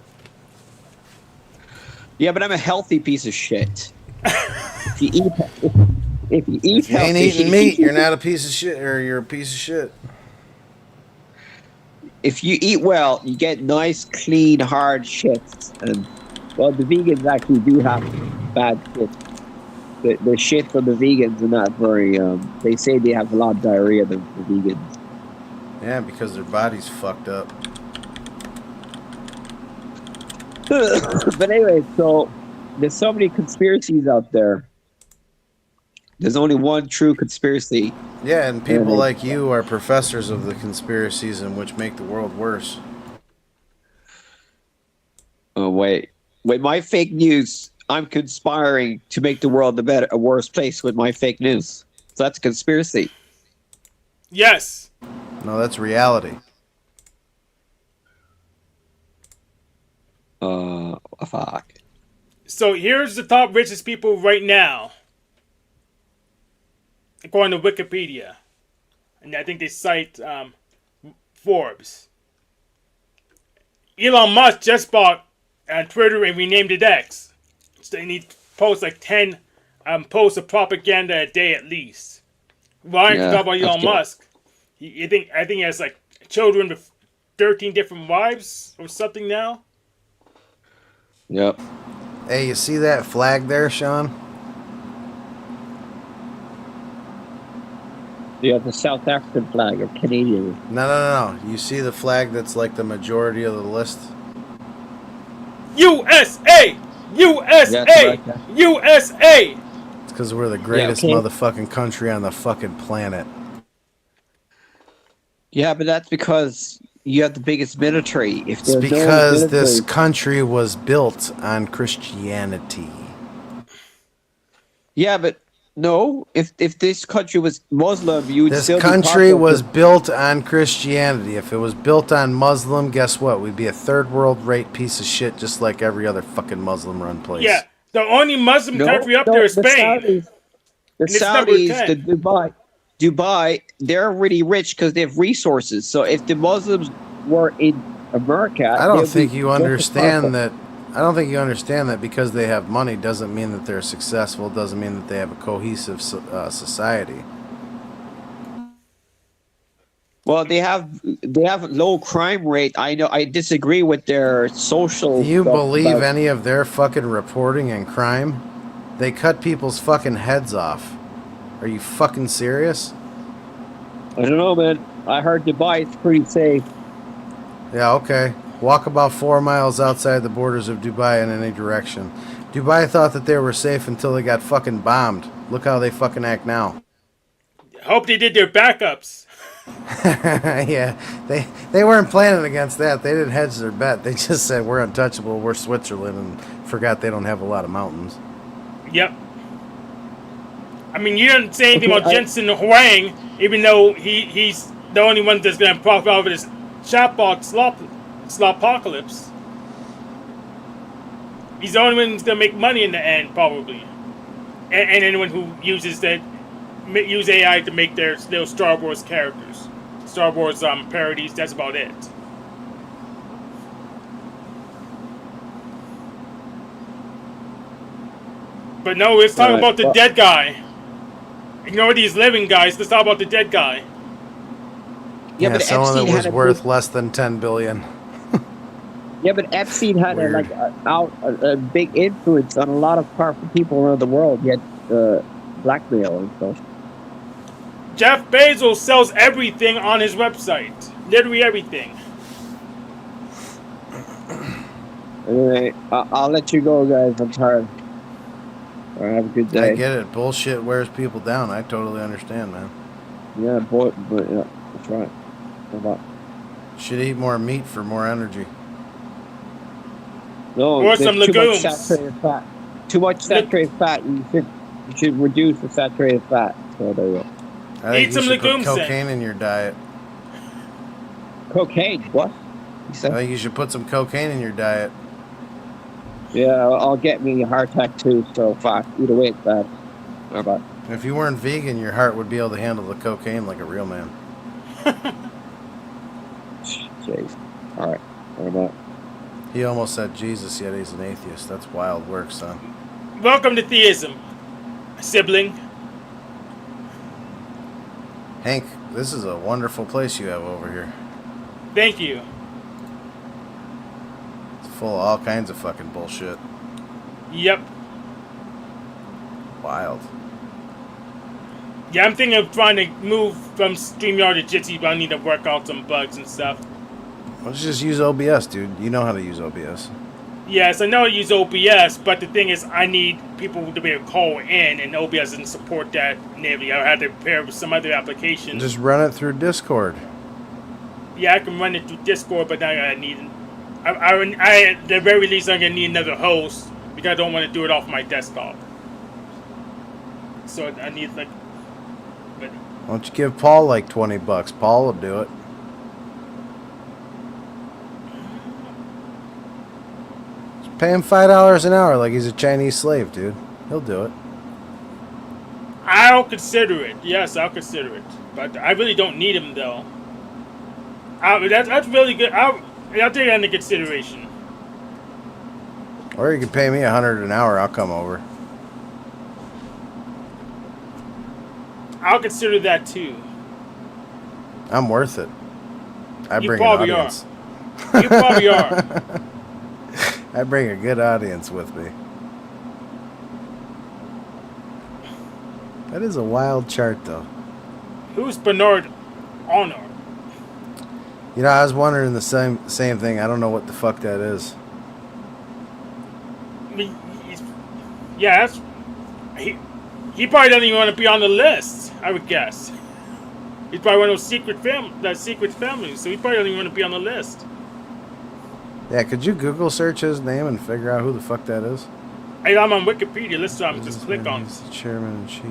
Yeah, but I'm a healthy piece of shit. If you eat If you ain't healthy, eating meat, you're not a piece of shit, or you're a piece of shit. if you eat well, you get nice, clean, hard shits. And well, the vegans actually do have bad shit. The shit from the vegans are not very. They say they have a lot of diarrhea. The vegans. Yeah, because their body's fucked up. But anyway, so there's so many conspiracies out there. There's only one true conspiracy. Yeah, and people Yeah. like you are professors of the conspiracies in which make the world worse. Oh wait, my fake news. I'm conspiring to make the world a worse place with my fake news. So that's a conspiracy. Yes. No, that's reality. Fuck. So here's the top richest people right now, according to Wikipedia, and I think they cite Forbes. Elon Musk just bought Twitter and renamed it X. So they need to post like 10 posts of propaganda a day at least. Ryan, Yeah, talk about that's Elon good. Musk. I think he has like children with 13 different wives or something now. Yep. Hey, you see that flag there, Sean? You have the South African flag or Canadian. No. You see the flag that's like the majority of the list? USA! USA! America. USA! It's because we're the greatest okay. motherfucking country on the fucking planet. Yeah, but that's because you have the biggest military. If It's there's because no this military, country was built on Christianity. yeah, but no. If this country was Muslim, you would This still country be was built on Christianity. If it was built on Muslim, guess what? We'd be a third world rate piece of shit just like every other fucking Muslim run place. Yeah, the only Muslim country up there is the Spain. Saudis, the And it's number Saudis, 10. the Dubai, they're really rich because they have resources. So if the Muslims were in America, I don't they'd think be you just as understand powerful. that. I don't think you understand that because they have money doesn't mean that they're successful. Doesn't mean that they have a cohesive society. Well, they have low crime rate. I know. I disagree with their social. Do you stuff believe about- any of their fucking reporting and crime? They cut people's fucking heads off. Are you fucking serious? I don't know, man. I heard Dubai is pretty safe. Yeah, okay. Walk about 4 miles outside the borders of Dubai in any direction. Dubai thought that they were safe until they got fucking bombed. Look how they fucking act now. Hope they did their backups. Yeah, they weren't planning against that. They didn't hedge their bet. They just said we're untouchable, we're Switzerland, and forgot they don't have a lot of mountains. Yep. I mean, you didn't say anything Okay, about Jensen Huang, even though he's the only one that's going to profit off of this chatbot slopocalypse. He's the only one who's going to make money in the end, probably. And anyone who uses AI to make their little Star Wars characters. Star Wars parodies, that's about it. But no, let's talk about the dead guy. Ignore these living guys, let's talk about the dead guy. Yeah, but someone Epstein that was had worth less than 10 billion. Yeah, but Epstein had Weird. a big influence on a lot of powerful people around the world. Yet blackmail and stuff. Jeff Bezos sells everything on his website. Literally everything. Anyway, I'll let you go, guys. I'm tired. All right, have a good day. I get it. Bullshit wears people down. I totally understand, man. Yeah, but yeah, that's right. How about? Should eat more meat for more energy. No, Or there's some too much legumes. saturated fat. Too much saturated fat. You should reduce the saturated fat. So there you go. I think Eat some you should put legumes then. cocaine in your diet. Cocaine? What? You I said? think you should put some cocaine in your diet. Yeah, I'll get me a heart attack too. So fuck. Either way, it's bad. How about? If you weren't vegan, your heart would be able to handle the cocaine like a real man. Jeez. All right. How about? He almost said Jesus, yet he's an atheist. That's wild work, son. Welcome to theism, sibling. Hank, this is a wonderful place you have over here. Thank you. It's full of all kinds of fucking bullshit. Yep. Wild. Yeah, I'm thinking of trying to move from StreamYard to Jitsi, but I need to work out some bugs and stuff. Let's just use OBS, dude. You know how to use OBS. Yes, I know I use OBS, but the thing is, I need people to be able to call in, and OBS doesn't support that natively. I had to pair with some other application. Just run it through Discord. Yeah, I can run it through Discord, but now I need... I at the very least, I'm going to need another host, because I don't want to do it off my desktop. So I need, like... But Why don't you give Paul like $20? Paul will do it. Just pay him $5 an hour like he's a Chinese slave, dude. He'll do it. I'll consider it. Yes, I'll consider it. But I really don't need him, though. That's really good. I'll take that into consideration. Or you can pay me $100 an hour. I'll come over. I'll consider that, too. I'm worth it. I You bring an probably are. audience. You probably are. I bring a good audience with me. That is a wild chart, though. Who's Bernard Honor? You know, I was wondering the same thing. I don't know what the fuck that is. mean, yeah, he probably doesn't even want to be on the list. I would guess. He's probably one of those secret families, so he probably doesn't even want to be on the list. Yeah, could you Google search his name and figure out who the fuck that is? Hey, I'm on Wikipedia. Let's just click on. He's the chairman and chief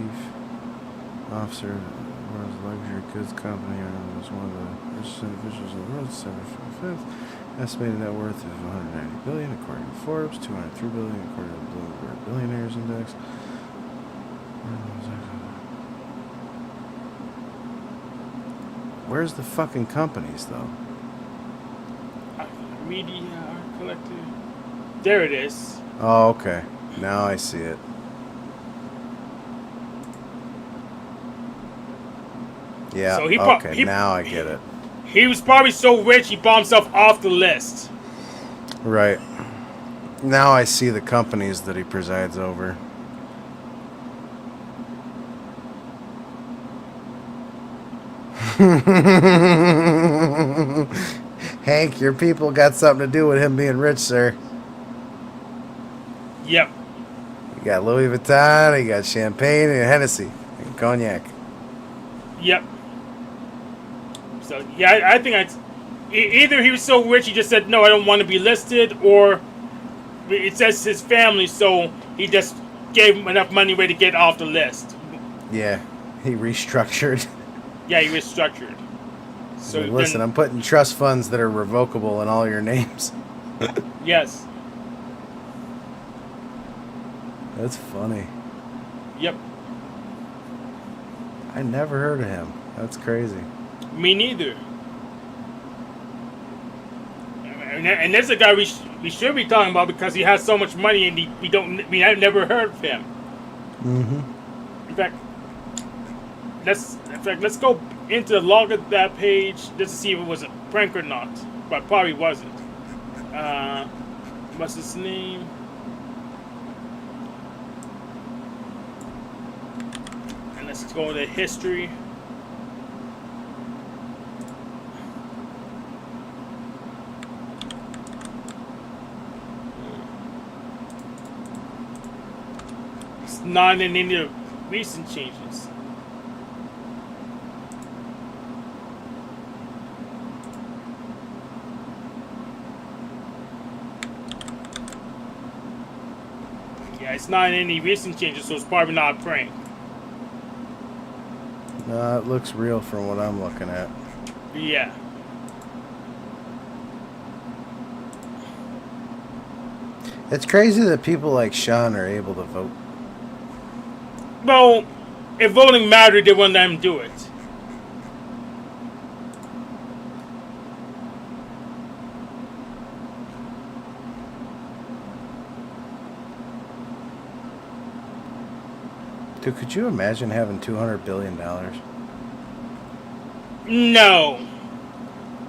officer of the world's luxury goods company, and was one of the richest individuals in the world, December 5th. Estimated net worth of 190 billion according to Forbes, 203 billion according to the Bloomberg Billionaires Index. Where's the fucking companies, though? Media Art Collective. There it is. Oh, okay. Now I see it. Yeah, So okay, now I get it. He was probably so rich he bought himself off the list. Right. Now I see the companies that he presides over. Hank, your people got something to do with him being rich, sir. Yep. You got Louis Vuitton, you got champagne and Hennessy and cognac. Yep. So yeah, I think either he was so rich he just said no, I don't want to be listed, or it says his family, so he just gave him enough money away to get off the list. Yeah, he restructured. Yeah, he restructured. So Like, listen, I'm putting trust funds that are revocable in all your names. Yes. That's funny. Yep. I never heard of him. That's crazy. Me neither. And there's a guy we should be talking about because he has so much money and we have never heard of him. Mm-hmm. In fact, let's go into the log of that page just to see if it was a prank or not. But probably wasn't. What's his name? And let's go to history. It's not in any of the recent changes. Yeah, it's not in any recent changes, so it's probably not a prank. No, it looks real from what I'm looking at. Yeah. It's crazy that people like Sean are able to vote. Well, if voting mattered, they wouldn't let him do it. Dude, could you imagine having $200 billion? No.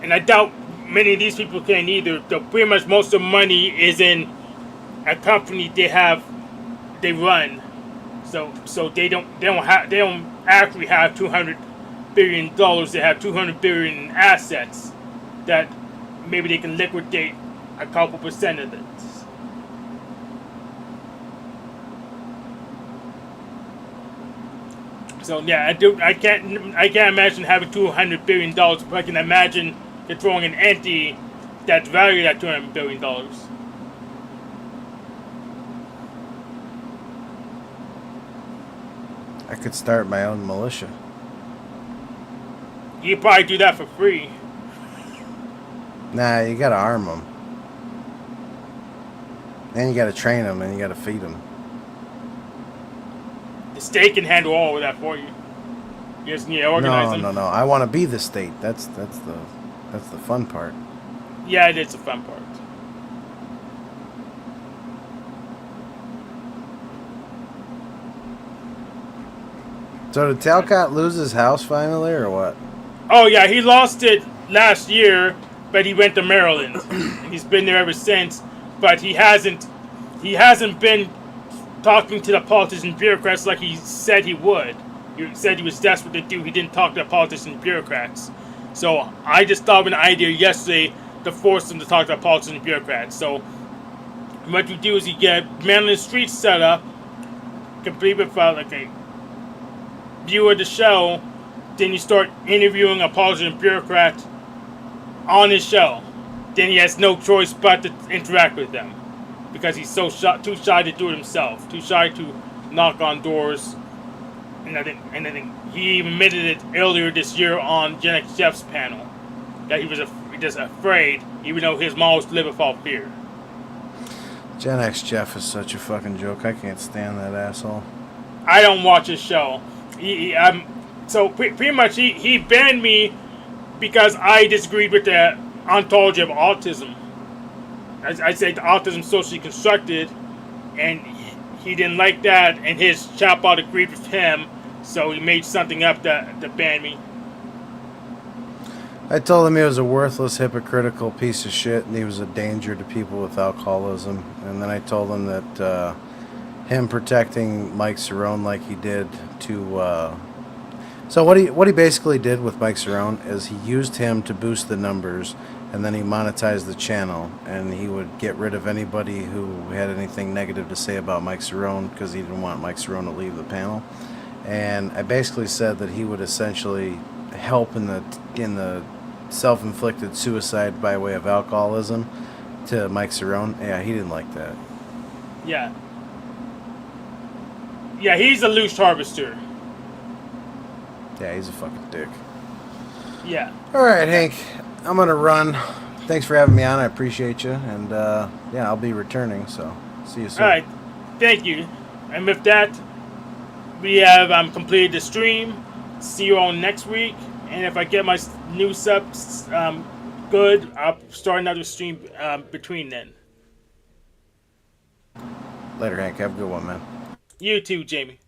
And I doubt many of these people can either. So pretty much most of the money is in a company they run. So they don't actually have $200 billion. They have $200 billion in assets that maybe they can liquidate a couple percent of it. So yeah, I can't imagine having $200 billion, but I can imagine controlling an entity that's valued at $200 billion. I could start my own militia. You could probably do that for free. Nah, you gotta arm them. And you gotta train them, and you gotta feed them. The state can handle all of that for you. You just need to organize them. No. I want to be the state. That's the fun part. Yeah, it is the fun part. So did Talcott lose his house finally, or what? Oh yeah, he lost it last year, but he went to Maryland. And he's been there ever since. But he hasn't been talking to the politicians and bureaucrats like he said he would. He said he was desperate to do. He didn't talk to the politicians and bureaucrats. So I just thought of an idea yesterday to force him to talk to the politicians and bureaucrats. So And what you do is you get man on the street set up, complete with like a view of the show. Then you start interviewing a politician and bureaucrat on his show. Then he has no choice but to interact with them because he's too shy to do it himself, too shy to knock on doors. And I think he even admitted it earlier this year on Gen X Jeff's panel that he was just afraid, even though his mom was to live without fear. Gen X Jeff is such a fucking joke. I can't stand that asshole. I don't watch his show. So pretty much he banned me because I disagreed with the ontology of autism. I say the autism socially constructed, and he didn't like that, and his chatbot agreed with him, so he made something up to ban me. I told him he was a worthless, hypocritical piece of shit, and he was a danger to people with alcoholism. And then I told him that him protecting Mike Cerrone like he did to... So what he basically did with Mike Cerrone is he used him to boost the numbers, and then he monetized the channel, and he would get rid of anybody who had anything negative to say about Mike Cerrone because he didn't want Mike Cerrone to leave the panel. And I basically said that he would essentially help in the self-inflicted suicide by way of alcoholism to Mike Cerrone. Yeah, he didn't like that. Yeah. Yeah, he's a loose harvester. Yeah, he's a fucking dick. Yeah. All right, Hank, I'm gonna run. Thanks for having me on. I appreciate you, and yeah, I'll be returning. So, see you soon. All right. Thank you. And with that, we have completed the stream. See you all next week. And if I get my new subs good, I'll start another stream between then. Later, Hank. Have a good one, man. You too, Jamie.